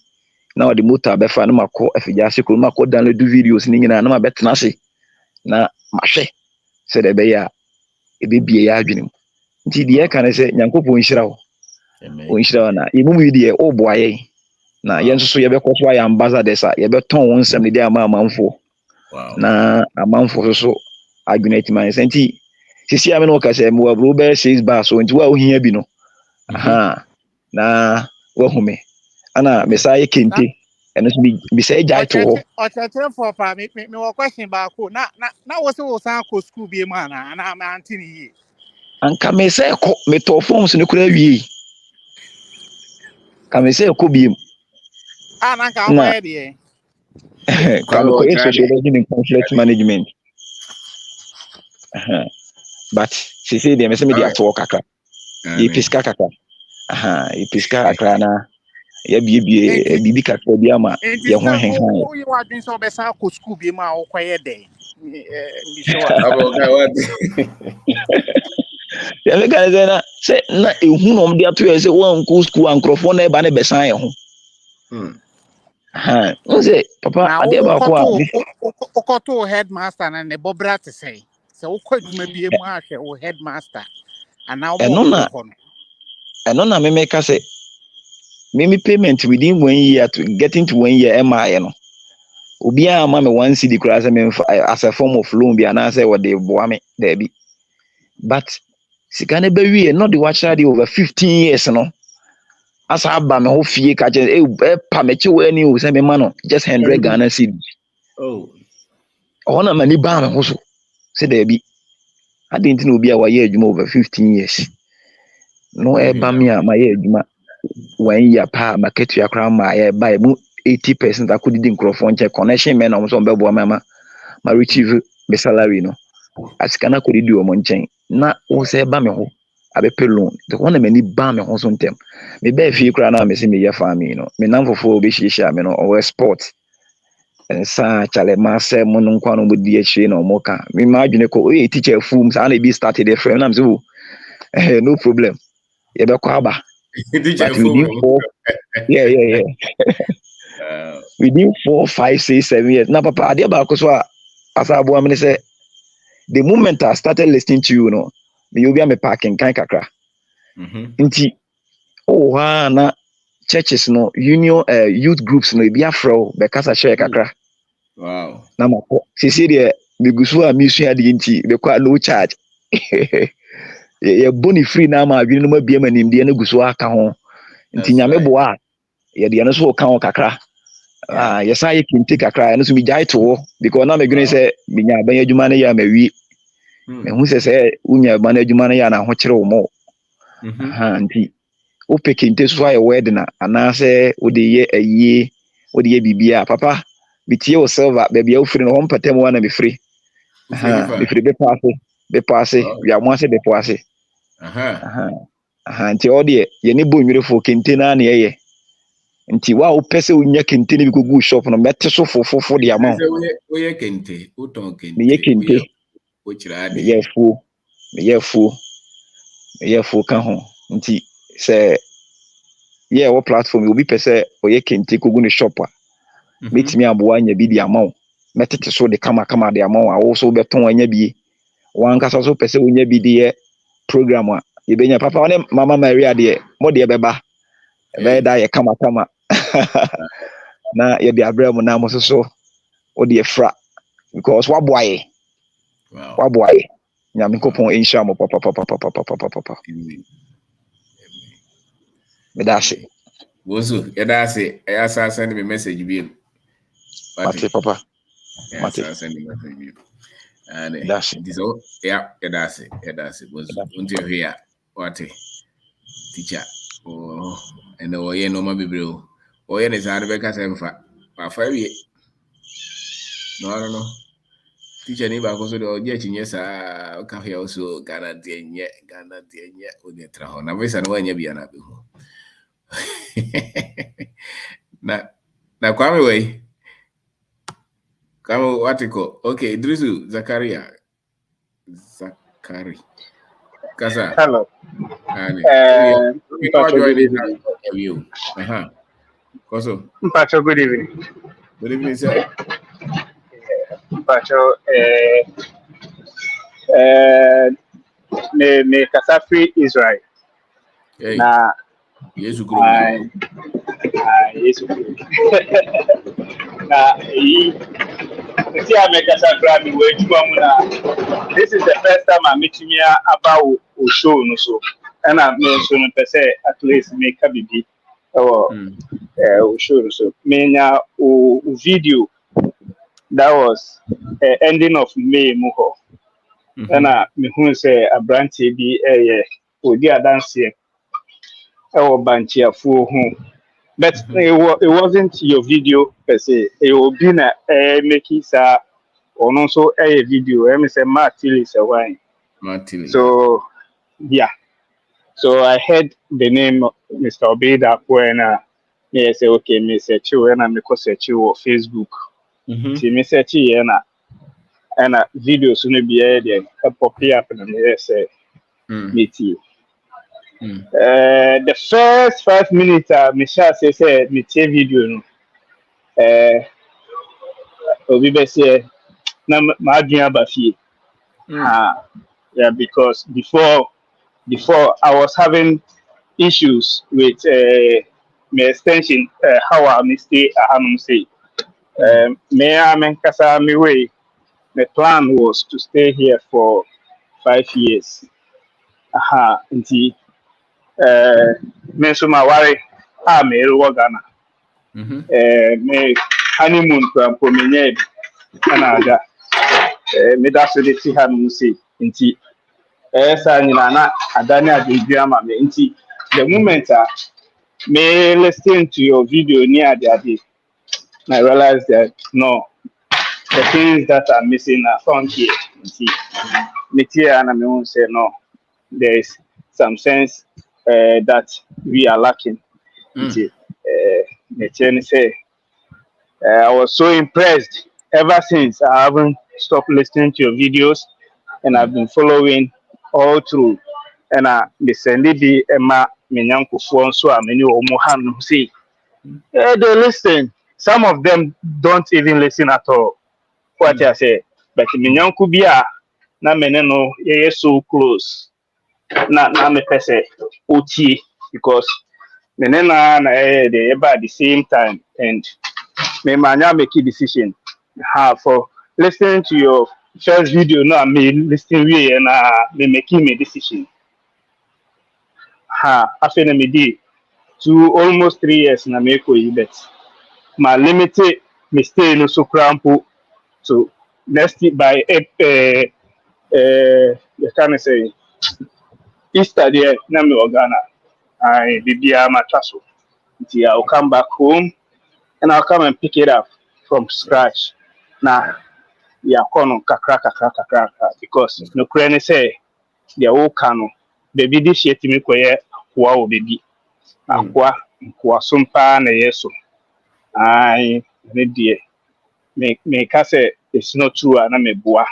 C: na o de motor be fa na makọ afija se ko makọ download videos ni nyina na ma betena se na mahwe se da be ya ebe bie ya adwene nti de ka ne se nyankopon nhyira wo o nhyira na imu mu de o boaye na yen so ye be ko so ya ambassadors a ye be ton won nsem de ama amanfo na amanfo so adwene ti man senti sisi ame no ka se mo abro be 6 bar so nti wa o hia bi no aha na wa hume ana mesaye kente eno so bi say jai to ho
O: for pa me wo question ba ko na wo se wo san ko school bi ma na ma antini yi
C: anka me say ko me to forms ne kura wie ka me say ko bi
O: na ka ko ye de
C: ka me ko sociology and conflict management but she say dem say me dey ato kakra ye piska kakra ye piska kakra na ya bibie bibi kakra bi ama ye ho henhan
O: o you wa dwen so be san ko school bi ma wo ko ye de mi so wa
C: ya me ka na say na ehun no de ato ye say wan ko school ankrofo na e ba na be san ye ho nse papa ade ba ko a
O: okoto headmaster na ne bobra te say se wo kwa dwuma bi mu ahwe wo headmaster ana wo mo ho no
C: eno na me make say me payment within 1 year to getting to 1 year MI no obi a ma me 1 cedi kura say me as a form of loan bi ana say what they boa me there bi but sika ne ba wie no the watch over 15 years no asa aba me ho fie ka je pa me che wani o say me ma no just 100 Ghana cedi ona mani ba me ho so say there bi adenti na obi a wa ye adwuma over 15 years no e ba me a ma ye adwuma 1 year pa market ya kra ma ya buy mu 80% akudidi nkrofo nche connection men na so mbebo ma retrieve me salary no asika na kudidi o mo nchen na wo se ba me ho abepe loan the one na mani ba me ho so ntem me ba fi kra na me se me ya family no me nan fofo obi hihia me no o sport ensa chale ma se mo no kwa no bodi ahire na o mo ka me ma adwene ko e teacher fum sa na be started the frame na me so no problem ye be kwa aba but we need for yeah within 4, 5, 6, 7 years. Now, Papa, idea about Koswa, as I say, the moment I started listening to you, you'll be a parking kind kakra. Inti, na churches union youth groups be afro because I share kakra.
B: Wow.
C: Na mako. Sisi de bigusu a misua de inti be kwa no charge. Ye boni free na ma adwene no ma bia manim de na gusu aka ho. Inti nyame boa ye de no so ka ho kakra. Yes I kinte kakra no so mi jai to because na me dwene say binya ban adwuma na ya mawi. Me hu say unya ban adwuma na ya na ho kire wo mo. Nti o pekinte so aye wedding na anase o de ye ayie o de ye bibia papa bitie o silver baby o free no ho mpatam wa na me free. Me free be passe wi amoase be passe. Nti o de ye ne bo nwirefo kente na na ye. Nti wa o pese unya kente ne bi ko gu shop no mete so fofofo de amount.
B: O ye kente, o ton kente.
C: Me ye kente.
B: O chira de.
C: Me ye fu kan ho. Nti se yeah, what platform will be per se or ye can take a shop. Meet me aboa nya bi di amount. Metete so de kama de amount also beton anya bi. Wan kasa so per se unya bi di program a ye benya papa one mama Maria de mo de beba. Ebe da ye kama. Na ye de abrɛ mo na mo so o de fra because wa boy.
B: Wow.
C: Wa boy. Nyame kopon insha mo papa. Me da se.
B: Wozu, yadase, ayasa send me message bi.
C: Mate papa.
B: Mate. Send me message bi. And this all yadase. Wozu. Until here, what teacher. Oh, and the way no ma bibro. Oh, yeah, is hard back as I'm fat. But 5 years. No, I don't know. Teacher ni ba ko so de oje chinye sa ka hia also Ghana de nye o de traho. Na visa no anya bia na be ho. na kwame way kama watiko okay Idrisu Zakaria Kasa
D: hello
B: join you Koso
D: Mpacho, good evening.
B: Good evening, sir.
D: Mpacho, me Kasafi Israel.
B: Hey.
D: Na
B: Yesu Kuru.
D: Yesu Kuru. Na see I make Kasafi me way to this is the first time I'm meeting you about show no so. And I'm so per se at least make a baby. Show so. Menya video that was ending of May muho. And me who say a branch be a dear dance here. Or bunch here for whom. But it wasn't your video per se. It will be a making or also a video. I say Martil is a wine. So yeah. So I heard the name Mr. Obeda when I say okay, me search you and I make search you on Facebook. See me search you and videos no be there pop up and me say meet you. The first 5 minutes me share say me take video no obi be say na ma adwin aba fie. Yeah, because before I was having issues with my extension how I stay say me kasa me way. The plan was to stay here for 5 years. Nti me so ma worry me ro Ghana. Me honeymoon plan for me nyɛ Canada. Me da so de ti ha no say nti sa nyina na adane adedua ama me nti the moment me listen to your video near the day I realized that no, the things that are missing are found here. And I won't say no. There is some sense that we are lacking. I was so impressed ever since. I haven't stopped listening to your videos, and I've been following all through. And the Sunday Emma Minyanko Fonso, many Omohan say, they listen. some of them don't even listen at all. What I say, but minyanku bia na mene no ye so close. Na me pese oti because mene na they at the same time and me manya make a decision. For listening to your first video, no, me listening we and me making a decision. After me did 2 almost 3 years na me ko bet. My limited me stay no so crampo so next by you can say Easter there na me Ghana. I bibia matraso. I'll come back home and I'll come and pick it up from scratch. Now ya kono kakra because no crane say the old cano baby this year me koye kwa o baby akwa sumpa na yeso ai me die me ka say it's not true na me boa.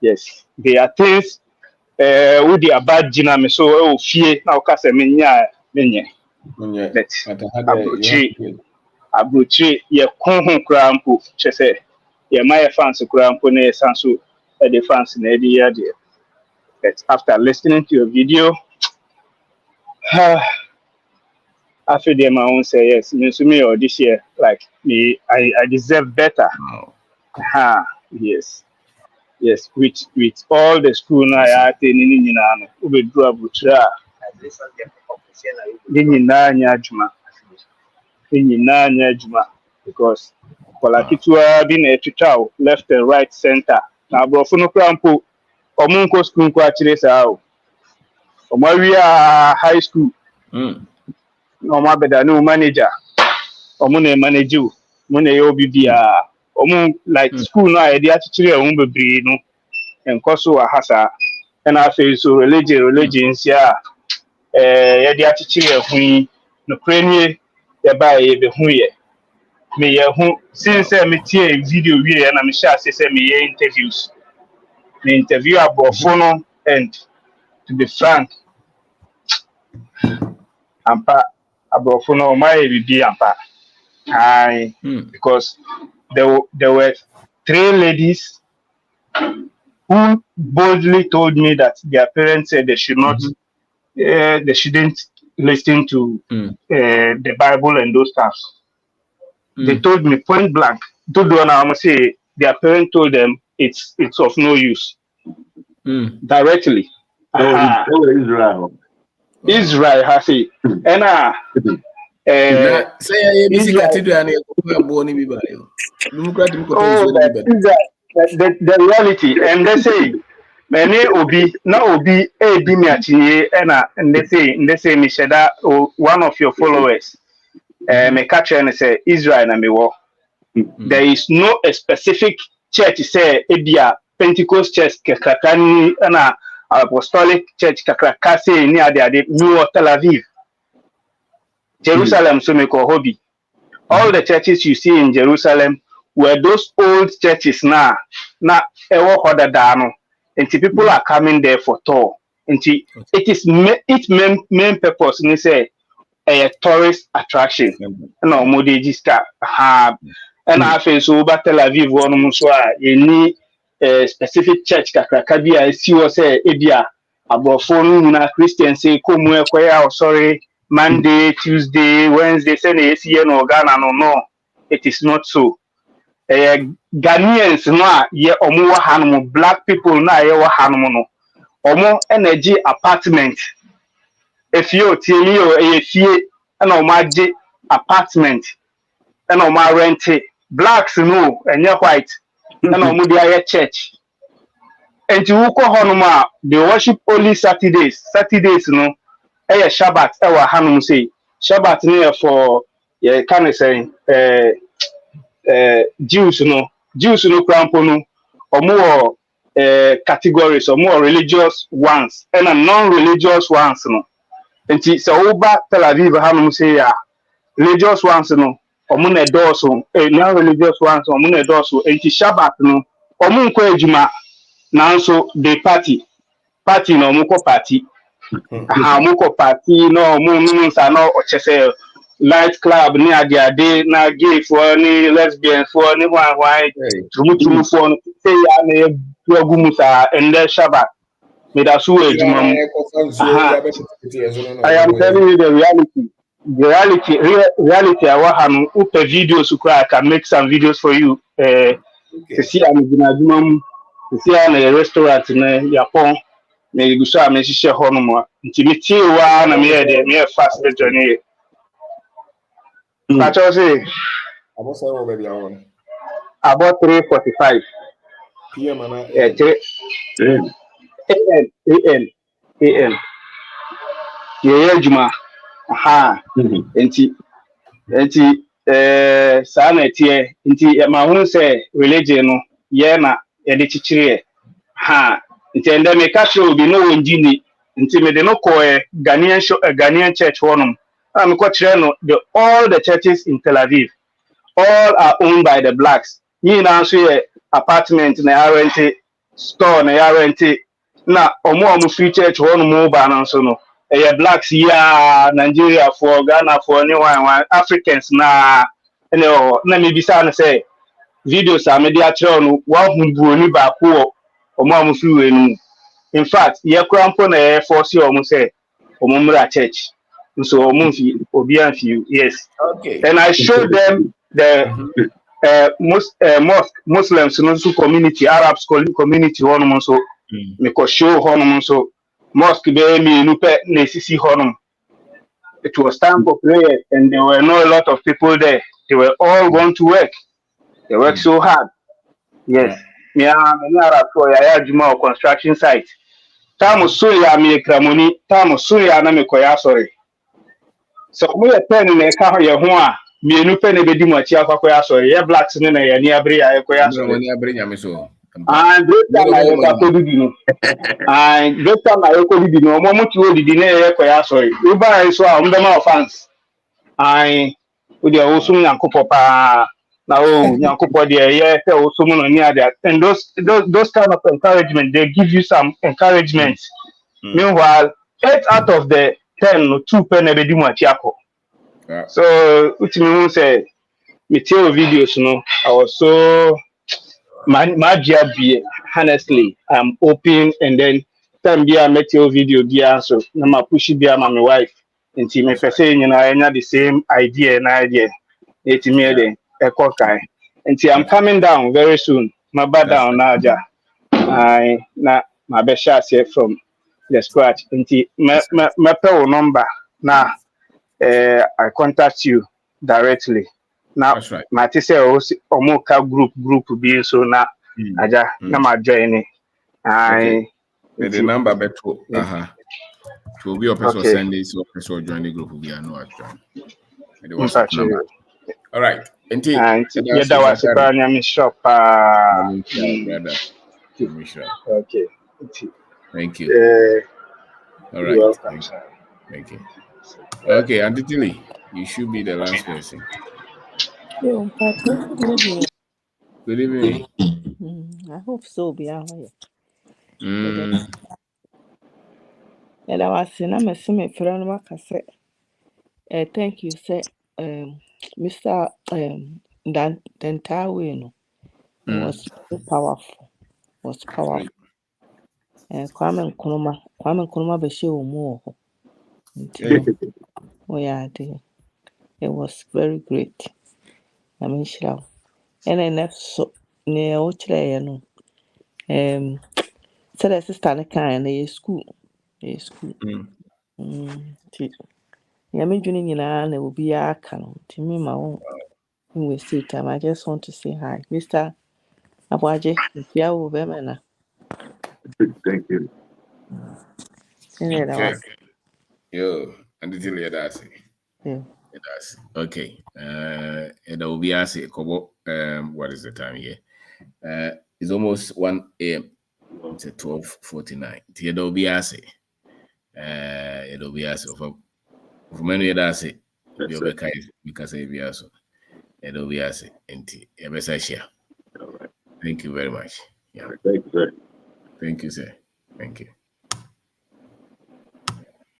D: Yes, there are things with the bad gina me so fie na o ka say menye but abrochi ye konhu krampo chese ye my fans krampo na sanso the fans na the year there. But after listening to your video, I feel them my own say yes. Me or this year, like me, I deserve better. Yes. With all the school now I attend in Nina, we do a butcher. Because Polakitua being a child left and right center. Now, Brofuno Crampo, or Munko school quaches out. Or Maria High School. No more better no manager. Or Mune manage you. Mune Obibia. Or Moon like school now, the attitude of Umbrino and Koso Hasa. And I feel so religions, yeah. The attitude of we no crane ye by the Huye. Me since me tie video we and I'm sure say me interviews. The interview about phone and to be frank, ampa about phone my be ampa. Because there were 3 ladies who boldly told me that their parents said they should not, they shouldn't listen to the Bible and those stuff. They told me point blank. Say their parents told them it's of no use. Directly.
J: Israel.
D: Israel has it. And
B: say I ABC cathedral
D: the reality and they say many obi na obi be me achiye and they say me sheda one of your followers me catch and say Israel na me wo. There is no a specific church say ebia Pentecost church kakrakani na apostolic church kakraka say ni ade New Tel Aviv Jerusalem so me ko hobby. All the churches you see in Jerusalem were those old churches now ewo hoda dano. And people are coming there for tour. And it is its main purpose ni say a tourist attraction. No modejista and I feel so about Tel Aviv one so any specific church kakraka bia si wo say ebia abofo no na Christian say come we sorry Monday, Tuesday, Wednesday, say no Ghana no. It is not so. Ghanaians no ye omo wa hanom black people na ye wa hanom no. Omo energy apartment. If you tell you e fie na omo age apartment na omo rent blacks no enye white na omo dey aye church. And you go honoma they worship only Saturdays no. Shabbat ewa hanum say Shabbat near for can say Jews no crampo no or more categories or more religious ones and non-religious ones no. And so over Tel Aviv hanum say religious ones no or mun edoso non-religious ones or mun edoso and Shabbat no or mun ko ejuma nanso they party no muko party. Muko party no mun sa no ochese light club ni ade na gay for ni lesbian for ni why tumutumu for say ya na yogumu sa ende shaba me da so ejuma mu. I am telling you the reality. Reality I want to upe videos so I can make some videos for you. To see I'm in Adumam, to see I'm a restaurant in Yapon, may you saw me share honor. Intimate one, I'm here, me a fast journey. But I say about 3:45
B: PM and
D: AM. Yeah, Juma. Aha. Enti saa na etie nti ma hu se religion no ye na ye de chichire ha nti ende me ka show bi no wonjini nti me de no ko Ghanaian church wonum me ko chire no all the churches in Tel Aviv all are owned by the blacks yi na so ye apartment na rent store na rent na omo free church wonum ba na so no blacks ya Nigeria for Ghana for anyone Africans na na me bisa na say videos a me dey atro no wa humbuo ni ba ko omo free we no in fact ye krampo na ye force omo say omo mra church so omo fi obi an fi yes and I showed them the Muslims no so community Arabs community one so me ko show honum so mosque be me no pe na sisi honum. It was time for prayer and there were not a lot of people there. They were all going to work. They worked so hard. Yes. Me Arab for ya juma construction site. Tamu so ya me kramoni, tamu so ya na me koya sorry. So mo ye pen na ka ye ho a me no pe na be di mo achi akoya sorry. Ye blacks ne na ye ni abre ya koya sorry. And this time I was no. And this time I was no mo mutu odidi na ye koya sorry. Uba so a ndema offense. I with the osum yankopo pa na yankopo there yeah say osum no near that. And those kind of encouragement they give you some encouragement. Meanwhile 8 out of the 10 no 2 pe na be di mo achiako. So ultimately say me tell videos no I was so honestly I'm open and then time be I met your video be so na ma push be my wife nti me pese nyina enya the same idea eti me dey ekokai nti I'm coming down very soon my bad down na aja I na my be share from the scratch nti me pe number na I contact you directly. Now, my say omoka group be so na aja na ma join
B: the number beto to be a person send this so join the group be no join. The WhatsApp number. All right. Enti
D: yeah that was a brand shop
B: brother.
D: Okay.
B: Thank you. All right.
D: Welcome,
B: Thank you. Okay, Auntie Tilly, you should be the last person.
E: Good evening.
B: Good evening.
E: I hope so. Be out here. And I was saying, I'm a semi friend. What I say? Thank you, sir. Mr. Dentawe, no, it was so powerful. Was powerful. Kwame Nkrumah be show more. Oh yeah, it was very great. I mean, sure. And then that's so near Ochre, no. So the sister na kind na school. School. Yami dwene nyinaa na obi aka no. Timi ma wo waste time. I just want to say hi. Mr. Abwaje, Fia wo be na.
J: Thank you.
B: Okay. Yo, Auntie Tilly, that's it.
E: Yeah.
B: That's okay. And will be asking Kobo. What is the time here? It's almost 1 a.m. It's at 12:49. It'll be asking. It'll be asking for many that's it. Because it'll be asking. Thank you very much. Yeah.
J: Thank you, sir.
B: Thank you, sir. Thank you.